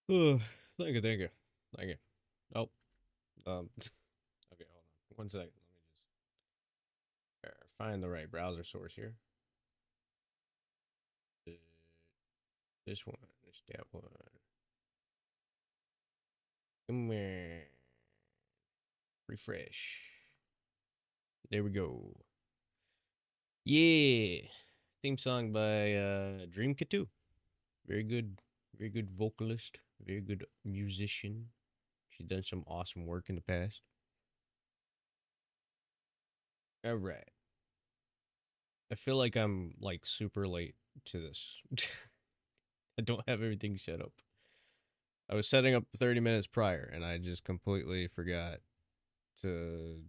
Oh, thank you, thank you, thank you. Oh, okay, hold on 1 second. Let me just find the right browser source here. Uh, This one, this that one. Come here. Refresh. There we go. Yeah. Theme song by Dream Katu. Very good, very good vocalist, very good musician. She's done some awesome work in the past. All right. I feel like I'm like super late to this. I don't have everything set up. I was setting up 30 minutes prior and I just completely forgot to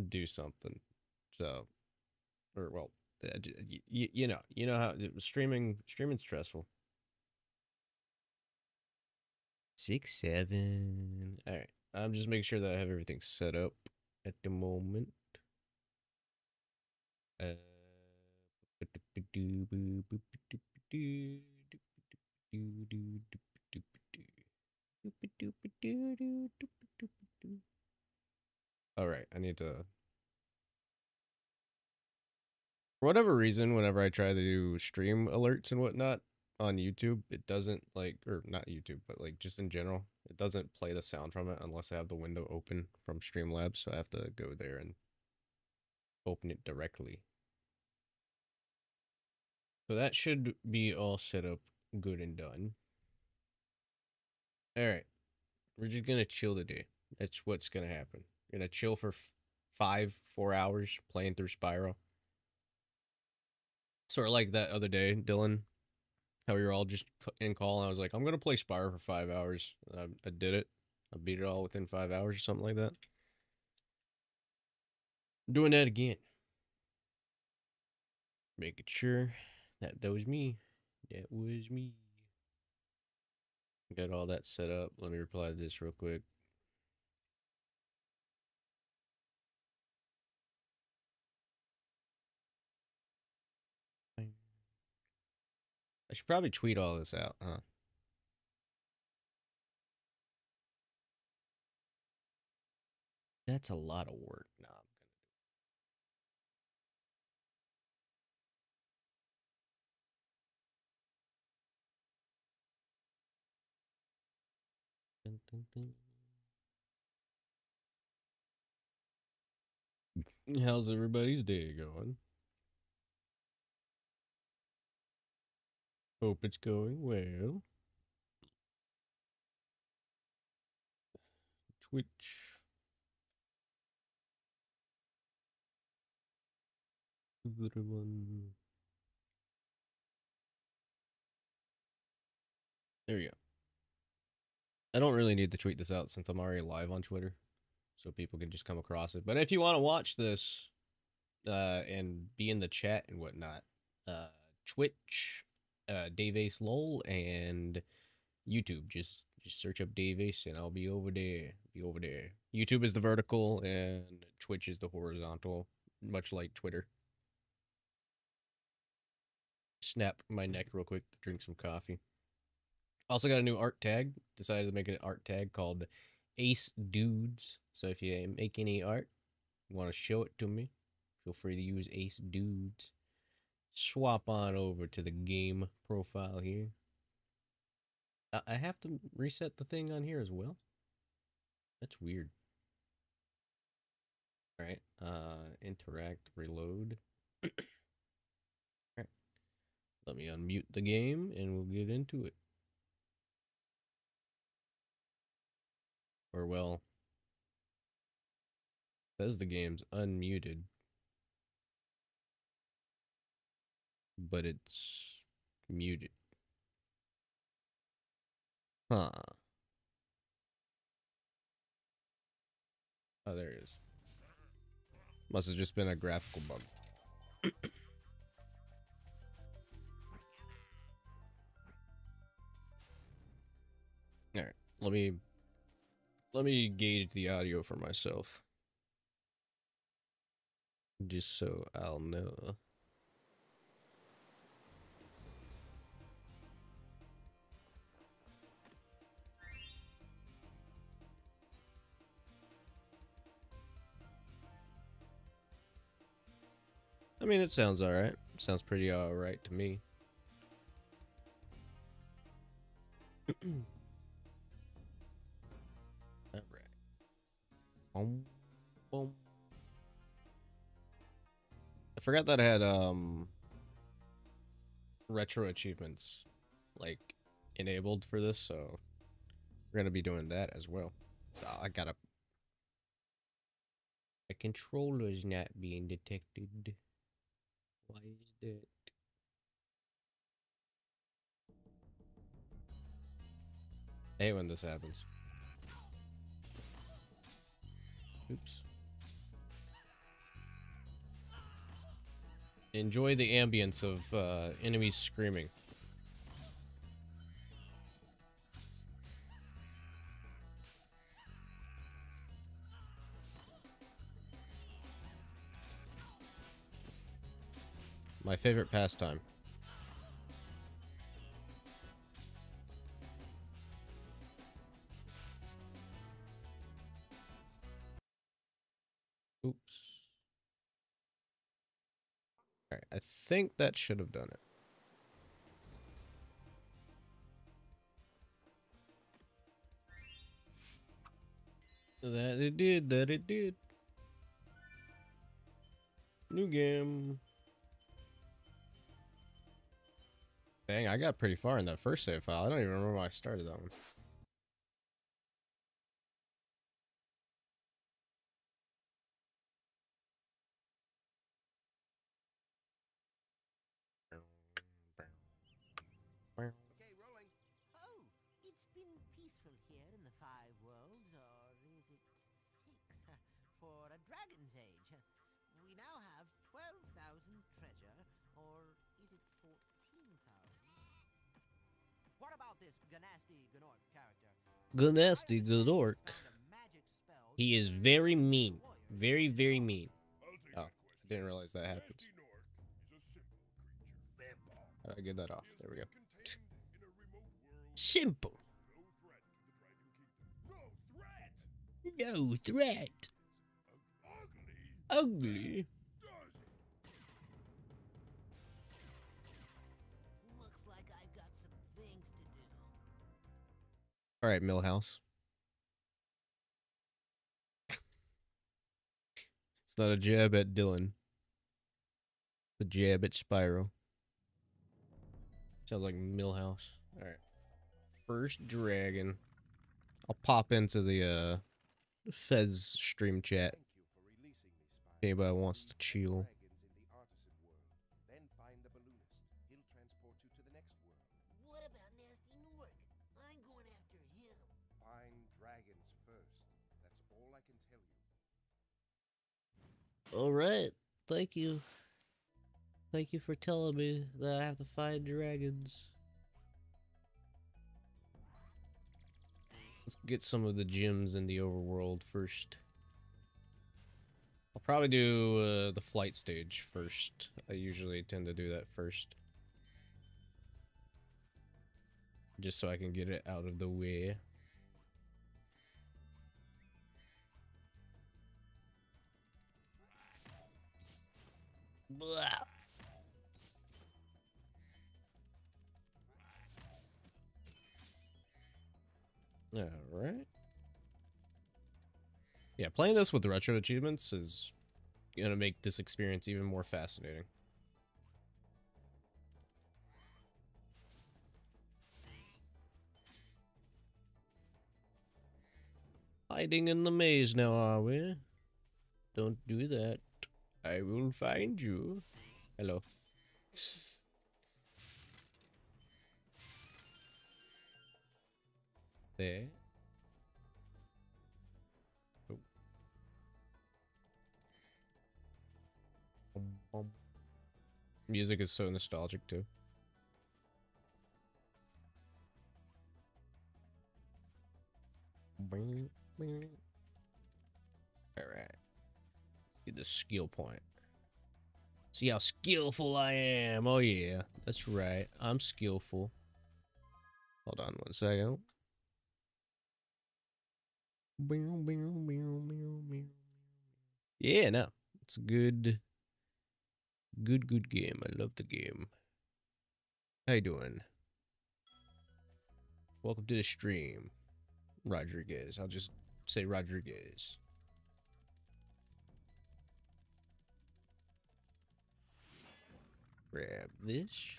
do something. So, or well, you know how streaming's stressful. 6-7. All right. I'm just making sure that I have everything set up at the moment. Uh, all right, I need to. For whatever reason, whenever I try to do stream alerts and whatnot on YouTube, it doesn't like, or not YouTube, but like just in general, it doesn't play the sound from it unless I have the window open from Streamlabs. So I have to go there and open it directly. So that should be all set up good and done. All right. We're just going to chill today. That's what's going to happen. Gonna chill for 4 hours playing through Spyro. Sort of like that other day, Dylan, how we were all just in call, and I was like, I'm going to play Spyro for 5 hours. I did it. I beat it all within 5 hours or something like that. I'm doing that again. Making sure that was me. That was me. Got all that set up. Let me reply to this real quick. I should probably tweet all this out, huh? That's a lot of work. Nah, dun, dun, dun. How's everybody's day going? Hope it's going well. Twitch. Everyone. There you go. I don't really need to tweet this out since I'm already live on Twitter, so people can just come across it. But if you want to watch this and be in the chat and whatnot, uh, Twitch, DaveAce LOL, and YouTube. Just search up DaveAce and I'll be over there. Be over there. YouTube is the vertical and Twitch is the horizontal, much like Twitter. Snap my neck real quick to drink some coffee. Also got a new art tag. Decided to make an art tag called Ace Dudes. So if you make any art, want to show it to me, feel free to use Ace Dudes. Swap on over to the game profile here. I have to reset the thing on here as well. That's weird. All right. Interact, reload. All right. Let me unmute the game and we'll get into it. Or well, says the game's unmuted, but it's muted. Huh. Oh, there it is. Must have just been a graphical bug. All right. Let me gauge the audio for myself, just so I'll know. I mean, it sounds alright. Sounds pretty alright to me. Alright. Boom, boom. I forgot that I had, retro achievements, like, enabled for this, so we're gonna be doing that as well. Oh, I gotta... My controller's not being detected. Why is that? I hate when this happens. Oops. Enjoy the ambience of enemies screaming. My favorite pastime. Oops. Alright, I think that should have done it. That it did, that it did. New game. Dang, I got pretty far in that first save file. I don't even remember when I started that one. Okay, rolling. Oh, it's been peaceful here in the Five Worlds, or is it 6? For a Dragon's Age. We now have 12,000 treasure, or is it 14,000? What about this Ganasty Gnorc character? Gnasty good orc. He is very mean. Very, very mean. Oh, I didn't realize that happened. How do I get that off? There we go. Simple. No threat. Ugly. Looks like I've got some things to do. Alright, Millhouse. It's not a jab at Dylan. It's a jab at Spyro. Sounds like Millhouse. Alright. First dragon. I'll pop into the Fez stream chat. If anybody wants to chill. What about Nasty Nork? I'm going after him. Find dragons first. That's all I can tell you. Alright. Thank you. Thank you for telling me that I have to find dragons. Let's get some of the gems in the overworld first. I'll probably do the flight stage first. I usually tend to do that first. Just so I can get it out of the way. Blah. Alright. Yeah, playing this with the retro achievements is gonna make this experience even more fascinating. Hiding in the maze now, are we? Don't do that. I will find you. Hello. There. Oh. Bum, bum. Music is so nostalgic too. Alright. Get the skill point. See how skillful I am. Oh yeah, that's right. I'm skillful. Hold on 1 second. Yeah, no. It's a good Good game. I love the game. How you doing? Welcome to the stream, Rodriguez. I'll just say Rodriguez. Grab this.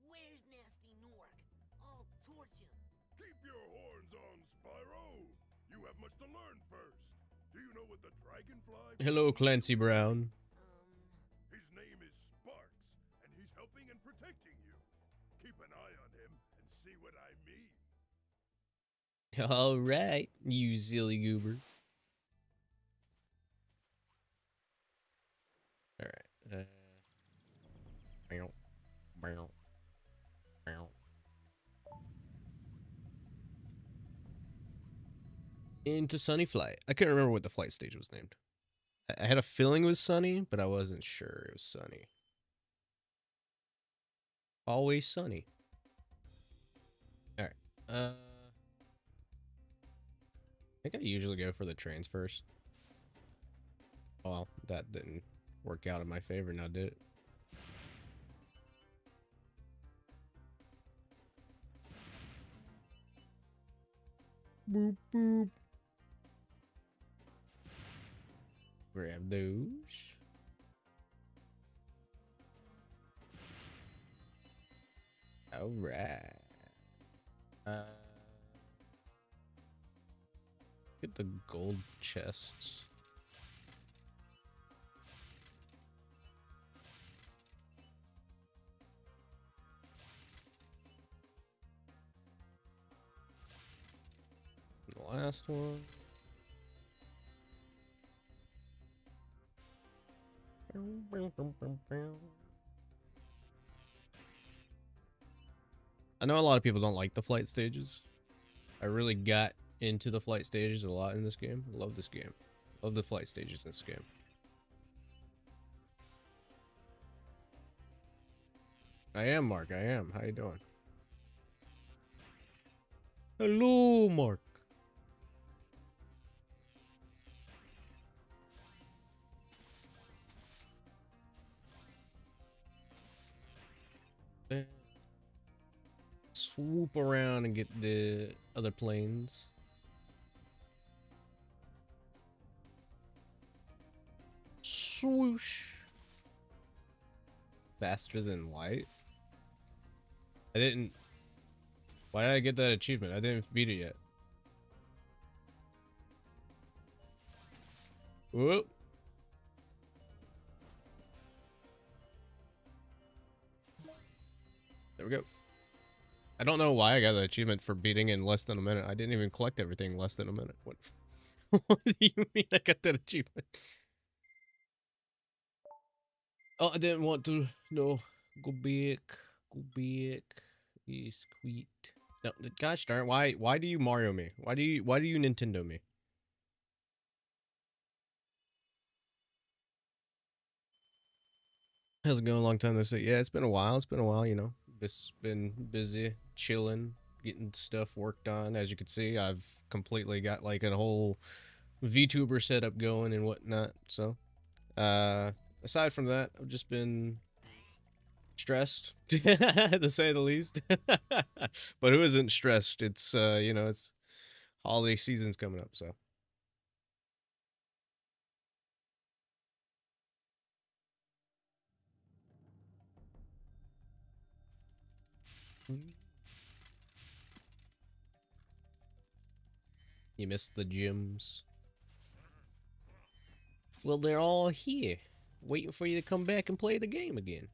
Where's Nasty Nork? I'll torch him. Keep your horns on, Spyro. You have much to learn first. Do you know what the dragonfly... Hello, Clancy Brown. His name is Sparks, and he's helping and protecting you. Keep an eye on him and see what I mean. All right, you silly goober. All right. Into Sunny Flight. I couldn't remember what the flight stage was named. I had a feeling it was Sunny, but I wasn't sure it was Sunny. Always Sunny. All right. I think I usually go for the trains first. Well, that didn't work out in my favor now, did it? Boop, boop. Grab those. All right. Get the gold chests. The last one. I know a lot of people don't like the flight stages. I really got into the flight stages a lot in this game. I love this game. Love the flight stages in this game. I am Mark. I am. How you doing? Hello, Mark. Swoop around and get the other planes. Swoosh. Faster than light? I didn't... Why did I get that achievement? I didn't beat it yet. Whoop. There we go. I don't know why I got the achievement for beating in less than a minute. I didn't even collect everything in less than a minute. What, what do you mean I got that achievement? Oh, I didn't want to. No. Go back. Go back. Yes, quit. No, gosh darn, why do you Mario me? Why do you Nintendo me? How's it going? A long time no see. Yeah, it's been a while. It's been a while, you know. Just been busy, chilling, getting stuff worked on. As you can see, I've completely got like a whole VTuber setup going and whatnot. So, aside from that, I've just been stressed, to say the least. But who isn't stressed? It's you know, it's holiday season's coming up, so. You missed the gyms. Well, they're all here, waiting for you to come back and play the game again.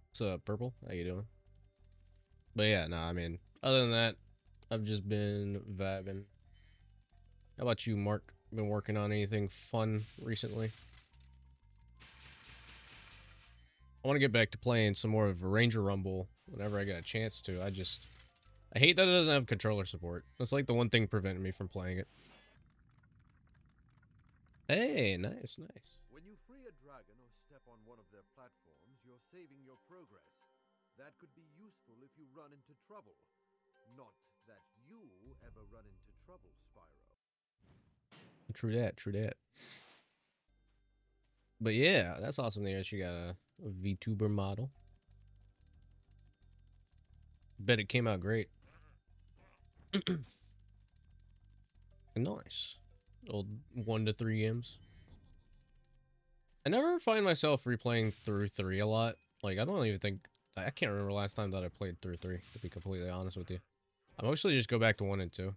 What's up, Purple? How you doing? But yeah, no, I mean, other than that, I've just been vibing. How about you, Mark? Been working on anything fun recently? I want to get back to playing some more of Ranger Rumble whenever I get a chance to. I hate that it doesn't have controller support. That's like the one thing preventing me from playing it. Hey, nice, nice. When you free a dragon or step on one of their platforms, you're saving your progress. That could be useful if you run into trouble. Not that you ever run into trouble, Spyro. True that, true that. But yeah, that's awesome that you got a VTuber model. Bet it came out great. Nice. Old 1 to 3 games. I never find myself replaying through 3 a lot. Like, I don't even think... I can't remember the last time that I played through 3, to be completely honest with you. I mostly just go back to 1 and 2.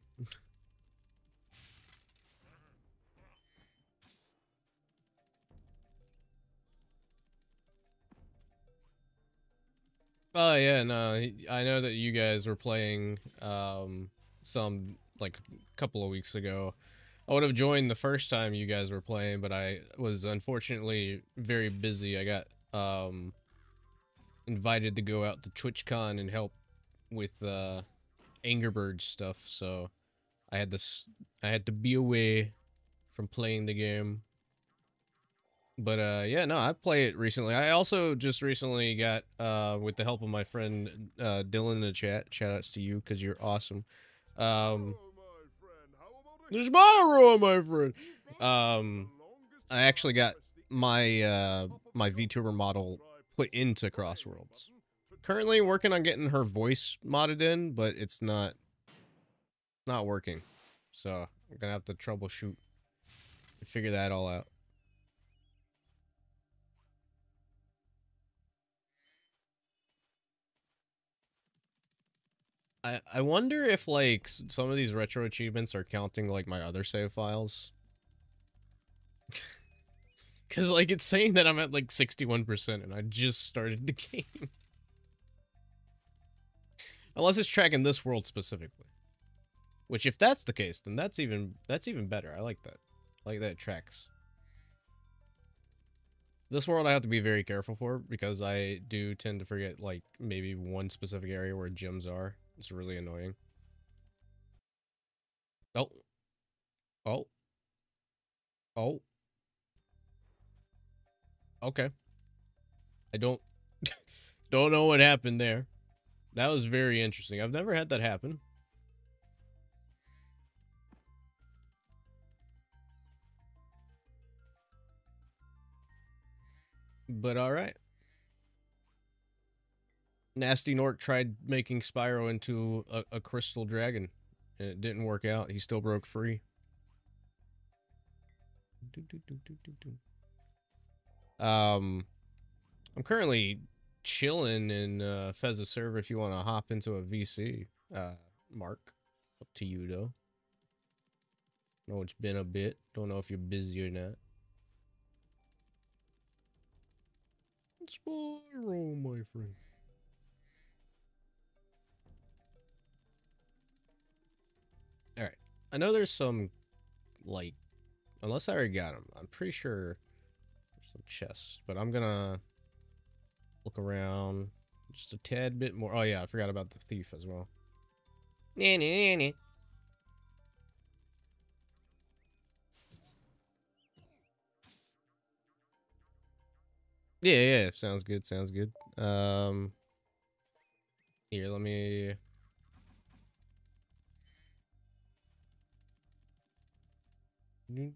Oh, yeah, no, I know that you guys were playing, some, like, a couple of weeks ago. I would have joined the first time you guys were playing, but I was unfortunately very busy. I got, invited to go out to TwitchCon and help with, Angry Birds stuff, so I had to be away from playing the game. But yeah, no, I played it recently. I also just recently got with the help of my friend Dylan in the chat. Shoutouts to you because you're awesome. There's Spyro, my friend. I actually got my my VTuber model put into Crossworlds. Currently working on getting her voice modded in, but it's not working. So I'm gonna have to troubleshoot and figure that all out. I wonder if, like, some of these retro achievements are counting, like, my other save files. Because, like, it's saying that I'm at, like, 61% and I just started the game. Unless it's tracking this world specifically. Which, if that's the case, then that's even better. I like that. I like that it tracks. This world I have to be very careful for, because I do tend to forget, like, maybe one specific area where gyms are. It's really annoying. Oh. Oh. Oh. Okay. I don't know what happened there. That was very interesting. I've never had that happen. But alright. Nasty Nork tried making Spyro into a crystal dragon, and it didn't work out. He still broke free. I'm currently chilling in Fez's server if you want to hop into a VC. Mark, up to you though. Know it's been a bit. Don't know if you're busy or not. Spyro, my friend. Alright. I know there's some, like, unless I already got them, I'm pretty sure there's some chests, but I'm gonna look around just a tad bit more. Oh yeah, I forgot about the thief as well. Yeah, yeah, sounds good, sounds good. Here, let me... You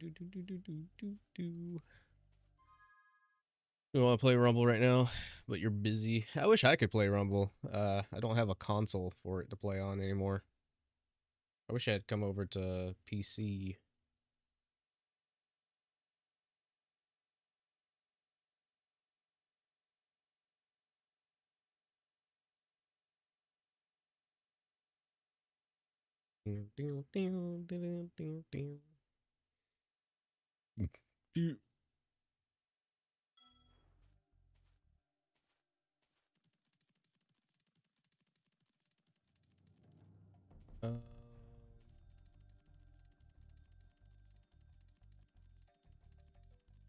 want to play Rumble right now, but you're busy. I wish I could play Rumble. I don't have a console for it to play on anymore. I wish I had come over to PC.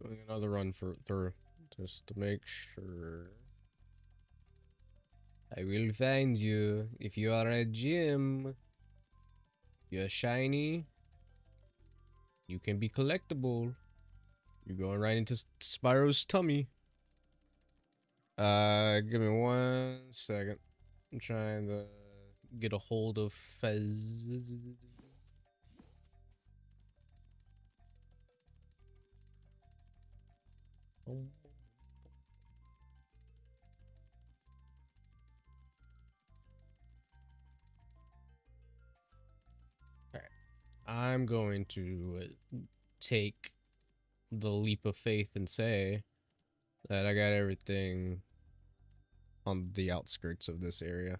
Doing another run through just to make sure. I will find you if you are a gym. You're shiny. You can be collectible. You're going right into Spyro's tummy. Give me 1 second. I'm trying to get a hold of Fez. Alright. I'm going to take the leap of faith and say that I got everything on the outskirts of this area.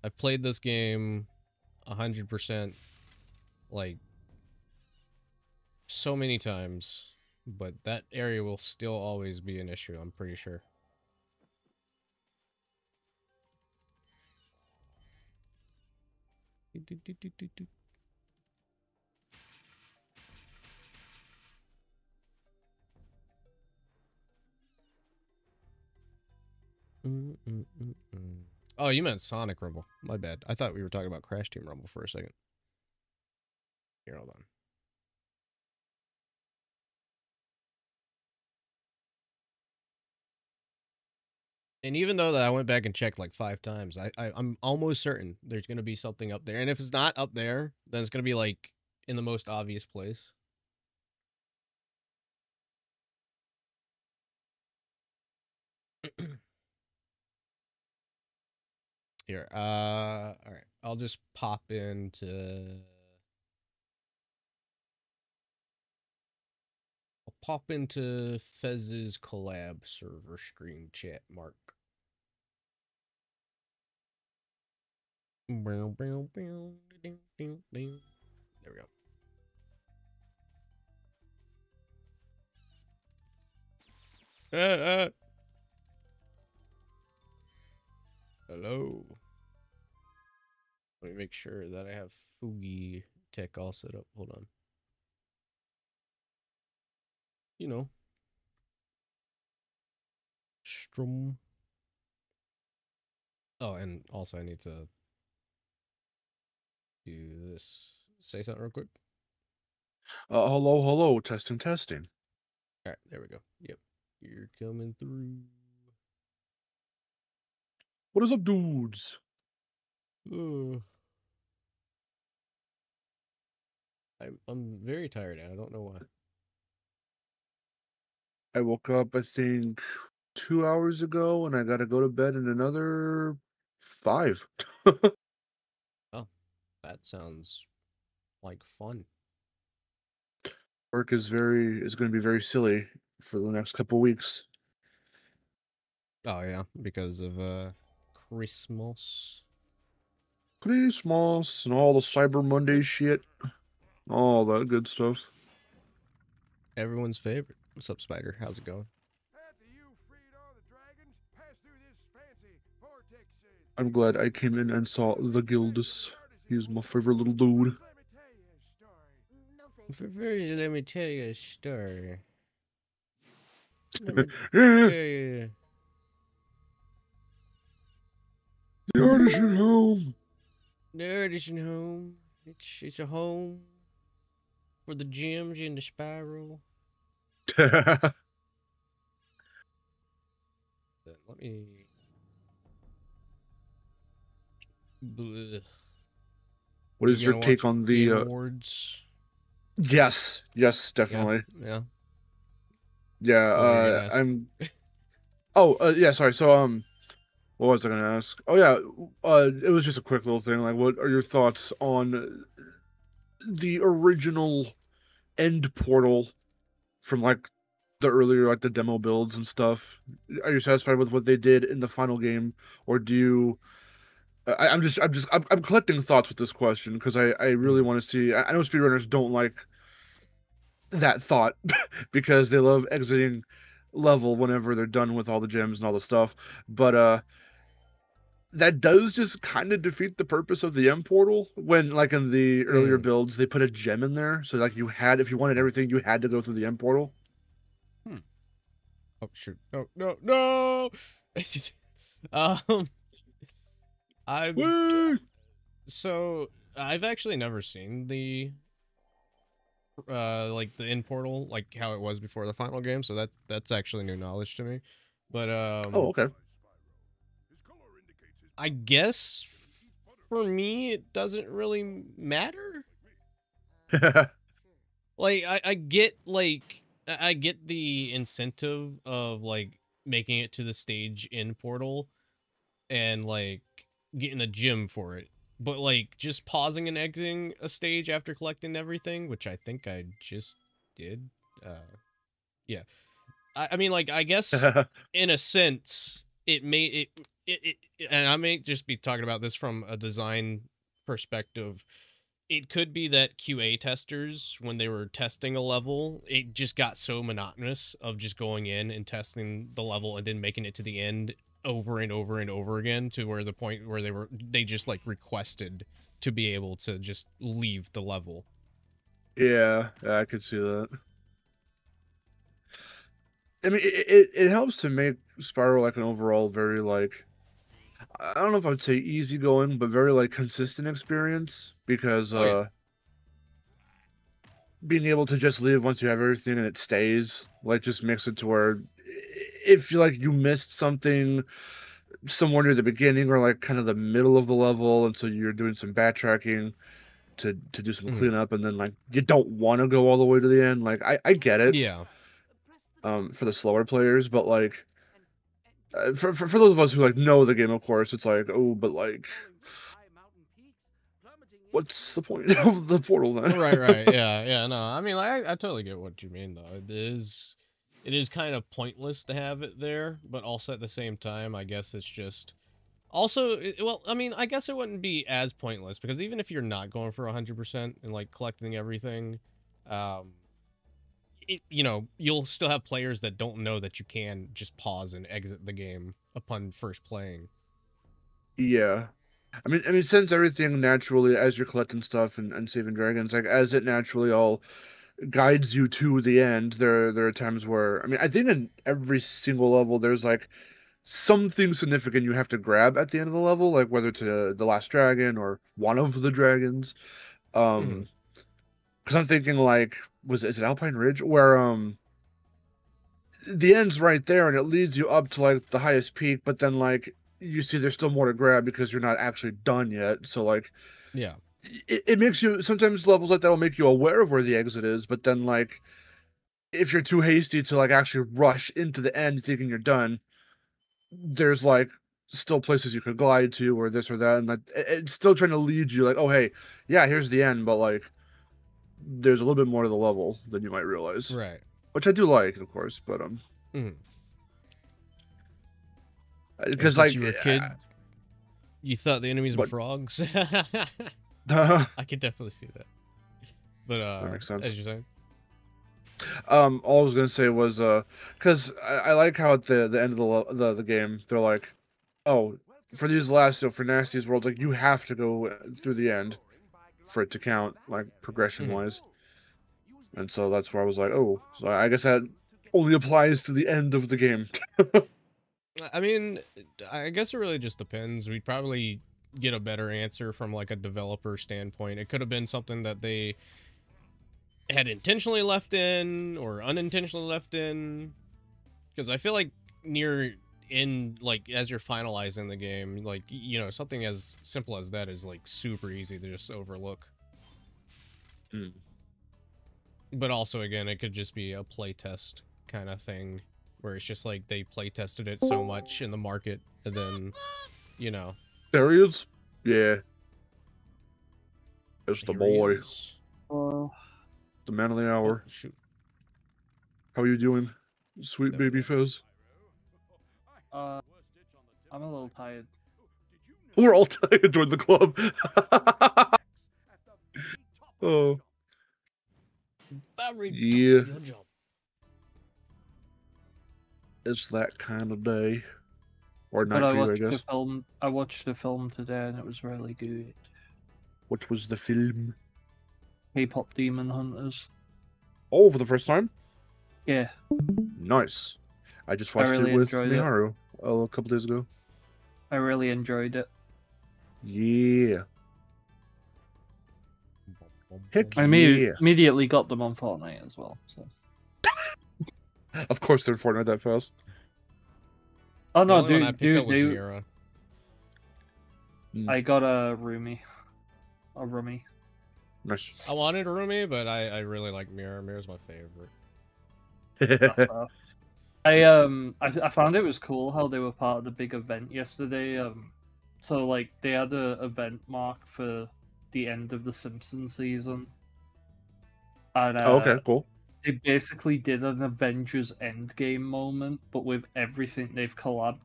I've played this game 100%, like, so many times, but that area will still always be an issue, I'm pretty sure. Oh, you meant Sonic Rumble. My bad. I thought we were talking about Crash Team Rumble for a second. Here, hold on. And even though that I went back and checked like 5 times, I'm almost certain there's going to be something up there. And if it's not up there, then it's going to be like in the most obvious place. Here, all right. I'll just pop into Fez's collab server stream chat, Mark. There we go. Hello. Let me make sure that I have Fugi Tech all set up. Hold on. You know. Strum. Oh, and also I need to do this. Say something real quick. Hello, hello, testing, testing. All right, there we go. Yep. You're coming through. What is up, dudes? I'm very tired and I don't know why. I woke up, I think, 2 hours ago, and I gotta go to bed in another 5. Oh, that sounds like fun. Work is gonna be very silly for the next couple weeks. Oh yeah, because of Christmas. Christmas and all the Cyber Monday shit. All that good stuff. Everyone's favorite. What's up, Spider? How's it going? After you freed all the dragons, pass through this fancy vortex. I'm glad I came in and saw the Gildus. He's my favorite little dude. Let me tell you a story. No, thank you. First, let me tell you a story. Let me Yeah, tell you. the artisan home. The artisan home. It's a home for the gems in the Spyro. Let me. Bleh. What is You your gonna take watch on Game the Awards? Yes, definitely. Yeah. Yeah, What were you gonna ask? yeah, sorry. So, what was I gonna ask? Oh, yeah, it was just a quick little thing. Like, what are your thoughts on the original end portal from, like, the earlier, like, the demo builds and stuff? Are you satisfied with what they did in the final game, or do you... I'm collecting thoughts with this question, because I really want to see... I know speedrunners don't like that thought, because they love exiting level whenever they're done with all the gems and all the stuff, but that does just kind of defeat the purpose of the M portal when, like, in the earlier builds, they put a gem in there, so like if you wanted everything, you had to go through the M portal. Oh shoot! No! It's just, I've Woo! so I've actually never seen the like the end portal, like how it was before the final game. So that's actually new knowledge to me. But Oh, okay. I guess for me it doesn't really matter. Like I get I get the incentive of like making it to the stage in portal and like getting a gem for it. But like just pausing and exiting a stage after collecting everything, which I think I just did. Yeah. I mean, like, I guess in a sense, it may and I may just be talking about this from a design perspective. It could be that QA testers, when they were testing a level, it just got so monotonous of just going in and testing the level and then making it to the end over and over and over again, to where the point where they just like requested to be able to just leave the level. Yeah, I could see that. I mean, it helps to make Spyro like an overall very like, I don't know if I'd say easygoing, but very like consistent experience, because Oh yeah. being able to just leave once you have everything and it stays, like, just makes it to where if you like you missed something somewhere near the beginning or like kind of the middle of the level, and so you're doing some backtracking to do some Mhm. cleanup, and then like you don't want to go all the way to the end. Like I get it, Yeah. for the slower players, but like for those of us who like know the game, of course, it's like, oh, but like, what's the point of the portal then? Right. Yeah. No, I mean, I totally get what you mean, though. It is kind of pointless to have it there, but also at the same time, I guess it's just also, well, I mean, I guess it wouldn't be as pointless, because even if you're not going for 100% and like collecting everything, um, you know, you'll still have players that don't know that you can just pause and exit the game upon first playing. Yeah. I mean, since everything naturally, as you're collecting stuff and saving dragons, like as it naturally all guides you to the end, there are times where, I mean, I think in every single level there's like something significant you have to grab at the end of the level, like whether it's the last dragon or one of the dragons. Mhm. Because I'm thinking like, is it Alpine Ridge, where the end's right there and it leads you up to like the highest peak, but then like you see there's still more to grab because you're not actually done yet. So like Yeah. it makes you, sometimes levels like that will make you aware of where the exit is, but then like if you're too hasty to like actually rush into the end thinking you're done, there's like still places you could glide to or this or that, and like it's still trying to lead you like, oh hey, yeah, here's the end, but like there's a little bit more to the level than you might realize, Right. which I do like, of course, but Mhm. And because since like you were a kid, you thought the enemies were but frogs. that I could definitely see that. But makes sense. as you're saying. All I was gonna say was because I like how at the end of the game they're like, oh, for these last, for Nasty's world, like you have to go through the end for it to count, like progression Mhm. wise. And so that's where I was like, oh, so I guess that only applies to the end of the game. I mean, I guess it really just depends. We'd probably get a better answer from like a developer standpoint. It could have been something that they had intentionally left in or unintentionally left in, because I feel like near in like as you're finalizing the game, like, you know, something as simple as that is like super easy to just overlook. Hmm. But also, again, it could just be a playtest kind of thing, where it's just like they play tested it so much in the market, and then, you know, There he is. Yeah, it's the here he boy, is. the man of the Oh hour. shoot. How are you doing, sweet There we baby go. Fez? I'm a little tired. We're all join the club. Oh Very top yeah, of your jump. it's that kind of day, or But night I for you, I watched the guess. film. I watched the film today, and it was really good. Which was the film? K-pop Demon Hunters. Oh, for the first time? Yeah, Nice. I just I watched it really with enjoyed it. Miharu a couple days ago. I really enjoyed it. Yeah. Heck I yeah. immediately got them on Fortnite as well. So. Of course, they're Fortnite that fast. Oh The no, only one I picked up was dude, Mira. I got a roomie. A roomie. Nice. I wanted a roomie, but I really like Mira. Mira's my favorite. That's I found it was cool how they were part of the big event yesterday. So like they had a event mark for the end of the Simpsons season, and Oh, okay, cool. they basically did an Avengers Endgame moment, but with everything they've collabed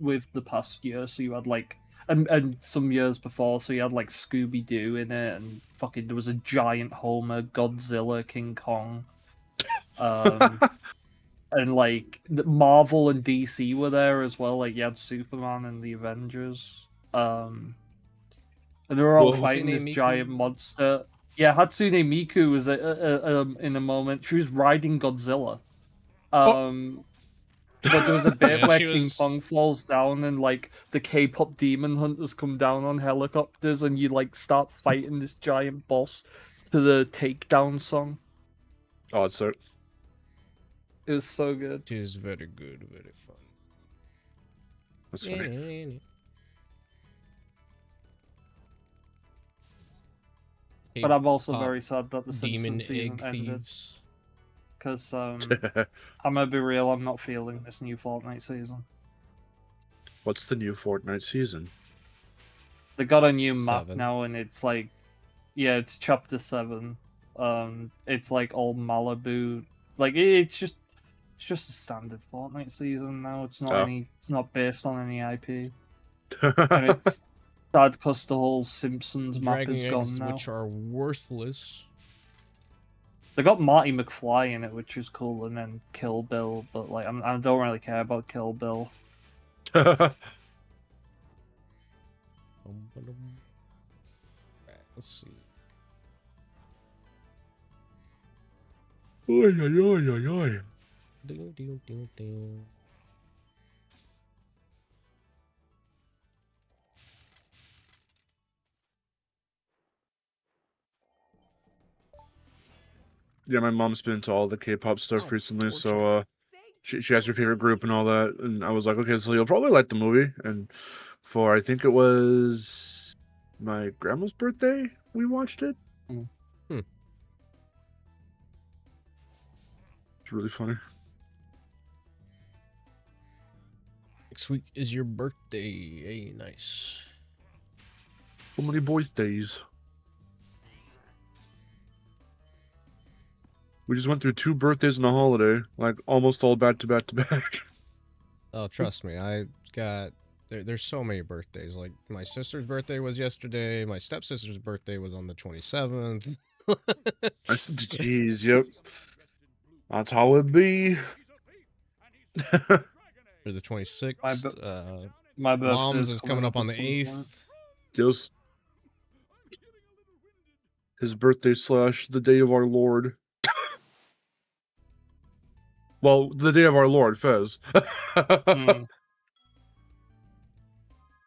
with the past year. So you had like, and some years before, so you had like Scooby Doo in it, and fucking there was a giant Homer, Godzilla, King Kong, and like Marvel and DC were there as well. Like you had Superman and the Avengers, and they were all Whoa. fighting this Hatsune Miku. giant monster. Yeah, Hatsune Miku was in a moment. She was riding Godzilla. But there was a bit Yeah, where she King was- Kong falls down and like the K-pop demon hunters come down on helicopters and you like start fighting this giant boss to the takedown song. Oh, it's so. It was so good. It is very good, very fun. That's funny. But I'm also K-pop very sad that the demon Simpsons season egg ended. thieves. Because I'm gonna be real, I'm not feeling this new Fortnite season. What's the new Fortnite season? They got a new map 7. now, and it's like, yeah, it's Chapter 7. It's like all Malibu. Like it's just a standard Fortnite season now. It's not It's not based on any IP, and it's sad because the whole Simpsons map Dragging is gone eggs, now. which are worthless. They got Marty McFly in it, which is cool, and then Kill Bill. But like, I don't really care about Kill Bill. Right, let's see. Oy, oy, oy, oy, oy. Do. Yeah, my mom's been into all the K-pop stuff Oh, recently, torture. so she has her favorite group and all that, and I was like, okay, so you'll probably like the movie. And for I think it was my grandma's birthday, we watched it. It's really funny. Next week is your birthday. Hey, nice. So many birthdays. We just went through 2 birthdays and a holiday, like almost all back to back to back. Oh, trust me, I got there's so many birthdays. Like my sister's birthday was yesterday. My stepsister's birthday was on the 27th. Jeez, yep. That's how it be. Or the 26th. My birthday Mom's is coming up on the at some point. 8th. Yes. His birthday / the day of our Lord. Well, the day of our Lord, Fez. Mm.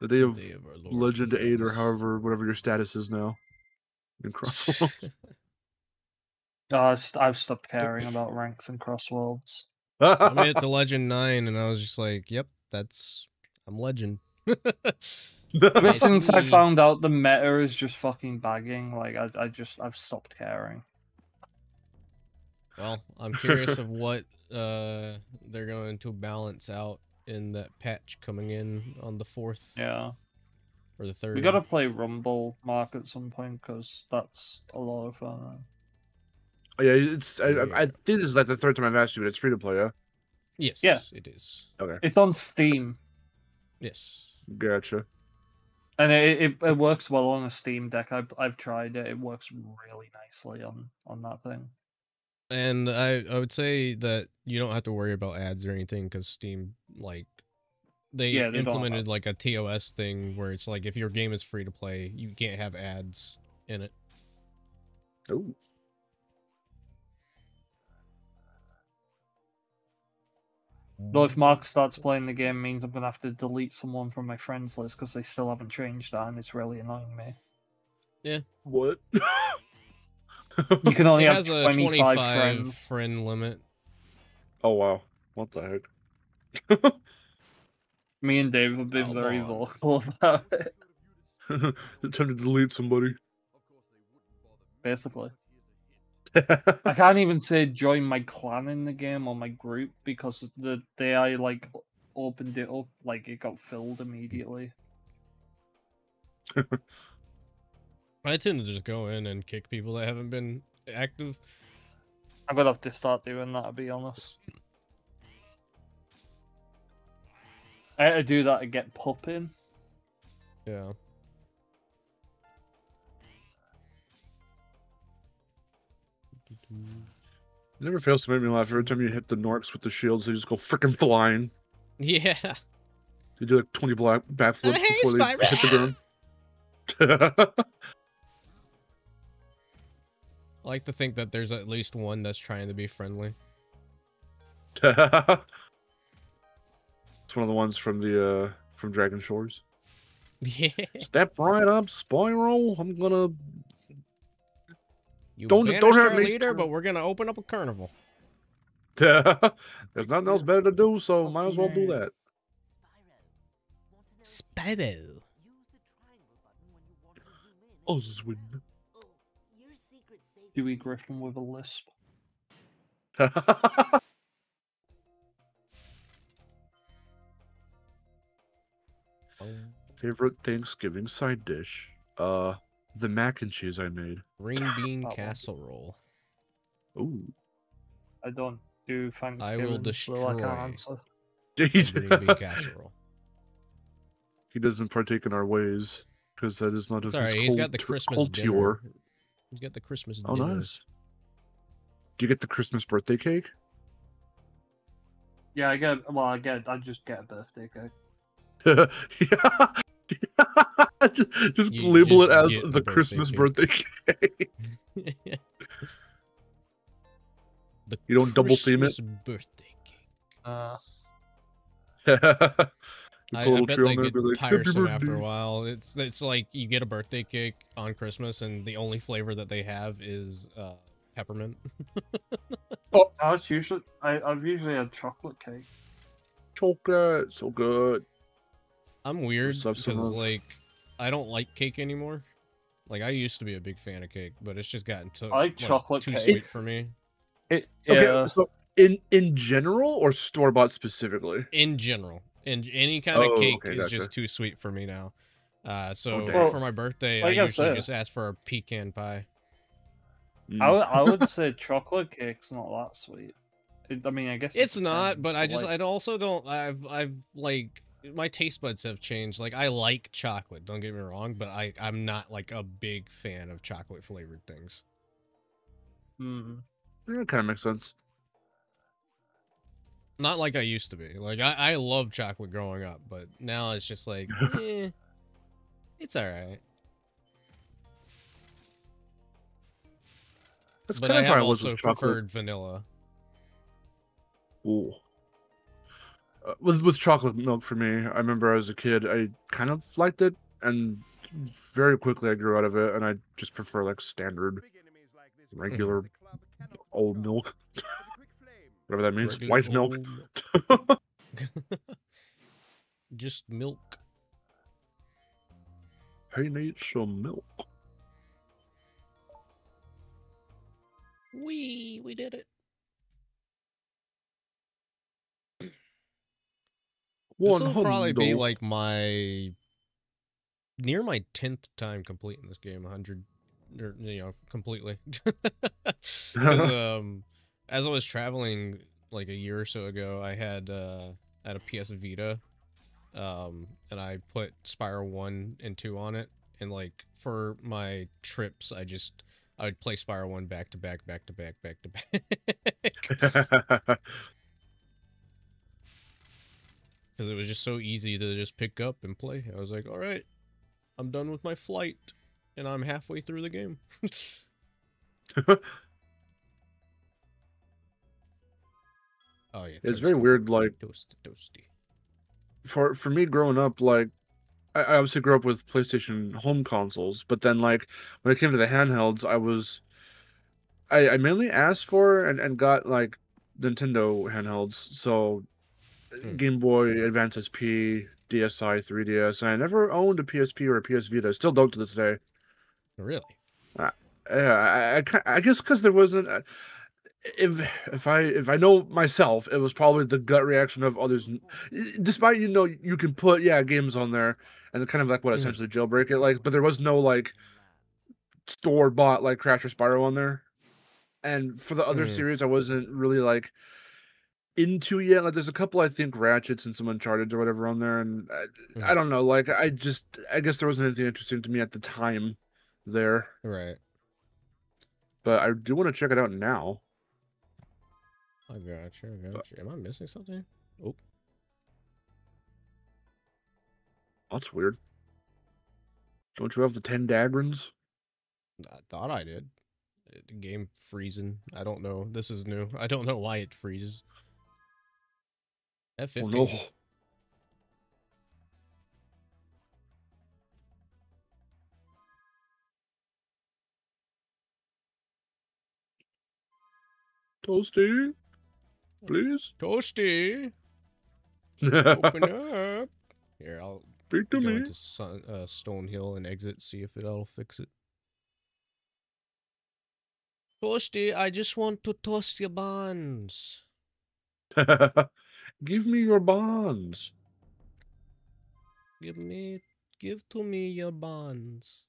The day of our Lord Legend 8 or Fez. however, whatever your status is now. In Crossworlds. I've stopped caring about ranks and Crossworlds. I made it to Legend 9 and I was just like, yep, I'm Legend. Ever since I see. found out the meta is just fucking bagging, like I've stopped caring. Well, I'm curious of what they're going to balance out in that patch coming in on the 4th. Yeah. Or the 3rd. We gotta play Rumble Mark at some point because that's a lot of fun. Oh, yeah, it's. I think this is like the 3rd time I've asked you, but it's free to play, yeah? Yes, Yeah. it is. Okay. It's on Steam, Yes. Gotcha. and it works well on a Steam Deck. I've tried it. It works really nicely on that thing. And I would say that you don't have to worry about ads or anything because Steam, like, they Yeah, they don't have implemented ads. like a TOS thing where it's like if your game is free to play, you can't have ads in it. Oh. Though if Mark starts playing the game, means I'm gonna have to delete someone from my friends list because they still haven't changed that, and it's really annoying me. Yeah. What? You can only It have has a 25 25 friends. friend limit. Oh wow, what the heck? Me and Dave have been Oh, very bon. vocal about it, Time to delete somebody. basically. I can't even say join my clan in the game or my group because the day I like opened it up, like it got filled immediately. I tend to just go in and kick people that haven't been active. I'm gonna have to start doing that, to be honest. I had to do that to get pup in. Yeah. It never fails to make me laugh. Every time you hit the Norks with the shields, they just go freaking flying. Yeah. They do like 20 backflips Hey, before they Spyro! hit the ground. I like to think that there's at least one that's trying to be friendly. It's one of the ones from the from Dragon Shores. Yeah. Step right up, Spyro. I'm gonna. You Don't banished hurt our me. leader, but we're gonna open up a carnival. There's nothing else better to do, so might as well do that. Spyro. Oswin. Dewey Griffin with a lisp. Favorite Thanksgiving side dish? The mac and cheese I made. Green bean That one. casserole. Ooh. I don't do Thanksgiving, I will so I can't destroy answer. the green bean casserole. He doesn't partake in our ways because that is not It's of his alright. He's got the Christmas dinner. culture. He's got the Christmas Oh, dinners. nice. Do you get the Christmas birthday cake? Yeah, I just get a birthday cake. Yeah. just You label just it as get the the birthday Christmas cake. birthday cake. The You don't double theme it? Christmas birthday cake. You I pull a little bet tree they on there, get be like, "Happy tiresome after a birthday." while. It's like you get a birthday cake on Christmas, and the only flavor that they have is peppermint. I've usually had chocolate cake. Chocolate, so good. I'm weird Stuff's because enough. like I don't like cake anymore. Like I used to be a big fan of cake, but it's just gotten I like chocolate too cake. sweet for me. Okay, Yeah, so in general or store bought specifically? In general, and any kind of Oh, cake okay, is gotcha. just too sweet for me now. So damn. for my birthday, like I I usually said. just ask for a pecan pie. I would say chocolate cake's not that sweet. I mean, I guess it It's not, depends, but I like, also don't. I've like my taste buds have changed. Like I like chocolate. Don't get me wrong, but I'm not like a big fan of chocolate flavored things. mm, Yeah, kind of makes sense. Not like I used to be. Like I loved chocolate growing up, but now it's just like, it's all right. That's But kind I of how have I was also with chocolate. preferred vanilla. Ooh. With chocolate milk for me, I remember as a kid, I kind of liked it, and very quickly I grew out of it, and I just prefer like standard, regular old milk. Whatever that means. Regular White milk. old milk. Just milk. I need some milk. We did it. This will probably be like near my 10th time completing this game, 100, or, you know, completely. Because as I was traveling like a year or so ago, I had a PS Vita, and I put Spyro 1 and 2 on it, and like for my trips, I would play Spyro 1 back to back. Because it was just so easy to just pick up and play. I was like, all right, I'm done with my flight, and I'm halfway through the game. Oh yeah, It's very weird, like toasty. For me growing up, like I obviously grew up with PlayStation home consoles, but then like when it came to the handhelds, I was I mainly asked for and got like Nintendo handhelds, so Game Boy Advance SP, DSi, 3DS. I never owned a PSP or a PS Vita. I still don't to this day. Really? Yeah, I guess because there wasn't. If I know myself, it was probably the gut reaction of others. Despite you can put games on there and kind of like what essentially jailbreak it like, but there was no like store bought like Crash or Spyro on there. And for the other series, I wasn't really like into yet. Like there's a couple I think Ratchets and some Uncharted or whatever on there, and I don't know. Like I guess there wasn't anything interesting to me at the time there. Right. But I do want to check it out now. I gotcha. Am I missing something? Oh. That's weird. Don't you have the 10 Dagrons? I thought I did. The game freezing. I don't know. This is new. I don't know why it freezes. F15. Oh no. Toasty, please. Toasty, open up. Here, I'll Speak to go me. into Stonehill and exit, see if it'll fix it. Toasty, I just want to toast your buns. Give me your bonds. Give to me your buns.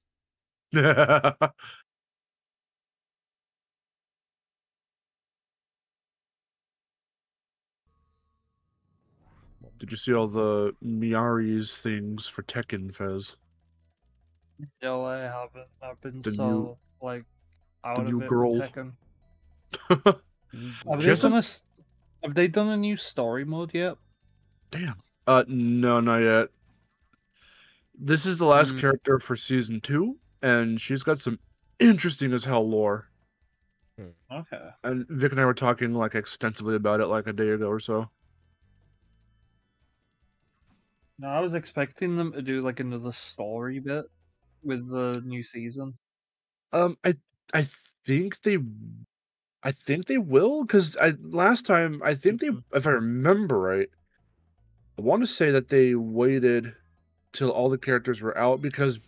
Did you see all the Miari's things for Tekken, Fez? No, I haven't. I've been The so like out new of it girl. with Tekken. Have they done a new story mode yet? Damn. No, not yet. This is the last character for season 2, and she's got some interesting as hell lore. Okay. And Vic and I were talking like extensively about it like a day ago or so. No, I was expecting them to do like another story bit with the new season. I think they will, because last time I think they, if I remember right, I want to say that they waited till all the characters were out, because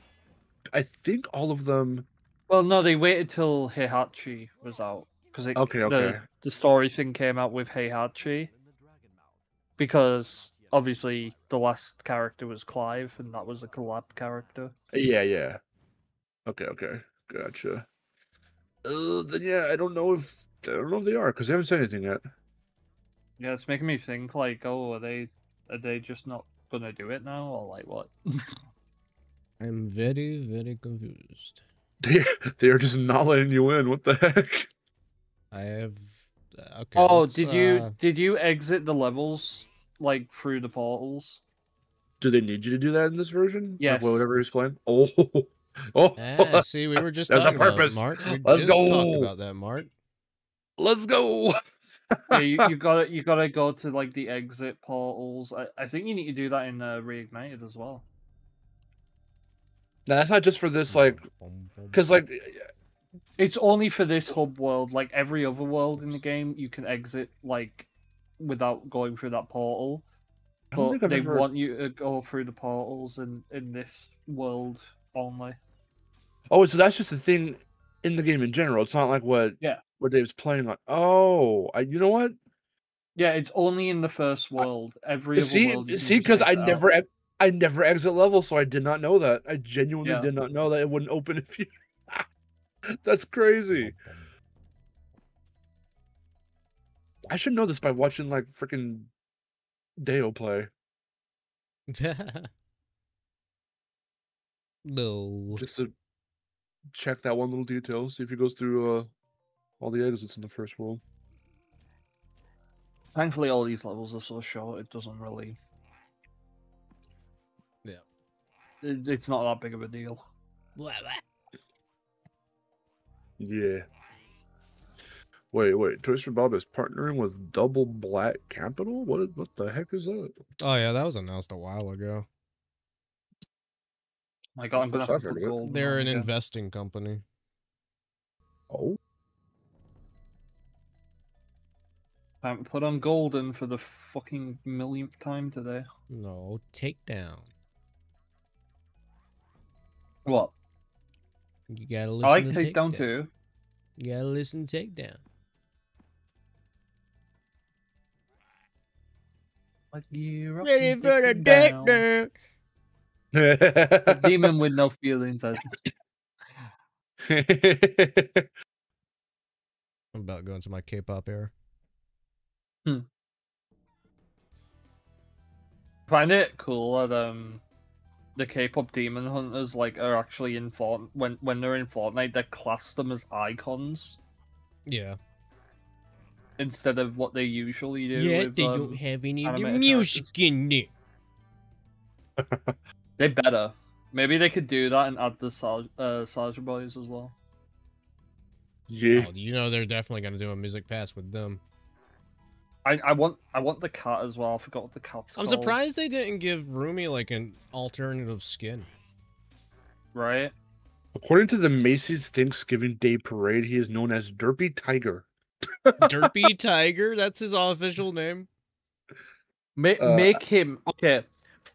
I think all of them. Well, no, they waited till Heihachi was out because the story thing came out with Heihachi, because obviously the last character was Clive, and that was a collab character. Yeah. Okay, gotcha. Then yeah, I don't know if they are, because they haven't said anything yet. Yeah, it's making me think like, oh, are they just not gonna do it now, or like what? I'm very, very confused. They are just not letting you in. What the heck? I have. Okay. Oh, did you exit the levels like through the portals? Do they need you to do that in this version? Yes. Like whatever he's playing. See, we were just talking about it, Mark. Let's go. Talked about that, Mark. Let's go. Yeah, you gotta go to like the exit portals. I think you need to do that in Reignited as well. Now, that's not just for this, like, because like it's only for this hub world. Like every other world in the game, you can exit like without going through that portal. But they want you to go through the portals in this world only. Oh, so that's just a thing in the game in general. It's not like what Dave's playing on. Oh, you know what? Yeah, it's only in the first world. Every other world. Because I never exit levels, so I did not know that. I genuinely did not know that it wouldn't open if you. That's crazy. I should know this by watching like freaking Deo play. No. Just to check that one little detail, see if he goes through all the exits in the first world. Thankfully, all these levels are so short, it doesn't really. Yeah. It's not that big of a deal. Yeah. Wait. Twister Bob is partnering with Double Black Capital? What the heck is that? Oh yeah, that was announced a while ago. My God, I'm gonna have to put gold. They're an investing company. Oh. Time to put on Golden for the fucking millionth time today. No, takedown. What? You gotta I listen like to Takedown takedown. too. You gotta listen to takedown. Like you're up Ready and for the takedown. takedown. The demon with no feelings. I'm about going to my K-pop era. Find it cool that the K-pop demon hunters like are actually in when they're in Fortnite they class them as icons Yeah. instead of what they usually do. Yeah, with, they don't have any of their animated music characters. in it. They better. Maybe they could do that and add the Soldier Boys as well. Yeah. Oh, you know they're definitely gonna do a music pass with them. I want the cat as well. I forgot what the cat's I'm called. surprised they didn't give Rumi like an alternative skin. Right? According to the Macy's Thanksgiving Day Parade, he is known as Derpy Tiger. Derpy Tiger, that's his official name. Make him okay.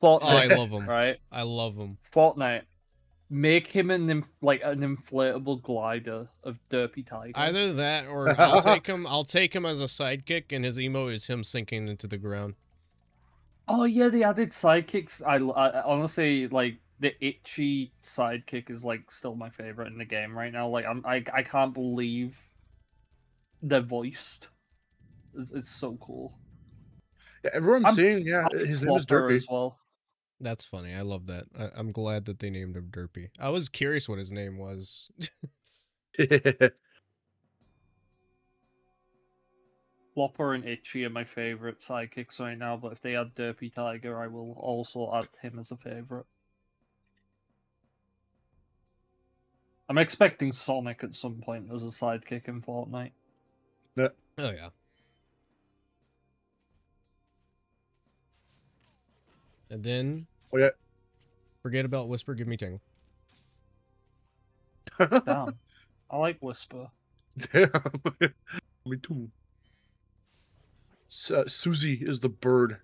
Fortnite. Oh, I love him. Right? I love him. Fortnite. Make him an inflatable glider of Derpy Tiger. Either that, or I'll take him. I'll take him as a sidekick, and his emo is him sinking into the ground. Oh yeah, the added sidekicks. I honestly like the itchy sidekick is like still my favorite in the game right now. Like I can't believe they're voiced. It's so cool. Yeah, everyone's saying, yeah, his name is Flopper Derpy. as well. That's funny. I love that. I'm glad that they named him Derpy. I was curious what his name was. Flopper and Itchy are my favorite sidekicks right now, but if they add Derpy Tiger, I will also add him as a favorite. I'm expecting Sonic at some point as a sidekick in Fortnite. Yeah. Oh yeah. And then, Oh yeah. forget about Whisper. Give me Tingle. Damn, I like Whisper. Damn. Me too. Susie is the bird.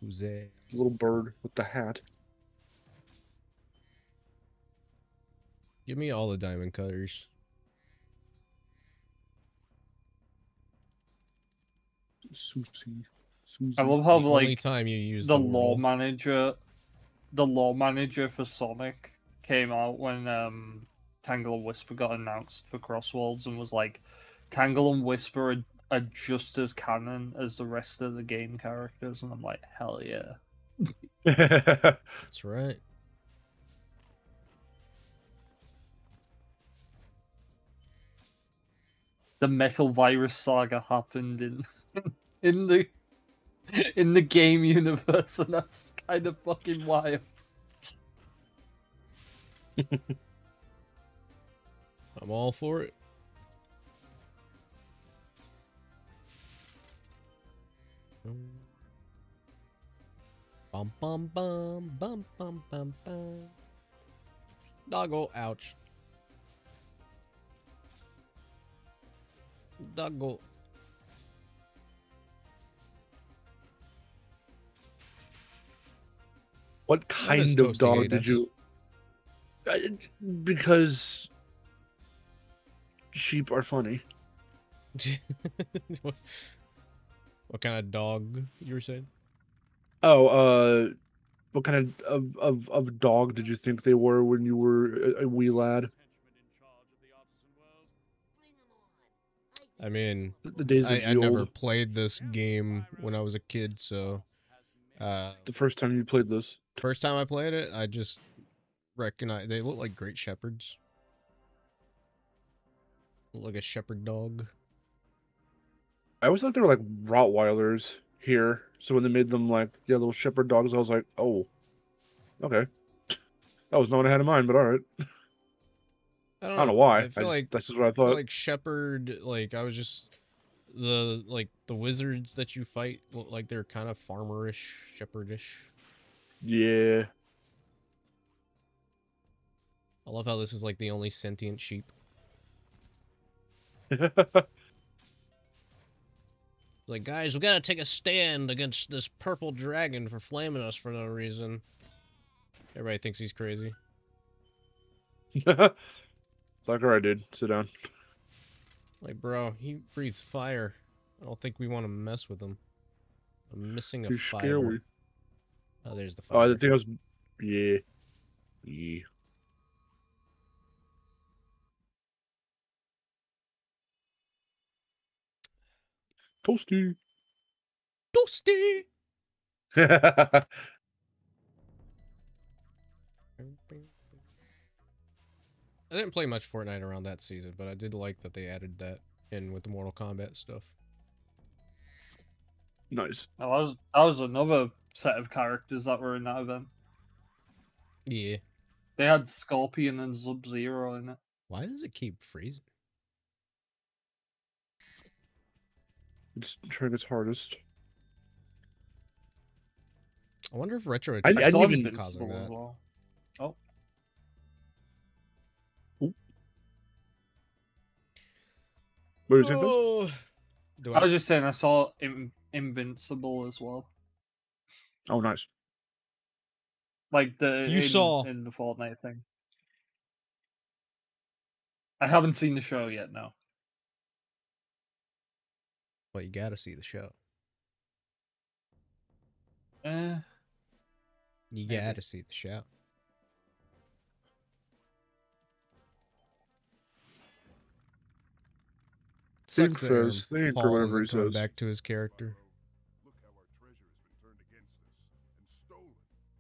Who's that? Little bird with the hat. Give me all the diamond cutters. Susie. I love how The only like time you use the the law whirl. manager for Sonic came out when Tangle and Whisper got announced for Crossworlds and was like, Tangle and Whisper are just as canon as the rest of the game characters, and I'm like, hell yeah. That's right. The Metal Virus saga happened in the game universe, and that's kind of fucking wild. I'm all for it. Bum bum bum bum bum bum bum. Doggo, ouch. Doggo. What kind of Toasty dog hate did us? you? Because sheep are funny. what kind of dog you were saying? Oh, what kind of dog did you think they were when you were a wee lad? I mean, The days of I the never old. played this game when I was a kid, so The first time you played this. first time I played it, I just recognized they look like great shepherds. Look like a shepherd dog. I always thought they were like Rottweilers here. So when they made them like, yeah, little shepherd dogs, I was like, oh, okay. That was not what I had in mind, but all right. I don't know why. I feel like that's just what I I feel thought. like shepherd. Like I was just the wizards that you fight look like they're kind of farmerish, shepherdish. Yeah. I love how this is like the only sentient sheep. It's like, guys, we gotta take a stand against this purple dragon for flaming us for no reason. Everybody thinks he's crazy. Like, alright, dude, sit down. Like, bro, he breathes fire. I don't think we want to mess with him. I'm missing a He's fighter. scary. Oh, there's the Oh, fighter. I think I was. Yeah. Yeah. Toasty. Toasty! I didn't play much Fortnite around that season, but I did like that they added that in with the Mortal Kombat stuff. Nice. Oh, that was another set of characters that were in that event. Yeah. They had Scorpion and Sub-Zero in it. Why does it keep freezing? It's trying its hardest. I wonder if retro I achievements saw keep Invincible causing as that. well. Oh, What did you say, Vince? Oh, do I was just saying I saw Invincible as well. Oh, nice. Like saw in the Fortnite thing. I haven't seen the show yet. No. Well, you gotta see the show. Eh. You Maybe. gotta see the show. Think Sucks that Aaron fast. Think or Paul whatever isn't he coming says. back to his character. Look how our treasure has been turned against us and stolen.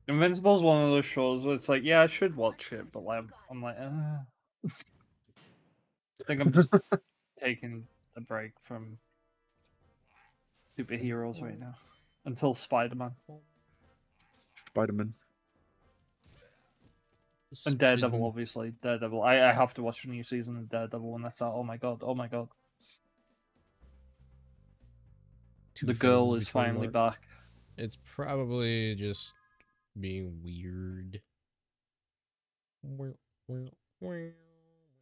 Invincible's one of those shows where it's like, yeah, I should watch it, but like, I'm like, I think I'm just taking a break from superheroes right now until Spider-Man Spider-Man. and Daredevil. Obviously, Daredevil. I have to watch the new season of Daredevil when that's out. Oh my god! Oh my god! The girl is finally back. It's probably just being weird.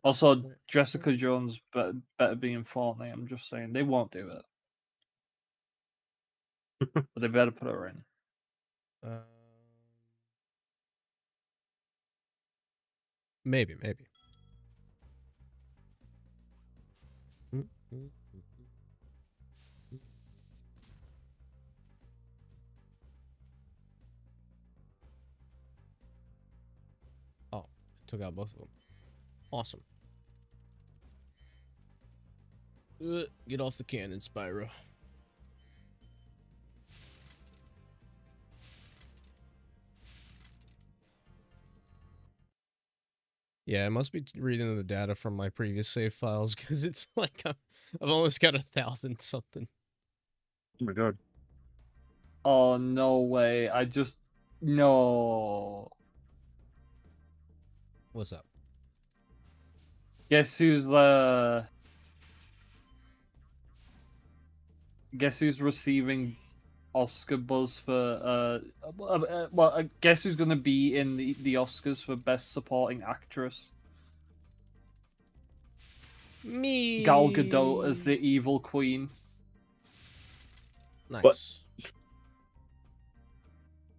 Also, Jessica Jones better be in Fortnite. I'm just saying they won't do it, but they better put her in. Maybe. Oh, took out both of them. Awesome. Get off the cannon, Spyro. Yeah, I must be reading the data from my previous save files because it's like I've almost got 1,000 something. Oh my god. Oh no way! No. What's up? Guess who's receiving Oscar buzz for guess who's gonna be in the Oscars for Best Supporting Actress? Me. Gal Gadot as the evil queen. Nice. What?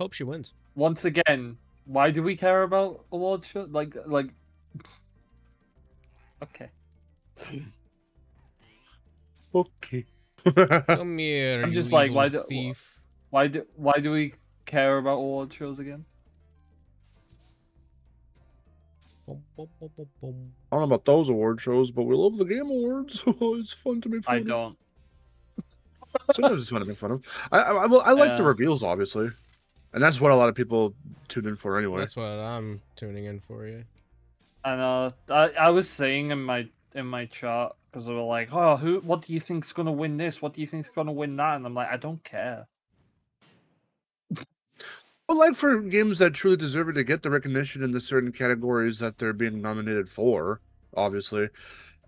Hope she wins. Once again, why do we care about award show? Like okay. Okay. Come here, I'm you just like, evil why thief. why do we care about award shows again? I don't know about those award shows, but we love the game awards. It's fun to make fun I of. don't. Sometimes it's fun to make fun of. I like the Yeah. reveals, obviously, and that's what a lot of people tune in for anyway. That's what I'm tuning in for you. And I was saying in my chat because they were like, oh, what do you think's gonna win this? What do you think's gonna win that? And I'm like, I don't care. But like for games that truly deserve it to get the recognition in the certain categories that they're being nominated for, obviously.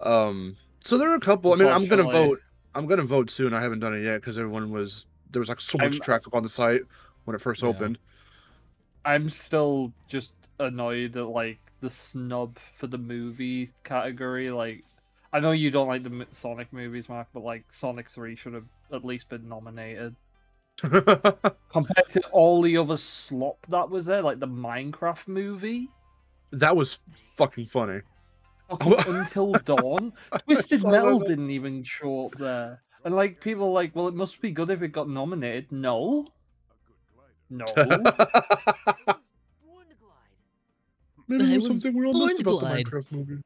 So there are a couple. I mean, I'm gonna Unfortunately. vote. I'm gonna vote soon. I haven't done it yet because there was like so much traffic on the site when it first Yeah. opened. I'm still just annoyed at like the snub for the movie category. Like, I know you don't like the Sonic movies, Mark, but like Sonic 3 should have at least been nominated. Compared to all the other slop that was there, like the Minecraft movie. That was fucking funny. Until Dawn. Twisted saw Metal that. didn't even show up there. And like people are like, well, it must be good if it got nominated. No. No. Maybe I it was was something we all born missed to about the glide. Minecraft movie.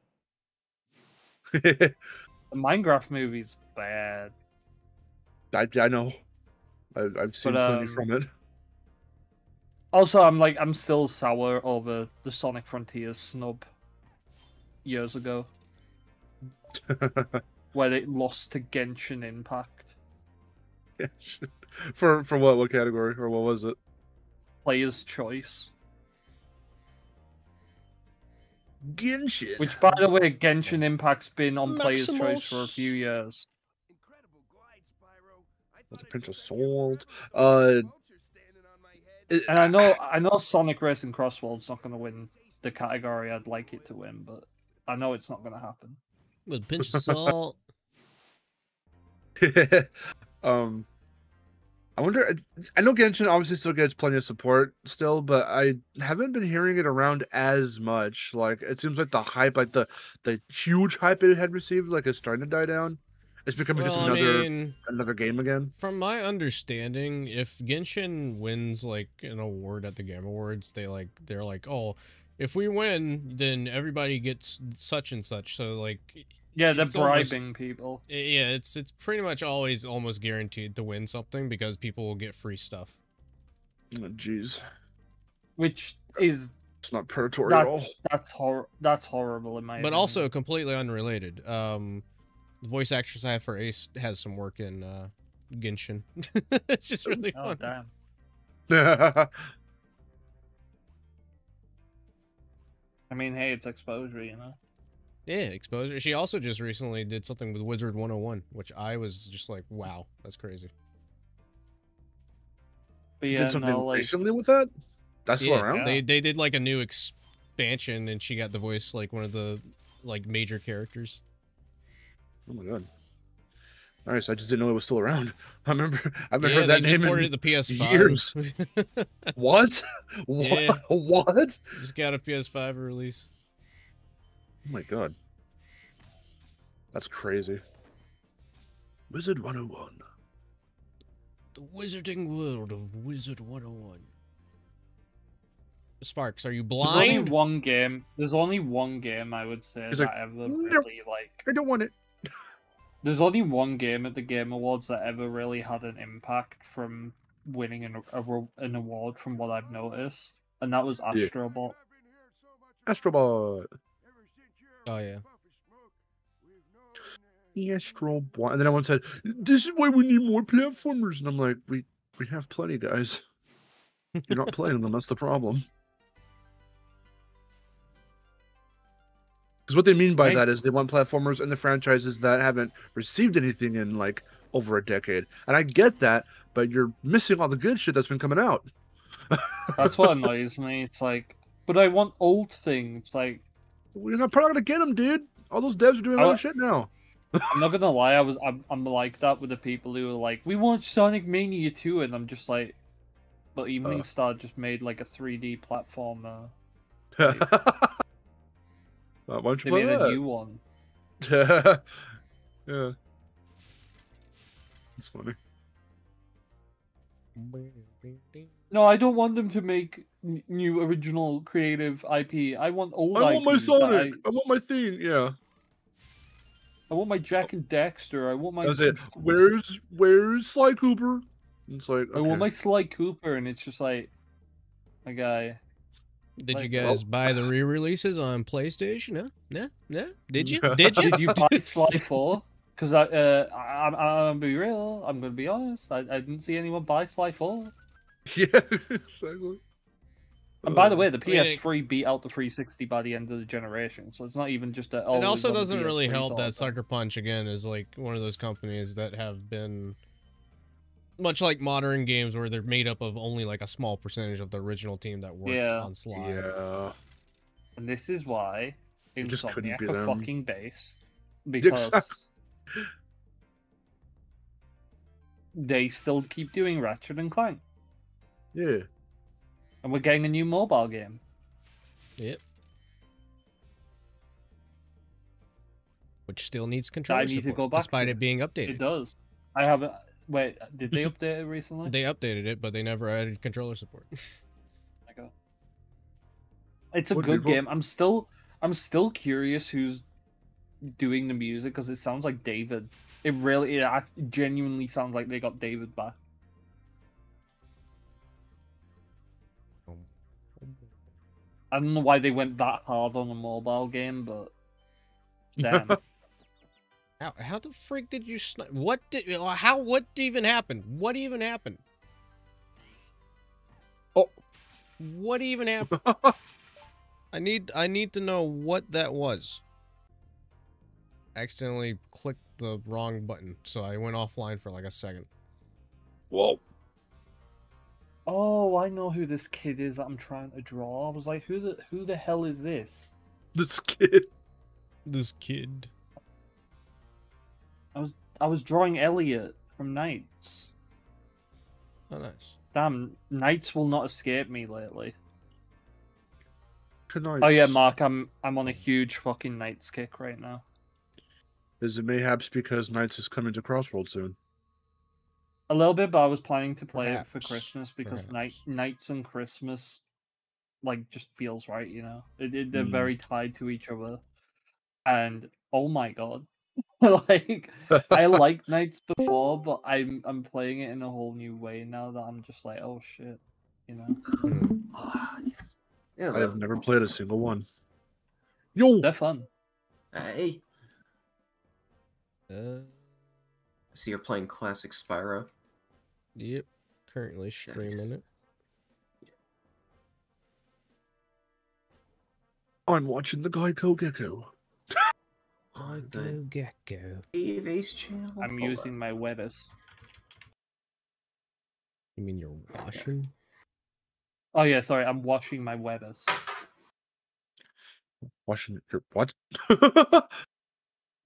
The Minecraft movie's bad. I know. I've seen plenty from it. Also, I'm still sour over the Sonic Frontiers snub years ago, where it lost to Genshin Impact. For what? What category or what was it? Player's Choice. Genshin. Which, by the way, Genshin Impact's been on Player's Maximus. Choice for a few years. Incredible glide, Spyro. I With a thought pinch I of saw you salt. vulture standing on my head. And I know Sonic Racing Crossworld's not going to win the category I'd like it to win, but I know it's not going to happen. With a pinch of salt. I wonder. I know Genshin obviously still gets plenty of support still, but I haven't been hearing it around as much. Like it seems like the hype, like the huge hype it had received, like is starting to die down. It's becoming just Well, I another mean, game again. from my understanding, if Genshin wins like an award at the Game Awards, they're like, oh, if we win, then everybody gets such and such. So like, Yeah, they're it's almost- bribing people. yeah, it's pretty much always almost guaranteed to win something because people will get free stuff. Oh, jeez, Which is it's not predatory at all. that's horrible in my But opinion. also completely unrelated. The voice actress I have for Ace has some work in Genshin. It's just really Oh fun. damn. I mean, hey, it's exposure, you know. Yeah, exposure. She also just recently did something with Wizard 101, which I was just like, wow, that's crazy. But yeah, Did something no, like recently with that? That's still around. They did like a new expansion, and she got the voice like one of the like major characters. Oh my god. Nice. I just didn't know it was still around. I remember I've Yeah, heard they that just name ported in it to PS5. years. What? Yeah. What? Just got a PS5 release. Oh my god. That's crazy. Wizard 101. The Wizarding World of Wizard 101. Sparks, are you blind? there's only one game I would say He's that like, ever "No, really like. I don't want it. There's only one game at the Game Awards that ever really had an impact from winning an award, from what I've noticed, and that was Yeah. Astro Bot. Astrobot. Oh yeah. Astrobot. And then everyone said, this is why we need more platformers. And I'm like, we have plenty, guys. You're not playing them. That's the problem. Because what they mean by Right. that is they want platformers in the franchises that haven't received anything in like over a decade. And I get that, but you're missing all the good shit that's been coming out. That's what annoys me. It's like, but I want old things. Like, We're not probably gonna get them, dude. All those devs are doing other shit now. I'm not gonna lie, I'm like that with the people who are like, we want Sonic Mania 2, and I'm just like, but Evening Star just made like a 3D platformer. Why don't They you play made a that? new one. Yeah. It's funny. No, I don't want them to make new original creative IP. I want old I want my IPs that Sonic. I want my theme. Yeah. I want my Jack and Dexter. I want my. That's it. Where's Sly Cooper? It's like, I okay. want my Sly Cooper, and it's just like, my guy. Did you Like, guys buy the re-releases on PlayStation? Huh? No? Did you? Did you? Did you buy Sly 4? Because I'm gonna be real. I'm gonna be honest. I didn't see anyone buy Sly 4. Yeah, exactly. And by the way, the I mean, PS3 beat out the 360 by the end of the generation, so it's not even just a. It also doesn't PS3 really help sort that of thing. Sucker Punch, again, is like one of those companies that have been, much like modern games, where they're made up of only like a small percentage of the original team that worked Yeah. on Sly. Yeah. And this is why It just couldn't Insomniac be are them. fucking based. because Exactly. they still keep doing Ratchet and Clank, Yeah. and we're getting a new mobile game. Yep. Which still needs controller I need to support, go back despite to. it being updated. It does. I haven't. Wait, did they update it recently? They updated it, but they never added controller support. It's a Would good be game. I'm still curious who's doing the music because it sounds like David. It genuinely sounds like they got David back. I don't know why they went that hard on a mobile game, but damn. How the freak did you snipe? What even happened? What even happened? Oh. What even happened? I need to know what that was. I accidentally clicked the wrong button, so I went offline for like a second. Whoa. Oh, I know who this kid is that I'm trying to draw. I was like, who the hell is this? This kid. This kid. I was drawing Elliot from Knights. Oh, nice. Damn, Knights will not escape me lately. Tonight. Oh yeah, Mark, I'm on a huge fucking Knights kick right now. Is it mayhaps because Knights is coming to Crossroads soon? A little bit, but I was planning to play it for Perhaps. Christmas because Perhaps. Knights and Christmas, like, just feels right, you know. They're very tied to each other, and oh my god, like I liked Knights before, but I'm playing it in a whole new way now that I'm just like, oh shit, you know. Yes. Yeah, I have never played a single one. Yo. They're fun. Hey, Uh, so you're playing classic Spyro? yep. Currently streaming it. I'm watching the Geico Gecko. Gecko Gecko. DaveAce channel? I'm Hold using on. my Webbers. You mean you're washing? Oh yeah, sorry, I'm washing my Webbers. Watching your what?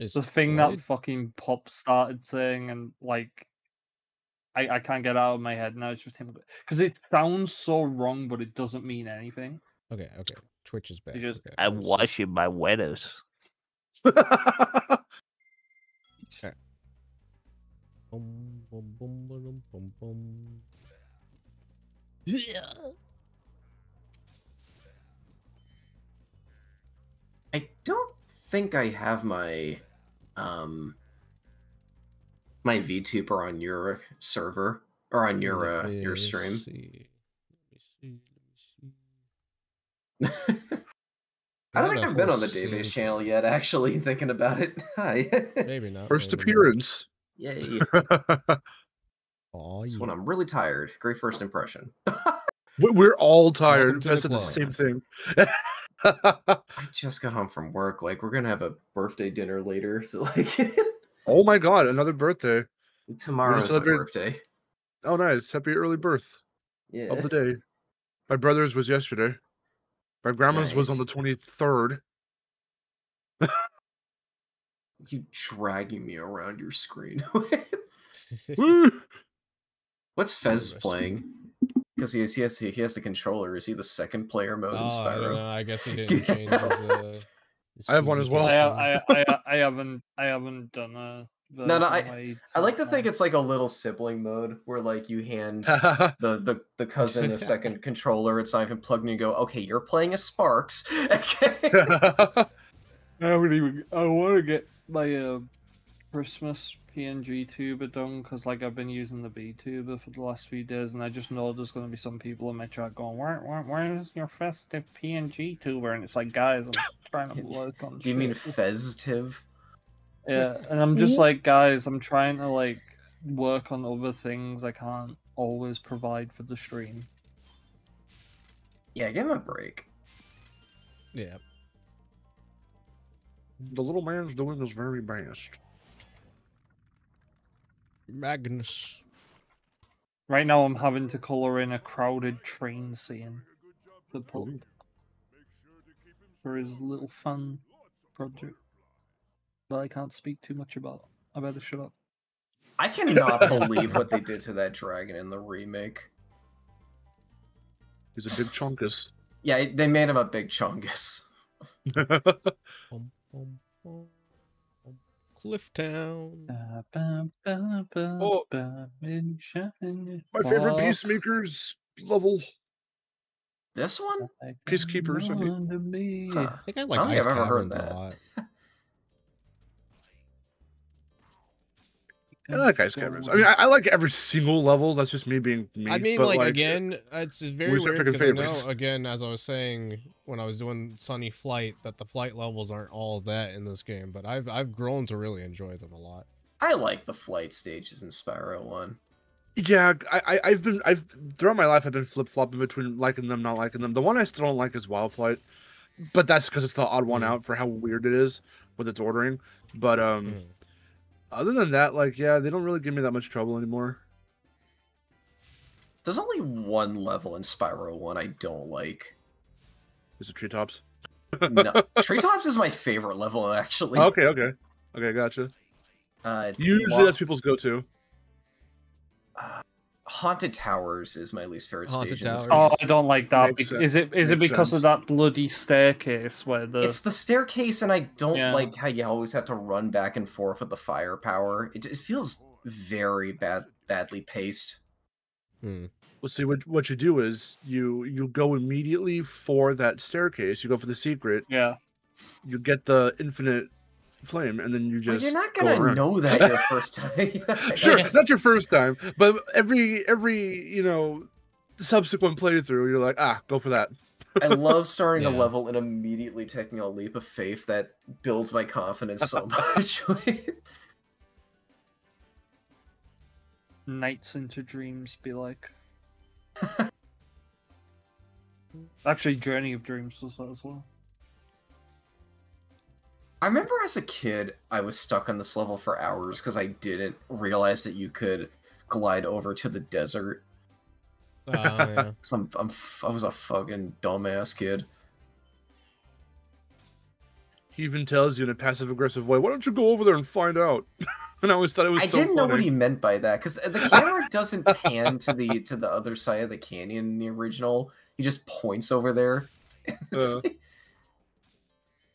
It's The thing what? that fucking Pop started saying, and like, I can't get out of my head now. It's just him because it sounds so wrong, but it doesn't mean anything. Okay. Twitch is back. You just Okay. I'm let's just- washing my Webbers. Okay. Bum, bum, bum, ba-dum, bum, bum. Yeah. I don't think I have my my VTuber on your server or on your stream. I don't think I've been on the DaveAce channel yet, actually, thinking about it. Hi. Maybe not. First maybe appearance. Yay. Not. Oh, This yeah. one I'm really tired. Great first impression. We're all tired. Welcome to the That's the club. same thing. I just got home from work. Like, we're gonna have a birthday dinner later, so like Oh my god, another birthday. tomorrow's my celebrate- birthday. Oh nice. Happy early birth Yeah. of the day. My brother's was yesterday. My grandma's was on the Nice. 23rd. You dragging me around your screen. Woo! What's Fez Nervous. playing? Because he has the controller. Is he the second player mode in Oh, I don't Spyro? know. I guess he didn't change his I have one as well. I haven't done a. No, version I like to so think far. it's like a little sibling mode where like you hand the cousin a second controller. It's not even plugged in. You go, okay, you're playing as Sparks. Okay. I want to get my Christmas PNG tuber done because like I've been using the B tuber for the last few days, and I just know there's going to be some people in my chat going, where's your festive PNG tuber? And it's like, guys, I'm trying to work on. Do you mean shit. Festive? Yeah, and I'm just like, guys, I'm trying to like work on other things I can't always provide for the stream. Yeah, give him a break. Yeah. The little man's doing his very best. Magnus. Right now, I'm having to color in a crowded train scene to put for his little fun project. but I can't speak too much about. I better shut up. I cannot believe what they did to that dragon in the remake. He's a big chunkus. Yeah, they made him a big chungus. Bum, bum, bum, bum. Clifftown. Oh, my favorite Peacemakers level. This one? Peacekeepers, I mean. Huh. I think I like I don't think Ice I've ever heard Caverns a that. lot. I like Ice Caverns. I mean, I like every single level. That's just me being me. I mean, but, like, again, it's very we start weird picking because I know, favorites. again, as I was saying when I was doing Sunny Flight, that the flight levels aren't all that in this game, but I've grown to really enjoy them a lot. I like the flight stages in Spyro 1. Yeah, I've throughout my life I've been flip flopping between liking them, not liking them. The one I still don't like is Wild Flight, but that's because it's the odd one out for how weird it is with its ordering. But other than that, like, yeah, they don't really give me that much trouble anymore. There's only one level in Spyro 1 I don't like. Is it Treetops? No, Treetops is my favorite level, actually. Okay, gotcha. Usually that's people's go-to. Haunted Towers is my least favorite Haunted stage. Towers. Oh, I don't like that. Makes Is it Makes because sense. of that bloody staircase where the? It's the staircase, and I don't Yeah. like how you always have to run back and forth with the firepower. It feels very badly paced. Well, see, what you do is you go immediately for that staircase. You go for the secret. Yeah. You get the infinite flame, and then you Well, just you're not go gonna around. know that your first time. Sure, not your first time, but every subsequent playthrough, you're like, go for that. I love starting a Yeah. level and immediately taking a leap of faith that builds my confidence so much. Nights into Dreams be like. Actually, Journey of Dreams was that as well. I remember as a kid, I was stuck on this level for hours because I didn't realize that you could glide over to the desert. Yeah. 'Cause I was a fucking dumbass kid. He even tells you in a passive-aggressive way, "Why don't you go over there and find out?" And I always thought it was I so didn't know what funny. he meant by that because the camera doesn't pan to the other side of the canyon in the original. He just points over there. It's like-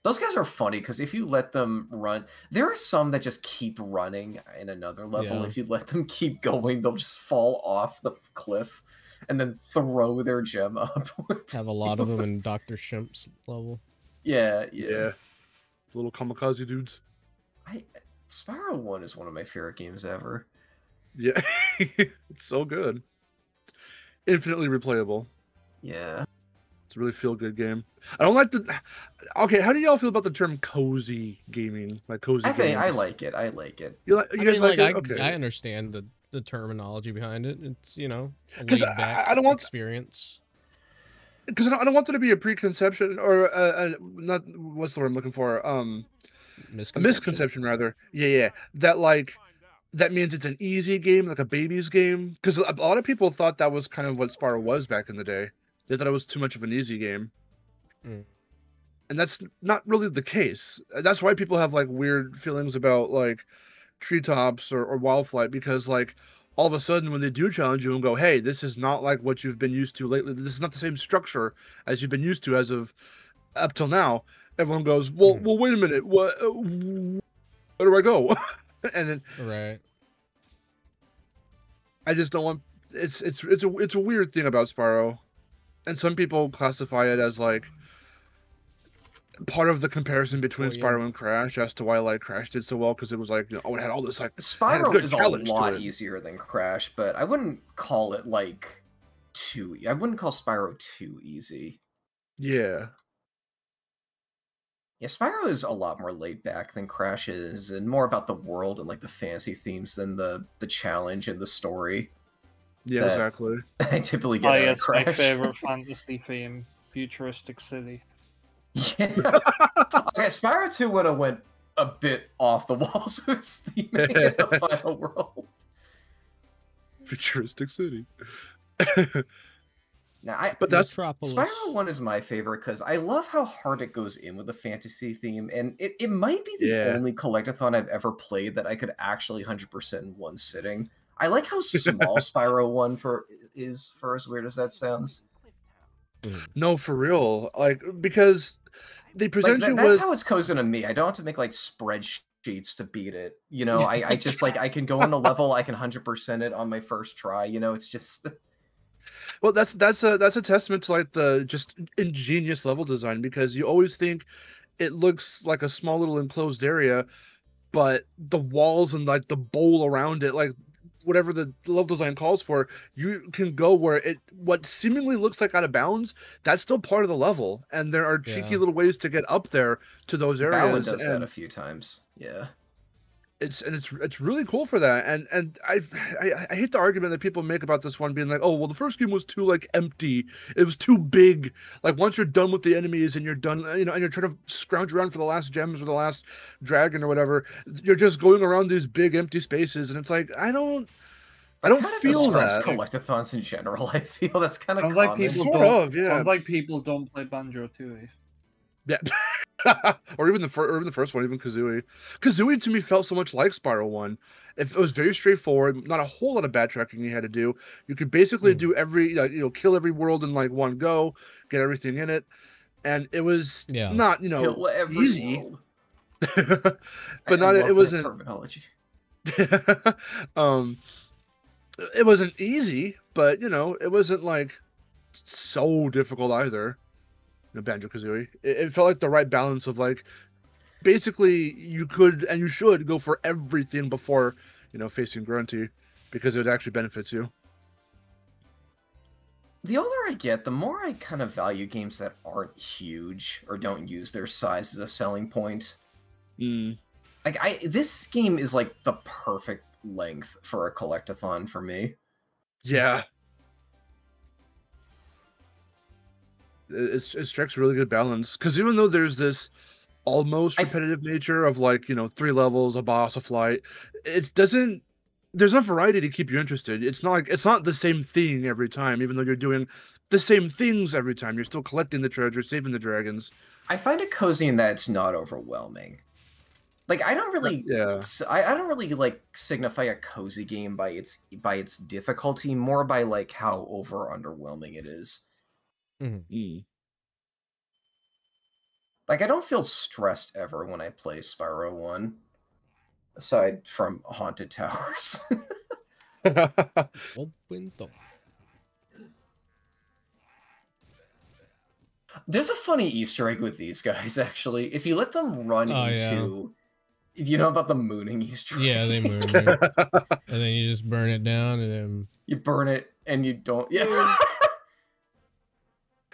Those guys are funny because if you let them run, there are some that just keep running in another level. Yeah. If you let them keep going, they'll just fall off the cliff and then throw their gem up. Have a lot of them in Dr. Shimp's level. Yeah. Little kamikaze dudes. Spyro 1 is one of my favorite games ever. Yeah, it's so good. Infinitely replayable. Yeah. It's a really feel-good game. I don't like the. Okay, how do y'all feel about the term cozy gaming? Like cozy. I games? like it. I like it. You I guys mean, like it? I Okay. understand the terminology behind it. It's, a 'Cause laid-back I don't want- experience. Because I don't want there to be a preconception or not. What's the word I'm looking for? A misconception rather. Yeah. That means it's an easy game, like a baby's game. Because a lot of people thought that was kind of what Spyro was back in the day. They thought it was too much of an easy game. And that's not really the case. That's why people have like weird feelings about like Treetops or Wildflight, because like all of a sudden when they do challenge you and go, hey, this is not like what you've been used to lately. This is not the same structure as you've been used to as of up till now. Everyone goes, well, wait a minute. Where do I go? And then Right. I just don't want. It's a weird thing about Spyro, and some people classify it as like part of the comparison between Spyro and Crash as to why like Crash did so well, because it was like, it had all this like Spyro good is a challenge to lot it. easier than Crash, but I wouldn't call it like I wouldn't call Spyro too easy. Yeah. Yeah, Spyro is a lot more laid back than Crash is, and more about the world and like the fantasy themes than the challenge and the story. Yeah, that exactly. I typically get out of Yes, my Crash. favorite fantasy theme, Futuristic City. Yeah. Okay, Spyro 2 would have went a bit off the wall, so it's the final world. Futuristic City. Now, But that's Metropolis. Spyro 1 is my favorite because I love how hard it goes in with the fantasy theme, and it might be the only collectathon I've ever played that I could actually 100% in one sitting. I like how small Spyro 1 is, for as weird as that sounds. No, for real. Like, because they present you that's with... how it's cozy to me. I don't have to make, like, spreadsheets to beat it. You know, I just, like, I can go on a level, I can 100% it on my first try. You know, it's just... Well, that's a testament to, like, the just ingenious level design, because you always think it looks like a small little enclosed area, but the walls and, like, the bowl around it, like, whatever the level design calls for, you can go where what seemingly looks like out of bounds, that's still part of the level, and there are cheeky little ways to get up there to those areas. Balin does that a few times. Yeah. It's really cool for that, and I hate the argument that people make about this one being like, oh well, the first game was too, like, empty, it was too big, like, once you're done with the enemies and you're done, you know, and you're trying to scrounge around for the last gems or the last dragon or whatever, you're just going around these big empty spaces, and it's like, I don't feel that. Collectathons in general, I feel that's kind of sounds common. like people Sort don't, of, yeah. Sounds like people don't play Banjo Tooie. Yeah. or even the first one, even Kazooie. Kazooie to me felt so much like Spyro 1. It was very straightforward, not a whole lot of backtracking you had to do. You could basically do every, kill every world in, like, one go, get everything in it, and it was not, kill every easy. World. But it wasn't terminology. It wasn't easy, but it wasn't, like, so difficult either. Banjo-Kazooie. It felt like the right balance of, like, basically you could and you should go for everything before, facing Grunty, because it actually benefits you. The older I get, the more I kind of value games that aren't huge or don't use their size as a selling point. Like, this game is, like, the perfect length for a collectathon for me. Yeah. It strikes a really good balance, because even though there's this almost repetitive nature of, like, 3 levels, a boss, a flight, there's enough variety to keep you interested. It's not the same thing every time, even though you're doing the same things every time. You're still collecting the treasure, saving the dragons. I find it cozy in that it's not overwhelming. Like, I don't really, I don't really, like, signify a cozy game by its difficulty, more by, like, how over or underwhelming it is. Like, I don't feel stressed ever when I play Spyro 1, aside from Haunted Towers. There's a funny Easter egg with these guys, actually. If you let them run into... Do you know about the mooning Easter egg? Yeah, they moon you. And then you just burn it down, and then... You burn it, and you don't... Yeah.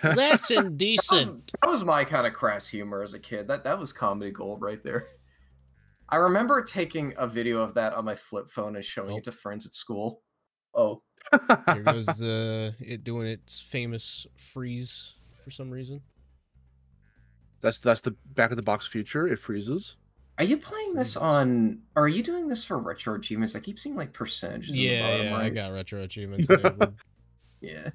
That's indecent. That was my kind of crass humor as a kid. That was comedy gold right there. I remember taking a video of that on my flip phone and showing it to friends at school. Oh. Here goes it doing its famous freeze for some reason. That's the back of the box feature. It freezes. Are you playing this on... Or are you doing this for retro achievements? I keep seeing, like, percentages in the bottom right. I got retro achievements. Yeah.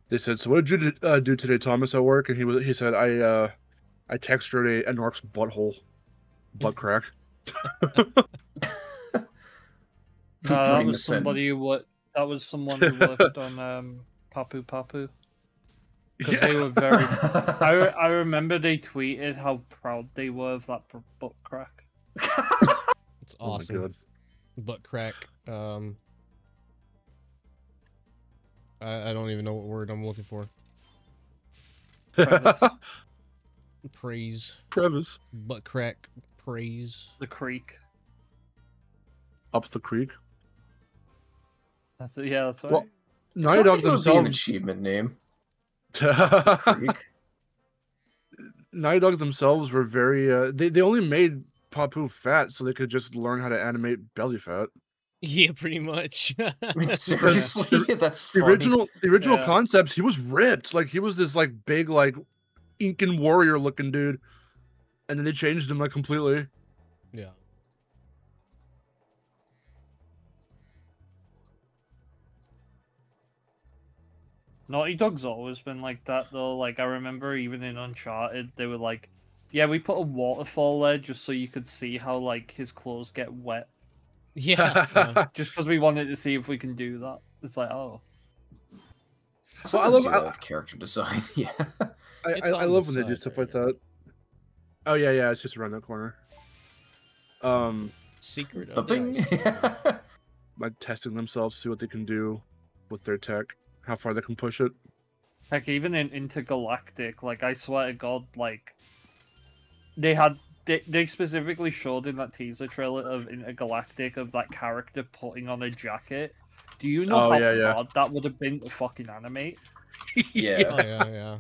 They said, so what did you do today, Thomas, at work? And he said, I textured an orc's butthole. Butt crack. That was somebody that was someone who worked on Papu Papu. Because they were very... I remember they tweeted how proud they were of that butt crack. It's awesome. Oh, butt crack. I don't even know what word I'm looking for. Praise. Crevice. Butt crack. Praise. The creek. Up the creek. That's it. Yeah, that's right. Well, Naughty Dog themselves... an achievement name. Naughty Dog themselves were very... They only made Papu fat so they could just learn how to animate belly fat. Yeah, pretty much. I mean, seriously, that's funny. The original concepts, he was ripped. Like, he was this, like, big, like, Incan warrior looking dude. And then they changed him, like, completely. Yeah. Naughty Dog's always been like that though. Like I remember even in Uncharted, they were like, "Yeah, we put a waterfall there just so you could see how like his clothes get wet." Yeah. yeah. Just because we wanted to see if we can do that. It's like, oh, So I love character design. Yeah. I love when they do stuff like that. Oh yeah, it's just around that corner. Secret The of thing. Like testing themselves, see what they can do with their tech, how far they can push it. heck, even in Intergalactic, like I swear to God, like they specifically showed in that teaser trailer of Intergalactic of that character putting on a jacket. Do you know how hard that would have been to fucking animate? Yeah. Oh, yeah.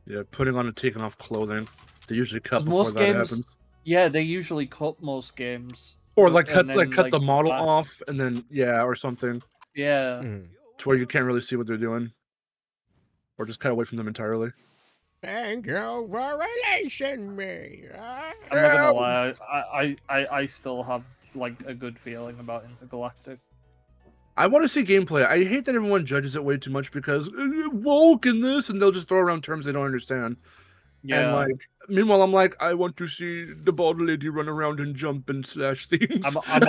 Yeah, putting on and taking off clothing. They usually cut before Most that games, happens. yeah, they usually cut most games. Or like cut and then, cut the model back. off and then or something. Yeah. To where you can't really see what they're doing. Or just cut away from them entirely. Thank you for releasing me. I'm not gonna lie, I still have like a good feeling about Intergalactic. I want to see gameplay. I hate that everyone judges it way too much because woke in this, and they'll just throw around terms they don't understand. Yeah. And like, meanwhile, I'm like, I want to see the bald lady run around and jump and slash things. I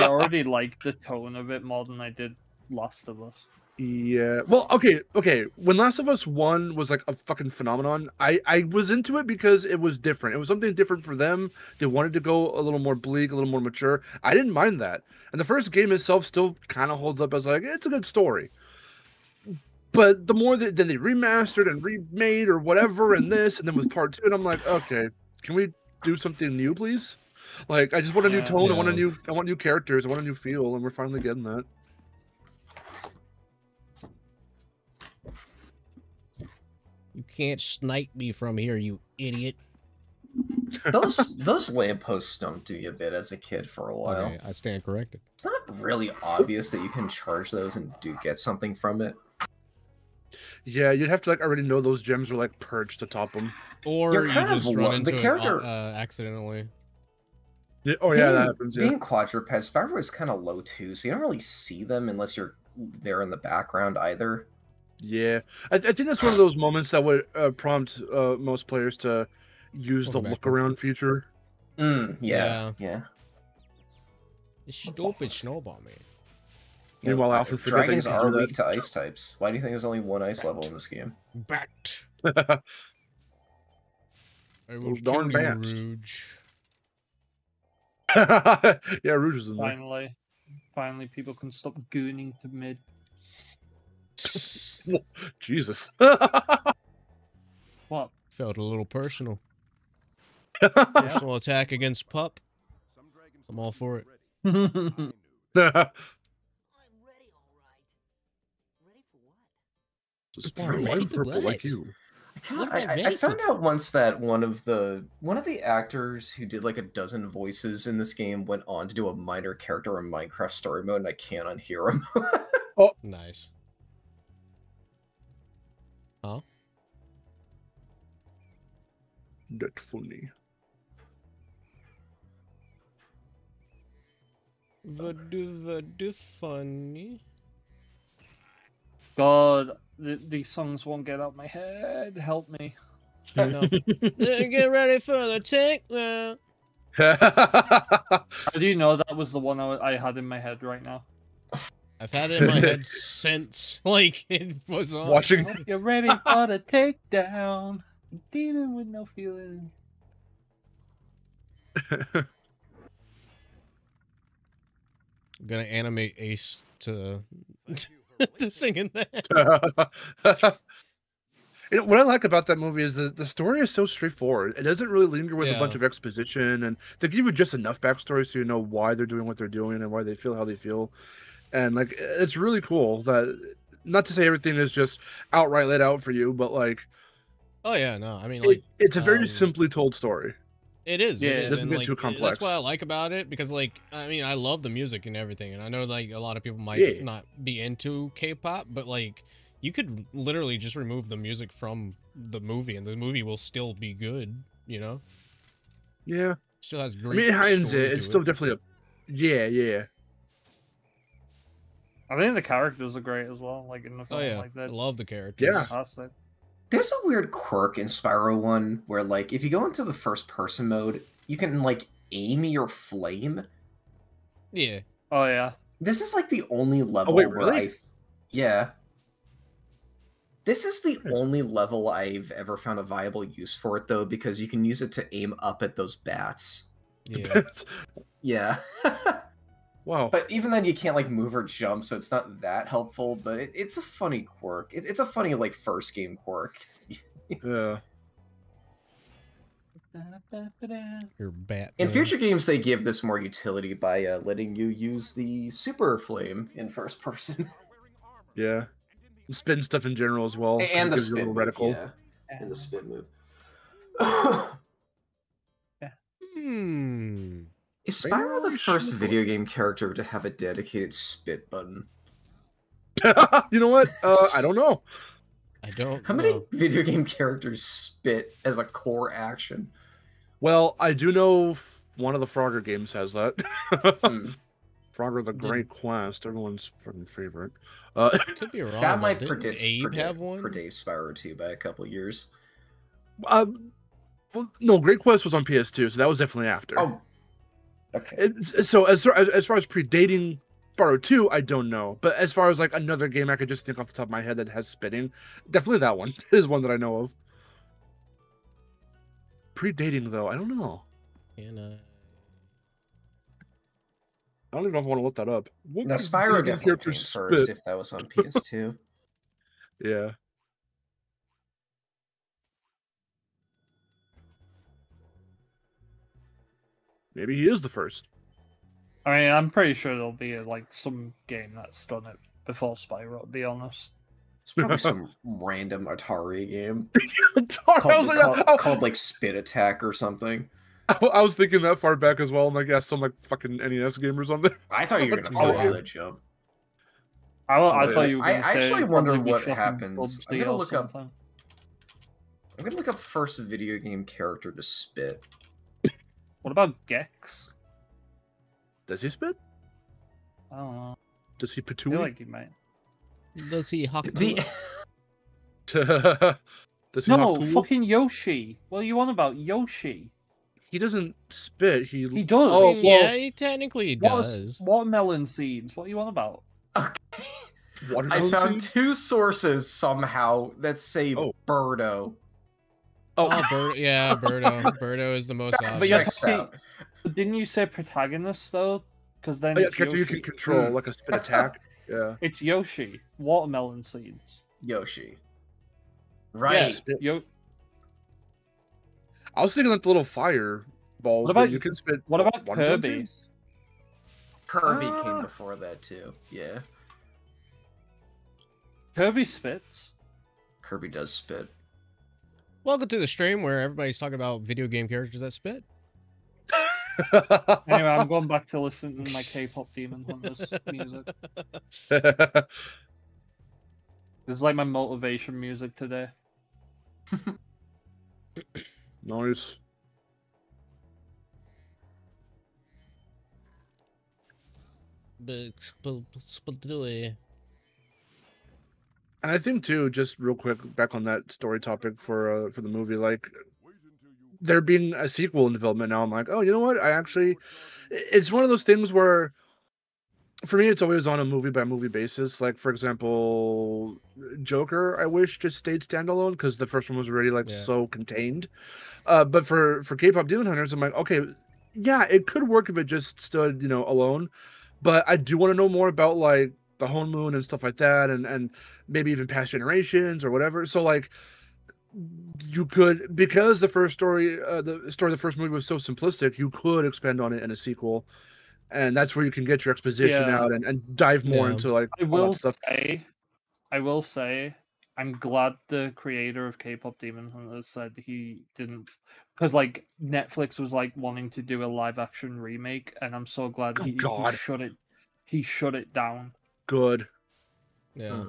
already like the tone of it more than I did Last of Us. Yeah. Well, okay. When Last of Us 1 was like a fucking phenomenon, I was into it because it was different. It was something different for them. They wanted to go a little more bleak, a little more mature. I didn't mind that. And the first game itself still kind of holds up as like, it's a good story. But the more that then they remastered and remade or whatever and this, and then with part 2, and I'm like, okay, can we do something new, please? Like, I just want a new tone, I want new characters, I want a new feel, and we're finally getting that. You can't snipe me from here, you idiot. Those lampposts don't do you a bit as a kid for a while. Okay, I stand corrected. It's not really obvious that you can charge those and do get something from it. Yeah, you'd have to like already know those gems are like perched atop them. Or You're you kind of just run into the character accidentally. Yeah, yeah, that happens. Yeah. Being quadruped, Spyro is kind of low too, so you don't really see them unless you're there in the background either. Yeah, I think that's one of those moments that would prompt most players to use the look around feature. Yeah. Stupid snowball man. Meanwhile, I often forget dragons that are weak to ice types. Why do you think there's only one ice level in this game? Bat. Those Those darn bats. Rouge. Yeah, Rouge is in there. Finally, people can stop gooning to mid. Jesus. What? Felt a little personal. Personal attack against Pup. I'm all for it. I'm ready, all right. Ready for what? Spyro, I'm purple like you. I found out once that one of the actors who did like a dozen voices in this game went on to do a minor character in Minecraft Story Mode, and I can't unhear him. Oh, nice. Huh? That's funny. Vadu funny. God, these songs won't get out my head. Help me. No. Get ready for the tank now. How do you know that was the one I had in my head right now? I've had it in my head since, like, it was on. Watching. You're ready for the takedown. Demon with no feeling. I'm gonna animate Ace to singing that. You know, what I like about that movie is the story is so straightforward. It doesn't really linger with a bunch of exposition, and they give you just enough backstory so you know why they're doing what they're doing and why they feel how they feel. And like, it's really cool that, not to say everything is just outright laid out for you, but like, oh yeah, no, I mean, like, it's a very simply told story. It is. Yeah, it is. doesn't and, get like, too complex. That's what I like about it, because like, I mean, I love the music and everything, and I know like a lot of people might not be into K-pop, but like, you could literally just remove the music from the movie, and the movie will still be good. You know? Yeah. Still has I great. mean, it hines it. It's still definitely Yeah. I think the characters are great as well. Like in the film, Oh yeah, like I that. love the characters. Yeah. Fantastic. There's a weird quirk in Spyro 1 where, like, if you go into the first person mode, you can, like, aim your flame. Yeah. Oh yeah. This is, like, the only level wait, where really? Yeah. This is the only level I've ever found a viable use for it, though, because you can use it to aim up at those bats. Yeah. Yeah. Wow. But even then, you can't, like, move or jump, so it's not that helpful, but it's a funny quirk. It's a funny, like, first game quirk. Yeah. Your bat. In future games, they give this more utility by letting you use the super flame in first person. Yeah. Spin stuff in general as well. 'cause And it the gives you a spin little move, reticle. yeah. And the spin move. Is Spyro the first video game character to have a dedicated spit button? You know what? I don't know. I don't How know. many video game characters spit as a core action? Well, I do know one of the Frogger games has that. Frogger the Great Quest, everyone's fucking favorite. Could be wrong. That might Didn't Abe have one? predate Spyro 2 by a couple years. Well, no, Great Quest was on PS2, so that was definitely after. Oh, okay. So as far as predating Spyro 2, I don't know. But as far as like another game I could just think off the top of my head that has spitting, definitely that one is one that I know of. Predating though, I don't know. And I don't even know if I want to look that up. What Now, could Spyro video game definitely came characters first spit? if that was on PS2. Yeah. Maybe he is the first. I mean, I'm pretty sure there'll be like some game that's done it before Spyro. To be honest, It's probably some random Atari game I was like, called like Spit Attack or something. I was thinking that far back as well. I'm like, yeah, some like fucking NES gamers on there. I thought you were gonna fall that jump. I thought you were I going to say. actually wonder probably what fucking happens. I'm Bubsy gonna or look up. something. I'm gonna look up first video game character to spit. What about Gex? Does he spit? I don't know. Does he I patooey? feel like he might. does he hawk The Does he No, hawk tool? fucking Yoshi. What are you on about, Yoshi? He doesn't spit. He He does. Oh, well, yeah, he technically What does. watermelon seeds. What are you on about? I watermelon found seeds? 2 sources somehow that say Oh. Birdo. Oh, yeah, Birdo. Birdo is the most That obvious. you're checks talking- out. But didn't you say protagonist though? Because then Oh, yeah, it's character you Yoshi. can control like a spit attack. Yeah. It's Yoshi. Watermelon seeds. Yoshi. Right. Spit. Yo. I was thinking like the little fire balls. What but about- you can spit? What about watermelon Kirby? seeds? Kirby Ah. came before that too. Yeah. Kirby spits. Kirby does spit. Welcome to the stream where everybody's talking about video game characters that spit. Anyway, I'm going back to listen to my K-pop Demon Hunters music. This is like my motivation music today. Nice. And I think too, just real quick, back on that story topic for the movie, like there being a sequel in development now, I'm like, oh, you know what? It's one of those things where, for me, it's always on a movie by movie basis. Like for example, Joker, I wish just stayed standalone because the first one was already like so contained. But for K-pop Demon Hunters, I'm like, okay, yeah, it could work if it just stood, alone. But I do want to know more about like the Hone Moon and stuff like that, and maybe even past generations or whatever. So like, you could, because the first story, the story of the first movie was so simplistic, you could expand on it in a sequel, and that's where you can get your exposition out and dive more into like I all that stuff. I will say, I'm glad the creator of K-pop Demon Hunters said he didn't, because like Netflix was like wanting to do a live action remake, and I'm so glad he shut it. He shut it down. Good. Yeah.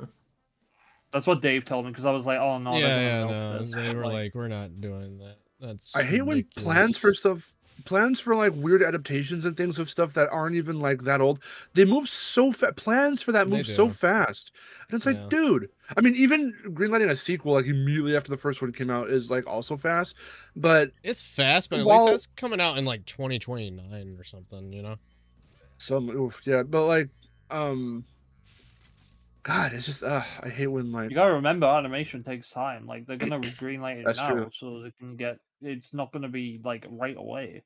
That's what Dave told me because I was like, "Oh no, Yeah, no." They were like, "We're not doing that." That's I hate when ridiculous. plans for stuff plans for like weird adaptations and things of stuff that aren't even like that old. They move so fast. Plans for that They move so do. fast, and it's like, Yeah. dude. I mean, even greenlighting a sequel like immediately after the first one came out is like also fast. But It's fast, but at least while that's coming out in like 2029 or something, you know? yeah, but like, God, it's just I hate when like You gotta remember, animation takes time. Like they're gonna greenlight it that's now, true. so they can get. It's not gonna be like right away.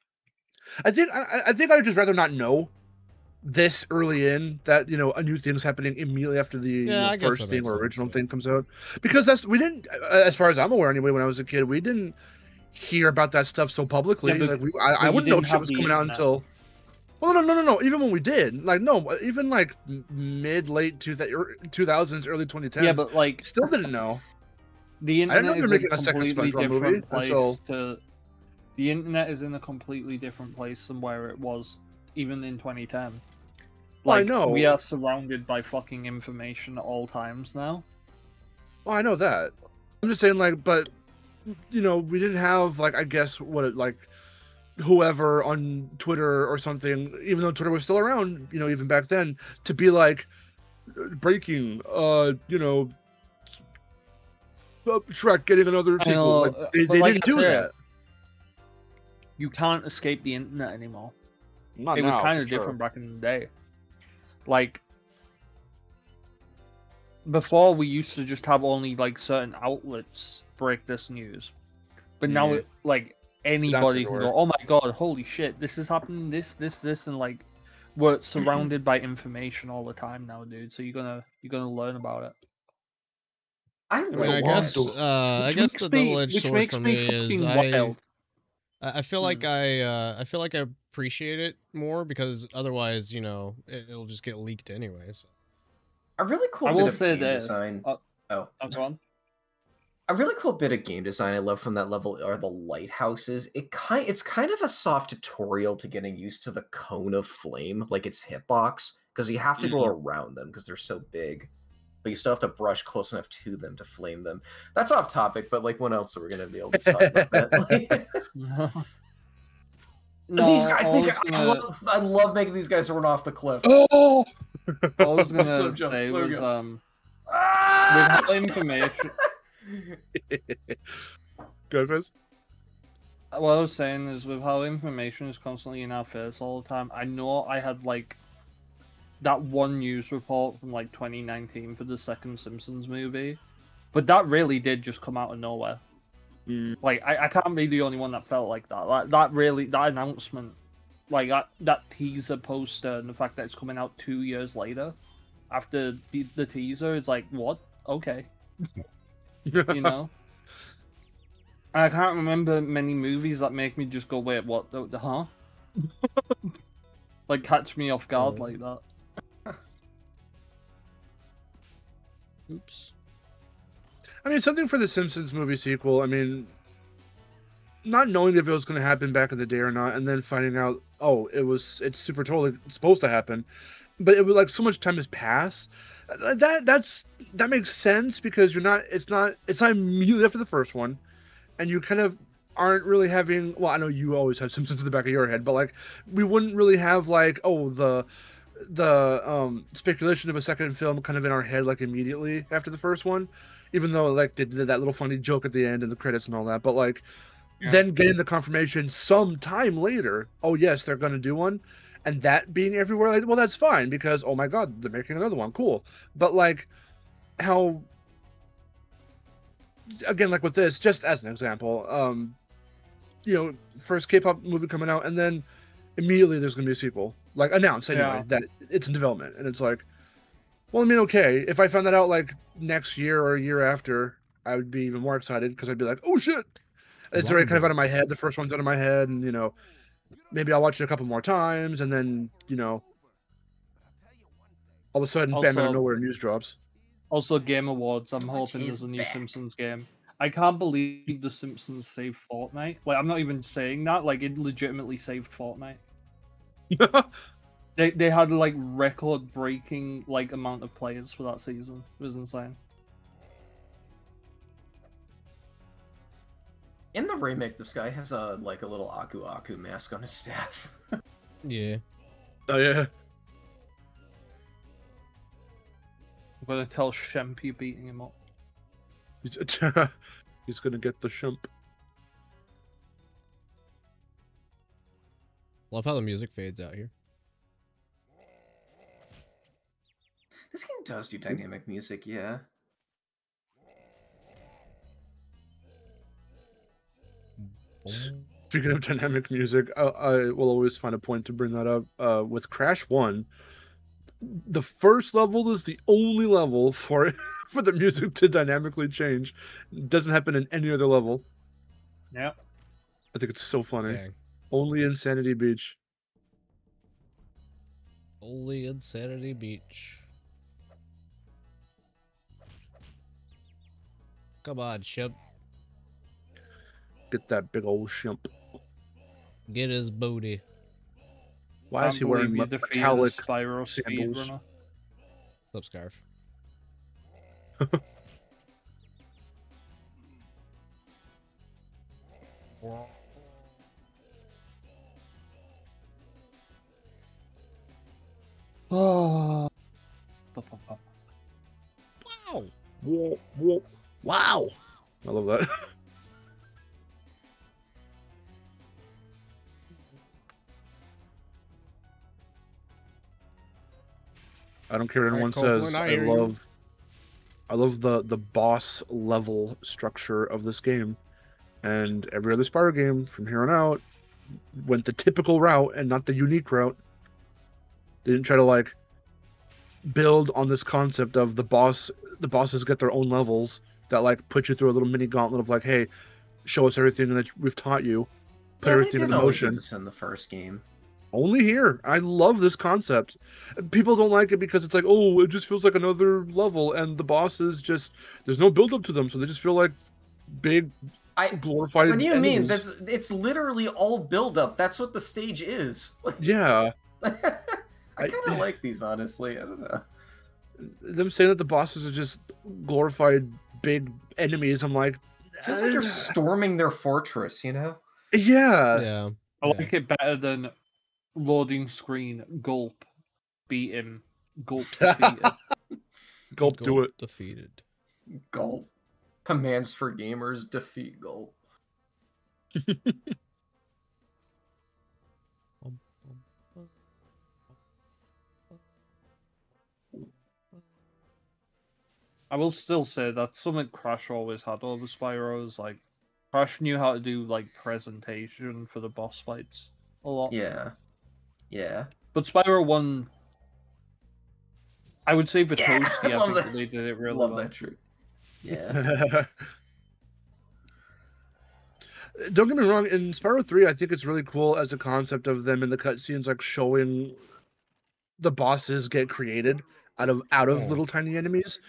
I think I'd just rather not know this early in that a new thing's happening immediately after the Yeah, I guess first that thing makes or sense, original yeah. thing comes out, because we didn't, as far as I'm aware anyway, when I was a kid, we didn't hear about that stuff so publicly. Yeah, Like but I you wouldn't know didn't shit have was the coming out internet. until. Well, no. Even when we did, like, no, even like mid late 2000s, early 2010s, Yeah, but like still didn't know. the I didn't know internet they were is a making a second completely SpongeBob movie different place until. to. The internet is in a completely different place than where it was even in 2010. Well, I Like know. we are surrounded by fucking information at all times now. Well, I know that. I'm just saying, like, but we didn't have like, I guess like whoever on Twitter or something, even though Twitter was still around, even back then, to be like breaking, Shrek getting another I sequel. know, Like they but like didn't I do said, that. you can't escape the internet anymore. Not It was now, kind for of sure. different back in the day. Like before, we used to just have only like certain outlets break this news, but now Yeah. like anybody can go, "Oh my god, holy shit, this is happening, this," and like we're surrounded by information all the time now, dude. So you're gonna learn about it. I I mean, like I guess, I Which guess makes the me, double-edged which sword for makes me me is fucking wild. I feel like I feel like I appreciate it more because otherwise, it'll just get leaked anyways. a really cool I bit will of say game this. design. Oh, Oh, go on. a really cool bit of game design I love from that level are the lighthouses. It's kind of a soft tutorial to getting used to the cone of flame, like its hitbox, because you have to go around them because they're so big. But you still have to brush close enough to them to flame them. That's off topic, but like, when else are we gonna be able to talk about that? No, these guys, I I love making these guys run off the cliff. Oh, all I was Just let gonna him jump. say Let him was go. with how information. Good, Fizz? What I was saying is with how information is constantly in our face all the time. I know I had like that one news report from like 2019 for the second Simpsons movie, but that really did just come out of nowhere. Like I can't be the only one that felt like that. Like that announcement, like that teaser poster, and the fact that it's coming out 2 years later after the teaser is like, what? Okay, you know. I can't remember many movies that make me just go, wait, what? The huh? Like catch me off guard like that. Oops. I mean, something for the Simpsons movie sequel. I mean, not knowing if it was going to happen back in the day or not, and then finding out, oh, it's super totally supposed to happen, but it was like so much time has passed. That makes sense because it's not immediately after the first one, and you kind of aren't really having. Well, I know you always have Simpsons in the back of your head, but like we wouldn't really have like, oh, the speculation of a second film kind of in our head like immediately after the first one, even though like they did that little funny joke at the end and the credits and all that, but like then getting the confirmation some time later, oh yes, they're gonna do one, and that being everywhere, like, well, that's fine because oh my god, they're making another one, cool. But like how, again, like with this, just as an example, first K-pop movie coming out, and then immediately there's gonna be a sequel, like announced anyway, that it's in development, and it's like, well, I mean, okay, if I found that out like next year or a year after, I would be even more excited because I'd be like, oh shit, it's already kind of out of my head. The first one's out of my head, and maybe I'll watch it a couple more times, and then all of a sudden, bam, out of nowhere, news drops. Also, Game Awards. I'm hoping there's a new Simpsons game. I can't believe the Simpsons saved Fortnite. Like, I'm not even saying that. Like, it legitimately saved Fortnite. They had like record-breaking like amount of players for that season. It was insane. In the remake, this guy has a like a little Aku Aku mask on his staff. Yeah. Oh yeah. I'm gonna tell Shemp you beating him up. He's gonna get the shump. Love how the music fades out here. This game does do dynamic music, yeah. Speaking of dynamic music, I will always find a point to bring that up. With Crash 1, the first level is the only level for for the music to dynamically change. It doesn't happen in any other level. Yep. I think it's so funny. Dang. Only Insanity Beach. Only Insanity Beach. Come on, Shemp. Get that big old shimp. Get his booty. Why is he wearing metallic Spyro sandals? speedrunner? Flip scarf. Oh. Wow. Whoa, whoa, wow! I love that. I don't care what anyone says. I love the boss level structure of this game, and every other Spyro game from here on out went the typical route and not the unique route. They didn't try to like build on this concept of the bosses get their own levels that like put you through a little mini gauntlet of like, hey, show us everything that we've taught you, put everything in motion. This in the first game. Only here. I love this concept. People don't like it because it's like, oh, it just feels like another level, and the bosses just there's no build up to them, so they just feel like big glorified. What do you enemies. mean? It's literally all build up. That's what the stage is. Yeah. I kind of like these, honestly. I don't know. Them saying that the bosses are just glorified big enemies, I'm like, feels like you're storming their fortress, you know? Yeah. Yeah. I like it better than loading screen, gulp, beat him, gulp, defeated. Gulp, do it. Defeated. Gulp. Commands for gamers, defeat gulp. I will still say that something Crash always had over Spyro's, like, Crash knew how to do, like, presentation for the boss fights a lot. Yeah. Yeah. But Spyro 1, I would say Vitoski, I I think they did it really well. Love that trick. Yeah. Don't get me wrong, in Spyro 3, I think it's really cool as a concept of them in the cutscenes, like, showing the bosses get created out of little tiny enemies.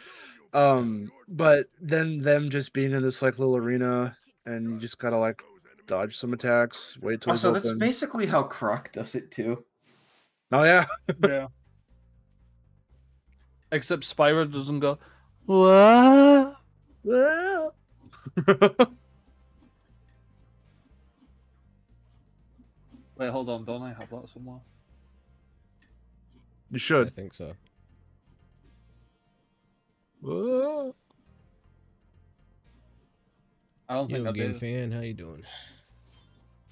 But then them just being in this like little arena and you just gotta like dodge some attacks, wait till Also, that's basically how Croc does it too. Oh yeah. Yeah. Except Spyro doesn't go, what? Wait, hold on, don't I have that somewhere? You should. I think so. I don't think I Game did. fan, how you doing?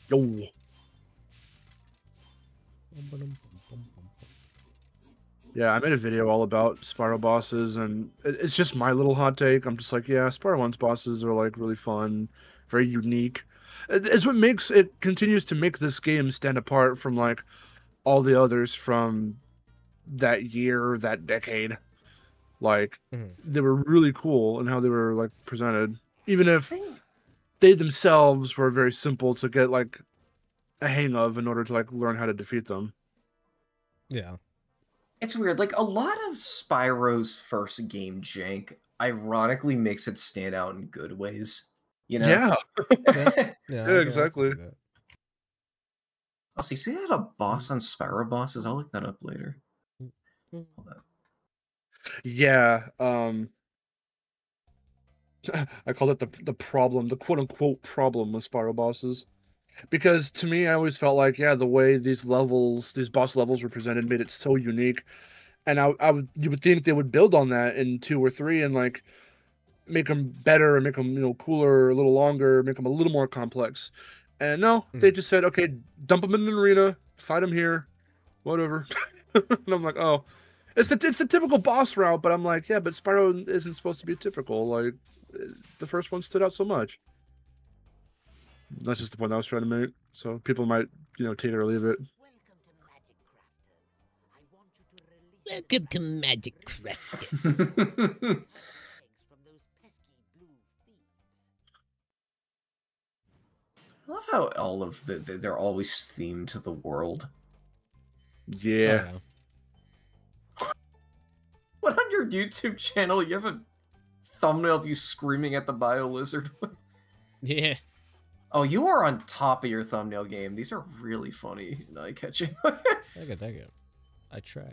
Yo. Yeah, I made a video all about Spyro bosses, and it's just my little hot take. I'm just like, yeah, Spyro 1's bosses are like really fun, very unique. It's what makes it continues to make this game stand apart from like all the others from that year, that decade. Like they were really cool in how they were like presented, even if they themselves were very simple to get like a hang of in order to like learn how to defeat them. Yeah. It's weird. Like a lot of Spyro's first game jank ironically makes it stand out in good ways. You know? Yeah. Yeah, exactly. Oh, see that a boss on Spyro bosses? I'll look that up later. Yeah. I call it the problem, the quote unquote problem with Spyro bosses. Because to me, I always felt like, yeah, the way these levels, these boss levels were presented made it so unique. And you would think they would build on that in 2 or 3 and like make them better and make them, cooler, a little longer, make them a little more complex. And no, they just said, okay, dump them in an arena, fight them here, whatever. And I'm like, oh, it's the typical boss route, but I'm like, yeah, but Spyro isn't supposed to be typical. Like, the first one stood out so much. That's just the point I was trying to make. So people might, take it or leave it. Welcome to Magic Crafters. I want you to release Welcome to Magic Crafters. from those pesky blue thieves. I love how all of they're always themed to the world. Yeah. What, on your YouTube channel, you have a thumbnail of you screaming at the bio lizard? Yeah. Oh, you are on top of your thumbnail game. These are really funny and eye-catching. Thank you. I try.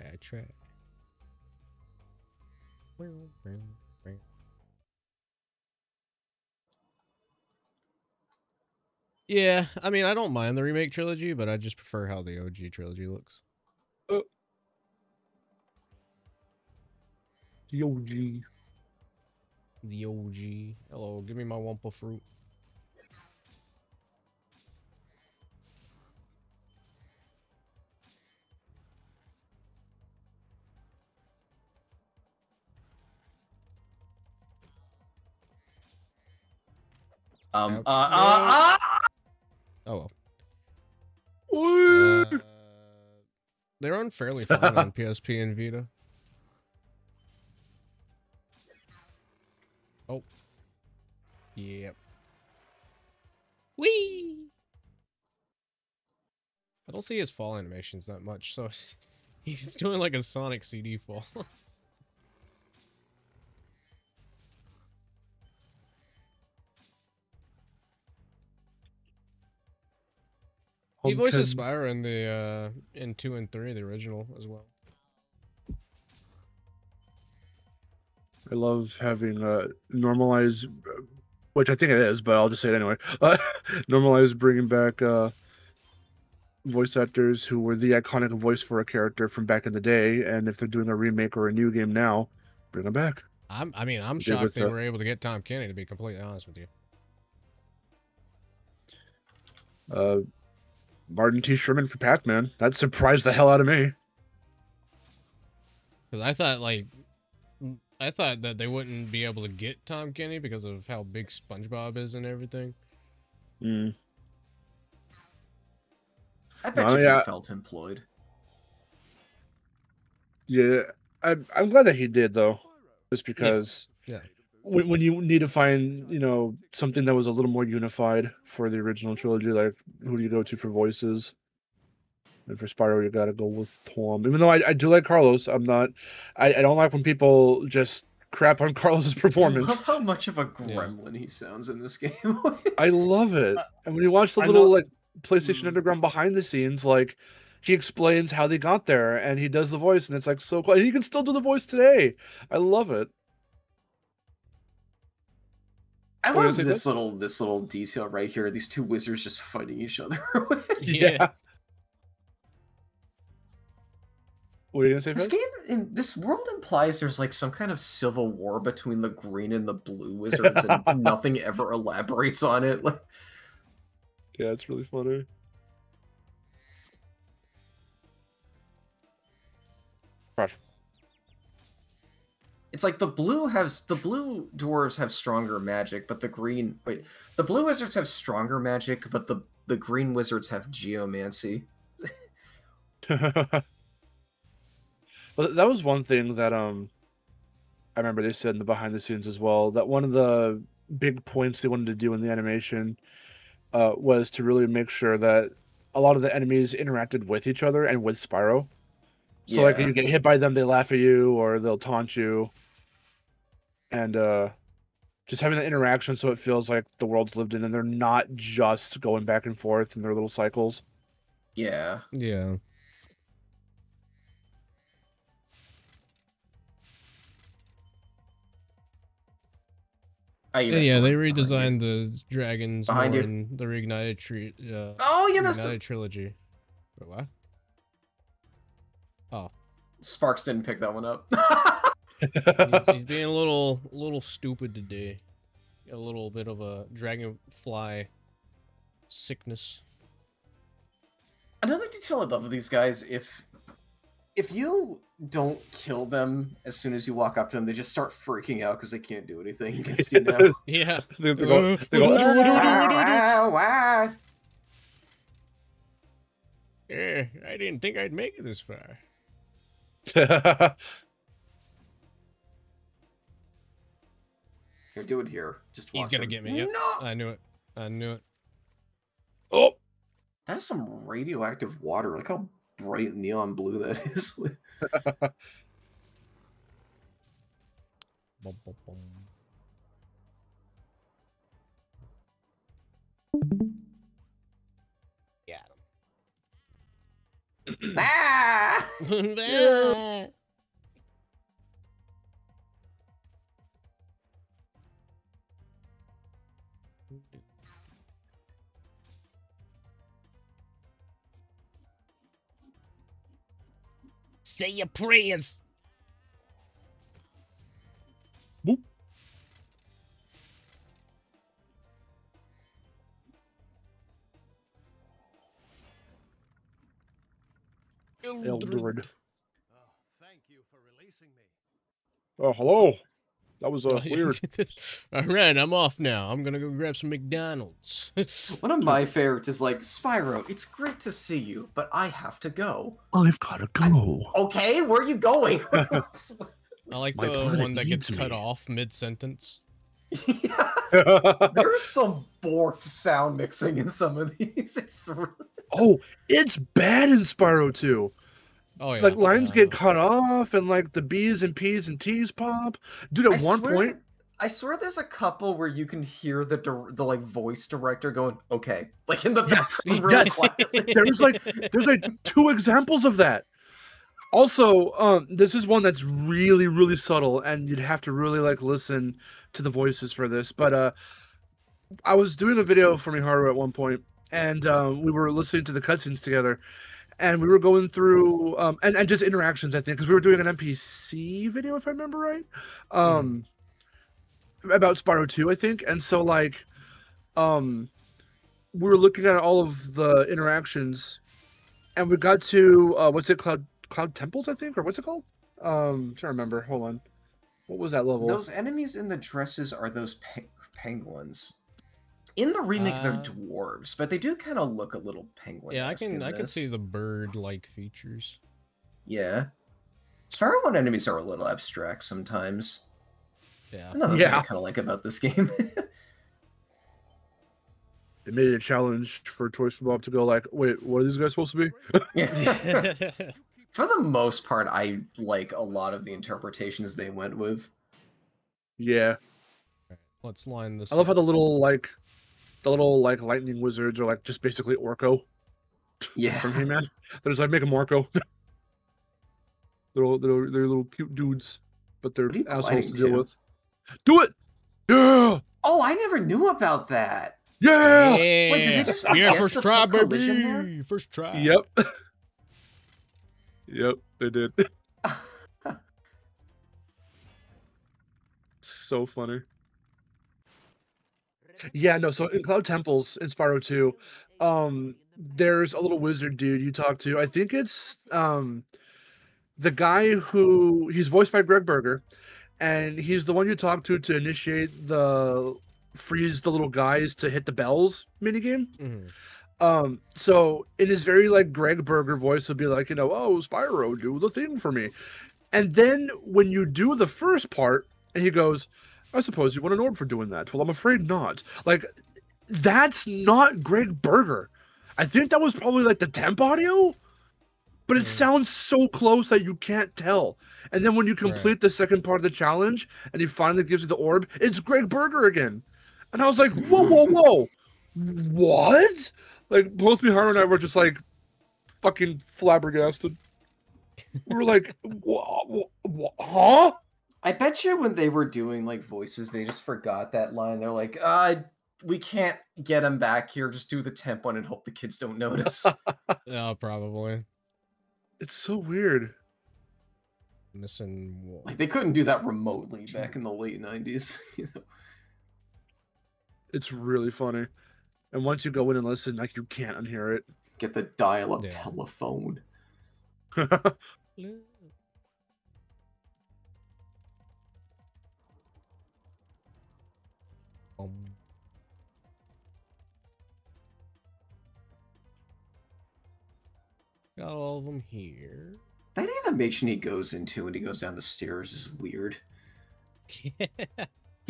Yeah, I mean, I don't mind the remake trilogy, but I just prefer how the OG trilogy looks. The OG. The OG. Hello, give me my Wumpa fruit. Oh well. What? They run fairly fine on PSP and Vita. Oh. Yep. Whee! I don't see his fall animations that much, so he's doing like a Sonic CD fall. He voices Spyro in the in 2 and 3, the original as well. I love having normalized, which I think it is, but I'll just say it anyway. Normalized bringing back voice actors who were the iconic voice for a character from back in the day, and if they're doing a remake or a new game now, bring them back. I'm shocked they were able to get Tom Kenny, to be completely honest with you. Martin T. Sherman for Pac-Man. That surprised the hell out of me. Because I thought that they wouldn't be able to get Tom Kenny because of how big SpongeBob is and everything. Mm. I bet you he felt employed. Yeah, I'm glad that he did, though. Just because when you need to find, something that was a little more unified for the original trilogy, like, who do you go to for voices? And for Spyro, you gotta go with Tom. Even though I do like Carlos, I don't like when people just crap on Carlos's performance. I love how much of a gremlin he sounds in this game. I love it. And when you watch the little PlayStation Underground behind the scenes, like, he explains how they got there, and he does the voice, and it's like so cool. And he can still do the voice today. I love it. I love this little detail right here. These two wizards just fighting each other. Yeah. What are you gonna say? This game, in this world, implies there's like some kind of civil war between the green and the blue wizards, and nothing ever elaborates on it. Like, yeah, it's really funny. Crush. It's like the blue dwarves have stronger magic, but the blue wizards have stronger magic, but the green wizards have geomancy. Well, that was one thing that I remember they said in the behind the scenes as well, that one of the big points they wanted to do in the animation was to really make sure that a lot of the enemies interacted with each other and with Spyro. So like, you get hit by them, they laugh at you or they'll taunt you. And just having the interaction so it feels like the world's lived in and they're not just going back and forth in their little cycles. Yeah. Yeah. You missed Yeah, one they behind you. redesigned the dragons Behind more you. in the Reignited Oh, you missed Reignited it. trilogy. Wait, what? Oh, Sparks didn't pick that one up. he's being a little stupid today. Got a little bit of a dragonfly sickness. Another detail I love of these guys, if you don't kill them as soon as you walk up to them, they just start freaking out because they can't do anything against you now. Yeah. They go, Wow. Yeah, I didn't think I'd make it this far. Here, do it here. Just watch He's gonna him. get me. Yep. No! I knew it. I knew it. Oh, That is some radioactive water. Look how bright neon blue that is. Bum, bum, bum. Got Ah! him. Say your prayers. Boop. Eldred. Oh, thank you for releasing me. Oh, hello. That was Oh, weird. All right, I'm off now. I'm gonna go grab some McDonald's. One of my favorites is like, Spyro, it's great to see you, but I have to go. I've gotta go. Okay, where are you going? I like My the planet one that gets needs cut me. off mid-sentence. Yeah, there's some borked sound mixing in some of these. It's really... Oh, it's bad in Spyro 2. Oh yeah. Like lines get cut off, and like the B's and P's and T's pop. Dude, at one point, I swear there's a couple where you can hear the like voice director going, "Okay," like in the Yes, background. Really yes. quietly. there's like 2 examples of that. Also, this is one that's really, really subtle, and you'd have to really like listen to the voices for this. But I was doing a video for Miharu at one point, and we were listening to the cutscenes together, and we were going through and just interactions, I think, because we were doing an NPC video, if I remember right, about Spyro 2, I think. And so like we were looking at all of the interactions, and we got to what's it, Cloud Temples, I think, or what's it called? I'm trying to remember. Hold on. What was that level? Those enemies in the dresses are those penguins. In the remake, they're dwarves, but they do kind of look a little penguin. Yeah, I can see the bird-like features. Yeah. Spyro 1 enemies are a little abstract sometimes. Yeah. Another thing I kind of like about this game. They made it a challenge for Toys for Bob to go like, wait, what are these guys supposed to be? Yeah. For the most part, I like a lot of the interpretations they went with. Yeah. Let's line this. I love how the little lightning wizards are like just basically Orko. Yeah. From He-Man. They're just like, make them Orko. they're little cute dudes, but they're assholes to deal with. Do it! Yeah! Oh, I never knew about that. Yeah! Wait, did they just yeah, forget first to try, put collision there? baby. First try. Yep. Yep, they did. So funny. Yeah, no, so in Cloud Temples in Spyro 2, there's a little wizard dude you talk to. I think it's the guy who he's voiced by Greg Berger, and he's the one you talk to initiate the freeze the little guys to hit the bells minigame. Mm-hmm. So in his very like Greg Berger voice, he'll be like, oh, Spyro, do the thing for me. And then when you do the first part, and he goes, I suppose you want an orb for doing that. Well, I'm afraid not. Like, that's not Greg Berger. I think that was probably like the temp audio, but it sounds so close that you can't tell. And then when you complete the second part of the challenge, and he finally gives you the orb, it's Greg Berger again. And I was like, whoa. What? Like, both Miharu and I were just like fucking flabbergasted. We were like, huh? I bet you when they were doing like voices, they just forgot that line. They're like, we can't get him back here. Just do the temp one and hope the kids don't notice. Oh, probably. It's so weird. Missing one. Like they couldn't do that remotely back in the late 90s. You know? It's really funny. And once you go in and listen, like you can't unhear it. Get the dial-up Yeah. telephone. Got all of them here. That animation he goes into when he goes down the stairs is weird. He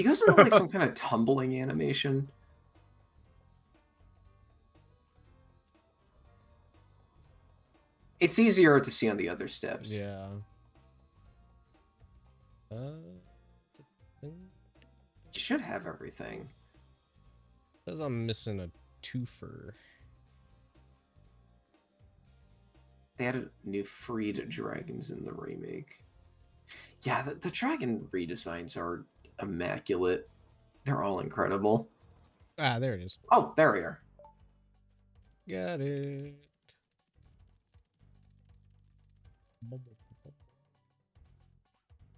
goes into like some kind of tumbling animation. It's easier to see on the other steps. Yeah. You should have everything. Says I'm missing a twofer. They added new freed dragons in the remake. Yeah, the dragon redesigns are immaculate. They're all incredible. Ah, there it is. Oh, there we are. Got it.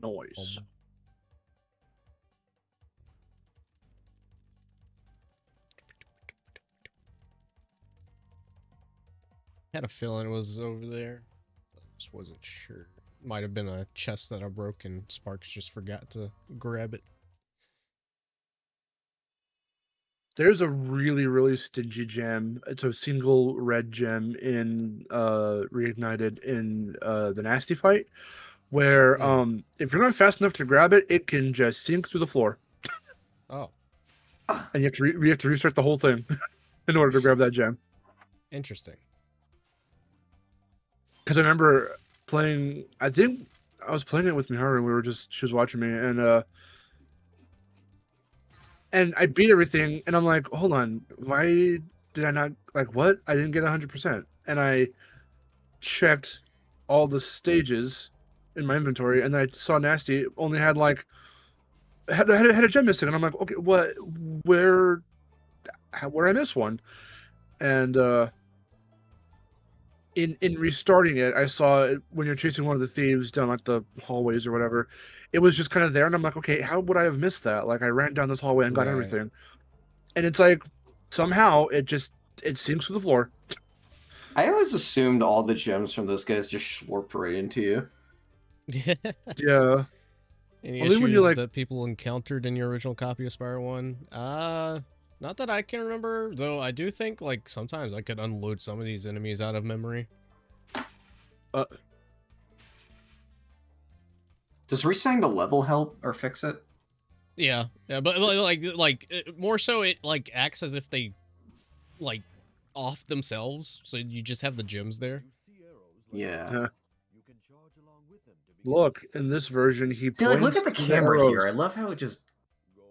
Noise. Had a feeling it was over there. I just wasn't sure. Might have been a chest that I broke and Sparks just forgot to grab it. There's a really, really stingy gem. It's a single red gem in Reignited in the Nasty fight, where if you're not fast enough to grab it, it can just sink through the floor. Oh. And you have to restart the whole thing in order to grab that gem. Interesting. Because I remember playing, I think I was playing it with Miharu, and she was watching me, and I beat everything, and I'm like, hold on, why did I not, like, what? I didn't get 100%. And I checked all the stages in my inventory, and then I saw Nasty only had, like, had a gem missing, and I'm like, okay, what, where I miss one? And, in restarting it, I saw it when you're chasing one of the thieves down like the hallways or whatever. It was just kind of there, and I'm like, okay, how would I have missed that? Like I ran down this hallway and got everything, and it's like somehow it sinks to the floor. I always assumed all the gems from those guys just slurped right into you. Yeah. Any Only issues when you, like, that people encountered in your original copy of Spyro 1? Not that I can remember, though I do think, like, sometimes I could unload some of these enemies out of memory. Does resetting the level help or fix it? Yeah, but like more so it like acts as if they like off themselves, so you just have the gems there. Yeah. Look, in this version, he See, like, look at the points camera arrows. here. I love how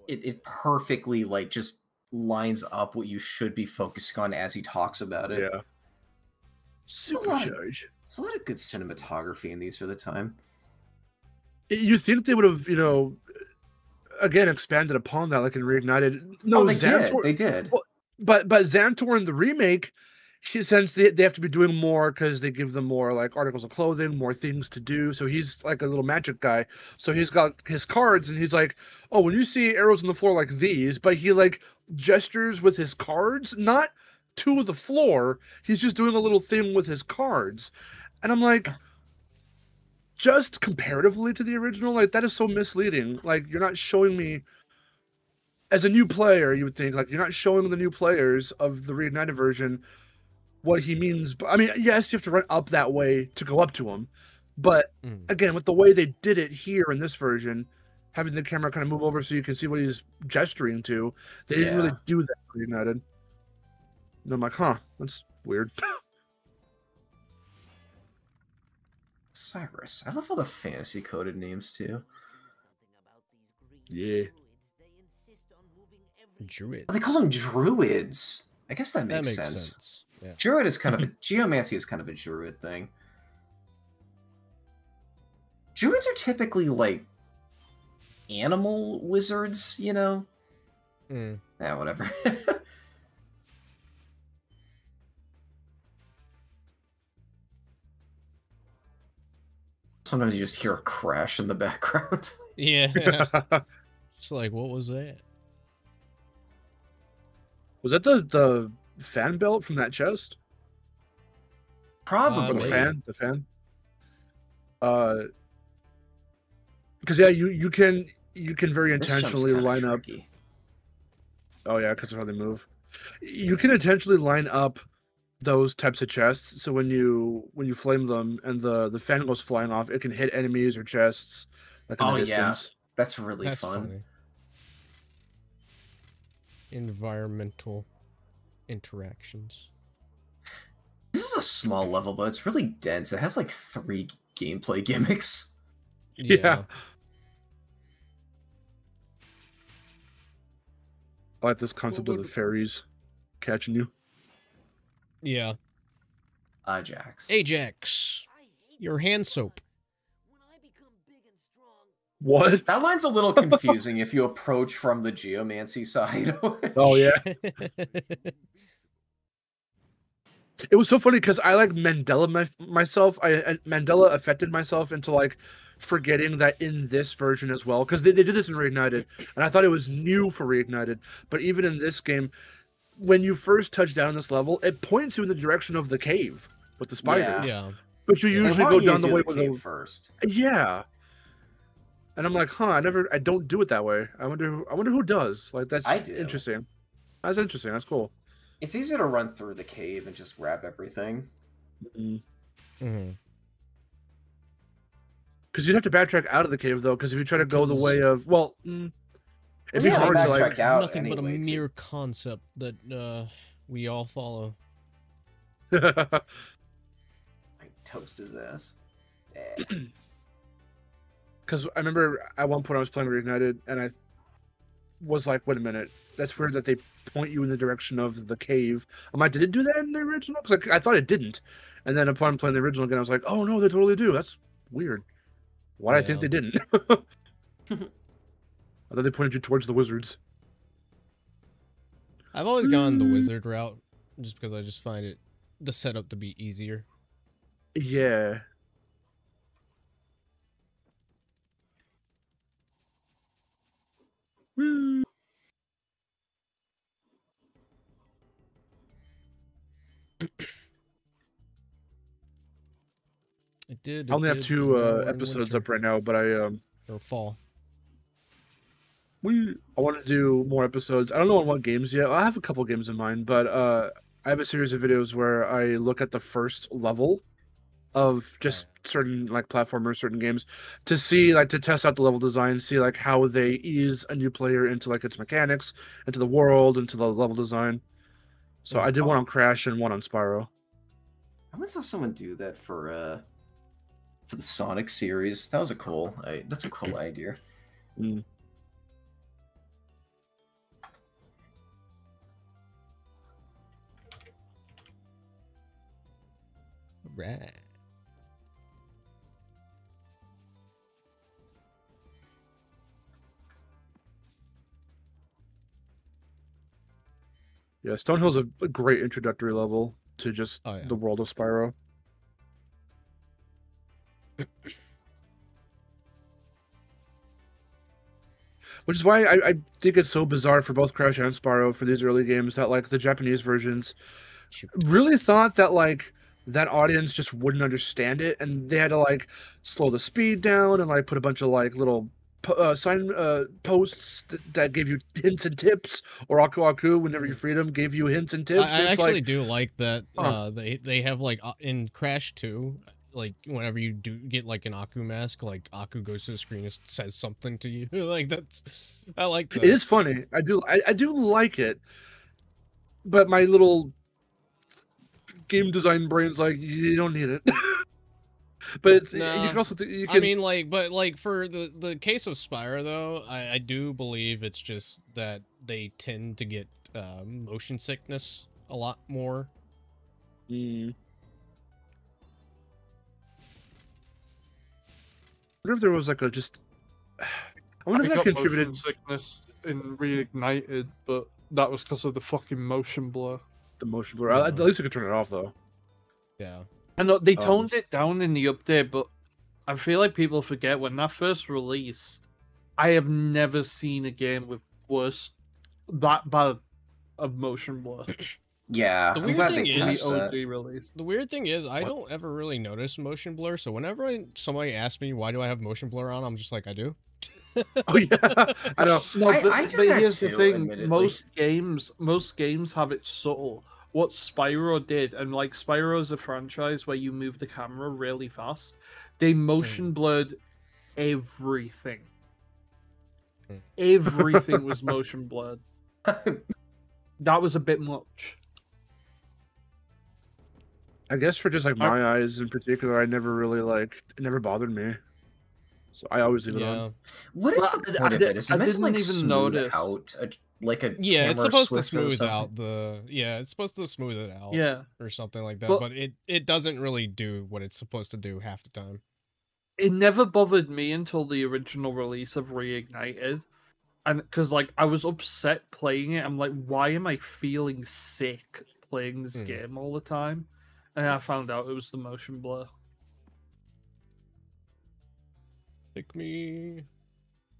it perfectly like just lines up what you should be focusing on as he talks about it. Yeah. It's a lot of good cinematography in these for the time. You think they would have, again expanded upon that, like in Reignited? No, They did. But Xantor in the remake, since they have to be doing more because they give them more like articles of clothing, more things to do. So he's like a little magic guy. So he's got his cards, and he's like, "Oh, when you see arrows on the floor like these," but he like gestures with his cards, not to the floor. He's just doing a little thing with his cards, and I'm like, just comparatively to the original, like that is so misleading. Like you're not showing me. As a new player, you would think, like, you're not showing the new players of the Reignited version what he means. But I mean, yes, you have to run up that way to go up to him. But again, with the way they did it here in this version, having the camera kind of move over so you can see what he's gesturing to, they didn't really do that for Reignited. And I'm like, huh, that's weird. Cyrus. I love all the fantasy coded names too. Yeah. Druids. Oh, they call them druids. I guess that makes sense. Yeah. Druid is kind of a geomancy is kind of a druid thing. Druids are typically like animal wizards, you know? Mm. Yeah, whatever. Sometimes you just hear a crash in the background. Yeah. Just like, what was that? Was that the fan belt from that chest? Probably. The fan. Because yeah, you can very This jump's intentionally kinda line up. tricky. Oh yeah, because of how they move. You can intentionally line up those types of chests, so when you flame them and the fan goes flying off, it can hit enemies or chests like in the distance. That's really That's fun. funny. Environmental interactions. This is a small level, but it's really dense. It has like 3 gameplay gimmicks. Yeah. I like this concept of the fairies catching you. Yeah. Ajax. Ajax, your hand soap. When I become big and strong, What? That line's a little confusing if you approach from the geomancy side. Oh yeah. It was so funny because I like Mandela myself. Mandela affected myself into like forgetting that in this version as well, because they did this in Reignited, and I thought it was new for Reignited. But even in this game, when you first touch down this level, it points you in the direction of the cave with the spiders. Yeah. But you They usually want go you down to the do way the with cave the first. yeah. And I'm like, huh? I don't do it that way. I wonder who does. Like that's I do. interesting. That's interesting. That's cool. It's easy to run through the cave and just grab everything. Mm-hmm. Because you'd have to backtrack out of the cave though. Because if you try to go the way of it'd be Yeah, they hard to like. backtrack out Nothing but a anyway, too. mere concept that we all follow. Like, toast his ass. Because I remember at one point I was playing Reignited and I was like, wait a minute, that's weird that they point you in the direction of the cave. I'm like, did it do that in the original? Because like, I thought it didn't. And then upon playing the original again, I was like, oh no, they totally do. That's weird. Why did I think they didn't? I thought they pointed you towards the wizards. I've always gone the wizard route just because I just find it the setup to be easier. Yeah. Woo. I only have 2 episodes up right now, but or fall. I want to do more episodes. I don't know on what games yet. I have a couple games in mind, but I have a series of videos where I look at the first level of just certain like platformers, certain games to see like to test out the level design, see like how they ease a new player into like its mechanics, into the world, into the level design. So I did one on Crash and one on Spyro. I once saw someone do that for the Sonic series. That was a cool. That's a cool idea. Mm. Right. Yeah, Stonehill's a great introductory level to just the world of Spyro. Which is why I think it's so bizarre for both Crash and Spyro for these early games that like the Japanese versions really thought that like that audience just wouldn't understand it, and they had to like slow the speed down and like put a bunch of like little sign posts that gave you hints and tips, or Aku Aku whenever you freed them gave you hints and tips. I actually like, do like that. They have like in Crash 2, like whenever you do get like an Aku mask, like Aku goes to the screen and says something to you. Like I like that. It is funny. I do like it, but my little game design brain's like, you don't need it. But it's, you can also I mean, like, but like for the case of Spyro though, I do believe it's just that they tend to get motion sickness a lot more. I wonder if there was like I I wonder I if that got contributed. motion sickness in Reignited, but that was because of the fucking motion blur. The motion blur. At least I could turn it off though. Yeah. I know they toned it down in the update, but I feel like people forget when that first released. I have never seen a game with that bad of motion blur. Yeah, The I'm weird glad thing they is- patched The that. OG release. The weird thing is, I don't ever really notice motion blur. So whenever somebody asks me why do I have motion blur on, I'm just like, I do. Oh yeah, I know. No, but, I do but that here's the too, thing: admittedly. most games have it subtle. What Spyro did, and like Spyro is a franchise where you move the camera really fast. They motion blurred everything. Everything was motion blurred. That was a bit much. I guess for just like my eyes in particular, I never really it never bothered me. So I always leave it on. What is Well, the point of it? Is it meant to didn't like even smooth notice. out like a Yeah, it's camera supposed to Swift or smooth something? out the. Yeah, it's supposed to smooth it out. Yeah. Or something like that. But- But it doesn't really do what it's supposed to do half the time. It never bothered me until the original release of Reignited. And because like I was upset playing it, I'm like, why am I feeling sick playing this game all the time? And I found out it was the motion blur. Pick me.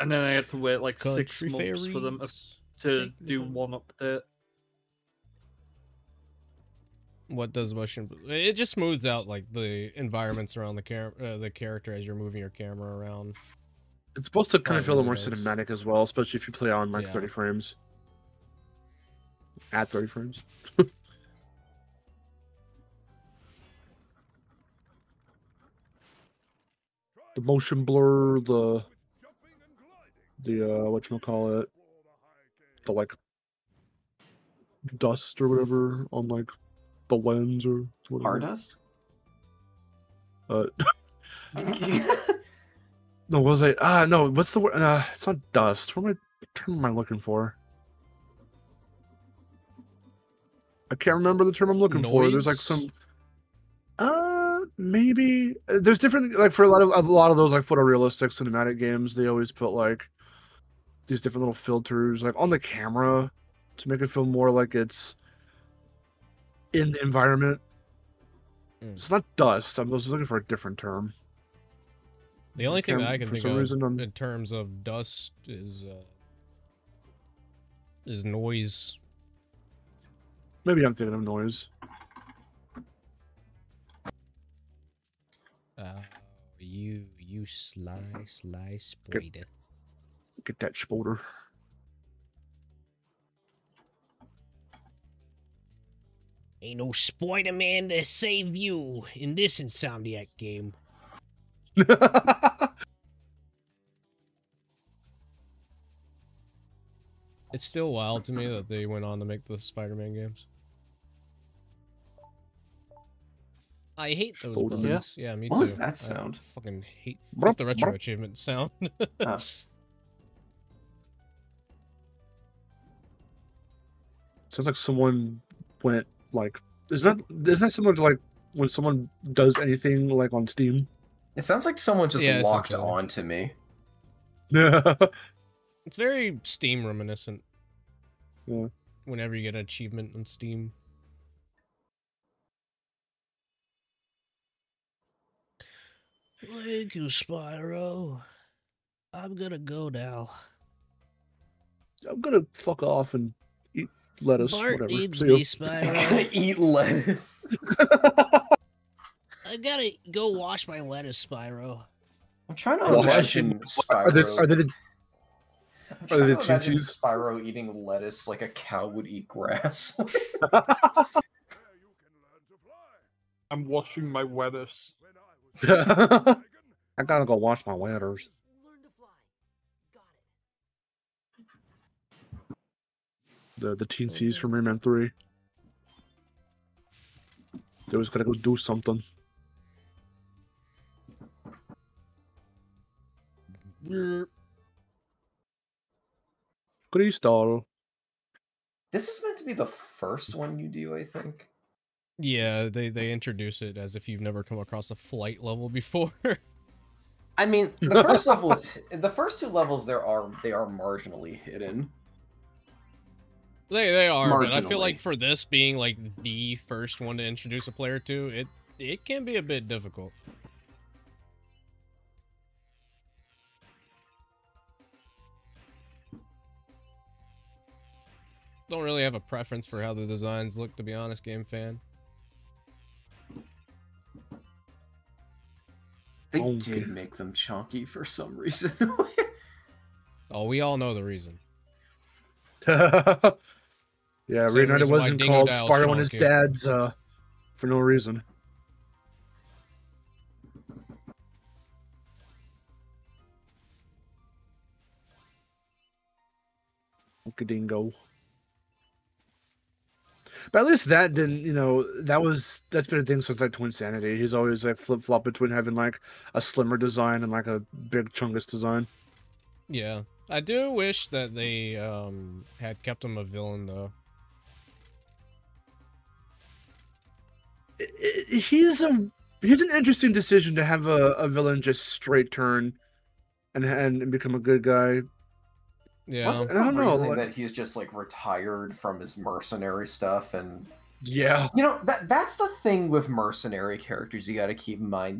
And then I had to wait like Country 6 months for them fairies, to take me do home. one update. What does motion? It just smooths out like the environments around the character as you're moving your camera around. It's supposed to kind of feel a little more Probably does. cinematic as well, especially if you play on like Yeah. 30 frames. At 30 frames. The motion blur, the whatchamacallit, the like dust or whatever on like the lens or whatever. Hardust? No, was I? No. What's the word? It's not dust. What term am I looking for? I can't remember the term I'm looking for. There's like some. Maybe there's different like for a lot of those like photorealistic cinematic games. They always put like these different little filters like on the camera to make it feel more like it's in the environment. It's not dust. I was looking for a different term. The only thing that I can for think some of reason, in terms of dust is noise. Maybe I'm thinking of noise. You sly spider. Get that spoder. Ain't no Spider-Man to save you in this Insomniac game. It's still wild to me that they went on to make the Spider-Man games. I hate those Spider-Man. bugs. Yeah, me What too. was that I sound? fucking hate. That's the retro Brop. achievement sound. Oh. Sounds like someone went like. Isn't that similar to like when someone does anything like on Steam? It sounds like someone just Yeah, locked essentially. on to me. Yeah. It's very Steam reminiscent. Yeah. Whenever you get an achievement on Steam. Thank you, Spyro. I'm gonna go now. I'm gonna fuck off and eat lettuce. Bart whatever. needs See me, ya. Spyro. Eat lettuce. I gotta go wash my lettuce, Spyro. I'm trying to Oh, imagine Are they Spyro. the I'm are trying they to imagine teensies? Spyro eating lettuce like a cow would eat grass. I'm washing my lettuce. I gotta go wash my letters. Learn to fly. Got it. The teensies from Rayman 3. They always gotta go do something. Crystal. This is meant to be the first one you do, I think. Yeah, they introduce it as if you've never come across a flight level before. I mean, the first level is the first 2 levels. They are marginally hidden. They are, but I feel Marginally. like for this being like the first one to introduce a player to, it can be a bit difficult. Don't really have a preference for how the designs look, to be honest, game fan. They Oh, did goodness. make them chunky for some reason. Oh, we all know the reason. Yeah, Same Reunited reason why wasn't Dingo called Dial's Spyro and his chunky. dad's for no reason. Dingo. But at least that didn't, that's been a thing since like Twin Sanity. He's always like flip flop between having like a slimmer design and like a big chungus design. Yeah. I do wish that they had kept him a villain though. He's an interesting decision to have a villain just straight turn and become a good guy. Yeah. Wasn't I the don't know, reasoning like- that he's just like retired from his mercenary stuff? And Yeah. that's the thing with mercenary characters you got to keep in mind.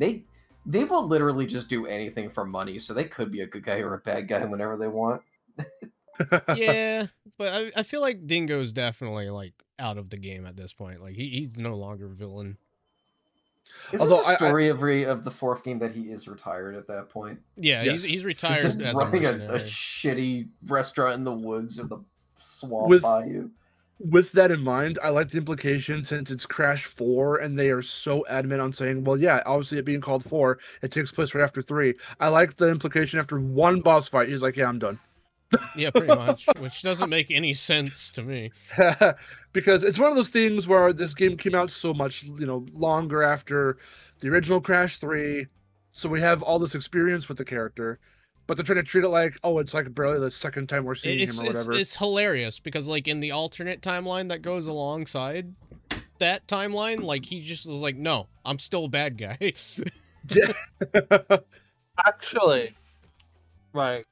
They will literally just do anything for money, so they could be a good guy or a bad guy whenever they want. Yeah, but I feel like Dingo's definitely like out of the game at this point. Like he's no longer villain. Isn't Although the story of the 4th game that he is retired at that point? Yeah, Yes. he's He's retired just as a running a mercenary. shitty restaurant in the woods or the swamp With- bayou. With that in mind, I like the implication since it's Crash 4 and they are so adamant on saying, well, yeah, obviously it being called 4, it takes place right after 3. I like the implication after one boss fight, he's like, yeah, I'm done. Yeah, pretty much, which doesn't make any sense to me. Because it's one of those things where this game came out so much, longer after the original Crash 3, so we have all this experience with the character, but they're trying to treat it like, oh, it's like barely the second time we're seeing him or whatever. It's hilarious because like in the alternate timeline that goes alongside that timeline, like he just was like, no, I'm still a bad guy. Actually, right.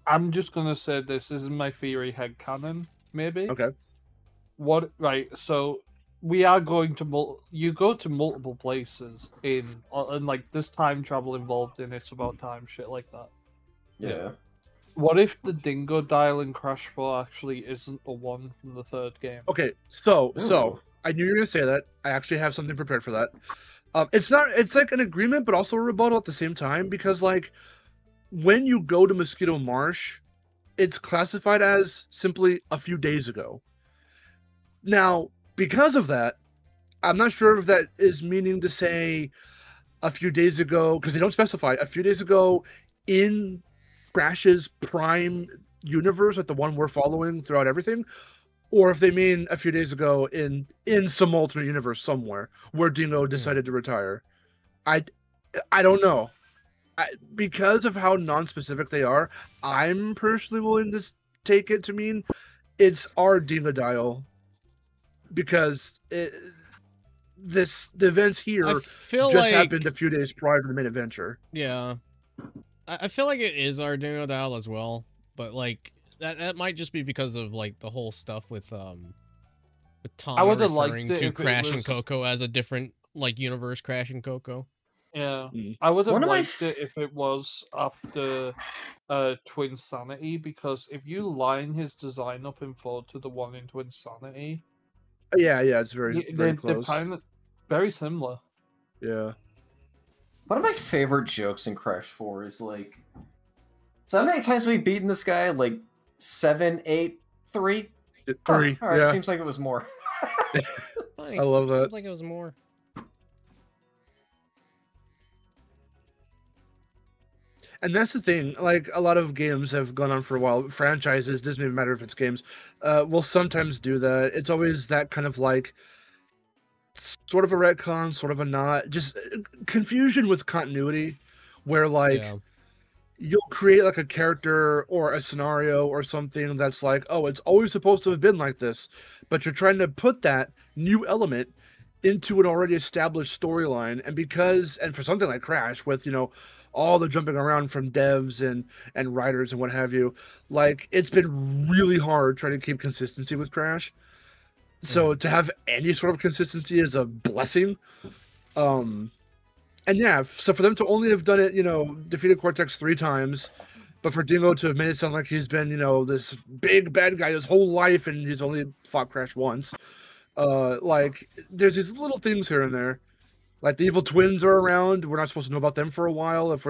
I'm just gonna say this is my theory headcanon, maybe. Okay. Right, so we are going to you go to multiple places and like there's time travel involved in It's About Time, shit like that. Yeah. What if the Dingo Dial in Crash 4 actually isn't the one from the 3rd game? Okay, so Ooh. I knew you were gonna say that. I actually have something prepared for that. It's like an agreement, but also a rebuttal at the same time, because like when you go to Mosquito Marsh, it's classified as simply a few days ago. Now, because of that, I'm not sure if that is meaning to say a few days ago, because they don't specify a few days ago in Crash's prime universe, like the one we're following throughout everything, or if they mean a few days ago in some alternate universe somewhere where Dingo decided to retire. I don't know. Because of how non-specific they are, I'm personally willing to take it to mean it's our Dingo Dial, because the events here I feel just like happened a few days prior to the main adventure. yeah, I feel like it is our Dingo Dial as well, but like that might just be because of like the whole stuff with Tom I would've liked referring it to if it Crash and was- Coco as a different like universe Crash and Coco. Yeah, Mm. I would have One of my liked it if it was after Twin Sanity, because if you line his design up in 4 to the one in Twin Sanity, Yeah, it's very they're close. kind of very similar. Yeah. One of my favorite jokes in Crash 4 is like, so how many times have we beaten this guy? Like 7, 8, 3? 3. All right, Yeah. seems like it was more. Funny, I love that. Seems like it was more. And that's the thing, like a lot of games have gone on for a while. Franchises, doesn't even matter if it's games, will sometimes do that. It's always that kind of like sort of a retcon, sort of a not, just confusion with continuity, where like Yeah. you'll create like a character or a scenario or something that's like, oh, it's always supposed to have been like this, but you're trying to put that new element into an already established storyline, and for something like Crash with all the jumping around from devs and writers and what have you. Like, it's been really hard trying to keep consistency with Crash. So to have any sort of consistency is a blessing. And yeah, so for them to only have done it, defeated Cortex 3 times, but for Dingo to have made it sound like he's been, this big bad guy his whole life and he's only fought Crash once. Like, there's these little things here and there. Like, the evil twins are around. We're not supposed to know about them for a while. If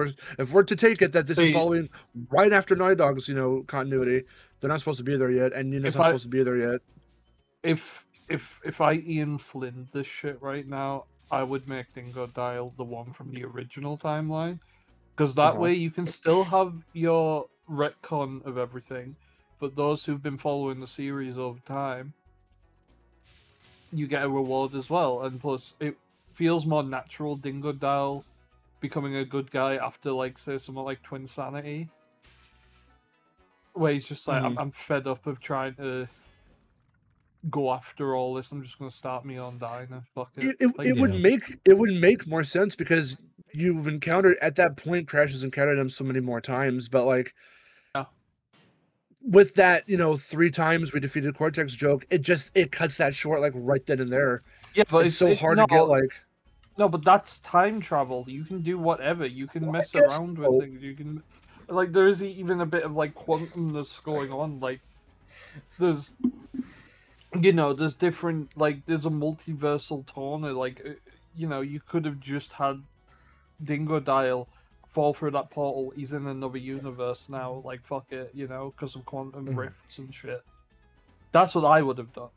we're to take it that this is following right after Naughty Dog's, continuity, they're not supposed to be there yet, and Nina's not supposed to be there yet. If I Ian Flynn this shit right now, I would make Dingo Dial the one from the original timeline, because that way you can still have your retcon of everything, but those who've been following the series over time, you get a reward as well, and plus it feels more natural. Dingo Dial becoming a good guy after, like, say, something like Twin Sanity, where he's just like, I'm fed up of trying to go after all this. I'm just gonna start me on diner. Fuck it. It would make more sense because you've encountered at that point. Crash has encountered him so many more times, but like, with that, 3 times we defeated Cortex joke, it cuts that short, like, right then and there. Yeah, but it's so hard to get, like. No, but that's time travel. You can do whatever. You can mess around with things. You can, like, there is even a bit of, like, quantumness going on. Like, there's different, like, there's a multiversal toner. Like, you could have just had Dingo Dial fall through that portal. He's in another universe now. Like, fuck it, because of quantum rifts and shit. That's what I would have done.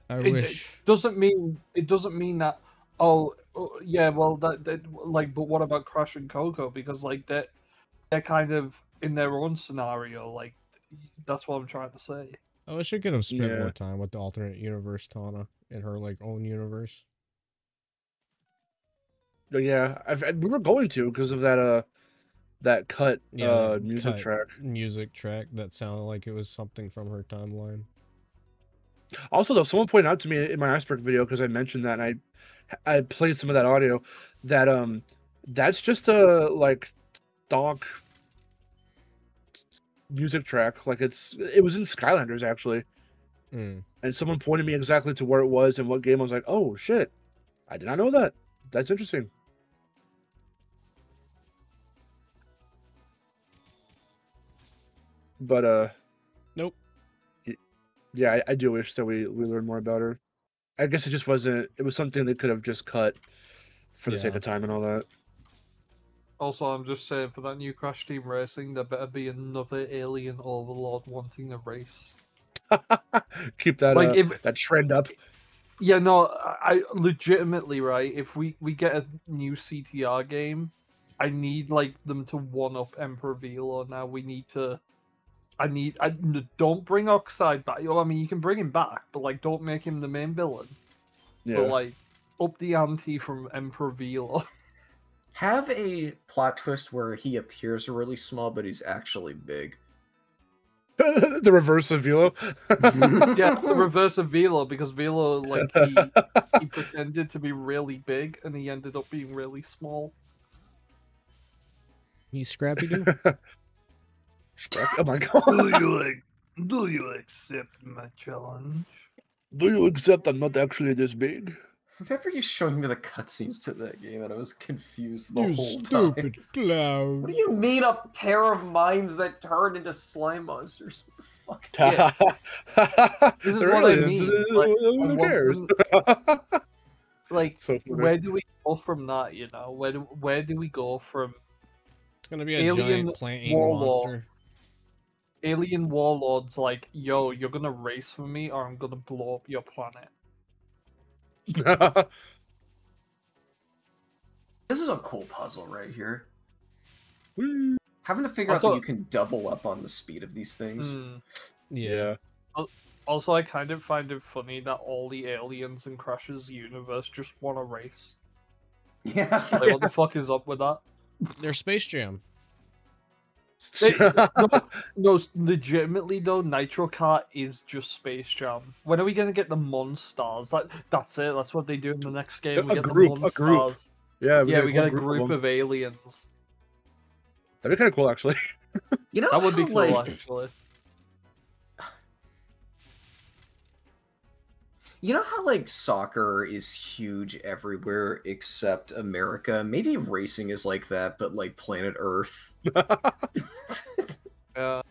I wish. It doesn't mean that. Oh yeah, well that like, but what about Crash and Coco? Because, like, they're kind of in their own scenario. Like, that's what I'm trying to say. I wish I could have spent more time with the alternate universe Tana in her, like, own universe. Yeah, we were going to because of that cut music track that sounded like it was something from her timeline. Also, though, someone pointed out to me in my Iceberg video, because I mentioned that, and I played some of that audio, that that's just a, like, stock music track. Like, it was in Skylanders, actually. And someone pointed me exactly to where it was and what game. I was like, oh shit, I did not know that. That's interesting. But nope. Yeah, I do wish that we learned more about her. I guess it just wasn't. It was something they could have just cut for the sake of time and all that. Also, I'm just saying, for that new Crash Team Racing, there better be another alien overlord wanting a race. Keep that, like, that trend up. Yeah, no, I legitimately, right, if we get a new CTR game, I need, like, them to one-up Emperor Velo now. We need to... don't bring Oxide back. I mean, you can bring him back, but, like, don't make him the main villain. Yeah. But, like, up the ante from Emperor Velo. Have a plot twist where he appears really small, but he's actually big. The reverse of Velo. Yeah, it's the reverse of Velo, because Velo, like, he pretended to be really big, and he ended up being really small. He's Scrappy-Doo. Oh my god. Do you accept my challenge? Do you accept I'm not actually this big? Remember you showing me the cutscenes to that game, and I was confused the You whole stupid time. clown. What do you mean, a pair of mimes that turn into slime monsters? What the fuck? Yeah. This is what I mean. Like, who cares? Like, So where do we go from that, Where do we go from... It's gonna be a giant plant-eating monster. Alien warlords like, yo, you're gonna race for me or I'm gonna blow up your planet. This is a cool puzzle right here. Woo. Having to figure out that you can double up on the speed of these things. Yeah. Also, I kind of find it funny that all the aliens in Crash's universe just want to race. Yeah. Like, what the fuck is up with that? They're Space Jam. No, legitimately though, Nitro Kart is just Space Jam. When are we gonna get the Monstars? That's it. That's what they do in the next game. We get the Monstars. Yeah, Yeah, we got a whole group them. of aliens. That'd be kind of cool, actually. You know That would be how, cool, like, actually. you know how like soccer is huge everywhere except America? Maybe racing is like that, but like planet Earth. Yeah.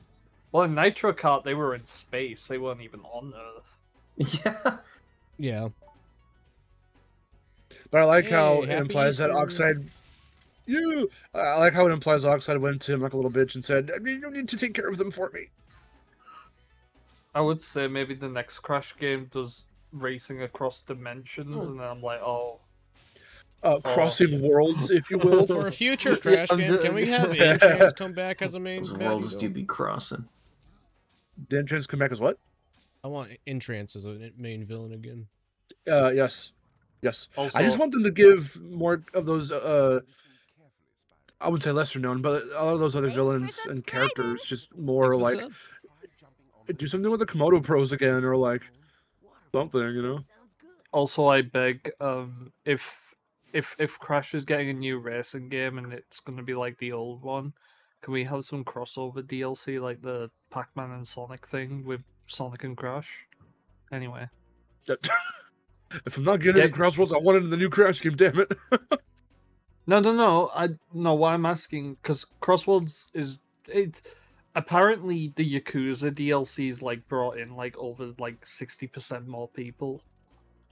Well, in Nitro Kart, they were in space. They weren't even on Earth. Yeah. Yeah. But I like how Hey, it happy implies that Easter. Oxide. I like how it implies Oxide went to him like a little bitch and said, "You don't need to take care of them for me." I would say maybe the next Crash game does racing across dimensions, and then I'm like, oh. Crossing worlds, if you will. For a future Crash game, can we have Yeah. Entrance come back as a main Those baddie, worlds though? do be crossing. The entrance come back as what? I want Entrance as a main villain again. Yes. Also, I just want them to give more of those, I wouldn't say lesser known, but a lot of those other Thanks for villains and characters just Thanks more for like, sub. do something with the Komodo Pros again, or like, something, you know? also, I beg, if Crash is getting a new racing game and it's gonna be like the old one, can we have some crossover DLC like the Pac-Man and Sonic thing with Sonic and Crash? Anyway. If I'm not getting it in Crossroads, I want it in the new Crash game, damn it. No. What I'm asking, because Crossworlds it's apparently the Yakuza DLC's like brought in like over like 60% more people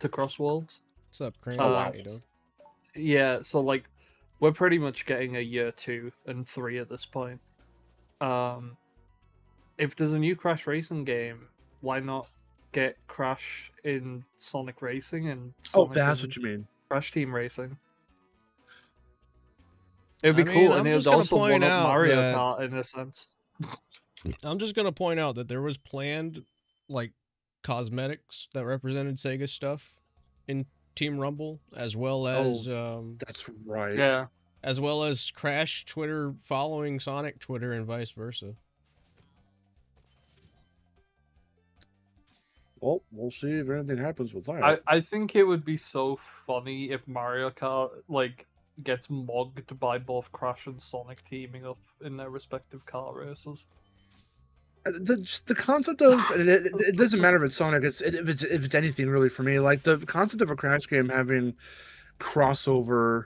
to Crossworlds. What's up, Crane? wow. Potato? Yeah, so like we're pretty much getting a year 2 and 3 at this point. If there's a new Crash Racing game, why not get Crash in Sonic Racing and Sonic That's in what you mean. Crash Team Racing? It would be I mean, cool, I'm and it just would gonna also point one up out Mario that- Kart in a sense. I'm just gonna point out that there was planned, like, cosmetics that represented Sega stuff in Team Rumble, as well as That's right. Yeah. as well as Crash Twitter following Sonic Twitter and vice versa. Well, we'll see if anything happens with that. I think it would be so funny if Mario Kart like gets mugged by both Crash and Sonic teaming up in their respective car races. The concept of it doesn't matter if it's Sonic, if it's anything really for me. Like the concept of a Crash game having crossover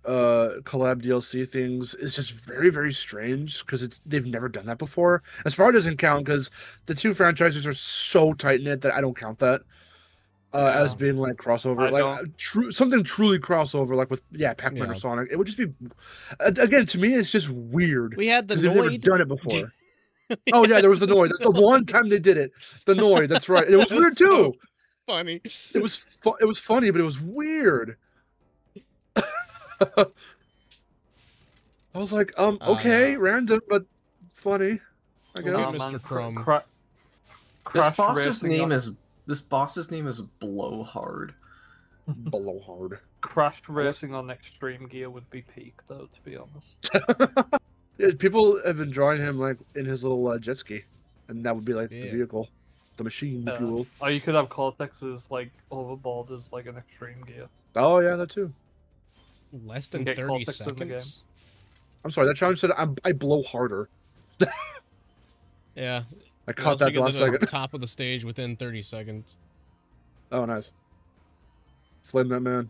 collab DLC things is just very, very strange because they've never done that before. As far doesn't count because the two franchises are so tight knit that I don't count that as being like crossover, something truly crossover, like with Pac-Man or Sonic. It would just be again, to me, it's just weird. We had the they've never Noid. done it before. Oh yeah, there was the Noid. That's the one time they did it. The Noid. That's right. It was weird too. Funny. It was funny, but it was weird. I was like, okay, random, but funny. I guess. Mr. Crumb. This boss's name is Blowhard. Blowhard. Crash Racing on Extreme Gear would be peak, though, to be honest. Yeah, people have been drawing him like in his little jet ski, and that would be like the vehicle, the machine, if you will. Or you could have Cortex's like overboard as like an Extreme Gear. Oh yeah, that too. Less than Get 30 Cortex in the seconds. I'm sorry, that challenge said I blow harder. Yeah. I caught that last second. Top of the stage within 30 seconds. Oh, nice. Flame that man.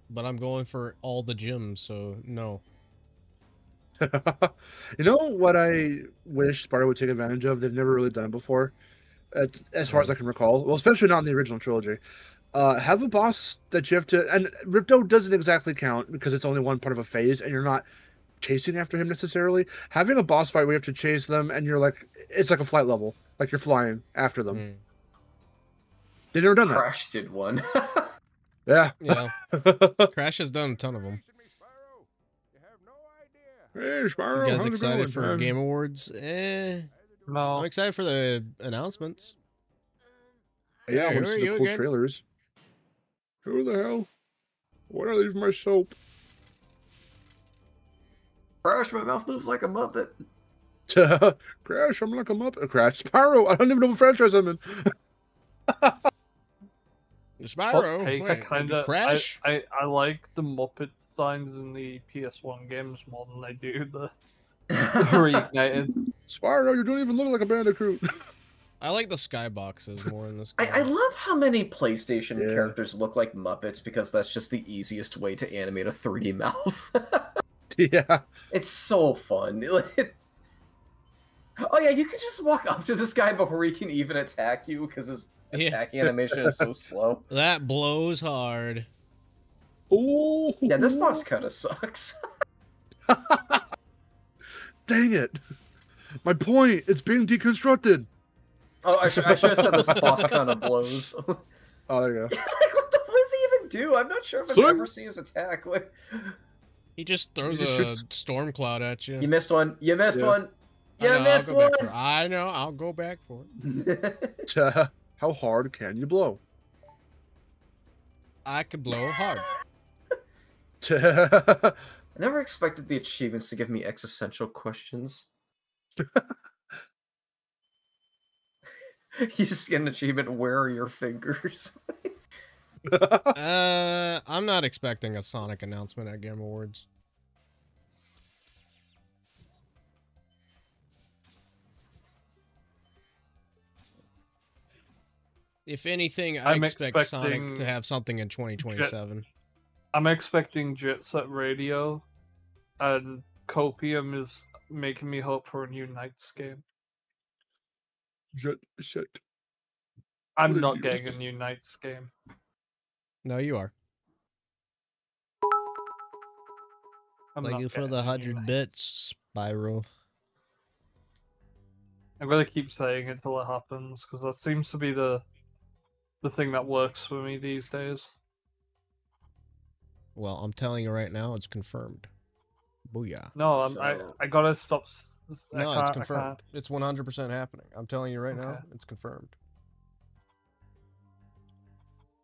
But I'm going for all the gyms, so no. You know what I wish Spyro would take advantage of? They've never really done it before, as far as I can recall. Well, especially not in the original trilogy. Have a boss that you have to... And Ripto doesn't exactly count because it's only one part of a phase and you're not chasing after him necessarily. Having a boss fight where you have to chase them and you're like... It's like a flight level. Like you're flying after them. They've never done that. Crash did one. Yeah. Yeah. Crash has done a ton of them. Hey, Spyro, You guys how's it excited going, for man? Game Awards? No. I'm excited for the announcements. Yeah, I Hey, want who to are see you the cool again? trailers. Who the hell? Where'd I leave my soap? Crash, my mouth moves like a Muppet. Crash, I'm like a Muppet. Crash, Spyro, I don't even know what franchise I'm in. Spyro, Take, wait, Crash? I like the Muppet designs in the PS1 games more than I do the Reignited. Spyro, you don't even look like a bandicoot. I like the skyboxes more in this I game. love how many PlayStation Yeah. characters look like Muppets because that's just the easiest way to animate a 3D mouth. Yeah. It's so fun. Oh yeah, you can just walk up to this guy before he can even attack you because his attack animation is so slow. That blows hard. Oh. Yeah, this boss kind of sucks. Dang it. My point, it's being deconstructed. Oh, I should have said this boss kind of blows. Oh, there you go. Like, what does he even do? I'm not sure if I've Swim. ever seen his attack. He just throws He just a shoots- storm cloud at you. You missed one. You missed Yeah. one. I You know, missed I'll go one. back for it. I know, I'll go back for it. How hard can you blow? I could blow hard. I never expected the achievements to give me existential questions. You just get an achievement, where are your fingers? I'm not expecting a Sonic announcement at Game Awards. If anything, I I'm expect Sonic expecting to have something in 2027. I'm expecting Jet Set Radio, and Copium is making me hope for a new Knights game. Shit. I'm What not did you- getting a new Knights game. No, you are. I'm Thank not you for getting the a new 100 Knights. bits, Spyro. I'm gonna keep saying it till it happens because that seems to be the thing that works for me these days. Well, I'm telling you right now, it's confirmed. Booyah. No, So- I gotta stop. No, I it's can't- I confirmed. can't. It's 100% happening. I'm telling you right now, Okay. it's confirmed.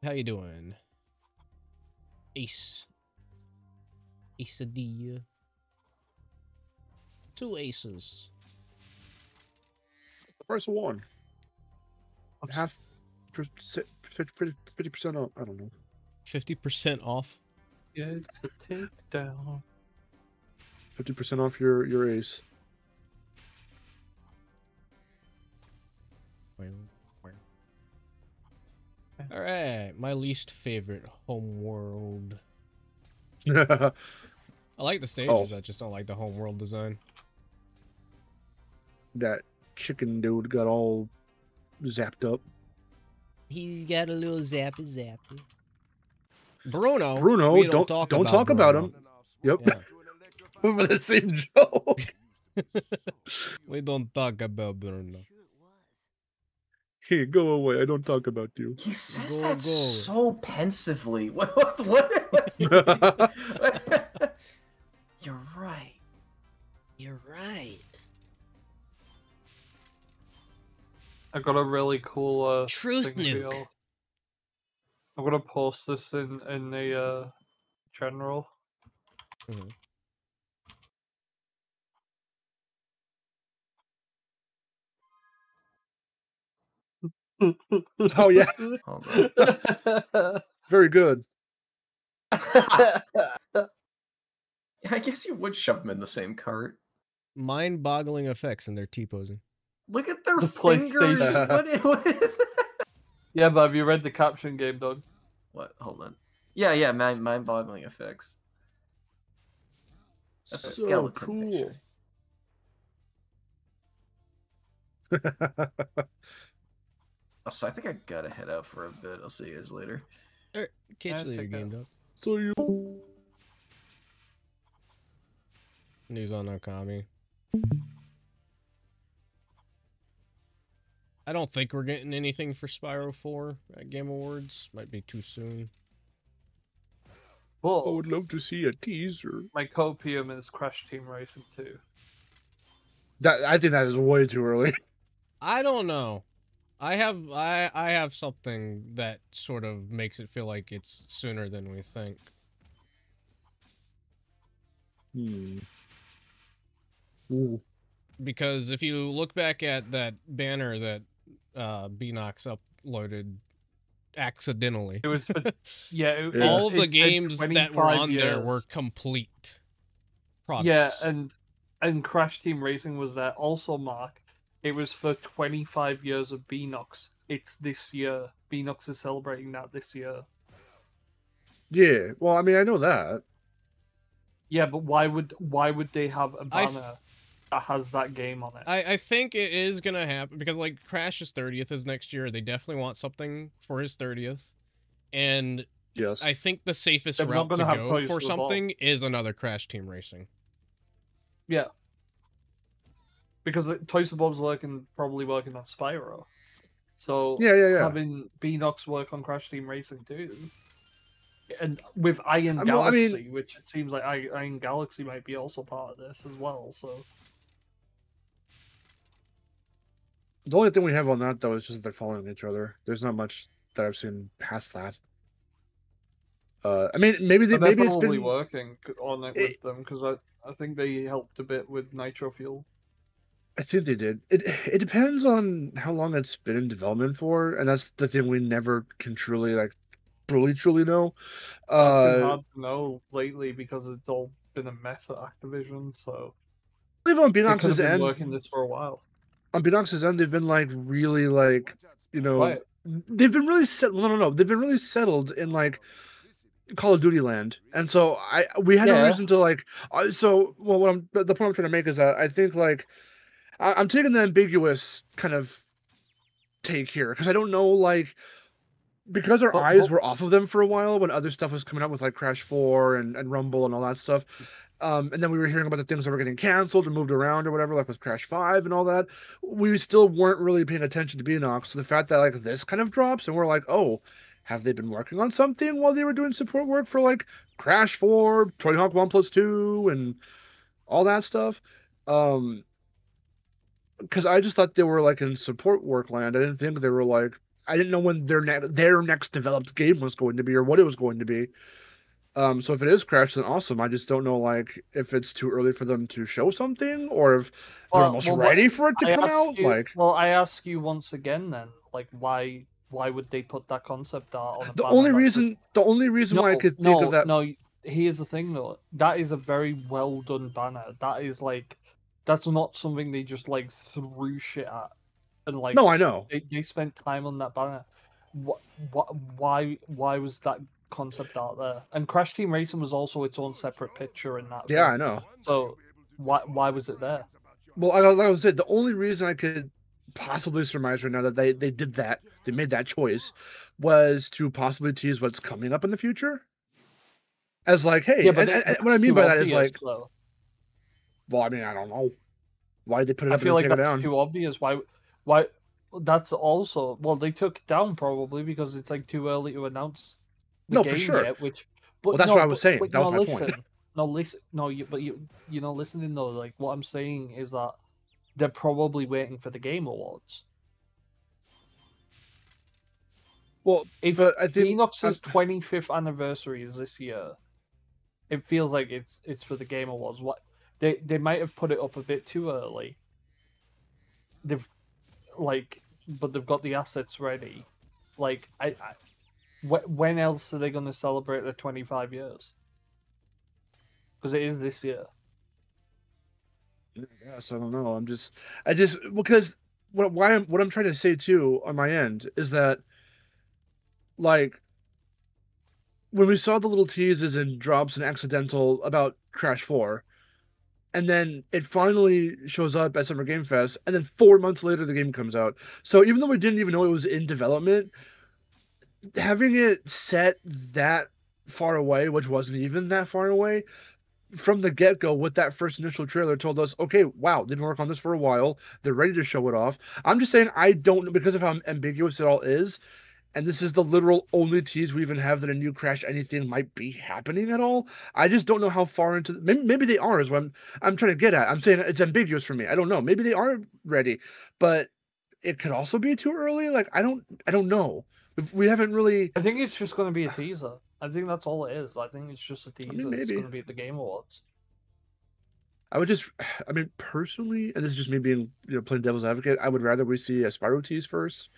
How you doing? Ace. Ace a D. 2 aces. The price of one. I'm s- Half 50% off. I don't know. 50% off. Yeah, to take down. 50% off your ace. Alright, my least favorite homeworld. That I like the stages, I just don't like the homeworld design. chicken dude got all zapped up. He's got a little zappy zappy. Bruno. Bruno, we don't talk about Bruno. him. Yep. Yeah. Remember the same joke. We don't talk about Bruno. Sure it was. Hey, go away. I don't talk about you. He says Go, that go. so pensively. What's he- You're right. You're right. I got a really cool Truth thing for nuke. y'all. I'm gonna post this in the general. Mhm. Oh, yeah. Hold on. Very good. Yeah, I guess you would shove them in the same cart. Mind-boggling effects in their T-posing. Look at their The fingers. PlayStation. What is that? Yeah, but have you read the caption, Game Dog? What? Hold on. Yeah, mind-boggling effects. That's a So skeleton cool. picture. Oh, so I think I gotta head out for a bit. I'll see you guys later. Catch Yeah, you later, take game that. dog. So you. News on Okami. I don't think we're getting anything for Spyro 4 at Game Awards. Might be too soon. I Well, would love to see a teaser. my copium is Crash Team Racing 2. I think that is way too early. I don't know. I have something that sort of makes it feel like it's sooner than we think. Ooh. Because if you look back at that banner that Beanox uploaded accidentally. It was for yeah. All of the it said games that were 25 on there were years. complete products. Yeah, and Crash Team Racing was there. Also, Mark, it was for 25 years of Beanox. It's this year. Beanox is celebrating that this year. Yeah, well, I mean, I know that. Yeah, but why would they have a banner that has that game on it? I think it is gonna happen because like Crash's 30th is next year. They definitely want something for his 30th, and Yes, I think the safest They're not route to gonna have go Toys for for the Ball. something is another Crash Team Racing. Yeah. Because Toys for Bob's probably working on Spyro. So yeah. having Beanox work on Crash Team Racing too. And with Iron Well, I mean- Galaxy, which it seems like Iron Galaxy might be also part of this as well, so The only thing we have on that though is just that they're following each other. There's not much that I've seen past that. I mean, maybe But maybe they're it's probably been working on it with them because I think they helped a bit with Nitro Fuel. I think they did. It depends on how long it's been in development for, and that's the thing we never can truly truly know. It's been hard to know lately because it's all been a mess at Activision, so Even on they could have Beanox's been end, working this for a while. on Beanox's end, they've been like really Quiet. they've been really settled. No, they've been really settled in like Call of Duty land, and so we had a Yeah. reason to the point I'm trying to make is that I think like I'm taking the ambiguous kind of take here because I don't know because our eyes were off of them for a while when other stuff was coming out with like Crash 4 and Rumble and all that stuff. And then we were hearing about the things that were getting canceled or moved around or whatever, like with Crash 5 and all that. We still weren't really paying attention to Beanox. So the fact that like this kind of drops and we're like, oh, have they been working on something while they were doing support work for like Crash 4, Tony Hawk 1+2, and all that stuff? Because I just thought they were like in support work land. I didn't think they were like I didn't know when their next developed game was going to be or what it was going to be. So if it is Crash, then awesome. I just don't know like if it's too early for them to show something or if they're almost ready for it to come out. I ask you once again then, like why would they put that concept art on? The only reason why I could think of that. No, here's the thing though. That is a very well done banner. That is like, that's not something they just like threw shit at. And like, no, I know they spent time on that banner. Why was that concept art there? And Crash Team Racing was also its own separate picture in that. Yeah, thing. I know. So why was it there? Well, like I said, the only reason I could possibly surmise right now that they did that, they made that choice, was to possibly tease what's coming up in the future. As like, hey, and what I mean by that is like, though. Well, I mean, I don't know why they put it I up feel and like take it that's down. too obvious. Why? That's also they took it down probably because it's like too early to announce the game for sure. yet. Well, that's what I was saying. That was my point. Listening though, like what I'm saying is that they're probably waiting for the Game Awards. Well, if I think Beanox's 25th anniversary is this year, it feels like it's for the Game Awards. What they might have put it up a bit too early. But they've got the assets ready. Like, when else are they going to celebrate their 25 years? Because it is this year. Yes, I don't know. Because what I'm trying to say too on my end is that, like, when we saw the little teases and drops and accidental about Crash 4, and then it finally shows up at Summer Game Fest, and then 4 months later the game comes out. So even though we didn't even know it was in development, having it set that far away, which wasn't even that far away, from the get-go with that first initial trailer told us, okay, wow, they've been working on this for a while. They're ready to show it off. I'm just saying I don't know, because of how ambiguous it all is, and this is the literal only tease we even have that a new Crash anything might be happening at all. I just don't know how far into maybe they are is what I'm trying to get at. I'm saying it's ambiguous for me. I don't know. Maybe they are ready, but it could also be too early. Like I don't know. We haven't really. I think it's just going to be a teaser. I think that's all it is. I think it's just a teaser. Maybe. It's going to be at the Game Awards. I mean, personally, and this is just me being, playing devil's advocate, I would rather we see a Spyro tease first.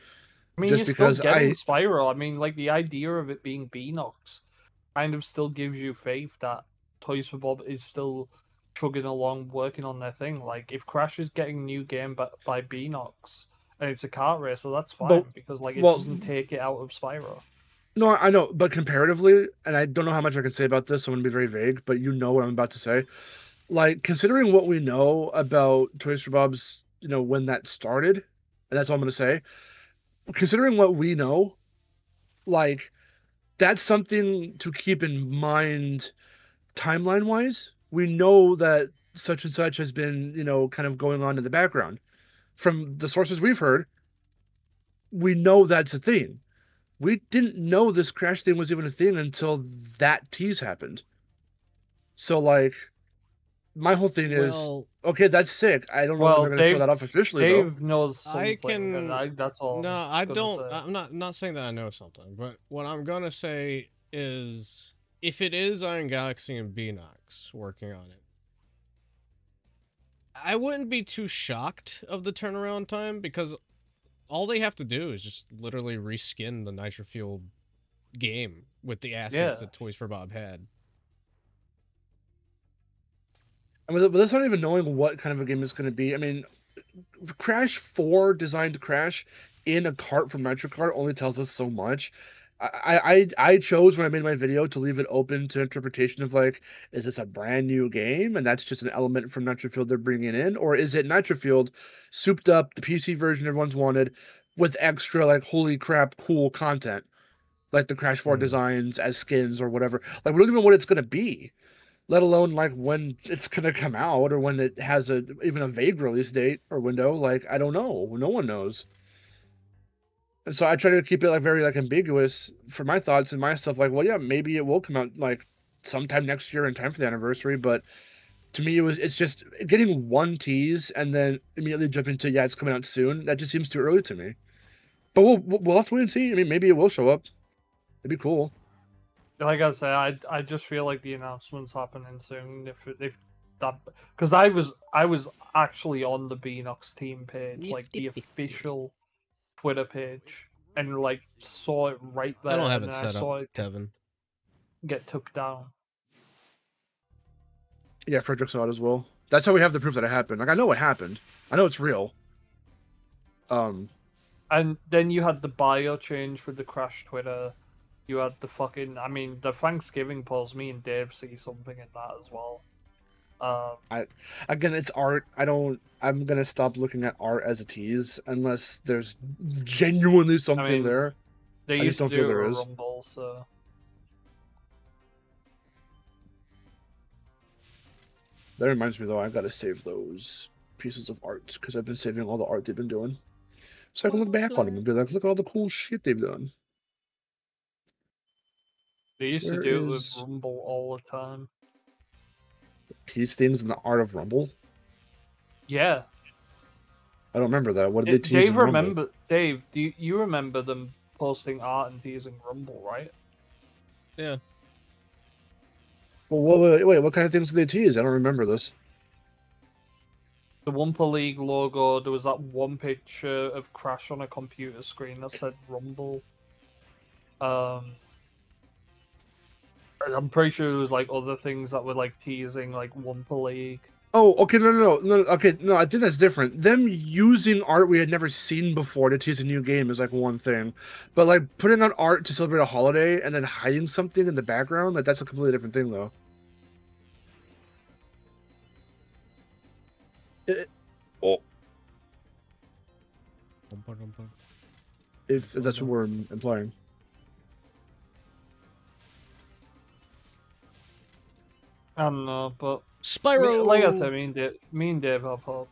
I mean, just you're still because getting Spyro. I mean, like, the idea of it being Beanox kind of still gives you faith that Toys for Bob is still chugging along, working on their thing. Like, if Crash is getting a new game by Beanox, and it's a kart racer, that's fine, because, like, it doesn't take it out of Spyro. No, I know, but comparatively, and I don't know how much I can say about this, so I'm going to be very vague, but you know what I'm about to say. Like, considering what we know about Toys for Bob's, when that started, and that's all I'm going to say, considering what we know, like, that's something to keep in mind timeline-wise. We know that such and such has been, kind of going on in the background. From the sources we've heard, we know that's a thing. We didn't know this Crash thing was even a thing until that tease happened. So, like, my whole thing is, okay, that's sick. I don't know when they're going to show that off officially, Dave though. knows something, and that's all. No, I don't. I'm not saying that I know something, but what I'm gonna say is, if it is Iron Galaxy and Beanox working on it, I wouldn't be too shocked of the turnaround time, because all they have to do is just literally reskin the Nitro Fuel game with the assets that Toys for Bob had. I mean, but that's not even knowing what kind of a game it's going to be. I mean, Crash 4 designed Crash in a cart from Nitro Kart only tells us so much. I chose when I made my video to leave it open to interpretation of, like, is this a brand new game and that's just an element from Nitro Fuel they're bringing in, or is it Nitro Fuel souped up, the PC version everyone's wanted, with extra, like, holy crap cool content, like the Crash 4 designs as skins or whatever. Like, we don't even know what it's gonna be, let alone, like, when it's gonna come out, or when it has even a vague release date or window. Like, I don't know. No one knows. And so I try to keep it, like, very, like, ambiguous for my thoughts and my stuff. Like, well, yeah, maybe it will come out, like, sometime next year in time for the anniversary. But to me, it's just getting one tease and then immediately jump into, yeah, it's coming out soon. That just seems too early to me. But we'll have to wait and see. I mean, maybe it will show up. It'd be cool. Like I say, I just feel like the announcement's happening soon. If that, because I was actually on the Beanox team page, like the official Twitter page, and, like, saw it right there. I don't have it set up, Tevin. Get took down. Yeah, Frederick saw it as well. That's how we have the proof that it happened. Like, I know it happened. I know it's real. And then you had the bio change for the Crash Twitter. You had the fucking, I mean, the Thanksgiving post. Me and Dave see something in that as well. Again, it's art. I'm gonna stop looking at art as a tease unless there's genuinely something there. They used to do it with Rumble, so. That reminds me, though, I've got to save those pieces of art, because I've been saving all the art they've been doing, so I can look back on them and be like, look at all the cool shit they've done. They used to do it with Rumble all the time. Tease things in the art of Rumble? Yeah. I don't remember that. What did they tease in Rumble? Dave, do you remember them posting art and teasing Rumble, right? Yeah. Well, wait, what kind of things did they tease? I don't remember this. The Wumpa League logo, there was that one picture of Crash on a computer screen that said Rumble. I'm pretty sure there was, like, other things that were, like, teasing, like, Wumpa League. Oh, okay, no, okay, no, I think that's different. Them using art we had never seen before to tease a new game is, like, one thing. But, like, putting on art to celebrate a holiday and then hiding something in the background, like, that's a completely different thing, though. If that's what we're implying. I don't know, but Spyro. Like I said, me and Dave have hope.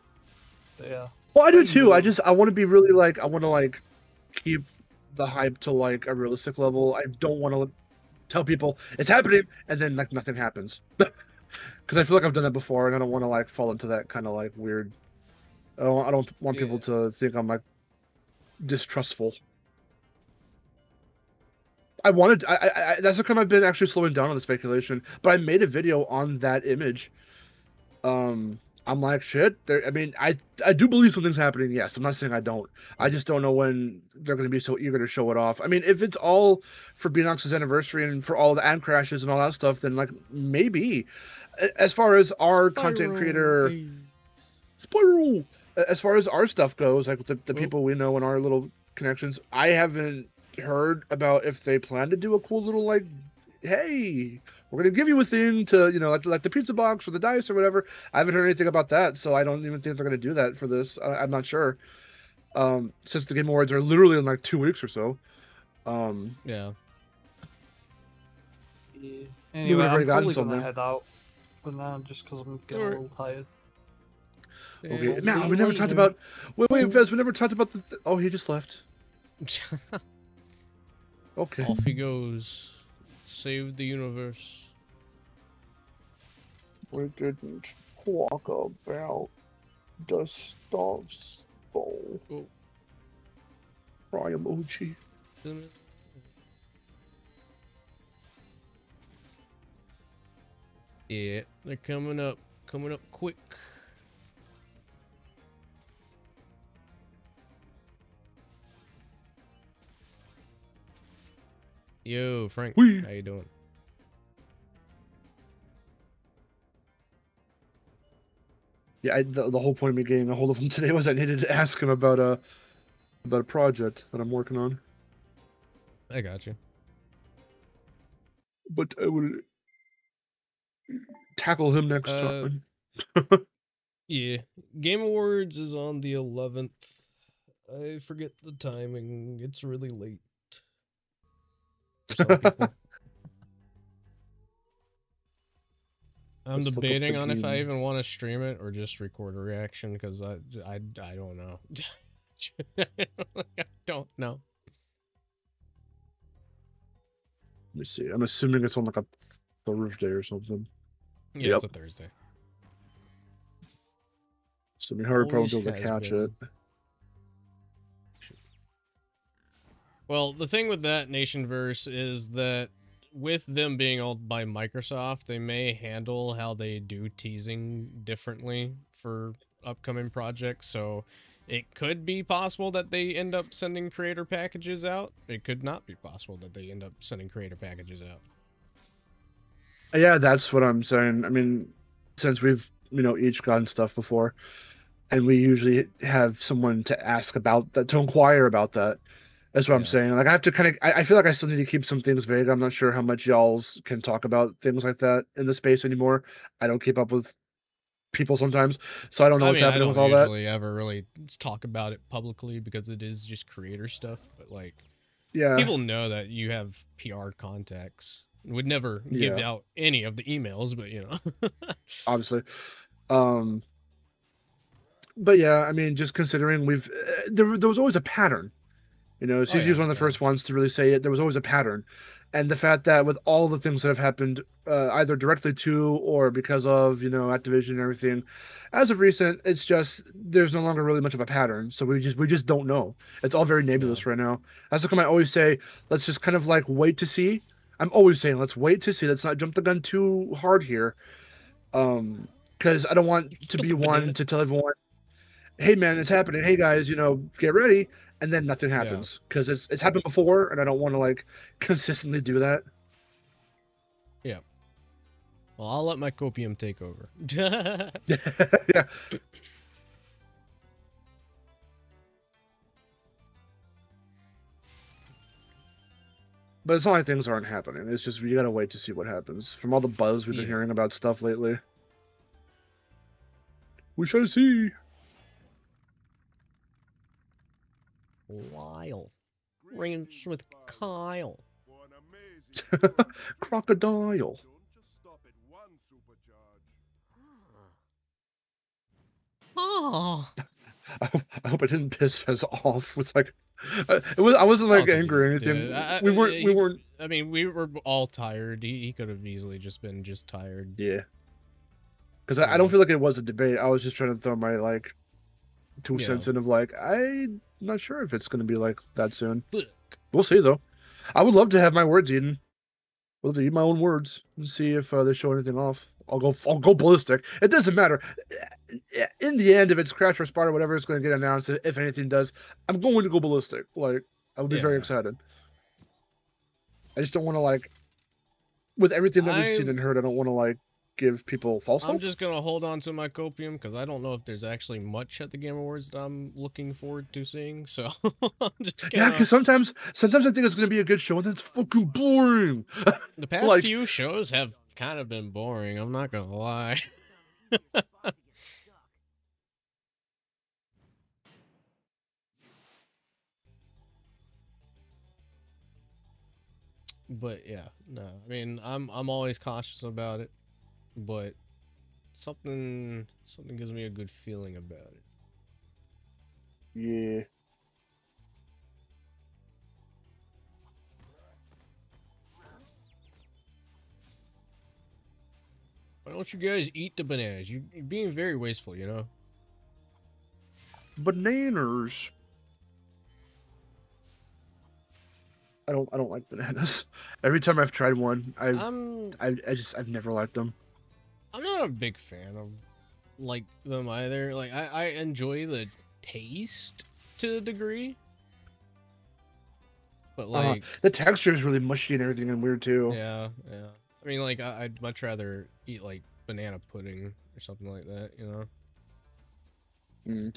But yeah. Well, I do too. I want to be really, like, I want to, like, keep the hype to, like, a realistic level. I don't want to tell people it's happening and then, like, nothing happens, because I feel like I've done that before, and I don't want to, like, fall into that kind of, like, weird. I don't want people to think I'm, like, distrustful. That's how come I've been actually slowing down on the speculation. But I made a video on that image, I'm like, shit. I mean, I do believe something's happening. Yes, I'm not saying I don't. I just don't know when they're going to be so eager to show it off. I mean, if it's all for Beanox's anniversary and for all the ad crashes and all that stuff, then like maybe. As far as our content creator, Spyro. As far as our stuff goes, like the people we know and our little connections, I haven't heard about if they plan to do a cool little like, hey, we're gonna give you a thing to, you know, like the pizza box or the dice or whatever. I haven't heard anything about that, so I don't even think they're gonna do that for this. I'm not sure. Since the Game Awards are literally in like 2 weeks or so. Yeah. Anyway, have already I'm gotten probably some gonna there. head out for now, just because I'm getting a little tired. Okay, Yeah, now see we you never talked later. about. Wait, Fez, we never talked about the. Oh, he just left. Okay. Off he goes. Save the universe. We didn't talk about the stuff. Oh. Cry emoji. Yeah, they're coming up quick. Yo, Frank, Wee. how you doing? Yeah, the whole point of me getting a hold of him today was I needed to ask him about a project that I'm working on. I got you. But I will tackle him next time. Yeah, Game Awards is on the 11th. I forget the timing. It's really late for some people. I'm Let's look up the debating on if I game. even want to stream it or just record a reaction because I don't know. I don't know. Let me see. I'm assuming it's on like a Thursday or something. Yeah, it's a Thursday. So we probably Always be able to has catch been. it. Well, the thing with that Nationverse is that with them being owned by Microsoft, they may handle how they do teasing differently for upcoming projects. So it could be possible that they end up sending creator packages out. It could not be possible that they end up sending creator packages out. Yeah, that's what I'm saying. I mean, since we've, you know, each gotten stuff before, and we usually have someone to ask about that, to inquire about that. That's what I'm Yeah. saying. Like, I have to kind of, I feel like I still need to keep some things vague. I'm not sure how much y'all's can talk about things like that in the space anymore. I don't keep up with people sometimes, so I don't know what's happening with all I that. usually ever really talk about it publicly because it is just creator stuff. But like, Yeah, people know that you have PR contacts. Would never give Yeah. out any of the emails, but you know. obviously. But yeah, I mean, just considering we've there was always a pattern. You know, CG was one of the first ones to really say it. There was always a pattern. And the fact that with all the things that have happened, either directly to or because of, you know, Activision and everything, as of recent, it's just there's no longer really much of a pattern. So we just don't know. It's all very nebulous right now. That's how come I always say, let's just kind of like wait to see. I'm always saying, let's wait to see. Let's not jump the gun too hard here. Because I don't want to be one to tell everyone, hey man, it's happening. Hey guys, you know, get ready. And then nothing happens because it's happened before, and I don't want to like consistently do that. Yeah. Well, I'll let my copium take over. Yeah. But it's not like things aren't happening. It's just you gotta wait to see what happens. From all the buzz we've been hearing about stuff lately, we shall see. Lyle. Range with Kyle. Crocodile. Oh. I hope I didn't piss Fez off with like. I wasn't like angry or anything. We weren't. I mean, we were all tired. He could have easily just been tired. Yeah. Because I don't feel like it was a debate. I was just trying to throw my like 2 cents in of like, I'm not sure if it's going to be like that soon. We'll see though. I would love to have my words eaten. I'd love to eat my own words and see if they show anything off. I'll go ballistic. It doesn't matter. In the end, if it's Crash or Spyro, whatever is going to get announced, if anything does, I'm going to go ballistic. Like, I would be very excited. I just don't want to, like, with everything that we've seen and heard, I don't want to, like, give people false hope. I'm just gonna hold on to my copium because I don't know if there's actually much at the Game Awards that I'm looking forward to seeing. So I'm just gonna... Yeah, because sometimes I think it's gonna be a good show and then it's fucking boring. The past few shows have kind of been boring. I'm not gonna lie. But yeah, no. I mean, I'm always cautious about it, but something gives me a good feeling about it. Yeah. Why don't you guys eat the bananas? You're being very wasteful, you know? Bananas. I don't like bananas. Every time I've tried one, I've never liked them. I'm not a big fan of like them either. Like I enjoy the taste to a degree. But like the texture is really mushy and everything and weird too. Yeah, yeah. I mean, like I'd much rather eat like banana pudding or something like that, you know.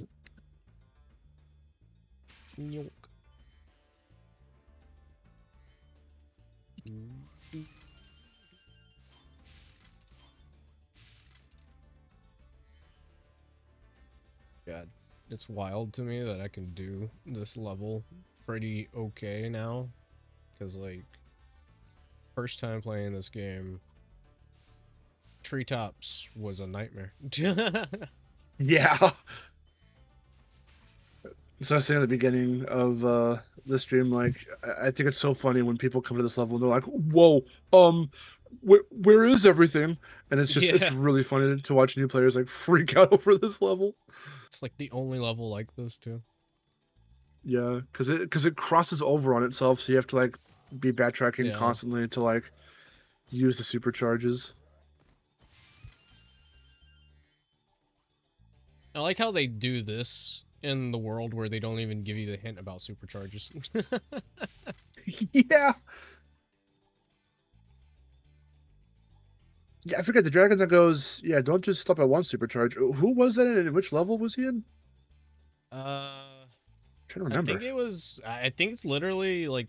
Yolk. God, it's wild to me that I can do this level pretty okay now, because like first time playing this game, treetops was a nightmare. Yeah. So I was saying at the beginning of the stream, like I think it's so funny when people come to this level and they're like, "Whoa, where is everything?" And it's just it's really funny to watch new players like freak out over this level. It's like the only level like this too. Yeah, because it crosses over on itself, so you have to like be backtracking constantly to like use the supercharges. I like how they do this in the world where they don't even give you the hint about supercharges. Yeah. Yeah, I forget the dragon that goes, yeah, don't just stop at one supercharge. Who was that and which level was he in? I'm trying to remember. I think it's literally like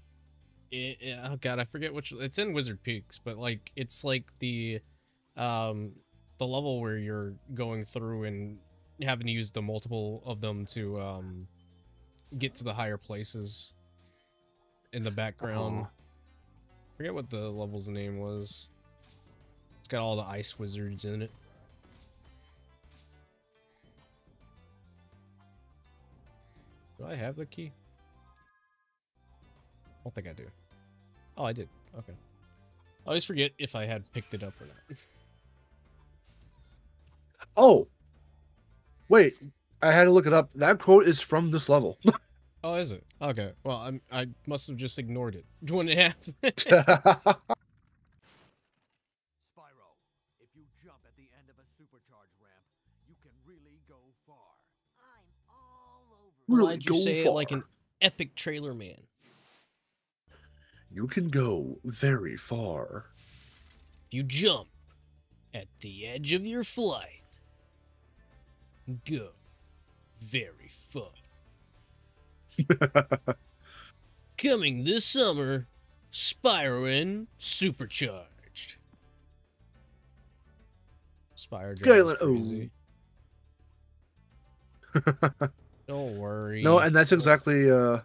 oh god, I forget which. It's in Wizard Peaks, but like it's like the level where you're going through and having to use the multiple of them to get to the higher places in the background. Forget what the level's name was. It's got all the ice wizards in it. Do I have the key? I don't think I do. Oh, I did. Okay. I always forget if I had picked it up or not. Oh! Wait, I had to look it up. That quote is from this level. Oh, is it? Okay. Well, I must have just ignored it when it happened. Spyro, if you jump at the end of a supercharge ramp, you can really go far. I'm all over. Why'd you say it like an epic trailer man? You can go very far. If you jump at the edge of your flight, go very far. Coming this summer, Spyro Supercharged. Spyro drives crazy. Don't worry. No, and that's exactly why,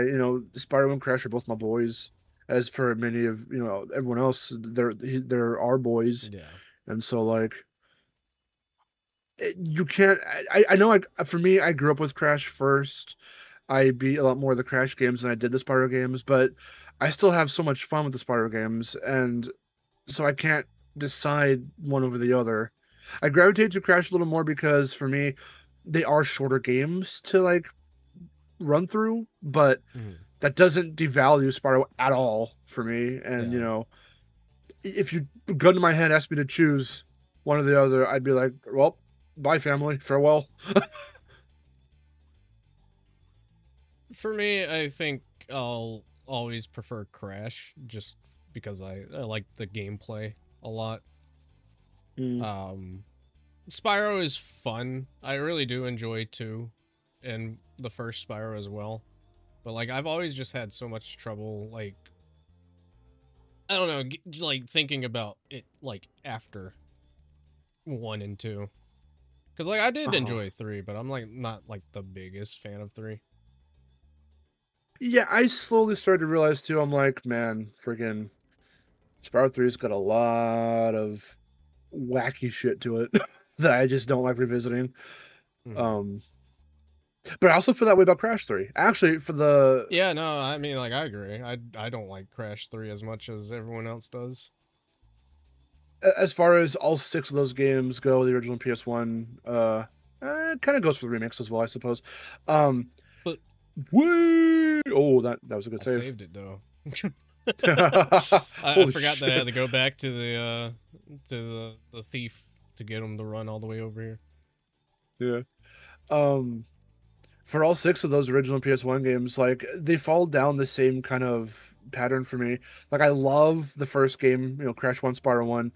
you know, Spyro and Crash are both my boys. As for many of, you know, everyone else, they're our boys. Yeah. And so like you can't I know, like, for me, I grew up with Crash first. I beat a lot more of the Crash games than I did the Spyro games, but I still have so much fun with the Spyro games, and so I can't decide one over the other. I gravitate to Crash a little more because for me, they are shorter games to like run through, but that doesn't devalue Spyro at all for me. And you know, if you gun to my head, asked me to choose one or the other, I'd be like, well, bye, family, farewell. For me, I think I'll always prefer Crash, just because I like the gameplay a lot. Spyro is fun. I really do enjoy 2 and the first Spyro as well. But like I've always just had so much trouble like I don't know, like thinking about it like after 1 and 2. Cuz like I did enjoy 3, but I'm like not like the biggest fan of 3. Yeah, I slowly started to realize too. I'm like, man, freaking Spyro 3's got a lot of wacky shit to it that I just don't like revisiting. But I also feel that way about Crash 3. Actually, for the Yeah, no, I mean like I agree. I don't like Crash 3 as much as everyone else does. as far as all 6 of those games go, the original PS1, it kind of goes for the remix as well, I suppose. But oh, that was a good I save. saved it though. I Holy forgot that I shit. had to go back to the thief to get him to run all the way over here. Yeah. For all 6 of those original PS1 games, like they fall down the same kind of pattern for me. Like I love the first game, Crash 1, Spyro 1.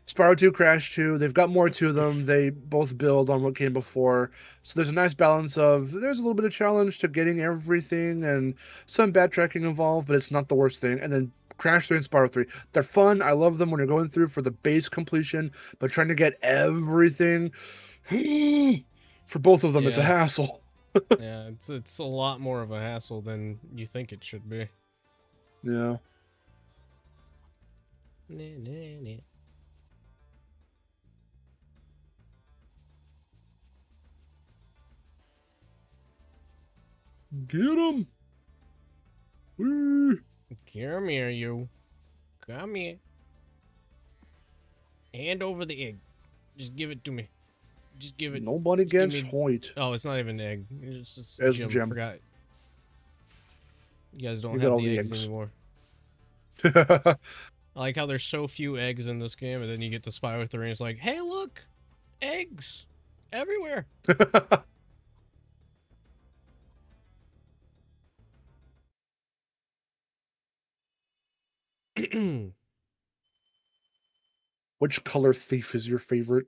Spyro 2, Crash 2, they've got more to them. They both build on what came before. So there's a nice balance of there's a little bit of challenge to getting everything and some backtracking involved, but it's not the worst thing. And then Crash 3 and Spyro 3, they're fun. I love them when you're going through for the base completion, but trying to get everything for both of them, it's a Yeah. hassle. Yeah, it's a lot more of a hassle than you think it should be. Yeah. Get him! Woo! Come here, you. Come here. Hand over the egg. Just give it to me. Just give it. Nobody just give gets me- Hoyt. Oh, it's not even an egg. It's just It's gem. gem. Forgot. You guys don't You got have all the the eggs eggs. anymore. I like how there's so few eggs in this game, and then you get to Spyro 3 and it's like, hey, look! Eggs! Everywhere! Which color thief is your favorite?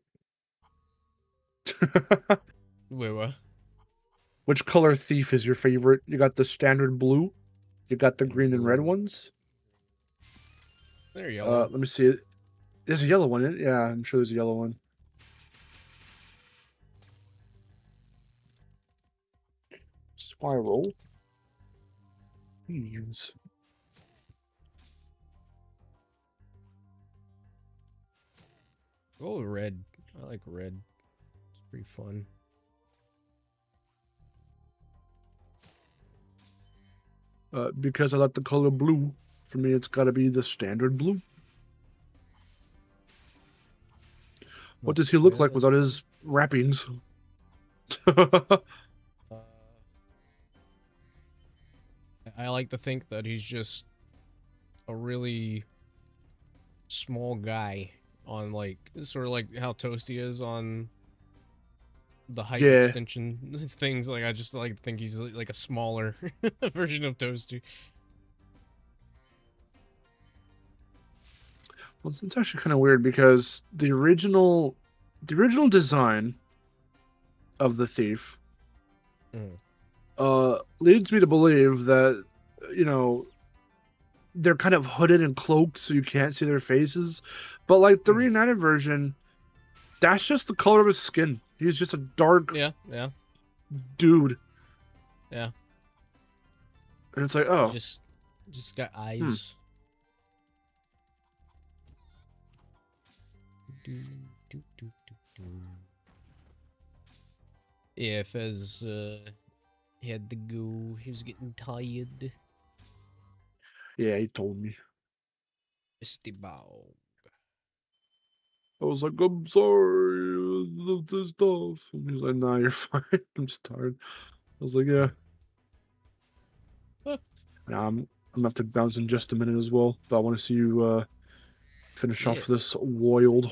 Wait, what? Which color thief is your favorite? You got the standard blue. You got the green and red Blue. ones. They're yellow. Let me see. There's a yellow one in it. Yeah, I'm sure there's a yellow one. Spyro. Thieves. Oh, red. I like red. It's pretty fun. Because I like the color blue. For me, it's got to be the standard blue. What does he look like without his wrappings? I like to think that he's just a really small guy on like sort of like how Toasty is on the height Yeah. extension things. Like I just like to think he's like a smaller version of Toasty. Well, it's actually kind of weird because the original design of the thief leads me to believe that they're kind of hooded and cloaked so you can't see their faces. But like the reunited version, that's just the color of his skin. He's just a dark Yeah. dude. Yeah. And it's like, oh, Just got eyes. Yeah, Fez had to go. He was getting tired. yeah, he told me. Misty Bow. I was like, I'm sorry, of this stuff. And he's like, nah, you're fine. I'm just tired. I was like, yeah. Nah, I'm gonna have to bounce in just a minute as well, but I want to see you finish Yeah. off this world.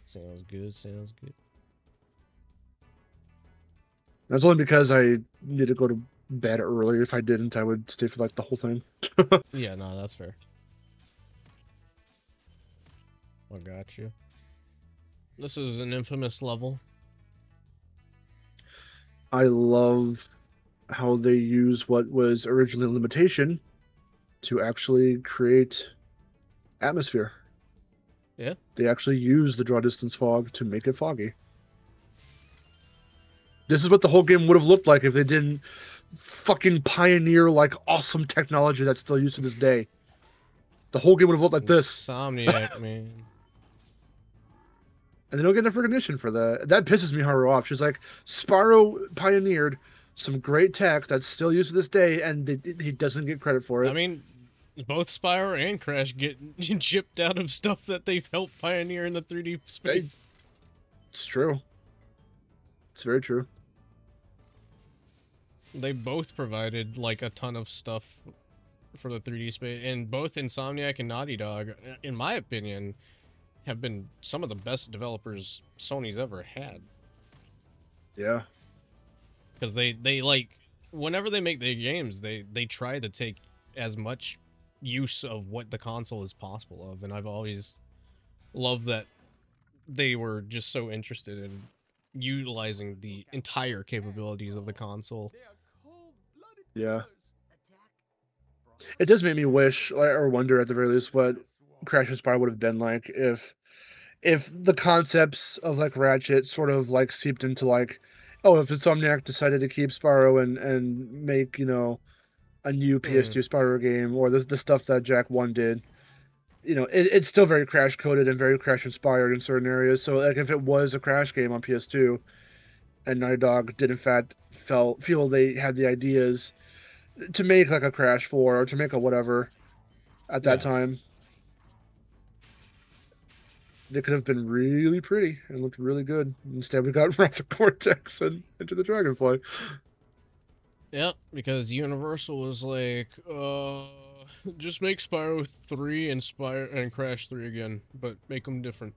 Sounds good. Sounds good. That's only because I need to go to bed early. If I didn't, I would stay for like the whole thing. Yeah, no, that's fair. I got you. This is an infamous level. I love how they use what was originally a limitation to actually create atmosphere. Yeah. They actually use the draw distance fog to make it foggy. This is what the whole game would have looked like if they didn't fucking pioneer like awesome technology that's still used to this day. The whole game would have looked like this. Insomniac, man. And they don't get enough recognition for that. That pisses me Haru off. She's like, Spyro pioneered some great tech that's still used to this day, and he doesn't get credit for it. I mean, both Spyro and Crash get chipped out of stuff that they've helped pioneer in the 3D space. It's true. It's very true. They both provided, like, a ton of stuff for the 3D space, and both Insomniac and Naughty Dog, in my opinion, have been some of the best developers Sony's ever had. Yeah. Because they like, whenever they make their games, they try to take as much use of what the console is possible of, and I've always loved that they were just so interested in utilizing the entire capabilities of the console. Yeah. It does make me wish, or wonder at the very least, what Crash and Spyro would have been like if the concepts of like Ratchet sort of like seeped into like, oh, if Insomniac decided to keep Spyro and make, you know, a new PS2 Spyro game, or the stuff that Jack 1 did, you know, it's still very Crash coded and very Crash inspired in certain areas. So like if it was a Crash game on PS2 and Naughty Dog did in fact feel they had the ideas to make like a Crash 4 or to make a whatever at that time, they could have been really pretty and looked really good. Instead, we got Wrath of Cortex and Into the Dragonfly. Yep, because Universal was like, just make Spyro 3 and Crash 3 again, but make them different.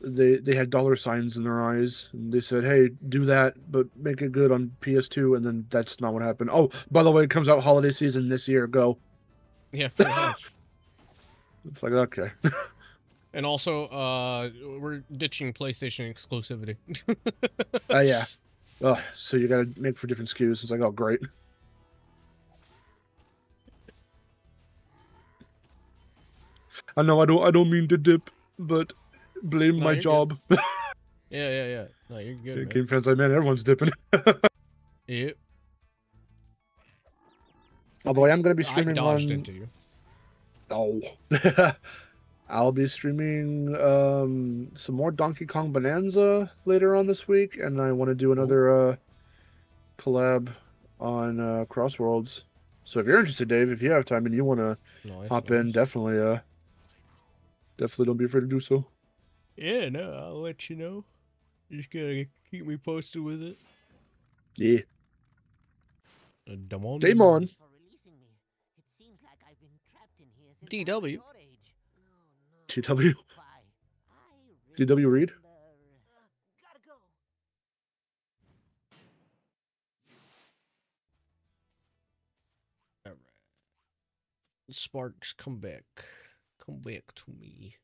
They had dollar signs in their eyes, and they said, hey, do that, but make it good on PS2, and then that's not what happened. Oh, by the way, it comes out holiday season this year, go. Yeah, pretty much. It's like, okay. And also, we're ditching PlayStation exclusivity. Yeah. Oh, so you gotta make for different SKUs. It's like, oh, great. I know I don't mean to dip, but blame my job. Yeah. No, you're good. Yeah, game fans like, man, everyone's dipping. Yep. Although I am gonna be streaming I dodged into you. Oh. I'll be streaming some more Donkey Kong Bonanza later on this week, and I want to do another collab on Crossworlds. So if you're interested, Dave, if you have time and you want to hop in, definitely don't be afraid to do so. Yeah, no, I'll let you know. Just gotta keep me posted with it. Yeah. Damon. DW. TW. DW Reed. All right. Sparks, come back. Come back to me.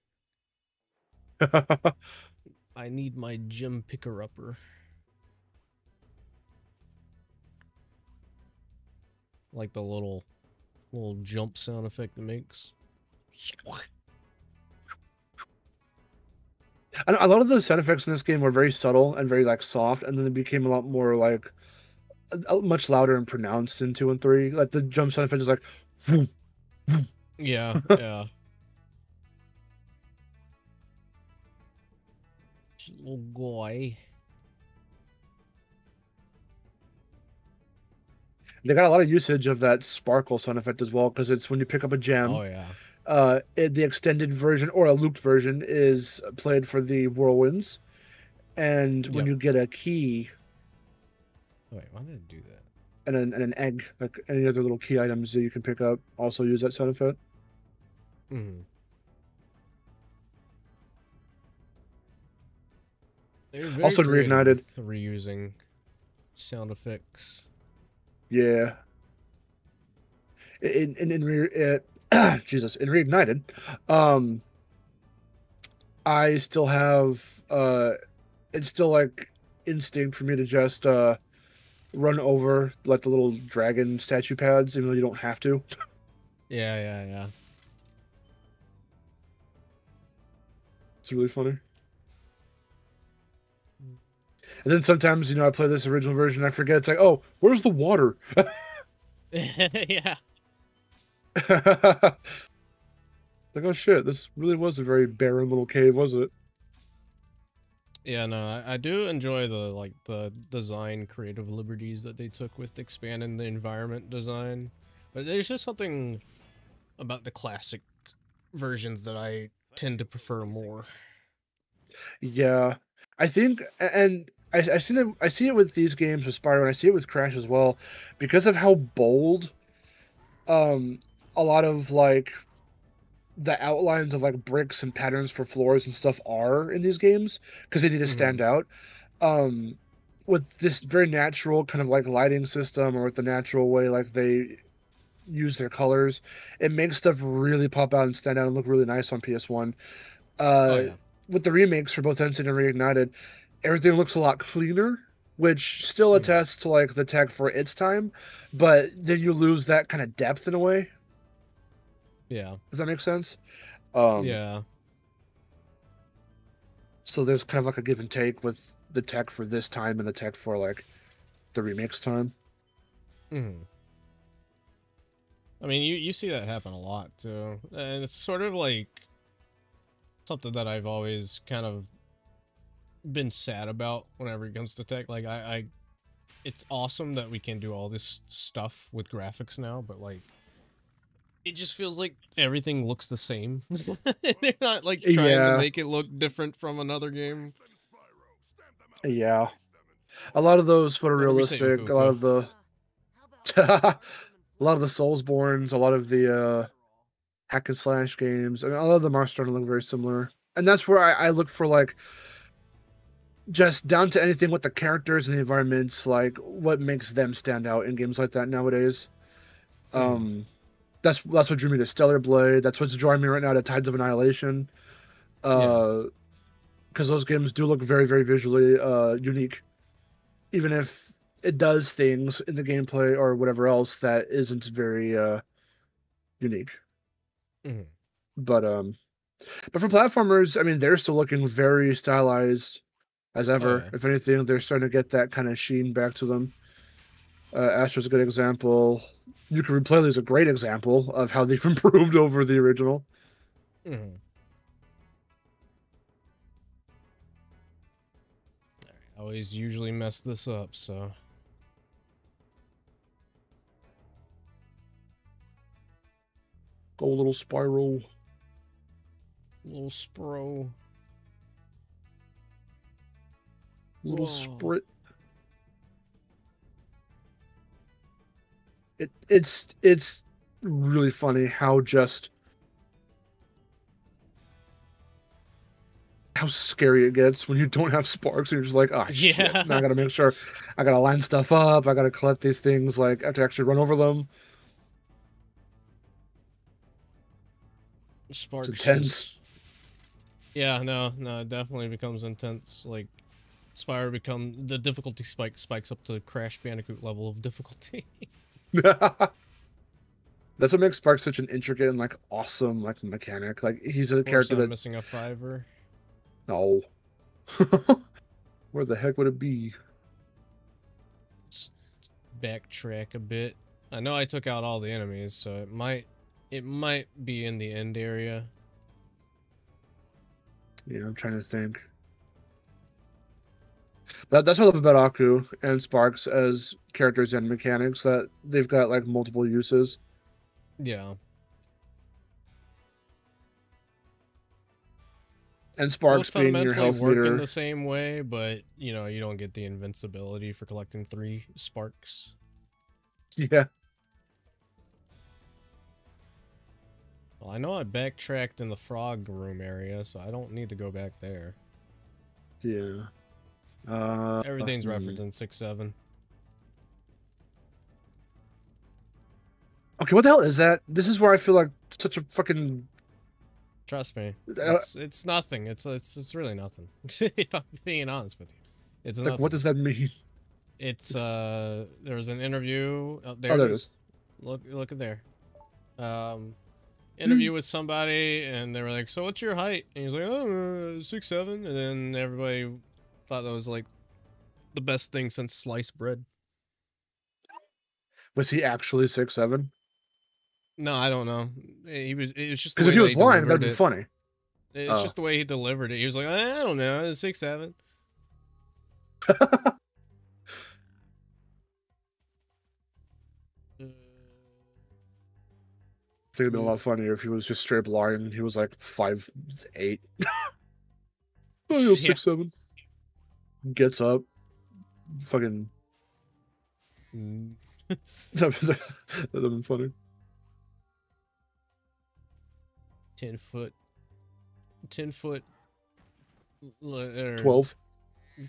I need my gem picker-upper. Like the little jump sound effect it makes. A lot of the sound effects in this game were very subtle and very like soft, and then they became a lot more like much louder and pronounced in 2 and 3. Like the jump sound effect is like, vroom, vroom. Yeah. Little guy. They got a lot of usage of that sparkle sound effect as well, because it's when you pick up a gem. Oh yeah. The extended version or a looped version is played for the whirlwinds, and when you get a key. Wait, why did it do that? And an egg, like any other little key items that you can pick up, also use that sound effect. They're very Also creative reignited. with reusing sound effects. Yeah. Jesus, in Reignited, I still have it's still like instinct for me to just run over like the little dragon statue pads, even though you don't have to. Yeah. It's really funny. And then sometimes, I play this original version, I forget. It's like, oh, where's the water? Yeah. Like, oh shit, this really was a very barren little cave, was it? Yeah, no, I do enjoy the design creative liberties that they took with expanding the environment design. But there's just something about the classic versions that I tend to prefer more. Yeah, I think, and I see it with these games with Spyro, and I see it with Crash as well, because of how bold, um, a lot of like the outlines of like bricks and patterns for floors and stuff are in these games, because they need to stand out. Um, with this very natural kind of like lighting system, or with the natural way like they use their colors, it makes stuff really pop out and stand out and look really nice on PS1. Oh Uh, yeah. with the remakes for both Ensign and Reignited, everything looks a lot cleaner, which still attests to like the tech for its time, but then you lose that kind of depth in a way. Yeah. Does that make sense? Yeah. So there's kind of like a give and take with the tech for this time and the tech for like the remakes time. I mean, you see that happen a lot too, and it's sort of like something that I've always kind of been sad about whenever it comes to tech. Like it's awesome that we can do all this stuff with graphics now, but like it just feels like everything looks the same. They're not like trying to make it look different from another game. Yeah. A lot of those photorealistic, a lot of the a lot of the Soulsborns, a lot of the hack and slash games, I mean, a lot of them are starting to look very similar. And that's where I look for like just down to anything with the characters and the environments, like what makes them stand out in games like that nowadays. That's what drew me to Stellar Blade. That's what's drawing me right now to Tides of Annihilation. Because those games do look very, very visually unique, even if it does things in the gameplay or whatever else that isn't very unique. But for platformers, I mean, they're still looking very stylized as ever. Oh, yeah. If anything, they're starting to get that kind of sheen back to them. Astro's a good example. Yooka-Replay is a great example of how they've improved over the original. I always usually mess this up, so. Go little Spyro. Little Spro. Little Sprit. It's really funny how scary it gets when you don't have sparks and you're just like, oh shit, now I gotta make sure I gotta line stuff up, I gotta collect these things, like I have to actually run over them. Sparks. It's intense. Yeah, no, it definitely becomes intense. Like Spyro the difficulty spikes up to Crash Bandicoot level of difficulty. That's what makes Sparks such an intricate and like awesome like mechanic. Like he's a character that missing a fiver. No. Where the heck would it be? Let's backtrack a bit. I know I took out all the enemies, so it might be in the end area. Yeah, I'm trying to think. That's what I love about Aku and Sparks as characters and mechanics, that they've got like multiple uses. Yeah. And Sparks being your health work meter in the same way, but you know, you don't get the invincibility for collecting 3 sparks. Yeah. Well, I know I backtracked in the frog room area, so I don't need to go back there. Yeah. Everything's referencing 6-7. Okay, what the hell is that? This is where I feel like such a fucking. Trust me, it's nothing. It's really nothing. If I'm being honest with you, it's like, nothing. what does that mean? It's there was an interview. Oh, There it is. Look at there. Interview with somebody, and they were like, "So what's your height?" And he's like, "Oh, 6'7". And then everybody thought that was like the best thing since sliced bread. Was he actually 6'7"? No, I don't know. It was just Because if he was lying, that'd be funny. It's just the way he delivered it. He was like, I don't know, it's 6'7". I think it'd be a lot funnier if he was just straight up lying and he was like 5'8". Oh, you're 6'7". Gets up. Fucking. That'd been funny. 10 foot. 12.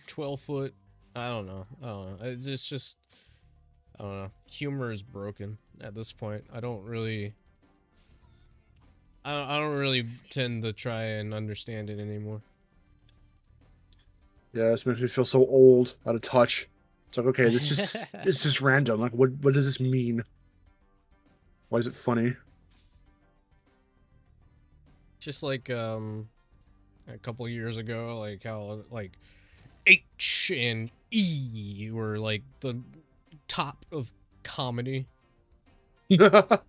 12 foot. I don't know. It's just, I don't know. Humor is broken at this point. I don't really tend to try and understand it anymore. Yeah, this makes me feel so old, out of touch. It's like, okay, it's just random. Like, what does this mean? Why is it funny? Just like a couple years ago, like how like H and E were like the top of comedy. Yes,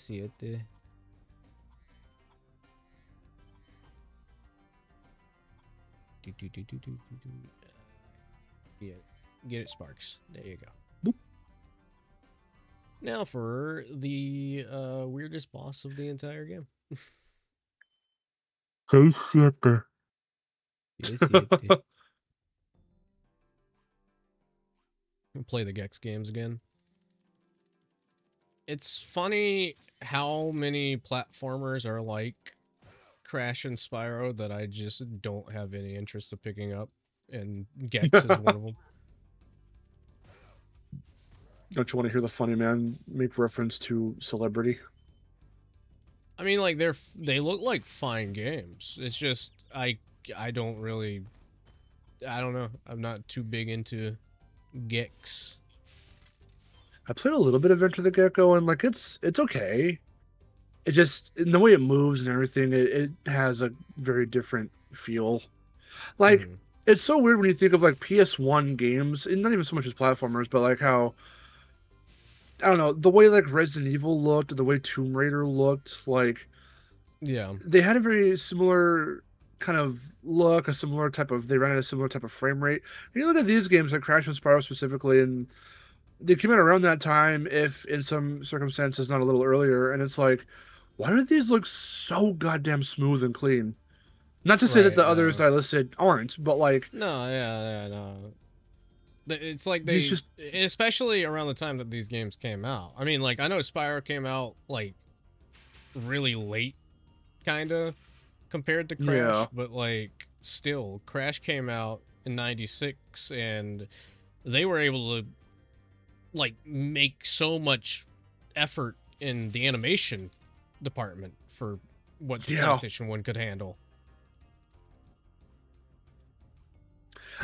siete. Yeah, get it, Sparks. There you go. Boop. Now for the weirdest boss of the entire game. Seis siete. Yes, siete. Play the Gex games again. It's funny how many platformers are like Crash and Spyro that I just don't have any interest of picking up, and Gex is one of them. Don't you want to hear the funny man make reference to Celebrity? I mean, like they look like fine games. It's just I don't really, I don't know. I'm not too big into Gex. I played a little bit of Enter the Gecko, and like it's okay. It just, in the way it moves and everything, it has a very different feel. Like it's so weird when you think of like PS1 games, and not even so much as platformers, but like how, I don't know, the way like Resident Evil looked, the way Tomb Raider looked, like, yeah, they had a very similar kind of look, they ran at a similar type of frame rate. And you look at these games like Crash and Spyro specifically, and they came out around that time, if in some circumstances not a little earlier, and it's like, why do these look so goddamn smooth and clean? Not to say that the others that I listed aren't, but like, no, yeah, no. It's like they just, especially around the time that these games came out. I mean, like, I know Spyro came out like really late, kinda, compared to Crash, but like still, Crash came out in '96, and they were able to like make so much effort in the animation department for what the PlayStation 1 could handle.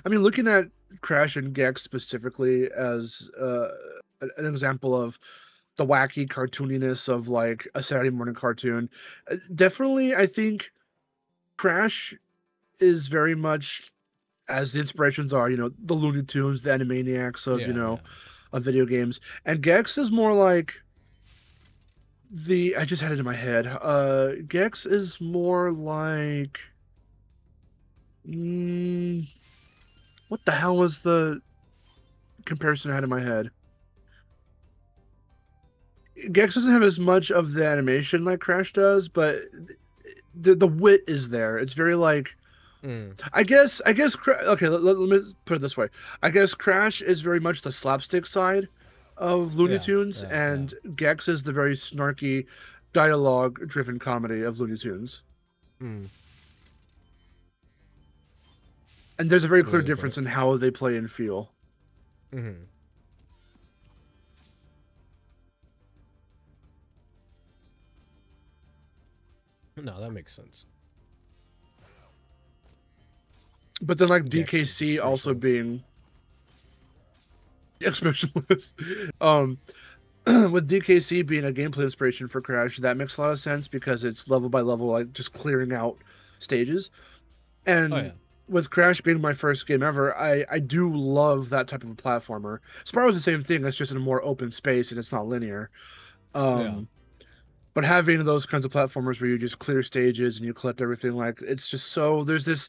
I mean, looking at Crash and Gex specifically as an example of the wacky cartooniness of like a Saturday morning cartoon, definitely I think Crash is very much, as the inspirations are, you know, the Looney Tunes, the Animaniacs of, of video games. And Gex is more like I just had it in my head. Gex is more like, what the hell was the comparison I had in my head? Gex doesn't have as much of the animation like Crash does, but the wit is there. It's very like, I guess. Okay, let me put it this way. I guess Crash is very much the slapstick side of Looney Tunes, and Gex is the very snarky, dialogue-driven comedy of Looney Tunes. And there's a very clear Way to put difference it. in how they play and feel. Mm-hmm. No, that makes sense. But then, like, Yes, DKC also expressionless. being expressionless. With DKC being a gameplay inspiration for Crash, that makes a lot of sense because it's level by level, like just clearing out stages. And Oh yeah. with Crash being my first game ever, I do love that type of a platformer. Spyro's the same thing. It's just in a more open space and it's not linear. Yeah. But having those kinds of platformers where you just clear stages and you collect everything, like it's just so there's this.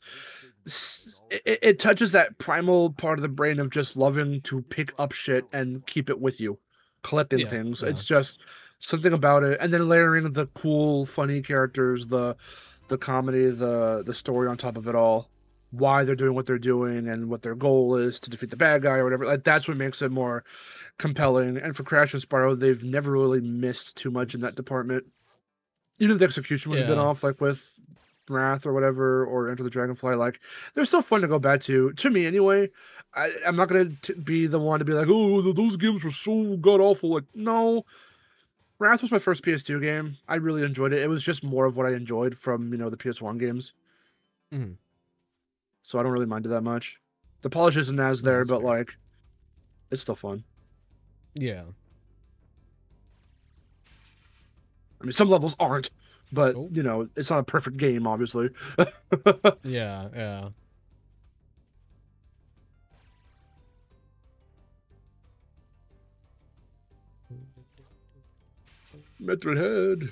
It touches that primal part of the brain of just loving to pick up shit and keep it with you, collecting Yeah. things. Yeah. It's just something about it, and then layering the cool, funny characters, the comedy, the story on top of it all, why they're doing what they're doing, and what their goal is to defeat the bad guy or whatever. Like that's what makes it more compelling. And for Crash and Spyro, they've never really missed too much in that department. Even if the execution was a bit Yeah. off, like with Wrath or whatever, or Enter the Dragonfly, like they're still fun to go back to me anyway. I'm not gonna be the one to be like, oh, those games were so god awful. Like, no, Wrath was my first PS2 game. I really enjoyed it. It was just more of what I enjoyed from the PS1 games, Mm-hmm. so I don't really mind it that much. The polish isn't as No, there, that's but fair. like, it's still fun. Yeah. I mean, some levels aren't, but Oh. it's not a perfect game, obviously. Yeah. Yeah. Metroid Head.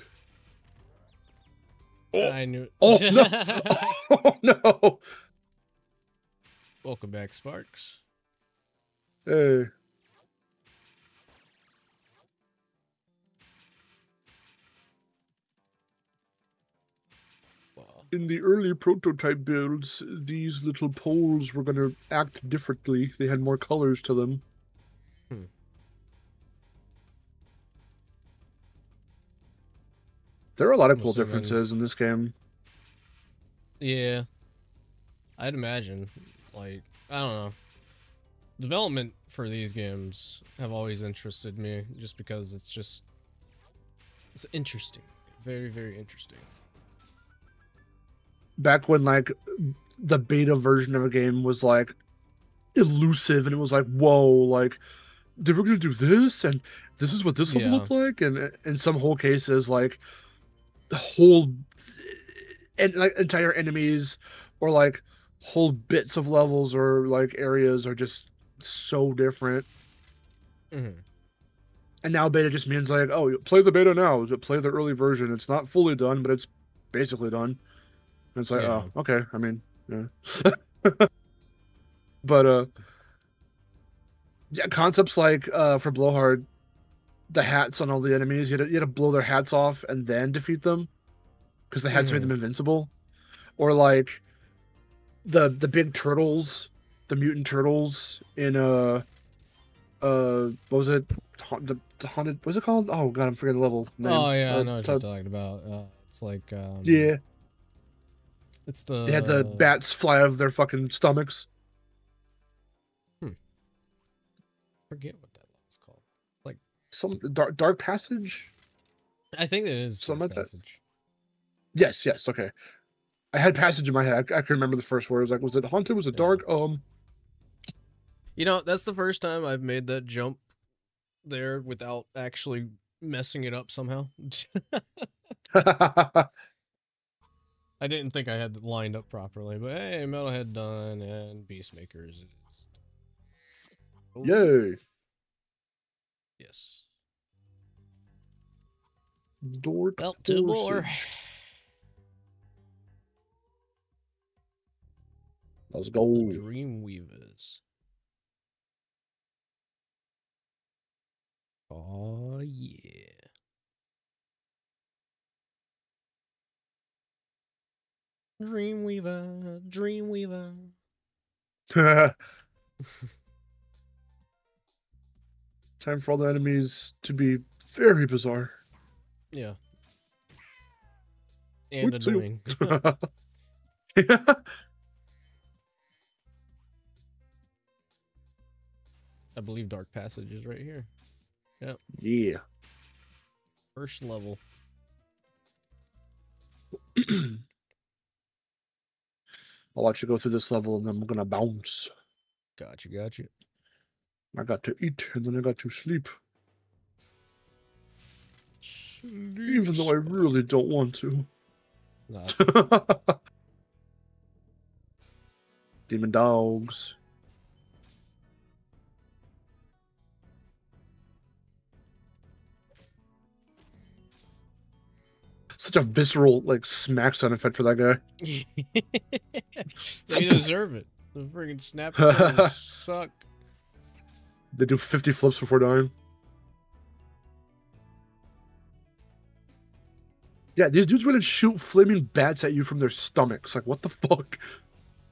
Oh, I knew. oh no! Oh no! Welcome back, Sparks. Hey. Wow. In the early prototype builds, these little poles were going to act differently. They had more colors to them. There are a lot of I'm cool assuming- differences in this game. Yeah. I'd imagine. Like, I don't know. Development for these games have always interested me just because it's interesting. Very, very interesting. Back when, like, the beta version of a game was, like, elusive and it was like, whoa, like, they were going to do this and this is what this level Yeah. looked like. And in some whole cases, like, whole and like entire enemies or like whole bits of levels or like areas are just so different. Mm-hmm. And now beta just means like, oh, you play the beta now, play the early version. It's not fully done, but it's basically done. And it's like, Yeah. oh, okay. I mean, yeah. But yeah, concepts like for Blowhard, the hats on all the enemies, you had to blow their hats off and then defeat them because the hats made them invincible. Or like the big turtles, the mutant turtles in what was it? The haunted, what's it called? Oh god, I'm forgetting the level name. Oh yeah, I know what you're talking about. It's like yeah, it's the they had the bats fly out of their fucking stomachs. Forget what that level's called. Like Some dark passage. I think it is Something Dark like that? Passage. Yes, okay. I had passage in my head. I can remember the first word. It was like, was it haunted? Was it dark? You know, that's the first time I've made that jump there without actually messing it up somehow. I didn't think I had it lined up properly, but hey, Metalhead done and Beastmakers is. Oh, Yay! yes. Dork. Belt to more. Passage. Let's go. Dreamweavers. Oh yeah. Dreamweaver, Dreamweaver. Time for all the enemies to be very bizarre. Yeah. And Whoop, see you. annoying. I believe Dark Passage is right here. Yep. Yeah. First level. I'll let you go through this level and then I'm gonna bounce. Gotcha, gotcha. I got to eat and then I got to sleep. Even though I really don't want to. Nah, Demon dogs. Such a visceral, like, smack sound effect for that guy. They deserve it. The friggin' snap turtles suck. They do 50 flips before dying. Yeah, these dudes wouldn't shoot flaming bats at you from their stomachs. Like, what the fuck?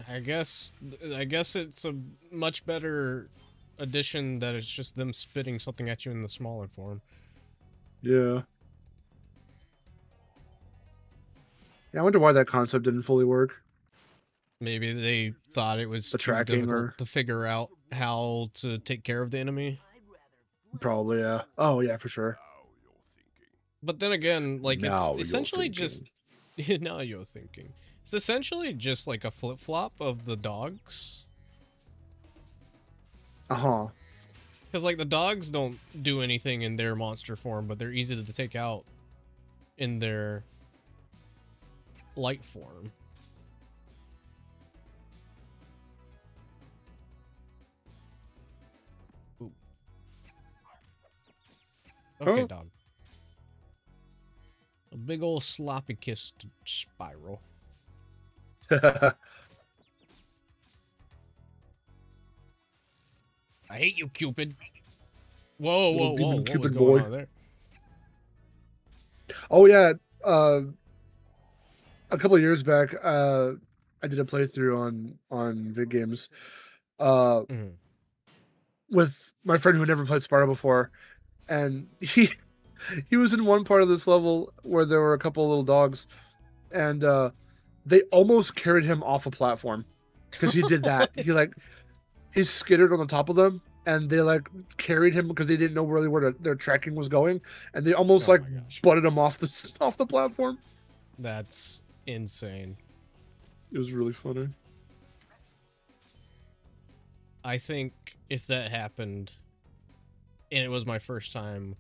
I guess it's a much better addition that it's just them spitting something at you in the smaller form. Yeah. Yeah, I wonder why that concept didn't fully work. Maybe they thought it was The too tracking difficult or- to figure out how to take care of the enemy. Probably, yeah. Oh, yeah, for sure. But then again, like, Now you're it's essentially just... now you're thinking. It's essentially just like a flip-flop of the dogs. Uh-huh. Because, like, the dogs don't do anything in their monster form, but they're easy to take out in their light form. Ooh. Okay, Oh. dog. A big old sloppy kiss to Spyro. I hate you, Cupid. Whoa, Little whoa, demon whoa! What was Cupid going boy. on there? Oh, yeah. A couple of years back, I did a playthrough on vid games. With my friend who had never played Spyro before, and he was in one part of this level where there were a couple of little dogs, and they almost carried him off a platform because he did that. He skittered on the top of them, and they like carried him because they didn't know really where their tracking was going, and they almost Oh like my gosh. butted him off the platform. That's insane. It was really funny. I think if that happened, and it was my first time,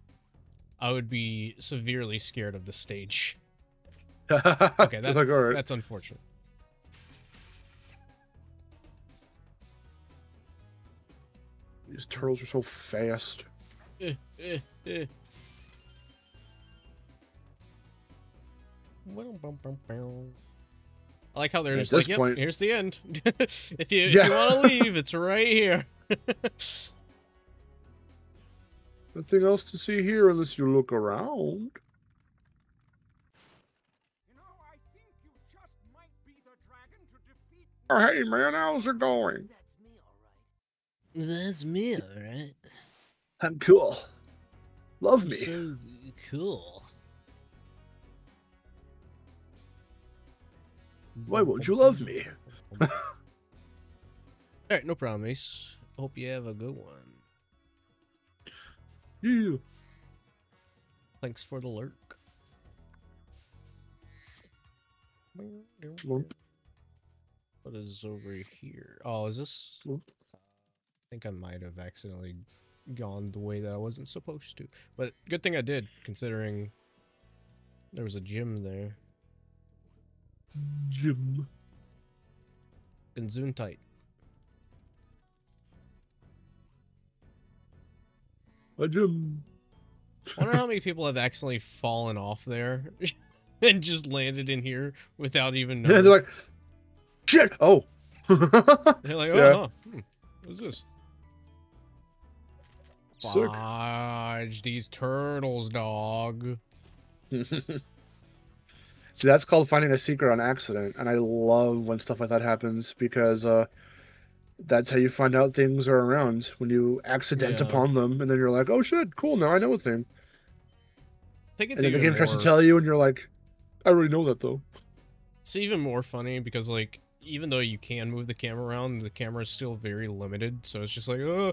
I would be severely scared of the stage. Okay, that's like, all right. that's unfortunate. These turtles are so fast. I like how they're At just like, this yep, point- here's the end. if you Yeah. want to leave, it's right here. Nothing else to see here unless you look around. You know, I think you just might be the dragon to defeat. Oh, hey, man, how's it going? That's me, all right. That's me, alright. I'm cool. Love me. So cool. Why won't you love me? Alright, no problem, Ace. Hope you have a good one. Yeah. Thanks for the lurk. Lump. What is over here? Oh, is this? Lump. I think I might have accidentally gone the way that I wasn't supposed to. But good thing I did, considering there was a gym there. Jim. Gonzoon tight. A Jim. I wonder how many people have accidentally fallen off there and just landed in here without even Yeah, knowing. they're like, shit. Oh. They're like, oh, Yeah. huh, what's this? Sick. Fudge, these turtles, dog. See, that's called finding a secret on accident, and I love when stuff like that happens because that's how you find out things are around, when you accident Yeah. upon them, and then you're like, oh shit, cool, now I know a thing. I think it's And then the even game tries to more, tell you, and you're like, I already know that though. it's even more funny because, like, even though you can move the camera around, the camera is still very limited. So it's just like, oh.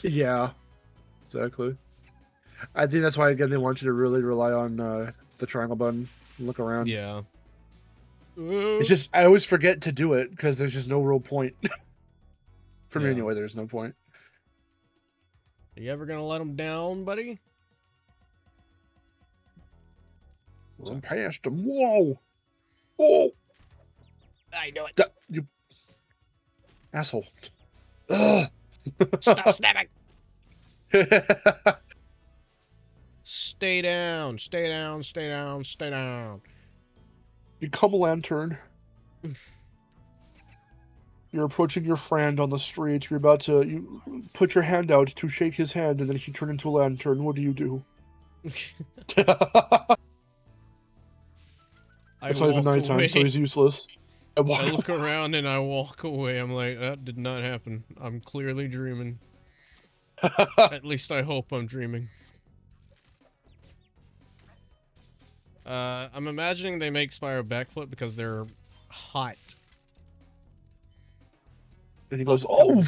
Yeah, exactly. I think that's why, again, they want you to really rely on the triangle button and look around. Yeah. It's just, I always forget to do it because there's just no real point. For me, Yeah. anyway, there's no point. Are you ever gonna let him down, buddy? I'm past him. Whoa! Oh! I know it. You asshole. Ugh. Stop snapping. Stay down. Stay down. Stay down. Stay down. Become a lantern. You're approaching your friend on the street. You're about to you put your hand out to shake his hand, and then he turned into a lantern. What do you do? It's not even nighttime, so he's useless. I look around and I walk away. I'm like, that did not happen. I'm clearly dreaming. At least I hope I'm dreaming. I'm imagining they make Spyro backflip because they're hot. And he goes, oh!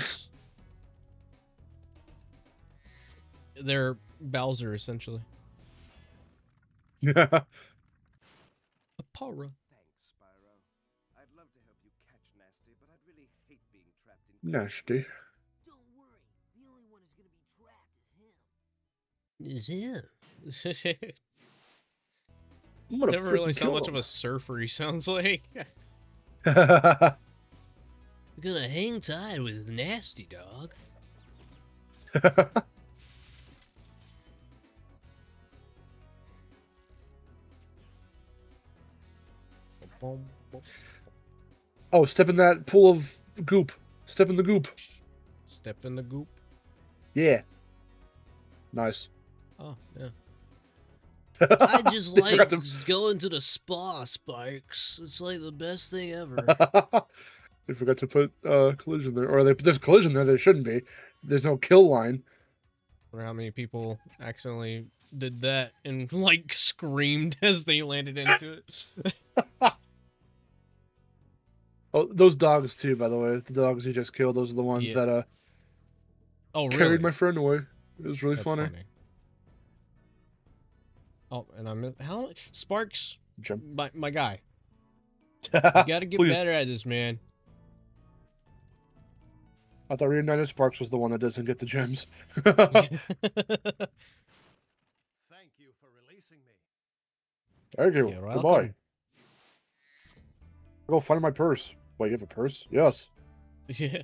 They're Bowser, essentially. Yeah. Para. Thanks, Spyro. I'd love to help you catch Nasty, but I'd really hate being trapped in... Nasty. Don't worry. The only one who's gonna be trapped is him. Is him. I'm gonna Never realized how kill much him. of a surfer he sounds like. Gonna hang tight with Nasty Dog. Oh, step in that pool of goop. Step in the goop. Step in the goop. Yeah. Nice. Oh, yeah. I just They forgot like going to the spa, Sparks. It's like the best thing ever. They forgot to put collision there. Or there's collision there. There shouldn't be. There's no kill line. I wonder how many people accidentally did that and, like, screamed as they landed into it. Oh, those dogs too, by the way. The dogs you just killed, those are the ones that oh, really? carried my friend away. It was really That's funny. Oh, and I'm how Sparks, Jump. my guy. You gotta get Please. better at this, man. I thought Reunited Sparks was the one that doesn't get the gems. Thank you for releasing me. Thank you. You're Goodbye. welcome. I'll go find my purse. Wait, you have a purse? Yes. Yeah.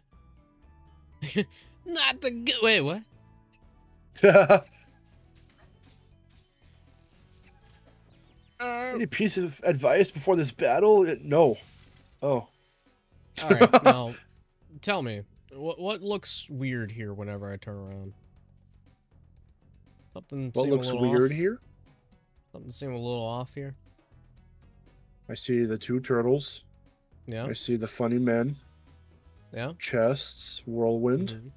Not the good. Wait, what? Any piece of advice before this battle? No. Oh. All right, now tell me what looks weird here whenever I turn around. Something. What seem looks a little weird off. here? Something seem a little off here. I see the two turtles. Yeah. I see the funny men. Yeah. Chests. Whirlwind.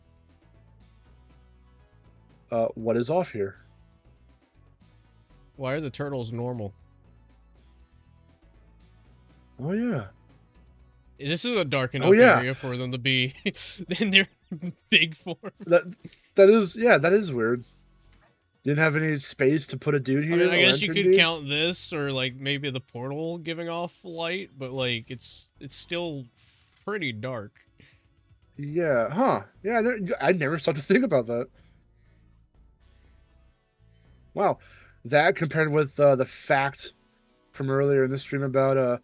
Mhm. What is off here? Why are the turtles normal? Oh yeah. This is a dark enough area for them to be in their big form. That is weird. Didn't have any space to put a dude here. I mean, I guess you lantern could dude? count this or like maybe the portal giving off light, but like it's still pretty dark. Yeah, huh? Yeah, I never stopped to think about that. Wow, that compared with the fact from earlier in this stream about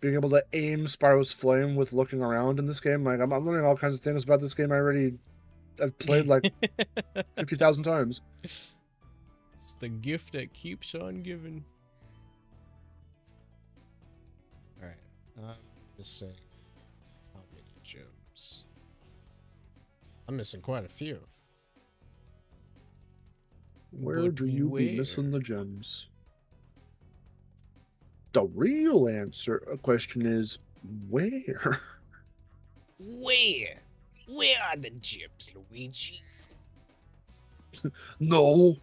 being able to aim Spyro's flame with looking around in this game. Like I'm learning all kinds of things about this game I've played like 50,000 times. It's the gift that keeps on giving. All right, I'm just saying how many gems. I'm missing quite a few. Where But do you be where? missing the gems? The real question is where? Where? Where are the gems, Luigi? No.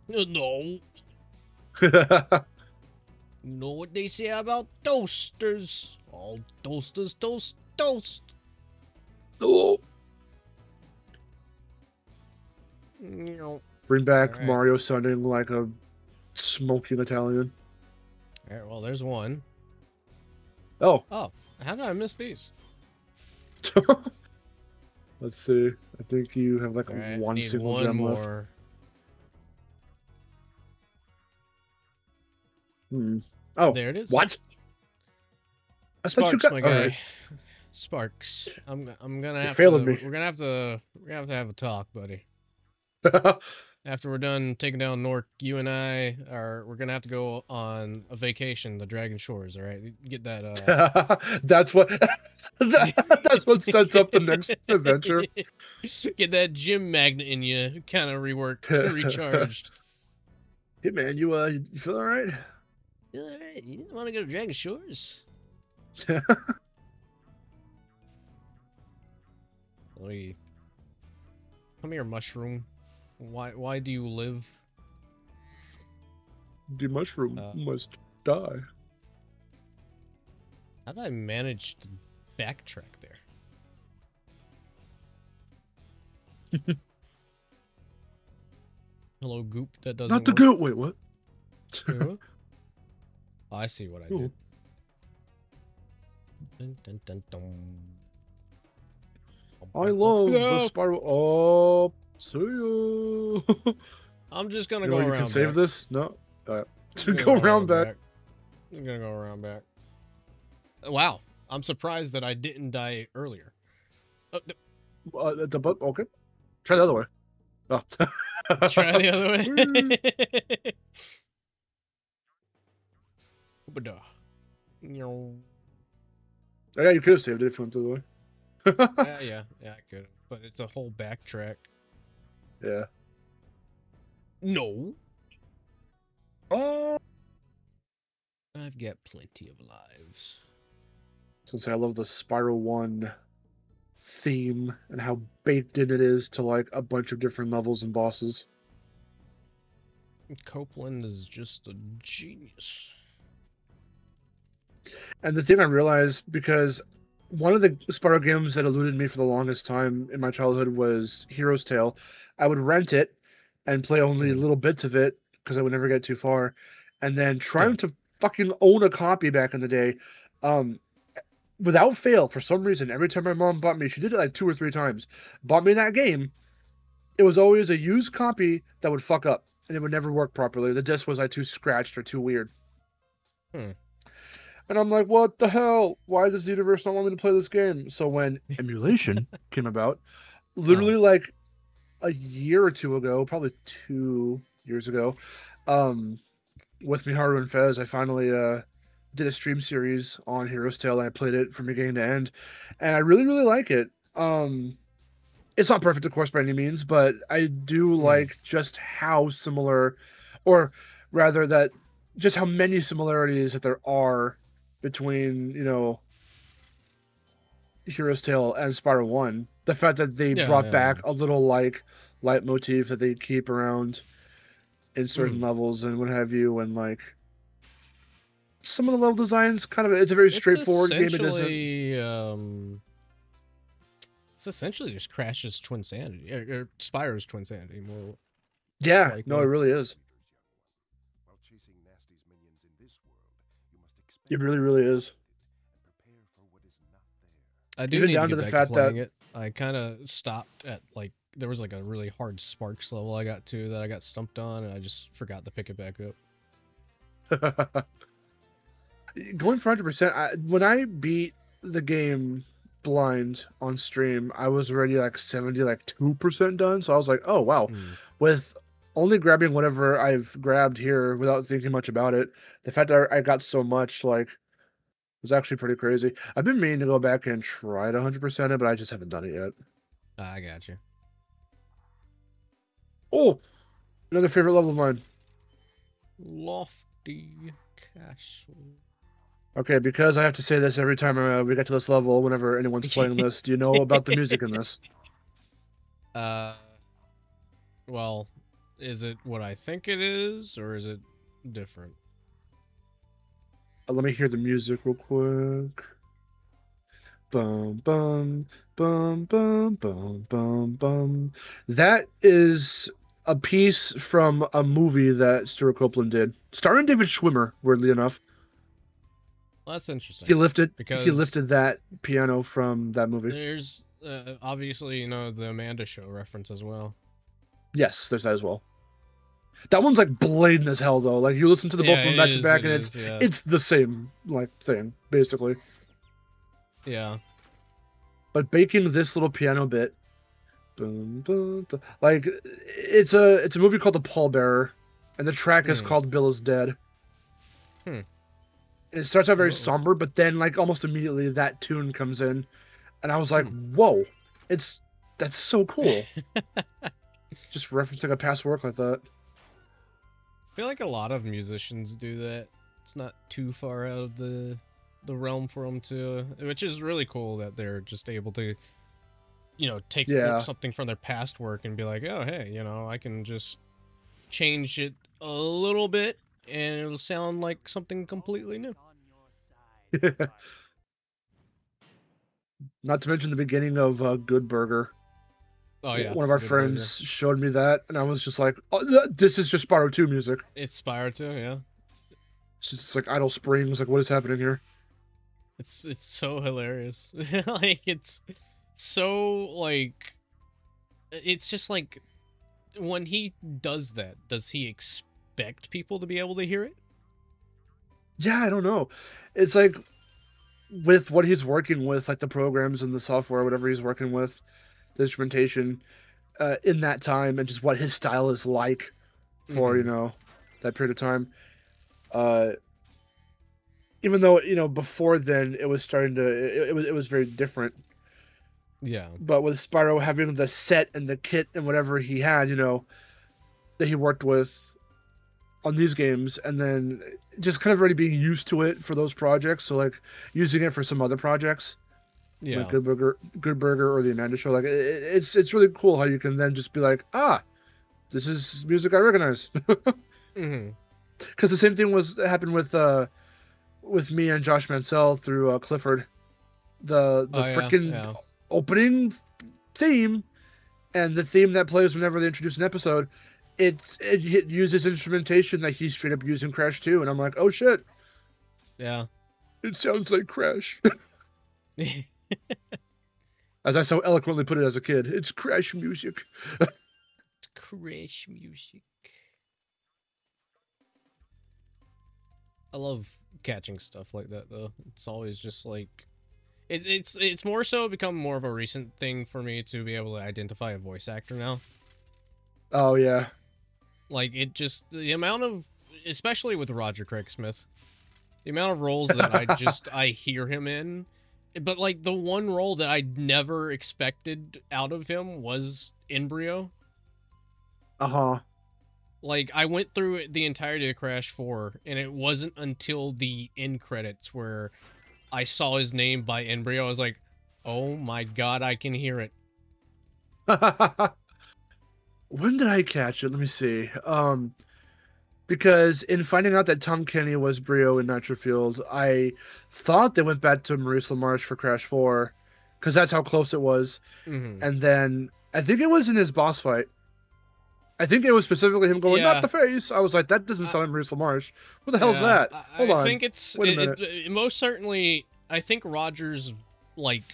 No. You know what they say about toasters? All toasters, toast, toast. Oh, bring back Alright. Mario sounding like a smoking Italian. All right, well, there's one. Oh, Oh, how did I miss these? let's see. I think you have like All right, one need single one gem left. more. Oh, There it is. what? I thought you Sparks, got. my all guy. right. Sparks. I'm gonna You're have failing to. me. We're gonna have to have a talk, buddy. After we're done taking down Nork, you and we're gonna have to go on a vacation to Dragon Shores. All right, get that. That's what. That's what sets up the next adventure. Get that gym magnet in you, kind of reworked, recharged. Hey man, you feel all right? All right, you want to go to Dragon Shores? Come here, mushroom. Why do you live? The mushroom must die. How did I manage to backtrack there? Hello, goop. That doesn't Not the work. goat. Wait, what? Oh, I see what I Ooh. did. Dun, dun, dun, dun. I love No. the Spyro. Oh, see you. I'm just gonna You go know, you around can save back. this? No. I'm gonna Go around back. I'm gonna go around back. Wow, I'm surprised that I didn't die earlier. Okay. Try the other way. Oh. Try the other way. Oop-a-da. Meow. Yeah, you could have saved it if you went the other way. Yeah, I could, but it's a whole backtrack. Yeah. No, Oh. I've got plenty of lives. Since I love the Spyro 1 theme and how baked in it is to like a bunch of different levels and bosses. Copeland is just a genius. And the thing I realized, because one of the Spyro games that eluded me for the longest time in my childhood was Hero's Tale. I would rent it and play only little bits of it because I would never get too far. And then trying to fucking own a copy back in the day, without fail, for some reason, every time my mom bought me, she did it like 2 or 3 times, bought me that game, it was always a used copy that would fuck up and it would never work properly. The disc was like too scratched or too weird. And I'm like, what the hell? Why does the universe not want me to play this game? So when emulation came about, literally like a year or 2 ago, probably 2 years ago, with Miharu and Fez, I finally did a stream series on Hero's Tale, and I played it from beginning to end, and I really, really like it. It's not perfect, of course, by any means, but I do like just how similar, or rather that just how many similarities that there are between, you know, Hero's Tale and Spyro 1. The fact that they brought back a little like leitmotif that they keep around in certain levels and what have you, and like some of the level designs kind of, it's a very straightforward game. It doesn't. It's essentially just Crash's Twin Sanity, or Spyro's Twin Sanity, more. Yeah, likely. no, it really is. While chasing Nasty's minions in this world, you must expect It really, really is. and prepare for what is not there. I do Even need down to to get the back fact to playing that- it. I kind of stopped at like there was like a really hard Sparks level I got to that I got stumped on, and I just forgot to pick it back up. Going for 100%, when I beat the game blind on stream, I was already like 2% done. So I was like, oh wow, with only grabbing whatever I've grabbed here without thinking much about it, the fact that I got so much like was actually pretty crazy. I've been meaning to go back and try to 100% it, but I just haven't done it yet. I got you. Oh, another favorite level of mine. Lofty Castle. Okay, because I have to say this every time we get to this level, whenever anyone's playing this, do you know about the music in this? Well, is it what I think it is, or is it different? Let me hear the music real quick. Bum bum bum bum bum bum bum. That is a piece from a movie that Stuart Copeland did, starring David Schwimmer. Weirdly enough, Well, that's interesting. he lifted because that piano from that movie. there's obviously, you know, the Amanda Show reference as well. Yes, there's that as well. That one's like blatant as hell though. Like you listen to the both of them back to back, and it's the same like thing basically. Yeah. But baking this little piano bit, boom, boom, boom, like it's a movie called The Pallbearer, and the track is called Bill is Dead. It starts out very somber, but then like almost immediately that tune comes in, and I was like, "Whoa, that's so cool." Just referencing a past work like that. I feel like a lot of musicians do that. It's not too far out of the realm for them to, which is really cool that they're just able to, you know, take something from their past work and be like, oh, hey, you know, I can just change it a little bit and it'll sound like something completely new. Not to mention the beginning of Good Burger. Oh yeah, one of our friends showed me that, and I was just like, "Oh, this is just Spyro 2 music." It's Spyro 2, yeah. It's just like Idle Springs. Like, what is happening here? It's so hilarious. Like it's so like it's just like when he does that, does he expect people to be able to hear it? Yeah, I don't know. It's like with what he's working with, like the programs and the software, whatever he's working with, the instrumentation in that time, and just what his style is like for you know that period of time. Even though you know before then it was starting to it was very different. Yeah. But with Spyro having the set and the kit and whatever he had, you know, that he worked with on these games, and then just kind of already being used to it for those projects. So like using it for some other projects. Yeah. Like Good Burger, or the Amanda Show. Like it's really cool how you can then just be like, this is music I recognize. Because the same thing happened with me and Josh Mansell through Clifford, the freaking opening theme, and the theme that plays whenever they introduce an episode. It uses instrumentation that he's straight up using Crash 2, and I'm like, oh shit. Yeah. It sounds like Crash. As I so eloquently put it as a kid, it's Crash music. It's Crash music. I love catching stuff like that though. It's always just like it's more so become more of a recent thing for me to be able to identify a voice actor now. Oh yeah. Like it just the amount of, especially with Roger Craig Smith, the amount of roles that I hear him in. But, like, the one role that I never expected out of him was Embryo. Uh-huh. Like, I went through the entirety of Crash 4, and it wasn't until the end credits where I saw his name by Embryo. I was like, oh my god, I can hear it. When did I catch it? Let me see. Because in finding out that Tom Kenny was Brio in Nitro Field, I thought they went back to Maurice LaMarche for Crash 4, because that's how close it was. And then I think it was in his boss fight. I think it was specifically him going, not the face. I was like, that doesn't sound like Maurice LaMarche. What the hell's that? Hold on. I think it's most certainly. I think Roger's like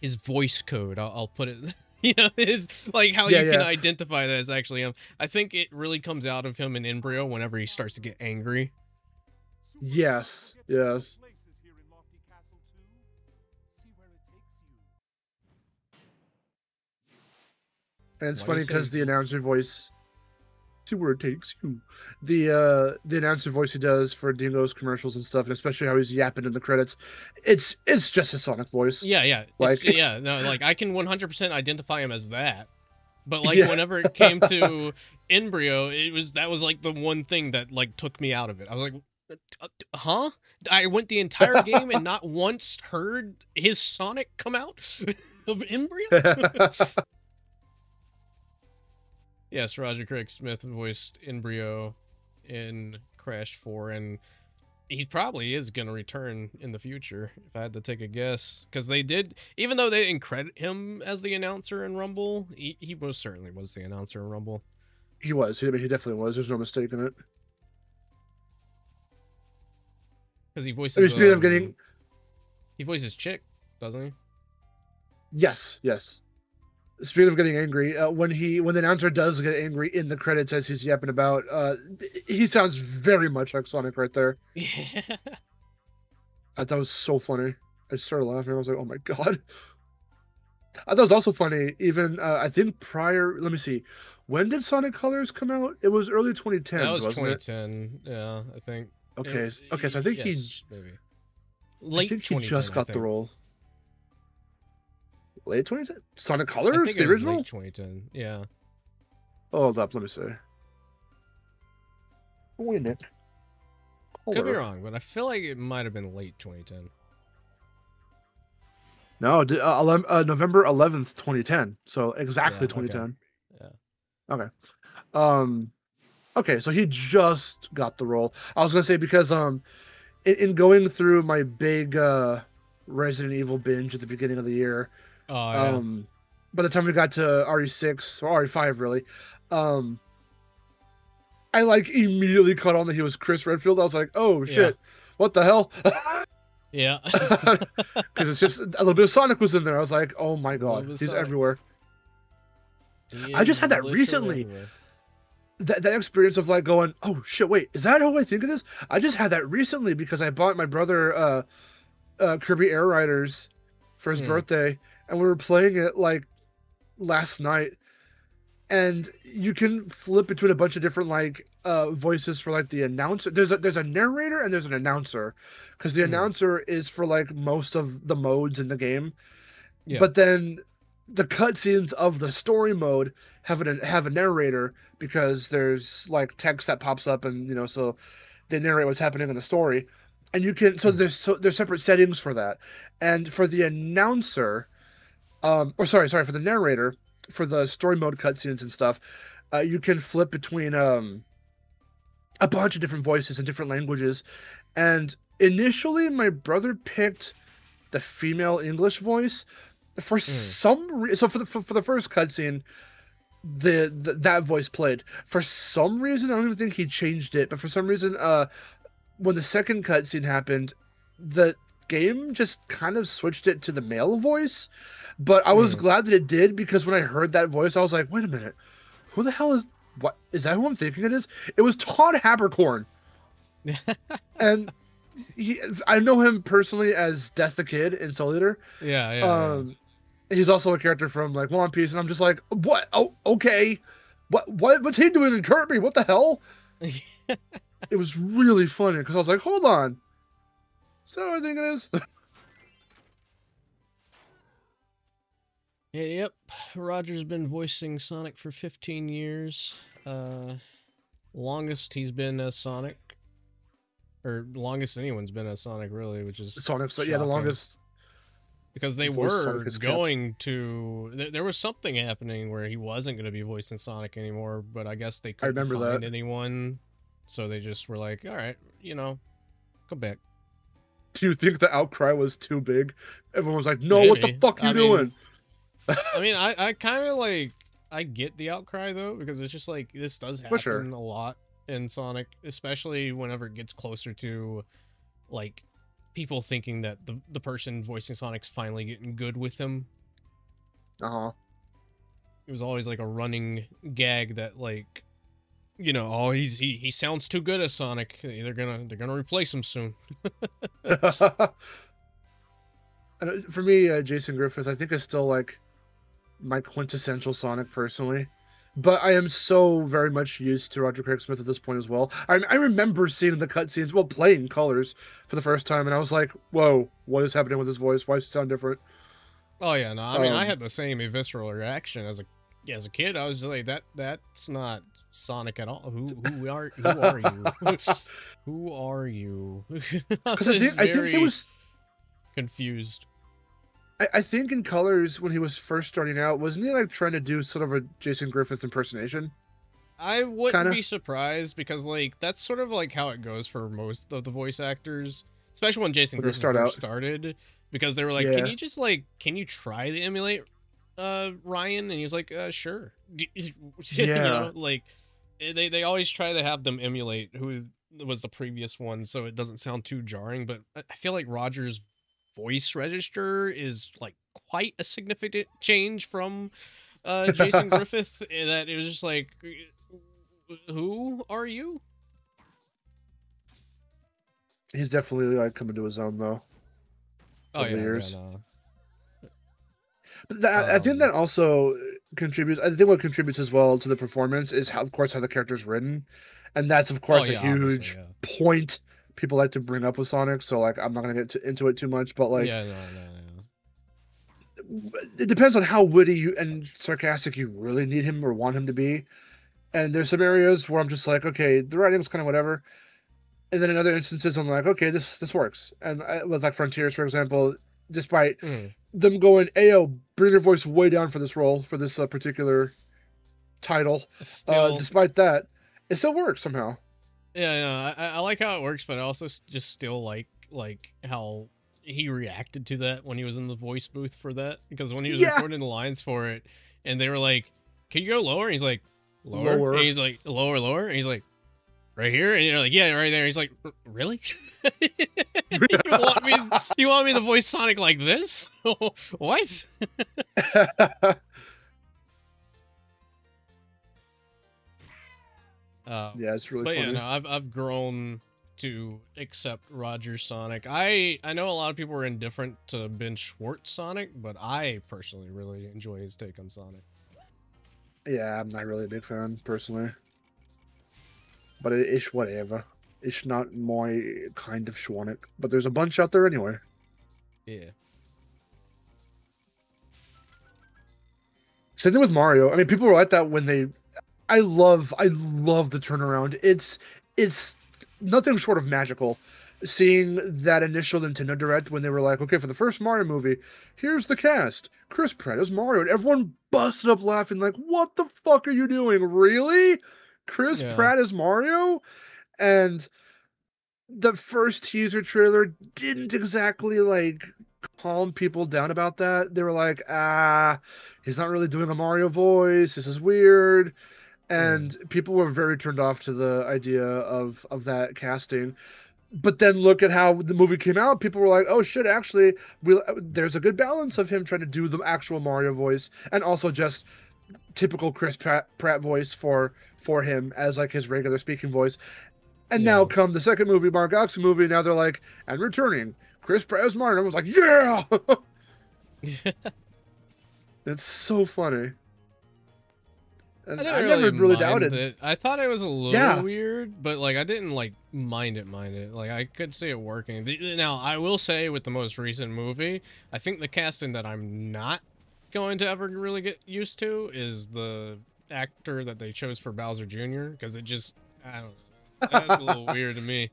his voice code. I'll put it. You know, it's like how you can identify that as actually him. I think it really comes out of him in Embryo whenever he starts to get angry. Yes, yes. And it's funny because the announcer voice, see where it takes you. The announcer voice he does for Dingo's commercials and stuff, and especially how he's yapping in the credits, it's just his Sonic voice. Yeah. Like no, like I can 100% identify him as that. But like whenever it came to Embryo, that was like the one thing that like took me out of it. I was like, huh? I went the entire game and not once heard his Sonic come out of Embryo. Yes, Roger Craig Smith voiced Embryo in Crash 4, and he probably is going to return in the future, if I had to take a guess. Because they did, even though they didn't credit him as the announcer in Rumble, he most certainly was the announcer in Rumble. He was. He definitely was. There's no mistake in it. Because he voices. I mean, speaking of getting, he voices Chick, doesn't he? Yes, yes. Speaking of getting angry, when the announcer does get angry in the credits as he's yapping about, he sounds very much like Sonic right there. Yeah. I thought it was so funny. I started laughing. I was like, oh my god. I thought it was also funny, even, I think prior, let me see. When did Sonic Colors come out? It was early 2010. That was wasn't 2010. It? Yeah, I think. Okay, okay, so I think yes, maybe. Late I think 2010, he just got the role. Late 2010? Sonic Colors? I think the it was original? late 2010, yeah. Hold up, let me see. Wait, Nick. Could be wrong, but I feel like it might have been late 2010. No, November 11th, 2010. So exactly 2010. Okay. Yeah. Okay. Okay, so he just got the role. I was gonna say because in going through my big Resident Evil binge at the beginning of the year, by the time we got to RE6 or RE5 really, I like immediately caught on that he was Chris Redfield. I was like, oh shit, what the hell? Yeah. Because it's just a little bit of Sonic was in there. I was like, oh my god, he's Sonic. everywhere. I just had that recently. That experience of like going, oh shit, wait, is that who I think it is? I just had that recently because I bought my brother Kirby Air Riders for his birthday, and we were playing it like last night. And you can flip between a bunch of different like voices for like the announcer. There's a narrator and there's an announcer, because the announcer is for like most of the modes in the game. Yeah. But then the cutscenes of the story mode have a narrator, because there's like text that pops up, and so they narrate what's happening in the story, and you can there's separate settings for that. And for the announcer, for the narrator, for the story mode cutscenes and stuff, you can flip between a bunch of different voices and different languages. And initially, my brother picked the female English voice for some reason. So for the first cutscene, that voice played. For some reason, I don't even think he changed it, but for some reason, when the second cutscene happened, the game just kind of switched it to the male voice. But I was glad that it did, because when I heard that voice, I was like, wait a minute, who the hell is that who I'm thinking it is? It was Todd Habercorn. And I know him personally as Death the Kid in Soul Eater. Yeah. He's also a character from like One Piece, and I'm just like, what? Oh, okay. What's he doing in Kirby? What the hell? It was really funny, because I was like, hold on, is that what I think it is? Yep. Roger's been voicing Sonic for 15 years. Longest he's been as Sonic, or longest anyone's been as Sonic, really, which is Sonic's the longest. Because they were going to... There was something happening where he wasn't going to be voicing Sonic anymore, but I guess they couldn't find anyone, so they just were like, all right, come back. Do you think the outcry was too big? Everyone was like, no, what the fuck are you doing? I mean, I kind of like... I get the outcry, though, because it's just like, this does happen a lot in Sonic, especially whenever it gets closer to, like... people thinking that the person voicing Sonic's finally getting good with him. It was always like a running gag that, like, oh, he sounds too good as Sonic. They're gonna replace him soon. For me, Jason Griffith, I think, is still like my quintessential Sonic personally. But I am so very much used to Roger Craig Smith at this point as well. I remember seeing the cutscenes, playing Colors for the first time, and I was like, whoa, what is happening with his voice? Why does he sound different? Oh, yeah, no, I mean, I had the same visceral reaction as a kid. I was just like, that's not Sonic at all. Who are you? Who are you? Because I think he was confused. I think in Colors, when he was first starting out, wasn't he like trying to do sort of a Jason Griffith impersonation? I wouldn't Kinda. be surprised because like that's sort of like how it goes for most of the voice actors, especially when Jason When they Griffith start first out. started, because they were like, Yeah. can you try to emulate Ryan? And he was like, sure. You Yeah. know, like they always try to have them emulate who was the previous one so it doesn't sound too jarring, but I feel like Roger's voice register is like quite a significant change from Jason Griffith, that it was just like, who are you? He's definitely like coming to his own though. Oh Over the yeah, years. yeah, no. But I think that also contributes. I think what contributes as well to the performance is how, of course, how the character's written, and that's of course a yeah, obviously, huge yeah. point people like to bring up with Sonic. So like, I'm not gonna get into it too much, but like, Yeah, no. it depends on how witty you and sarcastic you really need him or want him to be. And there's some areas where I'm just like, okay, the writing's kind of whatever. And then in other instances, I'm like, okay, this works. And with like Frontiers, for example, despite them going, "Ayo, bring your voice way down for this role, for this particular title," Still, despite that, it still works somehow. yeah, no, I like how it works, but I also just still like how he reacted to that when he was in the voice booth for that, because when he was recording the lines for it, and they were like, "Can you go lower?" And he's like, "Lower," and he's like, "Lower," and he's like, "Right here," and you're like, "Yeah, right there." He's like, "Really? you want me to voice Sonic like this? What?" Yeah, it's really but funny. yeah, no, I've grown to accept Roger Sonic. I know a lot of people are indifferent to Ben Schwartz Sonic, but I personally really enjoy his take on Sonic. Yeah, I'm not really a big fan personally, but it's whatever. It's not my kind of Schwanick, but there's a bunch out there anyway. Yeah. Same thing with Mario. I mean, people were like that when they. I love the turnaround. It's nothing short of magical. Seeing that initial Nintendo Direct when they were like, okay, for the first Mario movie, here's the cast. Chris Pratt as Mario, and everyone busted up laughing like, "What the fuck are you doing? Really? Chris Pratt as Mario?" And the first teaser trailer didn't exactly like calm people down about that. They were like, he's not really doing a Mario voice. This is weird. And people were very turned off to the idea of that casting. But then look at how the movie came out. People were like, "Oh shit! Actually, there's a good balance of him trying to do the actual Mario voice and also just typical Chris Pratt voice for him as like his regular speaking voice." And now come the second movie, Mario Galaxy movie. Now they're like, "And returning Chris Pratt as Mario." I was like, "Yeah!" It's so funny. And I never really doubted it. I thought it was a little weird, but like I didn't like mind it. Like I could see it working. Now I will say with the most recent movie, I think the casting that I'm not going to ever really get used to is the actor that they chose for Bowser Jr. because it just, I don't know, that's a little weird to me.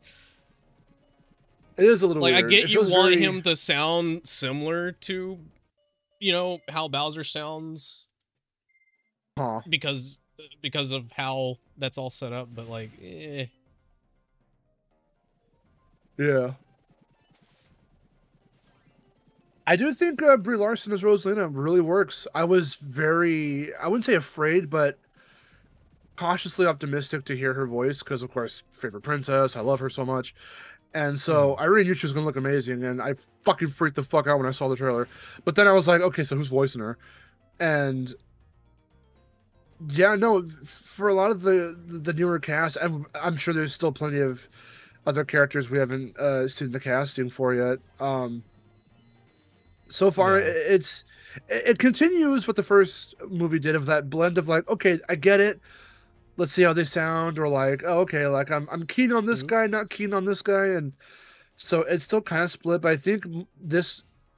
It is a little like weird. I get you want him to sound similar to, you know, how Bowser sounds. Because of how that's all set up, but like, Yeah. I do think Brie Larson as Rosalina really works. I was I wouldn't say afraid, but cautiously optimistic to hear her voice because, of course, favorite princess. I love her so much. And so I really knew she was going to look amazing, and I fucking freaked the fuck out when I saw the trailer. But then I was like, okay, so who's voicing her? And yeah, no, for a lot of the newer cast, I'm sure there's still plenty of other characters we haven't seen the casting for yet. So far, it continues what the first movie did of that blend of like, okay, I get it. Let's see how they sound, or like, oh, okay, like I'm keen on this guy, not keen on this guy, and so it's still kind of split. But I think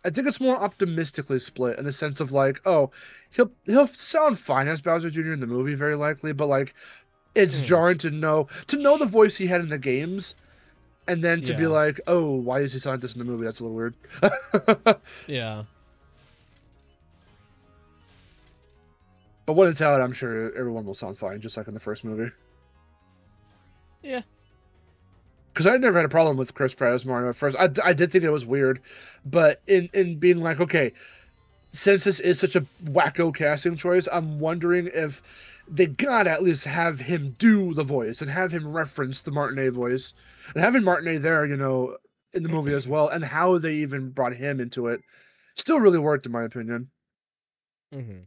it's more optimistically split in the sense of like, oh, he'll sound fine as Bowser Jr. in the movie, very likely, but like, it's jarring to know the voice he had in the games, and then to be like, oh, why is he sound this in the movie? That's a little weird. Yeah. But when it's out, I'm sure everyone will sound fine, just like in the first movie. Yeah. Because I never had a problem with Chris Pratt as Mario at first. I did think it was weird, but in being like, okay, since this is such a wacko casting choice, I'm wondering if they gotta at least have him do the voice and have him reference the Martinet voice, and having Martinet there, you know, in the movie as well, and how they even brought him into it, still really worked in my opinion. Mm-hmm.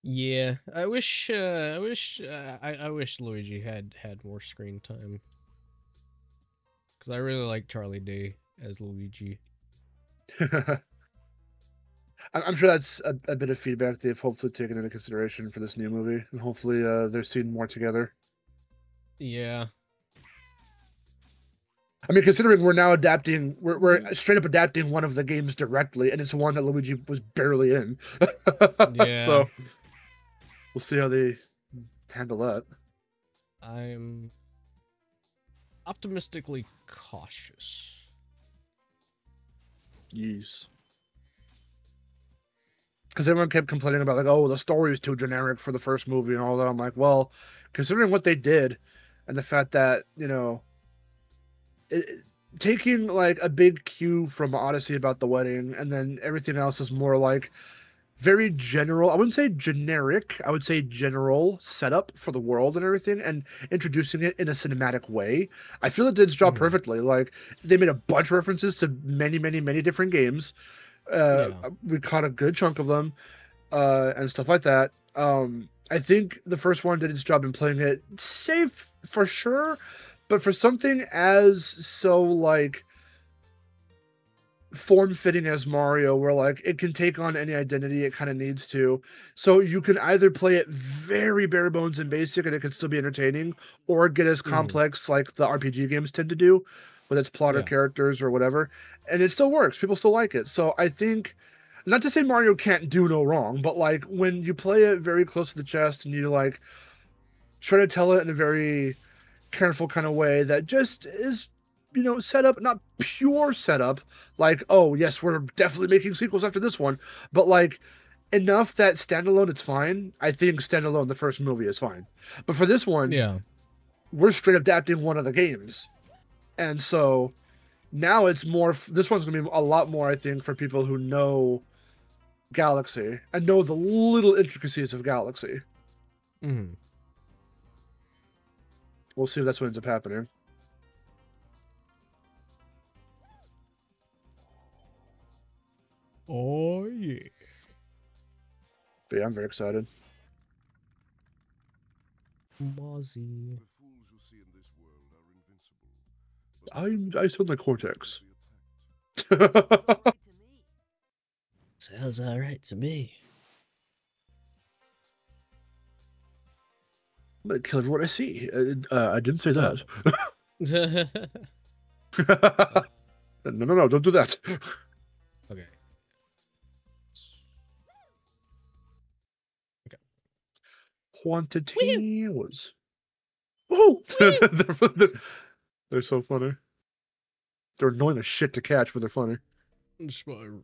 Yeah, I wish Luigi had more screen time. Because I really like Charlie Day as Luigi. I'm sure that's a bit of feedback they've hopefully taken into consideration for this new movie, and hopefully they're seeing more together. Yeah. I mean, considering we're now adapting, we're straight up adapting one of the games directly, and it's one that Luigi was barely in. Yeah. So we'll see how they handle that. I'm optimistically cautious. Yes. Because everyone kept complaining about, like, oh, the story is too generic for the first movie and all that. I'm like, well, considering what they did and the fact that, you know, taking, like, a big cue from Odyssey about the wedding and then everything else is more, like, very general. I wouldn't say generic. I would say general setup for the world and everything, and introducing it in a cinematic way. I feel it did its job perfectly. Like, they made a bunch of references to many, many, many different games. We caught a good chunk of them, and stuff like that. I think the first one did its job in playing it safe for sure, but for something as so, like, form-fitting as Mario, where, like, it can take on any identity it kind of needs to. So you can either play it very bare bones and basic and it can still be entertaining, or get as complex like the RPG games tend to do, with its plot or characters or whatever, and it still works. People still like it. So I think, not to say Mario can't do no wrong, but, like, when you play it very close to the chest and you, like, try to tell it in a very careful kind of way that just is, you know, set up, not pure setup, like, oh yes, we're definitely making sequels after this one, but, like, enough that standalone it's fine. I think standalone the first movie is fine, but for this one, we're straight up adapting one of the games, and so now it's more, this one's gonna be a lot more, I think, for people who know Galaxy and know the little intricacies of Galaxy. We'll see if that's what ends up happening. Oh, yeah. But yeah, I'm very excited. Mozzie. I sound like Cortex. Sounds alright to me. I'm gonna kill everyone I see. I didn't say that. No, don't do that. Okay. Quantity was. Oh! They're so funny. They're annoying as shit to catch, but they're funny. Spyro.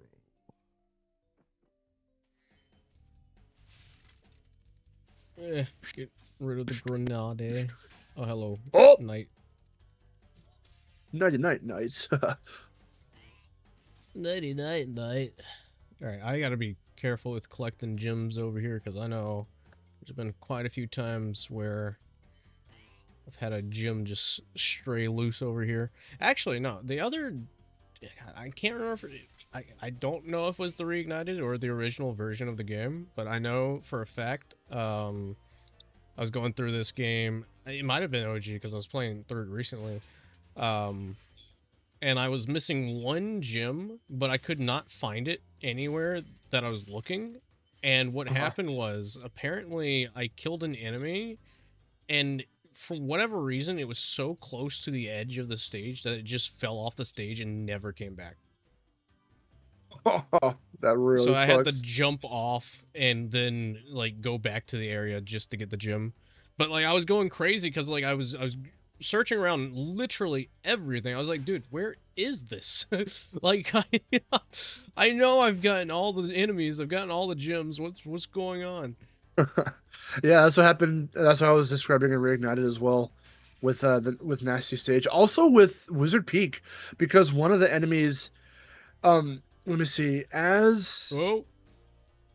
Get rid of the grenade. Oh, hello. Oh! Night. Nighty-night, nights. Nighty-night, night. Alright, I gotta be careful with collecting gems over here, because I know there's been quite a few times where I've had a gem just stray loose over here. Actually, no. The other... I can't remember... I don't know if it was the Reignited or the original version of the game, but I know for a fact, I was going through this game. It might have been OG, because I was playing through it recently. And I was missing one gem, but I could not find it anywhere that I was looking. And what happened was, apparently, I killed an enemy, and for whatever reason, it was so close to the edge of the stage that it just fell off the stage and never came back. That really So sucks. I had to jump off and then, like, go back to the area just to get the gem. But, like, I was going crazy because, like, I was searching around literally everything. I was like, dude, where is this? Like, I know I've gotten all the enemies, I've gotten all the gems. What's going on? Yeah, that's what happened. That's what I was describing in Reignited as well, with Nasty Stage. Also with Wizard Peak, because one of the enemies, let me see,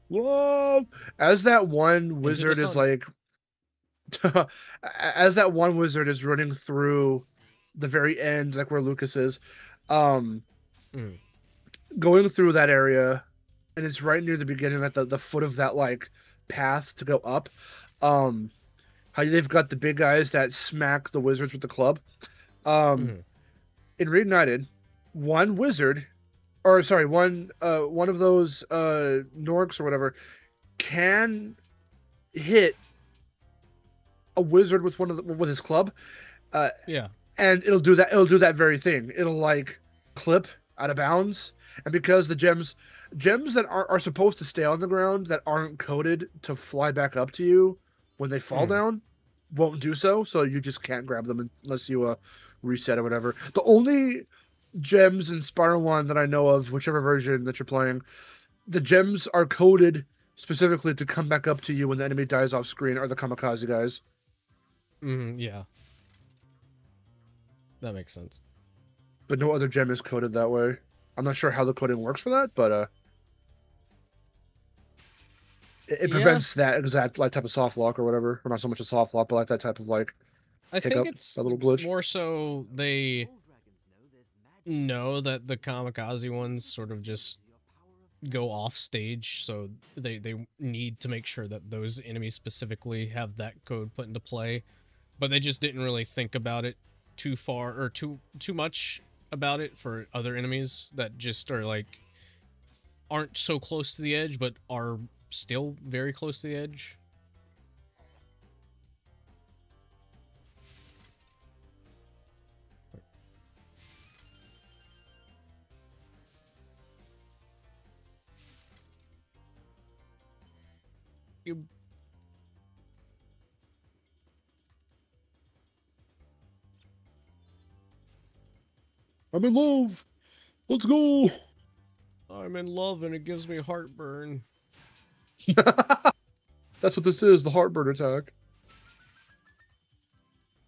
Whoa, as that one into the wizard is sun. like, as that one wizard is running through the very end, like where Lucas is, um, Mm. going through that area, and it's right near the beginning, at the foot of that like path to go up. How they've got the big guys that smack the wizards with the club. Mhm. In Reignited, one wizard, or sorry, one of those Norks or whatever, can hit a wizard with with his club. Yeah. And it'll do that. It'll do that very thing. It'll like clip out of bounds, and because the gems that are supposed to stay on the ground, that aren't coded to fly back up to you when they fall down, won't do so. So you just can't grab them unless you reset or whatever. The only gems in Spyro 1 that I know of, whichever version that you're playing, the gems are coded specifically to come back up to you when the enemy dies off screen, are the kamikaze guys. Yeah. That makes sense. But no other gem is coded that way. I'm not sure how the coding works for that, but it prevents that exact like type of soft lock or whatever, or not so much a soft lock, but like that type of like I hiccup, think it's a little glitch. more so they know that the kamikaze ones sort of just go off stage, so they need to make sure that those enemies specifically have that code put into play, but they just didn't really think about it too far or too much about it for other enemies that just are like aren't so close to the edge but are still very close to the edge. You I'm in love. Let's go. I'm in love and it gives me heartburn. That's what this is, the heartburn attack.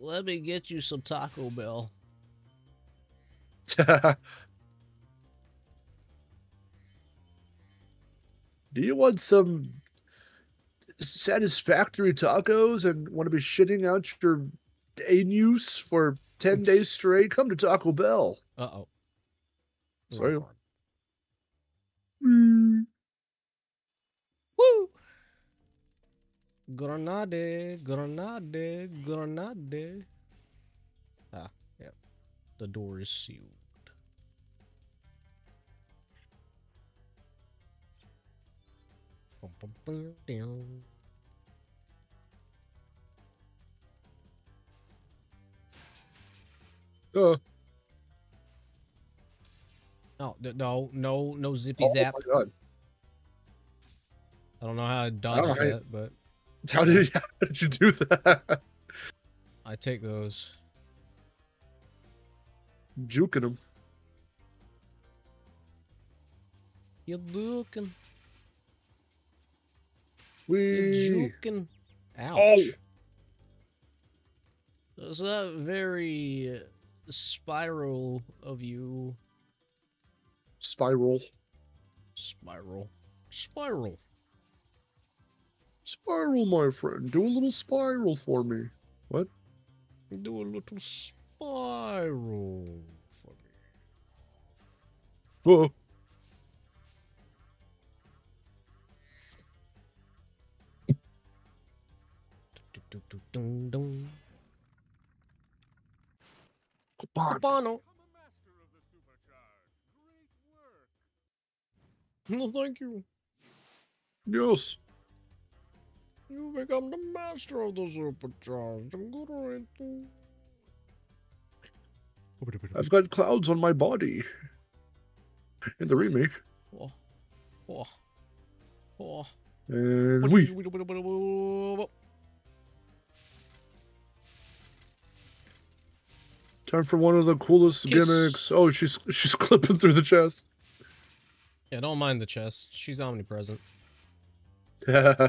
Let me get you some Taco Bell. Do you want some satisfactory tacos and want to be shitting out your anus for 10 days straight? Come to Taco Bell. Uh-oh. Sorry. Woo! Grenade, grenade, grenade. Ah, yeah. The door is sealed. No zippy zap. Oh my god. I don't know how I dodged that, but how did you do that? I take those. Juking him. You're looking. You're juking. Ouch. Oh. Is that very spiral of you? Spiral. Spiral. Spiral. Spiral, my friend. Do a little spiral for me. What? Do a little spiral for me. Whoa. Copano. No, thank you. Yes. You become the master of the supercharged. I've got clouds on my body. In the remake. Oh. Oh. Oh. And we. Time for one of the coolest Kiss. gimmicks. Oh, she's clipping through the chest. Yeah, don't mind the chest. She's omnipresent. Yeah.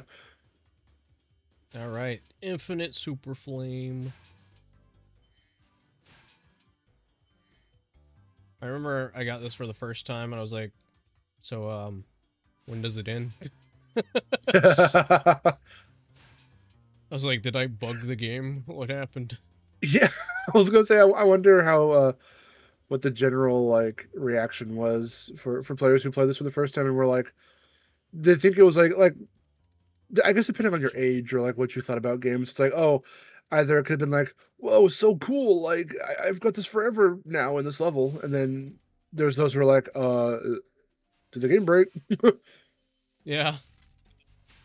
All right, infinite super flame. I remember I got this for the first time, and I was like, "So, when does it end?" I was like, "Did I bug the game? What happened?" Yeah, I was gonna say. I wonder how what the general like reaction was for players who play this for the first time and were like, they think it was like I guess depending on your age or like what you thought about games, it's like, oh, either it could have been like, whoa, so cool, like I've got this forever now in this level, and then there's those who are like, did the game break? Yeah.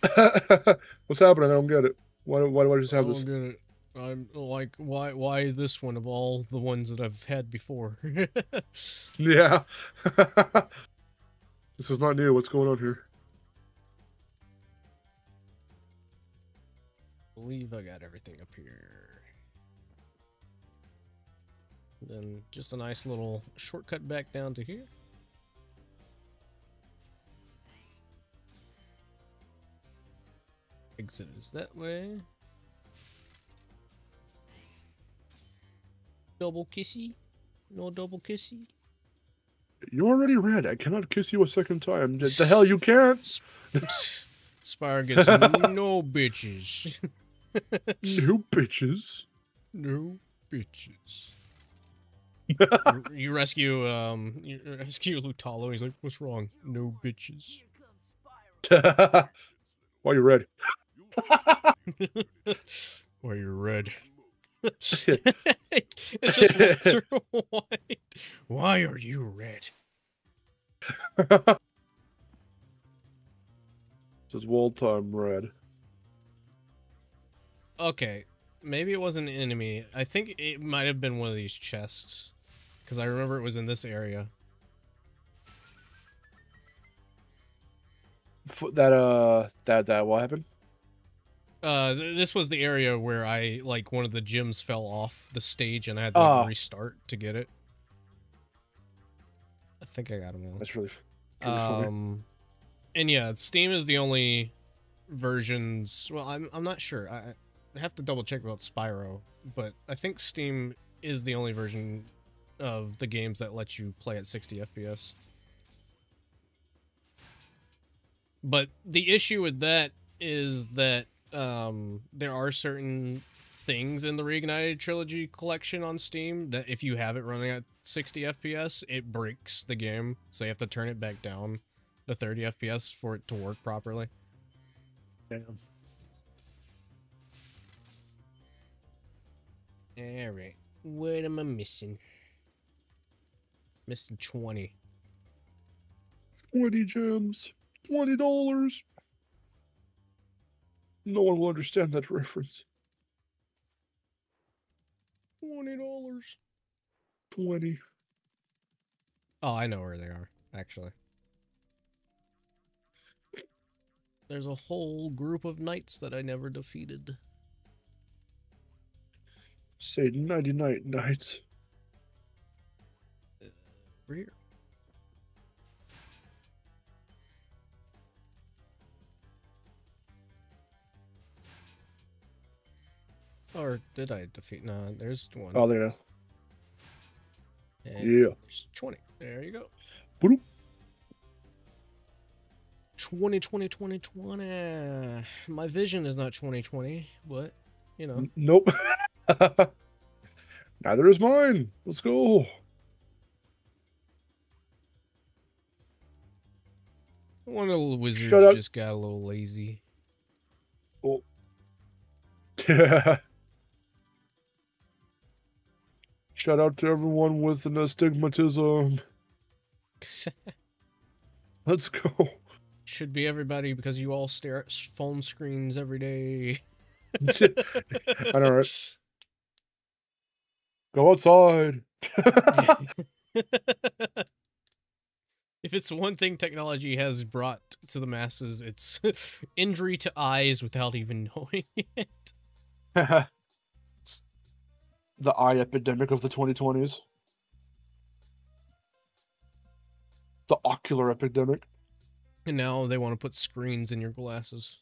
What's happening? I don't get it. Why do I just have I this? don't get it. I'm like, why this one of all the ones that I've had before? Yeah. This is not new. What's going on here? I believe I got everything up here. Then just a nice little shortcut back down to here. Exit is that way. Double kissy? No double kissy? You already read. I cannot kiss you a second time. The hell you can't. Spyro gets no bitches. No bitches. No bitches. you rescue Lutalo. He's like, "What's wrong? No bitches." Why you red? Why you're red? It's just Walter White. Why are you red? This is wall time red. Okay, maybe it wasn't an enemy. I think it might have been one of these chests, because I remember it was in this area. That what happened? This was the area where like one of the gems fell off the stage and I had to like, restart to get it. I think I got them all. That's really funny. And yeah, Steam is the only versions. Well, I'm not sure. I have to double check about Spyro, but I think Steam is the only version of the games that lets you play at 60 FPS. But the issue with that is that there are certain things in the Reignited Trilogy collection on Steam that if you have it running at 60 FPS, it breaks the game. So you have to turn it back down to 30 FPS for it to work properly. Damn. Alright. What am I missing? Missing 20. 20 gems. $20. No one will understand that reference. $20. 20. Oh, I know where they are, actually. There's a whole group of knights that I never defeated. Say nighty-night, knights. Over here. Or did I defeat? No, there's one. Oh, there you go. And yeah. There's 20. There you go. Boop. 20. My vision is not 2020, but, you know. Nope. Neither is mine. Let's go. One little wizard just got a little lazy. Oh. Yeah. Shout out to everyone with an astigmatism. Let's go. Should be everybody because you all stare at phone screens every day. I know, right? Go outside. If it's one thing technology has brought to the masses, it's injury to eyes without even knowing it. the eye epidemic of the 2020s. The ocular epidemic. And now they want to put screens in your glasses.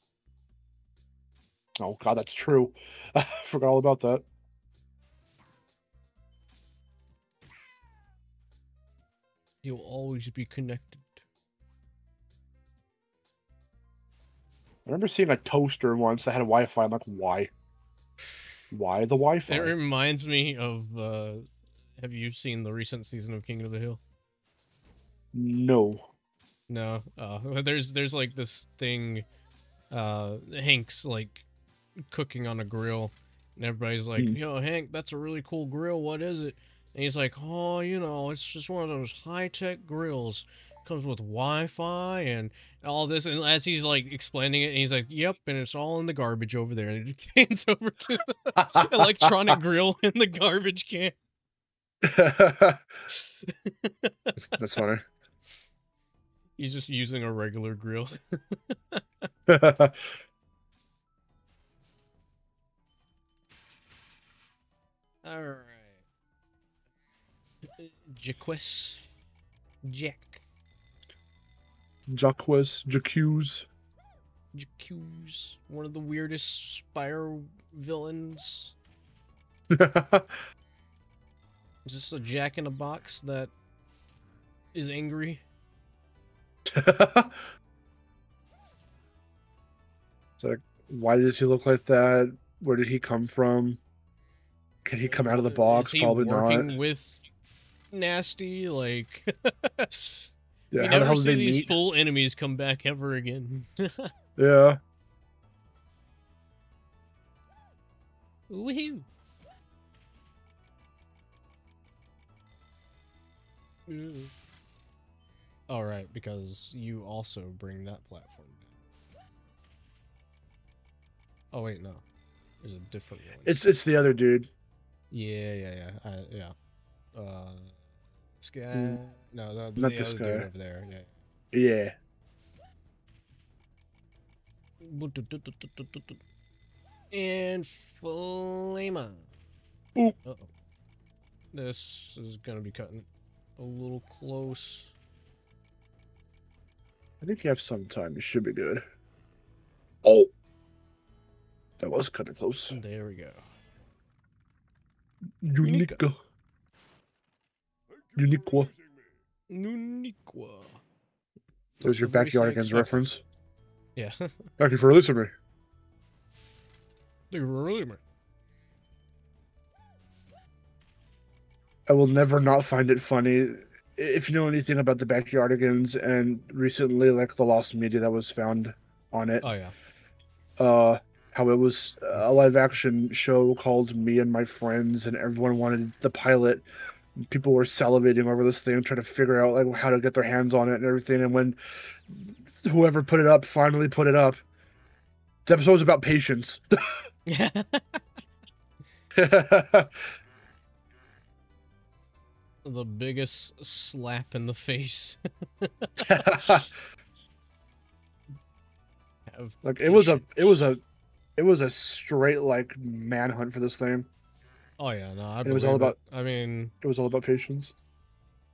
Oh god, that's true. I forgot all about that. You'll always be connected. I remember seeing a toaster once that had Wi-Fi. I'm like, why? Why the Wi-Fi? It reminds me of, have you seen the recent season of King of the Hill? No. No. There's like this thing, Hank's like cooking on a grill, and everybody's like, yo, Hank, that's a really cool grill. What is it? And he's like, oh, you know, it's just one of those high-tech grills. Comes with Wi-Fi and all this, and as he's like explaining it, and he's like, yep, and it's all in the garbage over there, and it hands over to the electronic grill in the garbage can. That's funny. He's just using a regular grill. Alright. Jaquez. Jack. Jacques. One of the weirdest Spyro villains. Is this a Jack in a box that is angry? It's like, why does he look like that? Where did he come from? Can he come out of the box? Is he Probably working not. with Nasty? Like, Yeah, you how the hell never did see they these meet? full enemies come back ever again. Yeah. Woohoo! All right, because you also bring that platform down. Oh wait, no, there's a different one. It's the other dude. Yeah. This guy. No, Not the this other guy. dude over there. Yeah. And Flamer. Boop. Uh-oh. This is gonna be cutting a little close. I think you have some time. You should be good. Oh. That was kind of close. There we go. Uniqua. Uniqua. There's your The voice I Backyardigans expected. reference. Yeah. Thank you for releasing me. I will never not find it funny. If you know anything about the Backyardigans and recently, like, the lost media that was found on it. Oh, yeah. How it was a live-action show called Me and My Friends, and everyone wanted the pilot. People were salivating over this thing, trying to figure out, like, how to get their hands on it and everything. And when whoever put it up finally put it up, the episode was about patience. The biggest slap in the face. Like, it was a straight, like, manhunt for this thing. Oh yeah, no, I It was all believe about. I mean, It was all about patience.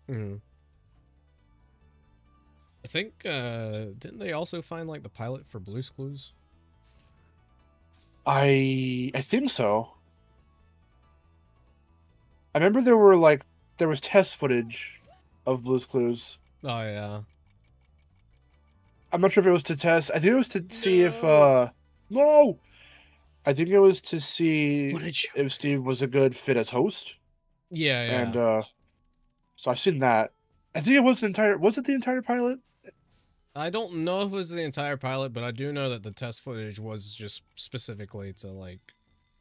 I think didn't they also find like the pilot for Blue's Clues? I think so. I remember there was test footage of Blue's Clues. Oh yeah. I'm not sure if it was to test. I think it was to see if no. I think it was to see if Steve was a good fit as host. Yeah. And so I've seen that. I think it was was it the entire pilot? I don't know if it was the entire pilot, but I do know that the test footage was just specifically to like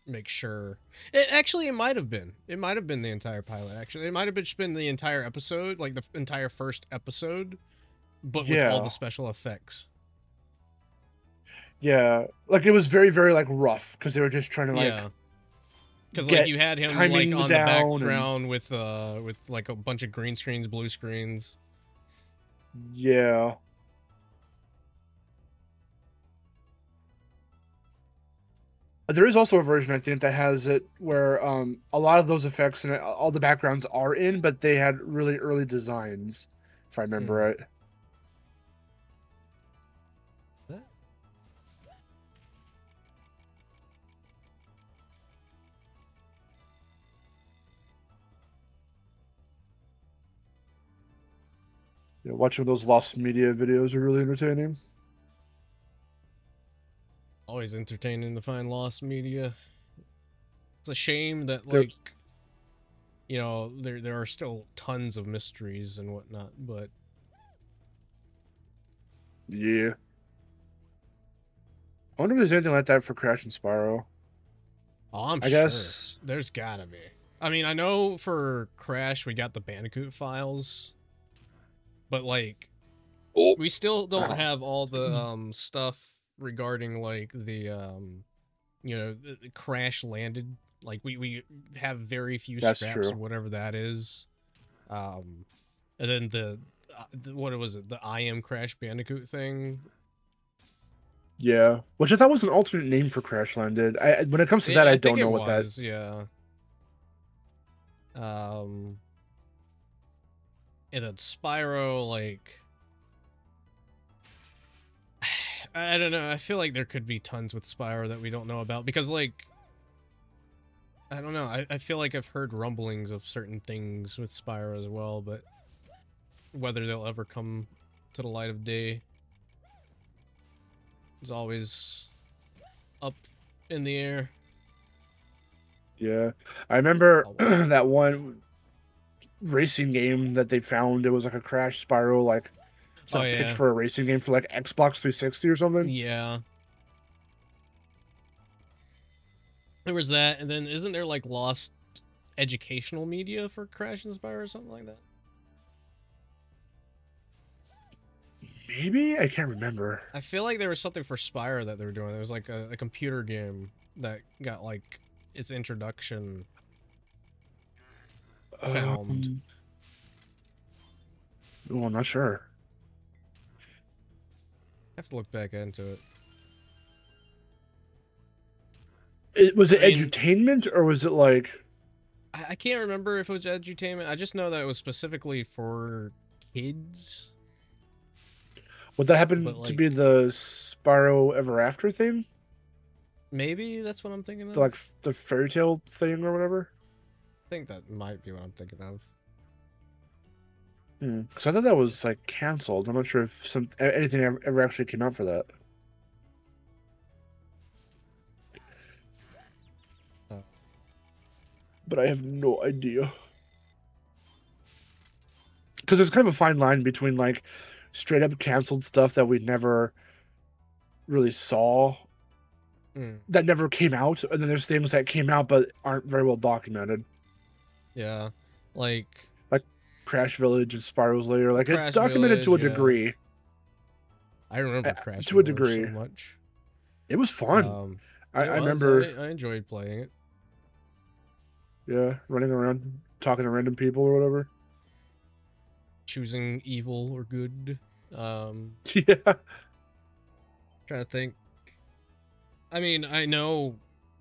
make sure. It might have been. It might have been the entire pilot. Actually, it might have just been the entire episode, like the entire first episode, but with all the special effects. Yeah, like it was very, very like rough because they were just trying to like. Yeah. Because like you had him like on the background with like a bunch of green screens, blue screens. Yeah. There is also a version I think that has it where a lot of those effects and all the backgrounds are in, but they had really early designs, if I remember right. That? Yeah, watching those lost media videos are really entertaining. Always entertaining to find lost media. It's a shame that They're- like, you know, there are still tons of mysteries and whatnot, but Yeah. I wonder if there's anything like that for Crash and Spyro. oh, I'm I sure guess. there's gotta be. I mean, I know for Crash we got the Bandicoot files, but like, Oh. we still don't Ow. have all the stuff regarding like the you know, the Crash landed. Like we have very few That's scraps true. of whatever that is. And then the what was it? The I am Crash Bandicoot thing. Yeah, which I thought was an alternate name for Crash Landed. When it comes to that, I think don't it know what that. was, yeah. And then Spyro, like, I don't know. I feel like there could be tons with Spyro that we don't know about because, like, I don't know. I feel like I've heard rumblings of certain things with Spyro as well, but whether they'll ever come to the light of day is always up in the air. Yeah, I remember that one racing game that they found. It was like a Crash Spyro, like it's like pitch for a racing game for like Xbox 360 or something. Yeah. There was that, and then isn't there like lost educational media for Crash and Spyro or something like that? Maybe? I can't remember. I feel like there was something for Spyro that they were doing. There was like a computer game that got like its introduction found. Oh, I'm not sure. I have to look back into it. Was it edutainment or was it like? I can't remember if it was edutainment. I just know that it was specifically for kids. Would that happen to be the Spyro Ever After thing? Maybe that's what I'm thinking of. Like the fairy tale thing or whatever? I think that might be what I'm thinking of. Because I thought that was like canceled. I'm not sure if anything ever actually came out for that. But I have no idea. Because there's kind of a fine line between like straight up canceled stuff that we never really saw, that never came out, and then there's things that came out but aren't very well documented. Yeah, like Crash Village and Spyro's Lair. Like Crash it's documented Village, to a degree. I remember Crash to a Village degree. so much. It was fun. I I remember. I enjoyed playing it. Yeah, running around talking to random people or whatever. Choosing evil or good. Yeah. Trying to think. I mean, I know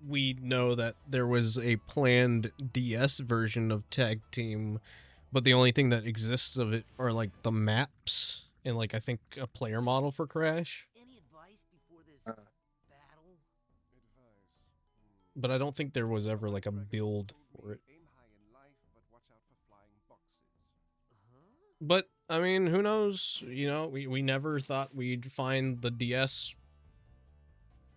we know that there was a planned DS version of Tag Team, but the only thing that exists of it are like the maps and like I think a player model for Crash. Any advice before this battle? But I don't think there was ever like a build for it. But I mean, who knows? You know, we never thought we'd find the DS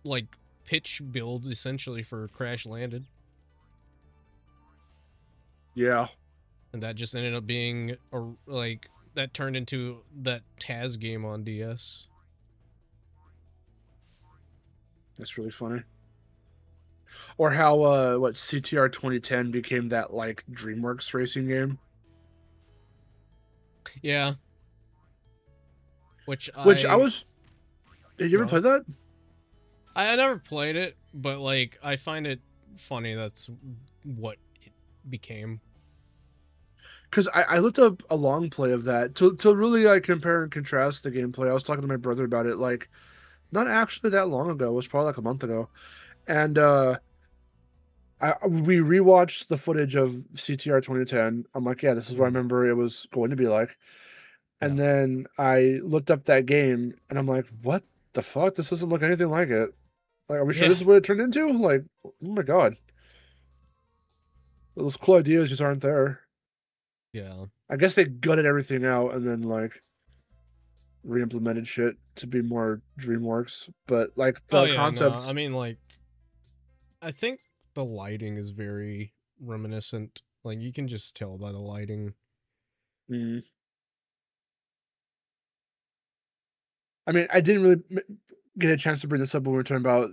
like pitch build essentially for Crash Landed. Yeah. And that just ended up being like that turned into that Taz game on DS. That's really funny. Or how what CTR 2010 became that like DreamWorks racing game. Yeah. Which I was. Did you ever play that? I never played it, but like I find it funny that's what it became. Because I looked up a long play of that to really like compare and contrast the gameplay. I was talking to my brother about it like not actually that long ago. It was probably like a month ago. And we rewatched the footage of CTR 2010. I'm like, yeah, this is what I remember it was going to be like. And then I looked up that game, and I'm like, what the fuck? This doesn't look anything like it. Like, are we sure this is what it turned into? Like, oh my god. Those cool ideas just aren't there. Yeah. I guess they gutted everything out and then, like, re-implemented shit to be more DreamWorks. But, like, the concept... I mean, like, I think the lighting is very reminiscent. Like, you can just tell by the lighting. Mm. I mean, I didn't really get a chance to bring this up when we were talking about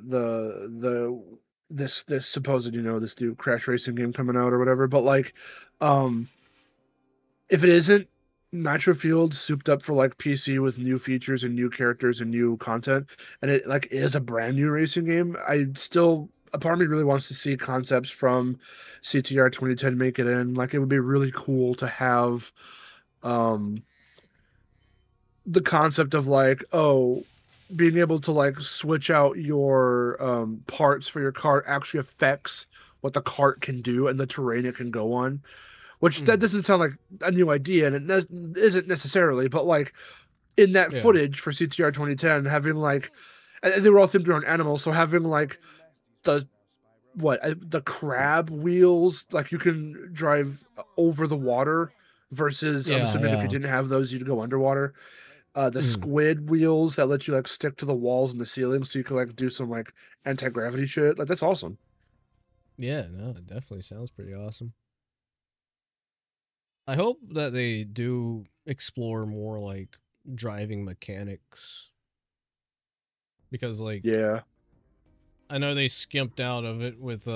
this supposed, this new crash racing game coming out or whatever. But like, if it isn't Nitro Field souped up for like PC with new features and new characters and new content, and it like is a brand new racing game, a part of me really wants to see concepts from CTR 2010 make it in. Like, it would be really cool to have, the concept of like, being able to like switch out your parts for your cart actually affects what the cart can do and the terrain it can go on, which that doesn't sound like a new idea, and it isn't necessarily, but like in that footage for CTR 2010, having like, and they were all themed around animals, so having like the crab wheels, like you can drive over the water versus I'm assuming if you didn't have those, you'd go underwater. The squid wheels that let you like stick to the walls and the ceiling, so you can like do some like anti-gravity shit. Like, that's awesome. Yeah, no, it definitely sounds pretty awesome. I hope that they do explore more like driving mechanics, because like, yeah, I know they skimped out of it with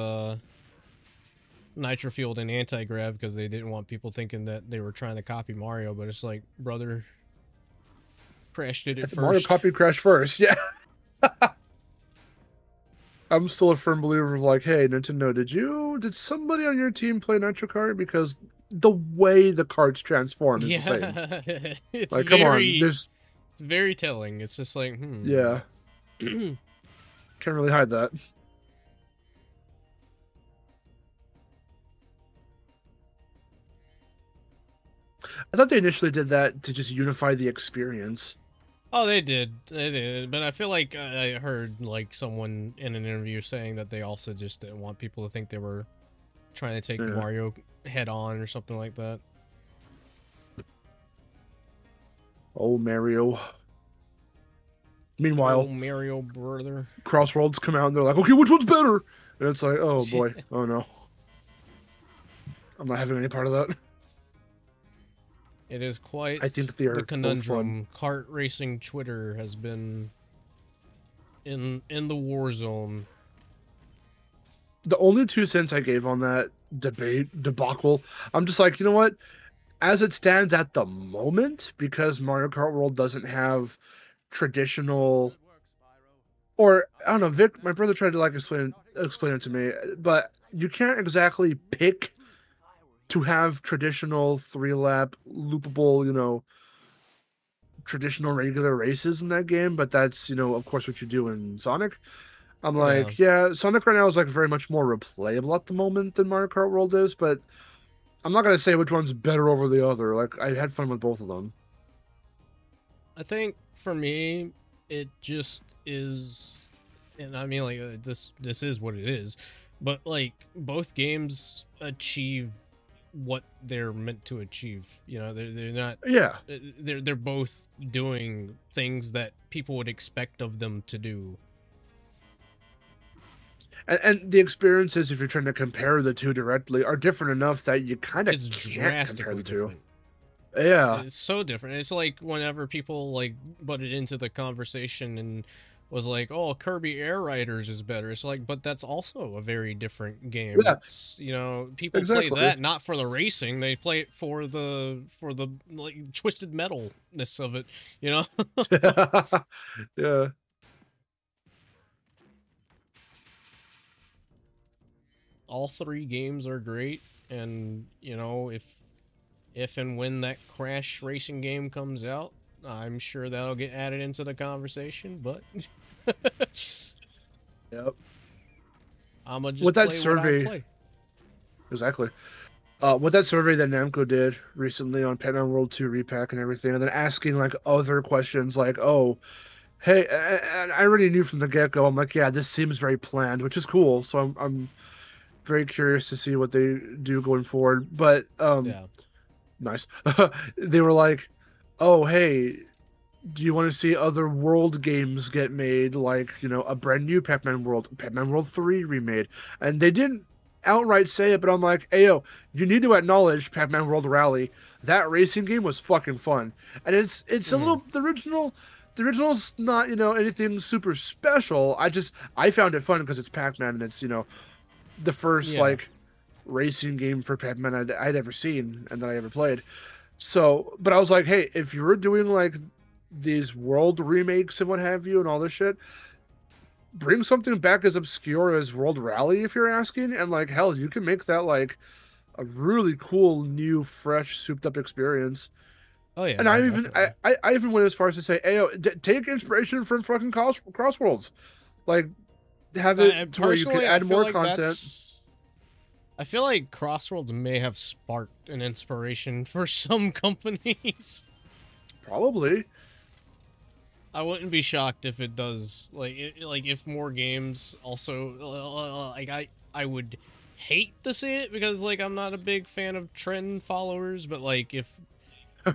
Nitro Fueled and Anti-Grav because they didn't want people thinking that they were trying to copy Mario, but it's like, brother, Crash did it first. Mario copied Crash first, yeah. I'm still a firm believer of like, hey, Nintendo, did somebody on your team play Nitro Kart? Because the way the carts transform is the same. It's like, come on, it's very telling. It's just like, yeah. Can't really hide that. I thought they initially did that to just unify the experience. Oh, they did, but I feel like I heard like someone in an interview saying that they also just didn't want people to think they were trying to take Mario head on or something like that. Oh, Mario. Meanwhile, Mario brother. Crossroads come out and they're like, okay, which one's better? And it's like, oh boy, oh no. I'm not having any part of that. It is quite I think the conundrum. Kart racing Twitter has been in the war zone. The only 2 cents I gave on that debacle, I'm just like, you know what? As it stands at the moment, because Mario Kart World doesn't have traditional, or I don't know, Vic, my brother tried to like explain it to me, but you can't exactly pick to have traditional 3-lap loopable, traditional regular races in that game, but that's, of course what you do in Sonic. I'm like, yeah, Sonic right now is like very much more replayable at the moment than Mario Kart World is, but I'm not gonna say which one's better over the other. Like, I had fun with both of them. I think for me, it just is, and I mean, like, this is what it is, but like both games achieve what they're meant to achieve. They're not. Yeah. They're both doing things that people would expect of them to do. And the experiences, if you're trying to compare the two directly, are different enough that you kind of can't compare the two. Different. Yeah. It's so different. It's like whenever people like butted into the conversation and was like, oh, Kirby Air Riders is better. It's like, but that's also a very different game. Yeah. It's, people play that not for the racing. They play it for the like twisted metalness of it, Yeah. All 3 games are great, and if and when that Crash racing game comes out, I'm sure that'll get added into the conversation, but Yep. I'ma just with that play survey, what I play. exactly. With that survey that Namco did recently on Pac-Man World 2 repack and everything, and then asking like other questions like, "Oh, hey," and I already knew from the get-go. I'm like, "Yeah, this seems very planned," which is cool. So I'm very curious to see what they do going forward. But Yeah. nice. They were like, "Oh, hey, do you want to see other world games get made, like, you know, a brand new Pac-Man World 3 remade?" And they didn't outright say it, but I'm like, hey, yo, you need to acknowledge Pac-Man World Rally. That racing game was fucking fun. And it's a little, the original's not, you know, anything super special. I found it fun because it's Pac-Man and it's, you know, the first, Yeah. like, racing game for Pac-Man I'd ever seen and that I ever played. So, but I was like, hey, if you were doing, like, these world remakes and what have you and all this shit, bring something back as obscure as World Rally if you're asking, and like hell, you can make that like a really cool, new, fresh, souped up experience. Oh yeah. And No, I definitely. even went as far as to say, hey, take inspiration from fucking Crossworlds, like have it to where you can Personally, I add feel more like content. I feel like Crossworlds may have sparked an inspiration for some companies. Probably. I wouldn't be shocked if it does. Like, like if more games also like I would hate to see it because like I'm not a big fan of trend followers, but like if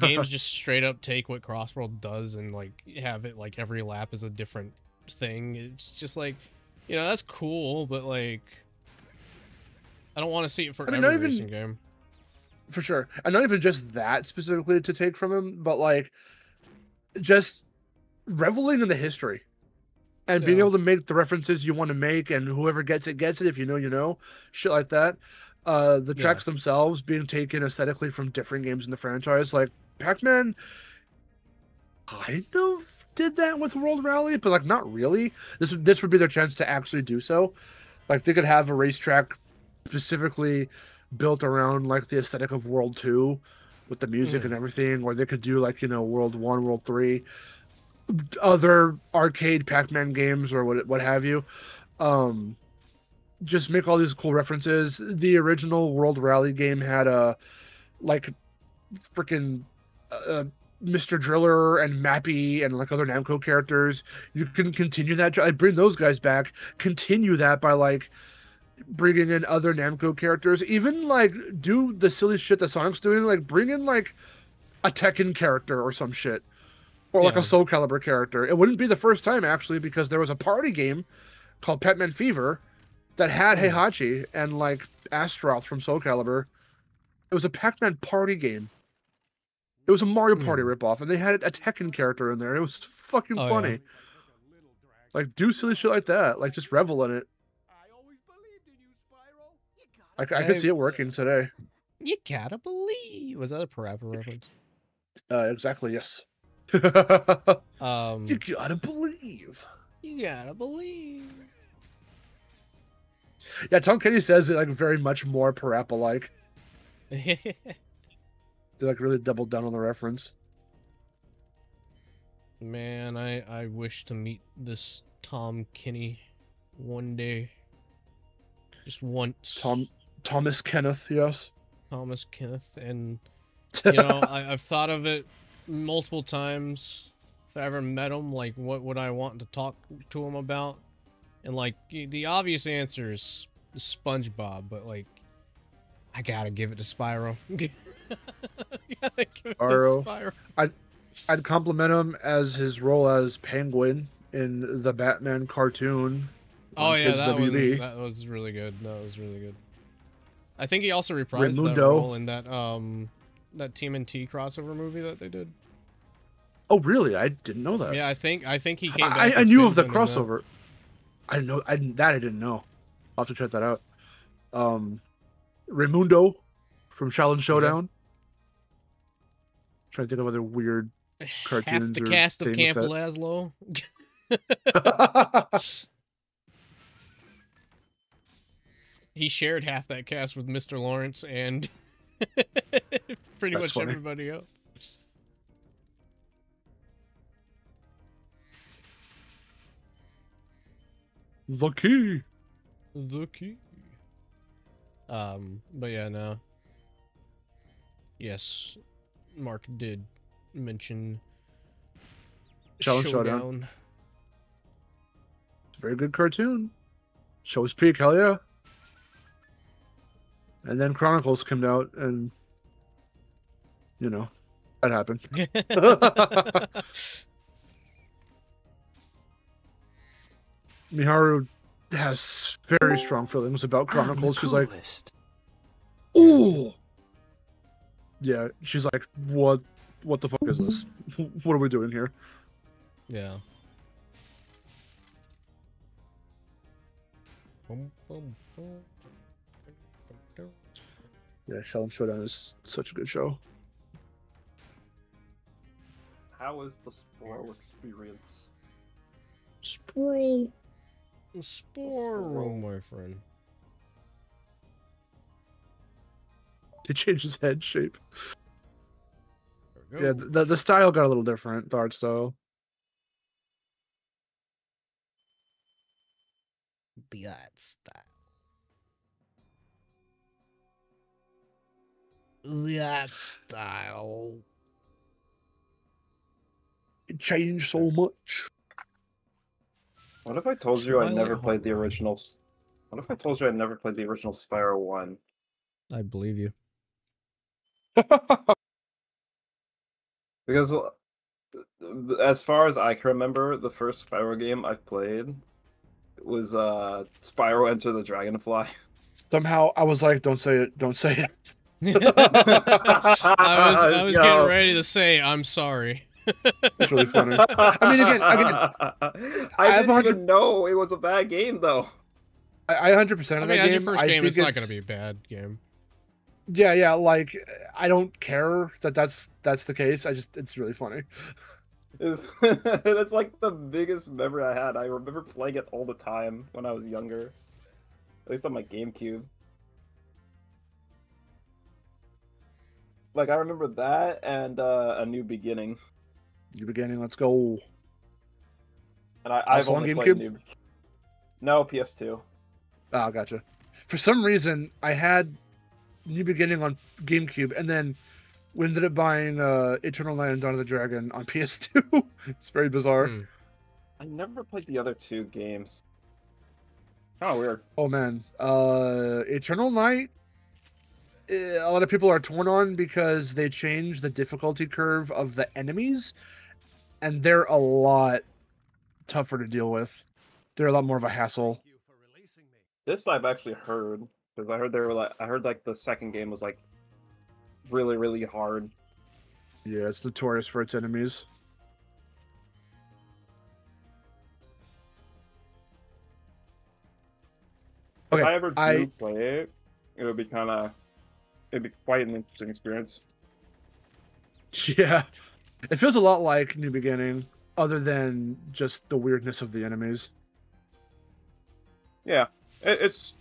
games just straight up take what Crossworld does and like have it like every lap is a different thing, it's just like, you know, that's cool, but like I don't want to see it for I mean, every not even racing game. for sure, and not even just that specifically to take from him, but like just reveling in the history and being Yeah. able to make the references you want to make, and whoever gets it gets it. If you know, you know, shit like that. The Yeah. tracks themselves being taken aesthetically from different games in the franchise, like Pac-Man, kind of did that with World Rally, but like not really. This would be their chance to actually do so. Like they could have a racetrack specifically built around like the aesthetic of World 2 with the music and everything, or they could do like, you know, World 1, World 3, other arcade Pac-Man games or what have you. Just make all these cool references. The original World Rally game had a like freaking Mr. Driller and Mappy and like other Namco characters. You can continue that. I bring those guys back. Continue that by like bringing in other Namco characters. Even like do the silly shit that Sonic's doing. Like bring in like a Tekken character or some shit, or like a Yeah. Soul Calibur character. It wouldn't be the first time actually, because there was a party game called Pac-Man Fever that had Heihachi and like Astaroth from Soul Calibur. It was a Pac-Man party game. It was a Mario Party ripoff, and they had a Tekken character in there. It was fucking Oh, funny. yeah. Like do silly shit like that. Like just revel in it. I always believed in you, Spyro. I could see it working today. You gotta believe. Was that a Parappa reference? Exactly. Yes. You gotta believe. You gotta believe. Yeah, Tom Kenny says it like very much more Parappa like. They like really doubled down on the reference. Man, I wish to meet this Tom Kenny one day. Just once. Thomas Kenneth, yes. Thomas Kenneth, and you know, I've thought of it multiple times. If I ever met him, like, what would I want to talk to him about? And like, the obvious answer is SpongeBob, but like, I gotta give it to Spyro. Gotta give it to Spyro. I'd compliment him as his role as Penguin in the Batman cartoon. Oh yeah, Kids that WB. that was really good. That was really good. I think he also reprised that Raimundo. role in that that TMNT crossover movie that they did. Oh really? I didn't know that. Yeah, I think he came back. I as knew of the Penguin in that. crossover. I know I didn't know. I'll have to check that out. Raimundo from Shaolin Showdown. Trying to think of other weird cartoons. Half the or cast of things Camp that- Lazlo. He shared half that cast with Mr. Lawrence and pretty That's much funny. everybody else. The key. The key. But yeah, no. Yes, Mark did mention Showdown. It's a very good cartoon. Show's peak, hell yeah. And then Chronicles came out, and you know, that happened. Miharu has very strong feelings about Chronicles. She's like, ooh. Yeah, she's like, what the fuck is this? What are we doing here? Yeah. Yeah, Sheldon Showdown is such a good show. How is the Spyro experience? Spyro, my friend. He changed his head shape. Yeah, the style got a little different, the art style. The art style. The art style. It changed so much. What if I told you I never played the original? What if I told you I never played the original Spyro 1? I believe you. Because as far as I can remember, the first Spyro game I played was Spyro Enter the Dragonfly. Somehow I was like, don't say it, don't say it. I was getting ready to say I'm sorry. It's really funny. I mean, again, I didn't even know it was a bad game though. I 100%. I mean, as your first game, it's not going to be a bad game. Yeah, like I don't care that's the case. It's really funny. That's like the biggest memory I had. I remember playing it all the time when I was younger, at least on my GameCube. Like I remember that and A New Beginning. New Beginning, let's go. And I've only played New. No, PS2. Oh, gotcha. For some reason, I had New Beginning on GameCube, and then we ended up buying Eternal Night and Dawn of the Dragon on PS2. It's very bizarre. I never played the other two games. Kind of weird. Oh man, Eternal Night. A lot of people are torn on because they changed the difficulty curve of the enemies, and they're a lot tougher to deal with. They're a lot more of a hassle. This I've actually heard, because I heard like the second game was like really, really hard. Yeah, it's notorious for its enemies. Okay, if I ever do play it, it'd be quite an interesting experience. Yeah, it feels a lot like New Beginning, other than just the weirdness of the enemies. Yeah, it's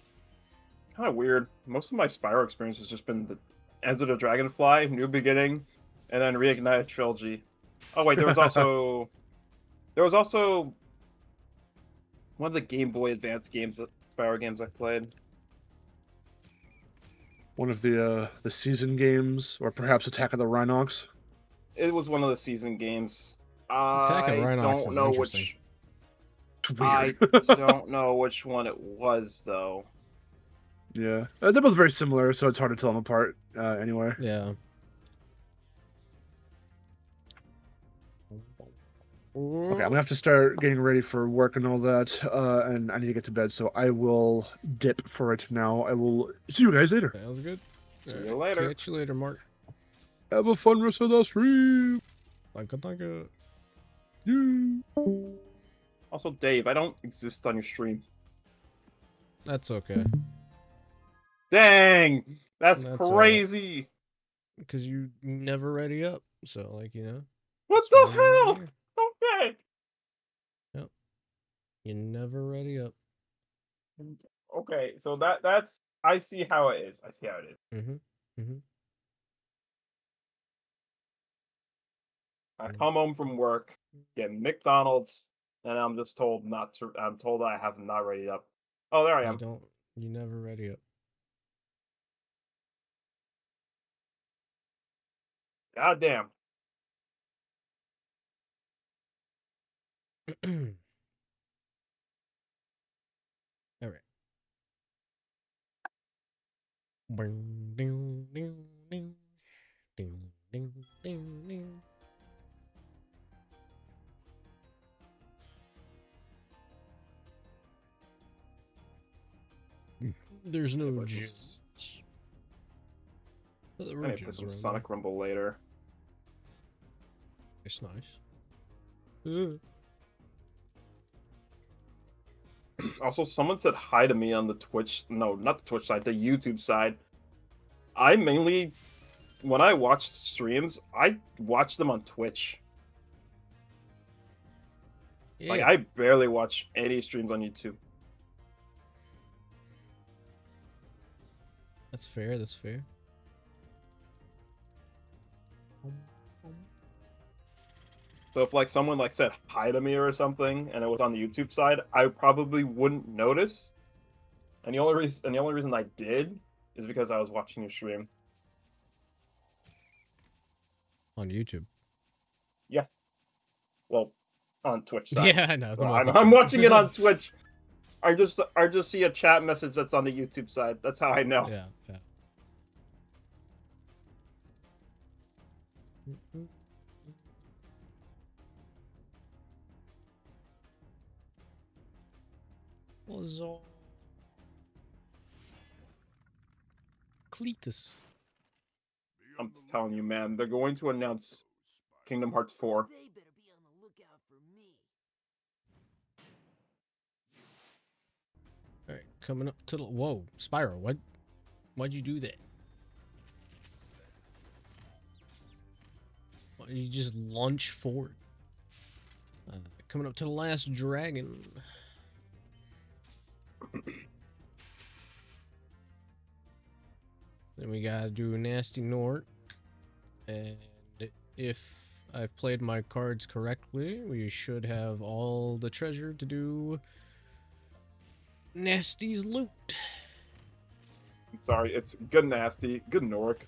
kind of weird. Most of my Spyro experience has just been the Enter the Dragonfly, New Beginning, and then Reignited Trilogy. Oh wait, there was also one of the Game Boy Advance games, Spyro games I played. One of the season games, or perhaps Attack of the Rhinox. It was one of the season games. Attack of Rhinox don't know which. I don't know which one it was though. Yeah, they're both very similar, so it's hard to tell them apart. Anyway. Yeah. Okay, I'm gonna have to start getting ready for work and all that, and I need to get to bed, so I will dip for it now. I will see you guys later. That was good. See you later. Catch you later, Mark. Have a fun rest of the stream. Thank you. Yeah. Also, Dave, I don't exist on your stream. That's okay. Dang! That's crazy! Because you never ready up, so, like, you know. What the hell? Okay. Yep. You never ready up. Okay, so that's... I see how it is. I see how it is. I come home from work, get McDonald's, and I'm just told not to... I'm told I have not ready up. Oh, there I You am. don't. You never ready up. God damn. All right. Ding, ding, ding, ding, ding, ding, ding, ding. There's no but gems. But the I need to play gems some around there. Sonic Rumble later. It's nice. Uh, Also, someone said hi to me on the Twitch. No, not the Twitch side, the YouTube side. I mainly, when I watch streams, I watch them on Twitch. Like, yeah, I barely watch any streams on YouTube. that's fair. That's fair. So if like someone like said hi to me or something, and it was on the YouTube side, I probably wouldn't notice. And the only reason I did is because I was watching your stream. On YouTube. Yeah. Well, on Twitch side. Yeah, I know. So I'm watching it on Twitch. I just see a chat message that's on the YouTube side. That's how I know. Yeah, yeah. Was all Cletus. I'm telling you, man, they're going to announce Kingdom Hearts 4. They better be on the lookout for me. All right, coming up to the whoa, Spyro. Why'd you do that? Why did you just launch forward? Coming up to the last dragon. Then we gotta do Nasty Nork. And if I've played my cards correctly, we should have all the treasure to do Nasty's loot. Sorry, it's good nasty, good Nork.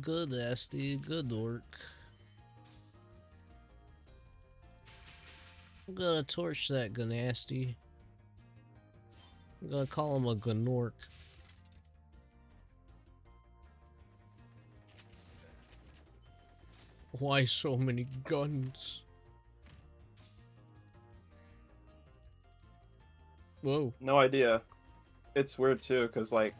Good Nasty, good Nork. I'm gonna torch that Ganasty. I'm gonna call him a Gnork. Why so many guns? Whoa. No idea. It's weird too, because like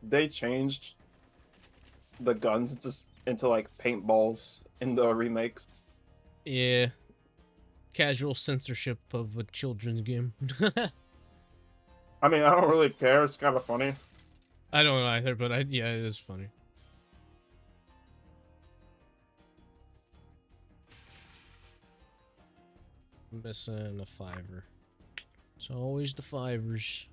they changed the guns into like paintballs in the remakes. Yeah. Casual censorship of a children's game. I mean, I don't really care. It's kind of funny. I don't either, but yeah, it is funny. Missing a fiver. It's always the fivers.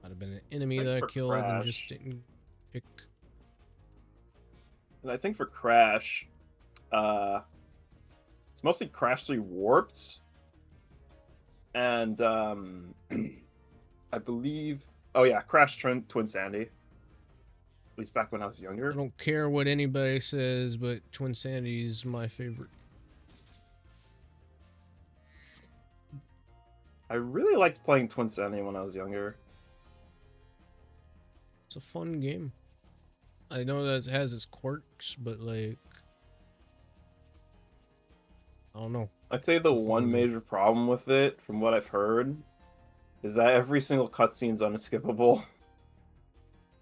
Might have been an enemy Like that I for killed and Crash. just didn't pick. And I think for Crash, it's mostly Crash 3 Warped. And I believe, oh yeah, Crash Twin Sandy. At least back when I was I younger. don't care what anybody says, but Twin Sandy's my favorite. I really liked playing Twin Sandy when I was younger. It's a fun game. I know that it has its quirks, but like, I don't know. I'd say the It's a fun one game. major problem with it, from what I've heard, is that every single cutscene's unskippable.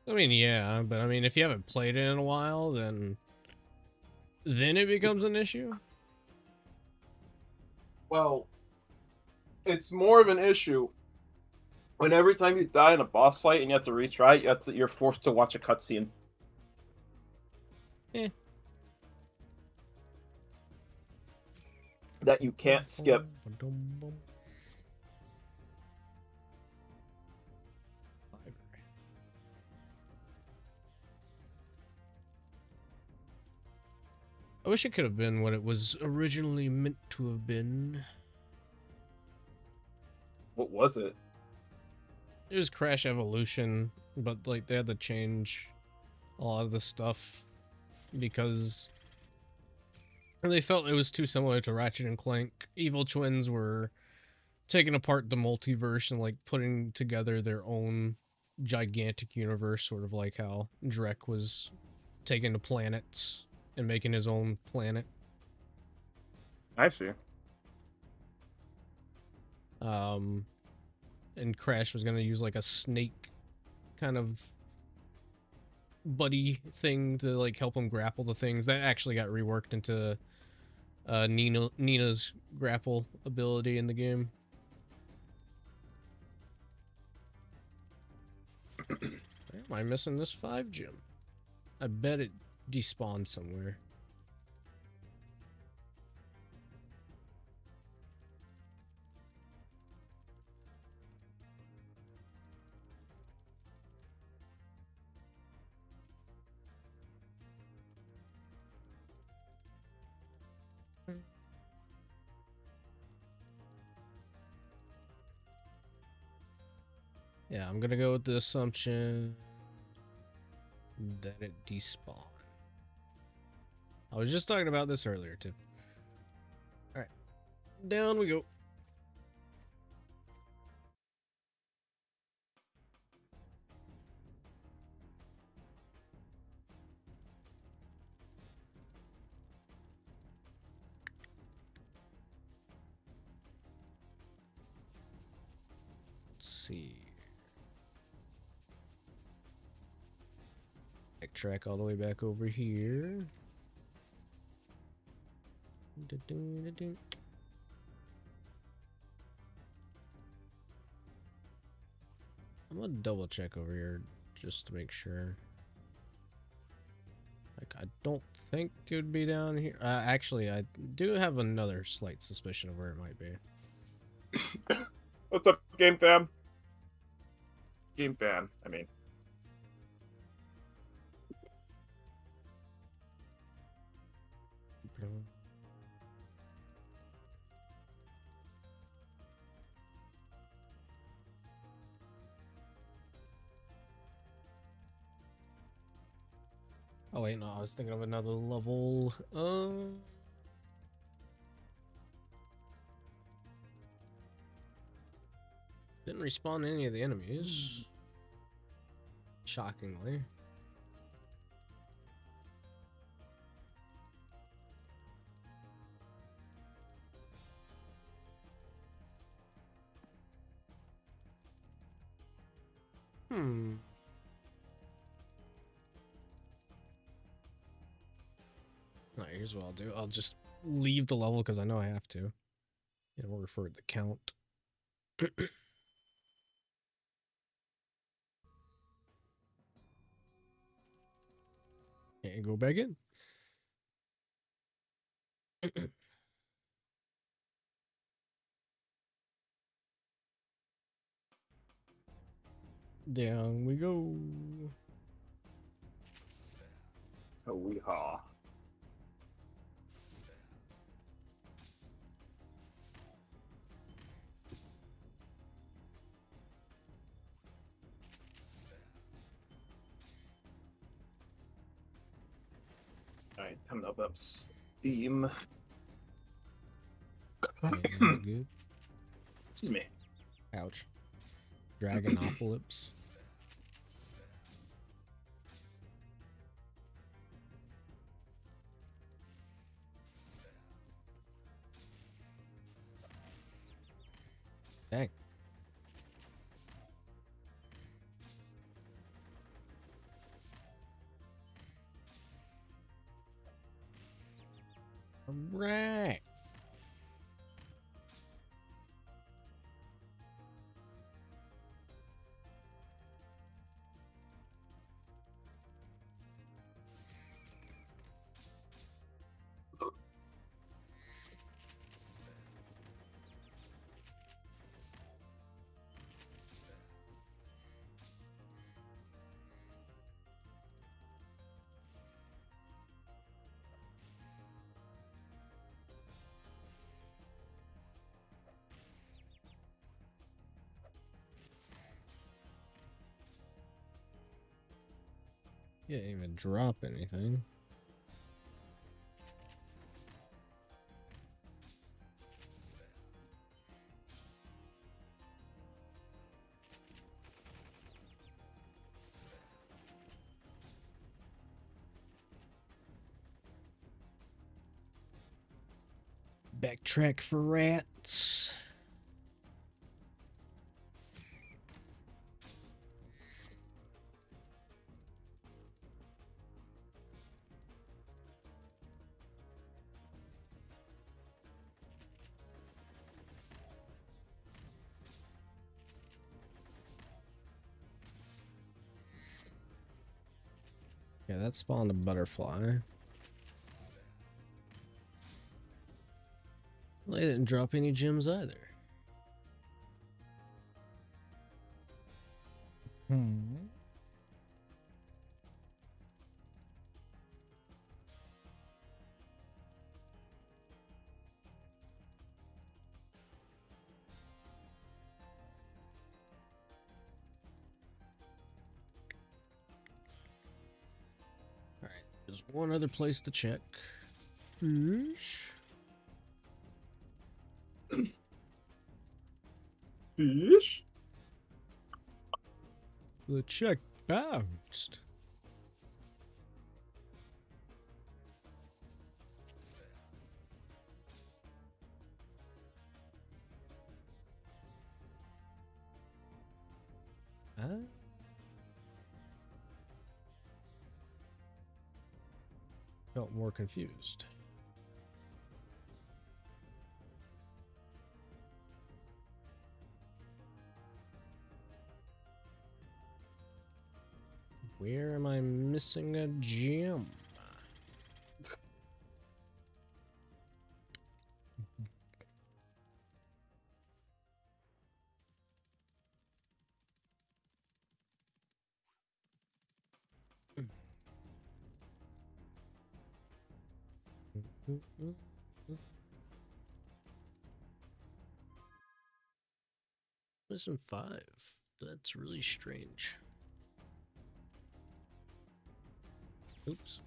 I mean, yeah, but I mean, if you haven't played it in a while, then it becomes an issue. Well, it's more of an issue when every time you die in a boss fight and you have to retry, you're forced to watch a cutscene. Eh. That you can't skip. I wish it could have been what it was originally meant to have been. What was it? It was Crash Evolution, but like they had to change a lot of the stuff because they felt it was too similar to Ratchet and Clank. Evil Twins were taking apart the multiverse and like putting together their own gigantic universe, sort of like how Drek was taking the planets and making his own planet. I see. And Crash was gonna use like a snake kind of buddy thing to like help him grapple the things. That actually got reworked into Nina's grapple ability in the game. Where am I missing this 5 gem? I bet it despawned somewhere. Yeah, I'm gonna go with the assumption that it despawned. I was just talking about this earlier, too. Alright. Down we go. Let's see. Backtrack all the way back over here. I'm gonna double check over here just to make sure. Like, I don't think it would be down here. Actually, I do have another slight suspicion of where it might be. What's up, Game Fam? Game Fan, I mean. Oh wait, no, I was thinking of another level. Didn't respawn any of the enemies. Shockingly. Alright, here's what I'll do. I'll just leave the level because I know I have to in order for it to count. And go back in. Down we go. Oh, wee-haw. Alright, coming up Steam. Good. Excuse me. Ouch. Dragonopolis. Dang. Alright. Yeah, didn't even drop anything. Backtrack for rats. Yeah, that spawned a butterfly. Well, they didn't drop any gems either. Alright, there's one other place to check. Fish? Fish? The check bounced. Huh? Felt more confused. Where am I missing a gem? Missing 5. That's really strange. Oops.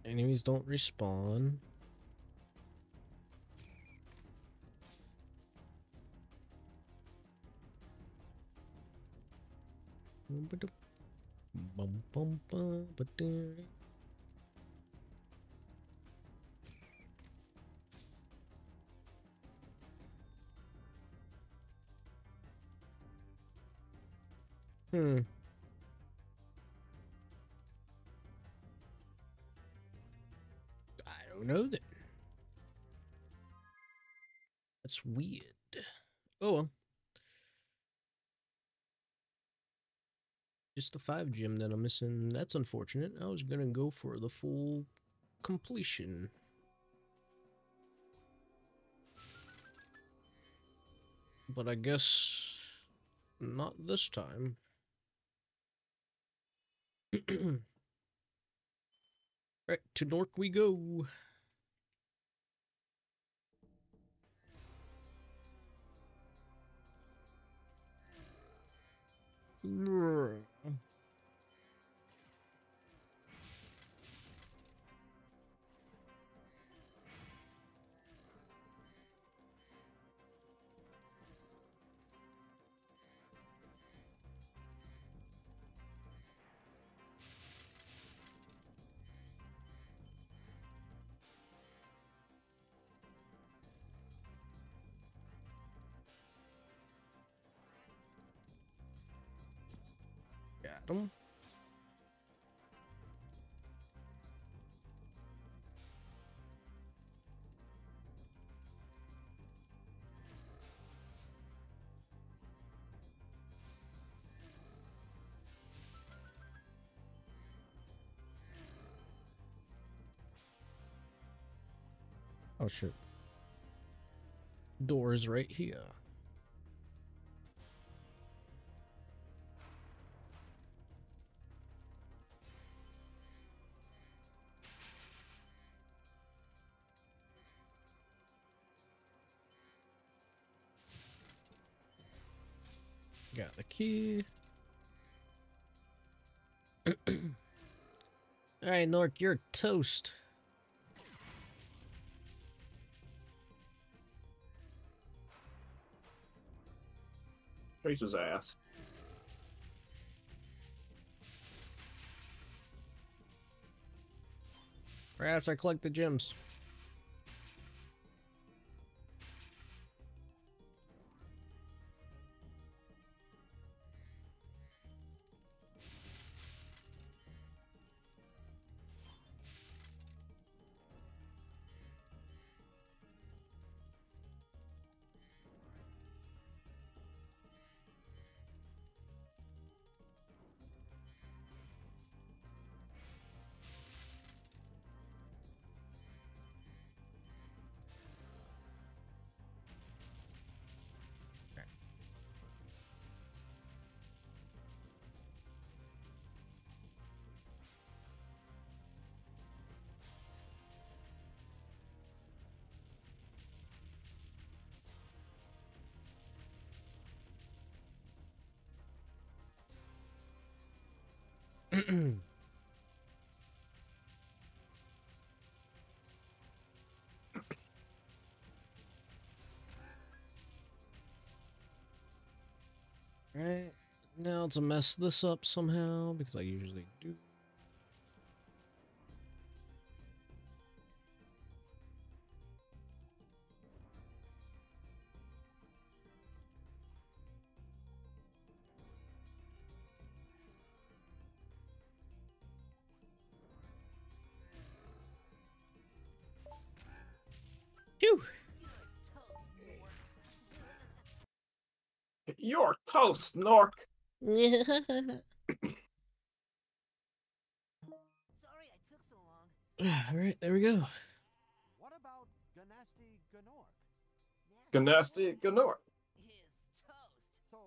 Enemies don't respawn. I don't know then. That's weird. Oh well. Just the 5 gem that I'm missing. That's unfortunate. I was gonna go for the full completion. But I guess not this time. Right, to Nork we go. Got him. Oh shit. Door's right here. Got the key. Alright, Nork, you're toast. Chase his ass. Right after I collect the gems. Right, now to mess this up somehow, because I usually do. Phew! You're toast, Nork. Sorry I took so long. Alright, there we go. What about Ganasty Ganork? Ganasty Ganork. So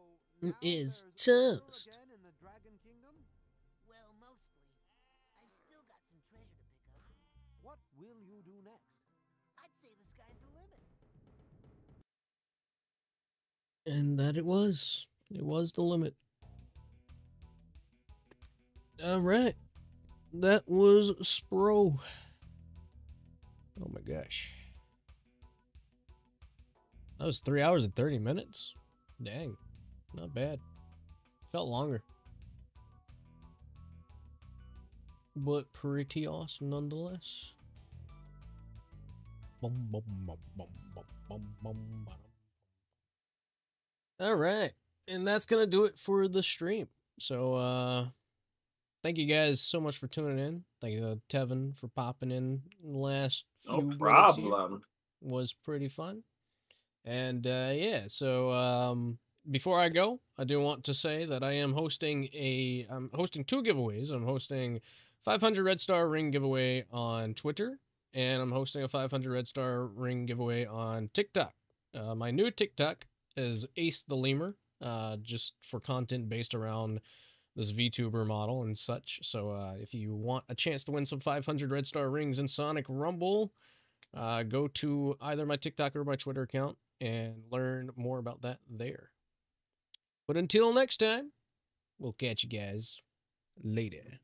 Is there's Spyro toast. again in the Dragon Kingdom? Well, mostly. I've still got some treasure to pick up. What will you do next? I'd say the sky's the limit. And that it was. It was the limit. Alright. That was Spyro. Oh my gosh. That was 3 hours and 30 minutes. Dang. Not bad. Felt longer. But pretty awesome nonetheless. Alright. And that's going to do it for the stream. So, thank you guys so much for tuning in. Thank you, Tevin, for popping in the last few No minutes here. problem. Was pretty fun. And yeah, so before I go, I do want to say that I'm hosting two giveaways. I'm hosting 500 Red Star Ring giveaway on Twitter, and I'm hosting a 500 Red Star Ring giveaway on TikTok. My new TikTok is Ace the Lemur, just for content based around this VTuber model and such. So if you want a chance to win some 500 Red Star Rings in Sonic Rumble, go to either my TikTok or my Twitter account and learn more about that there. But until next time, we'll catch you guys later.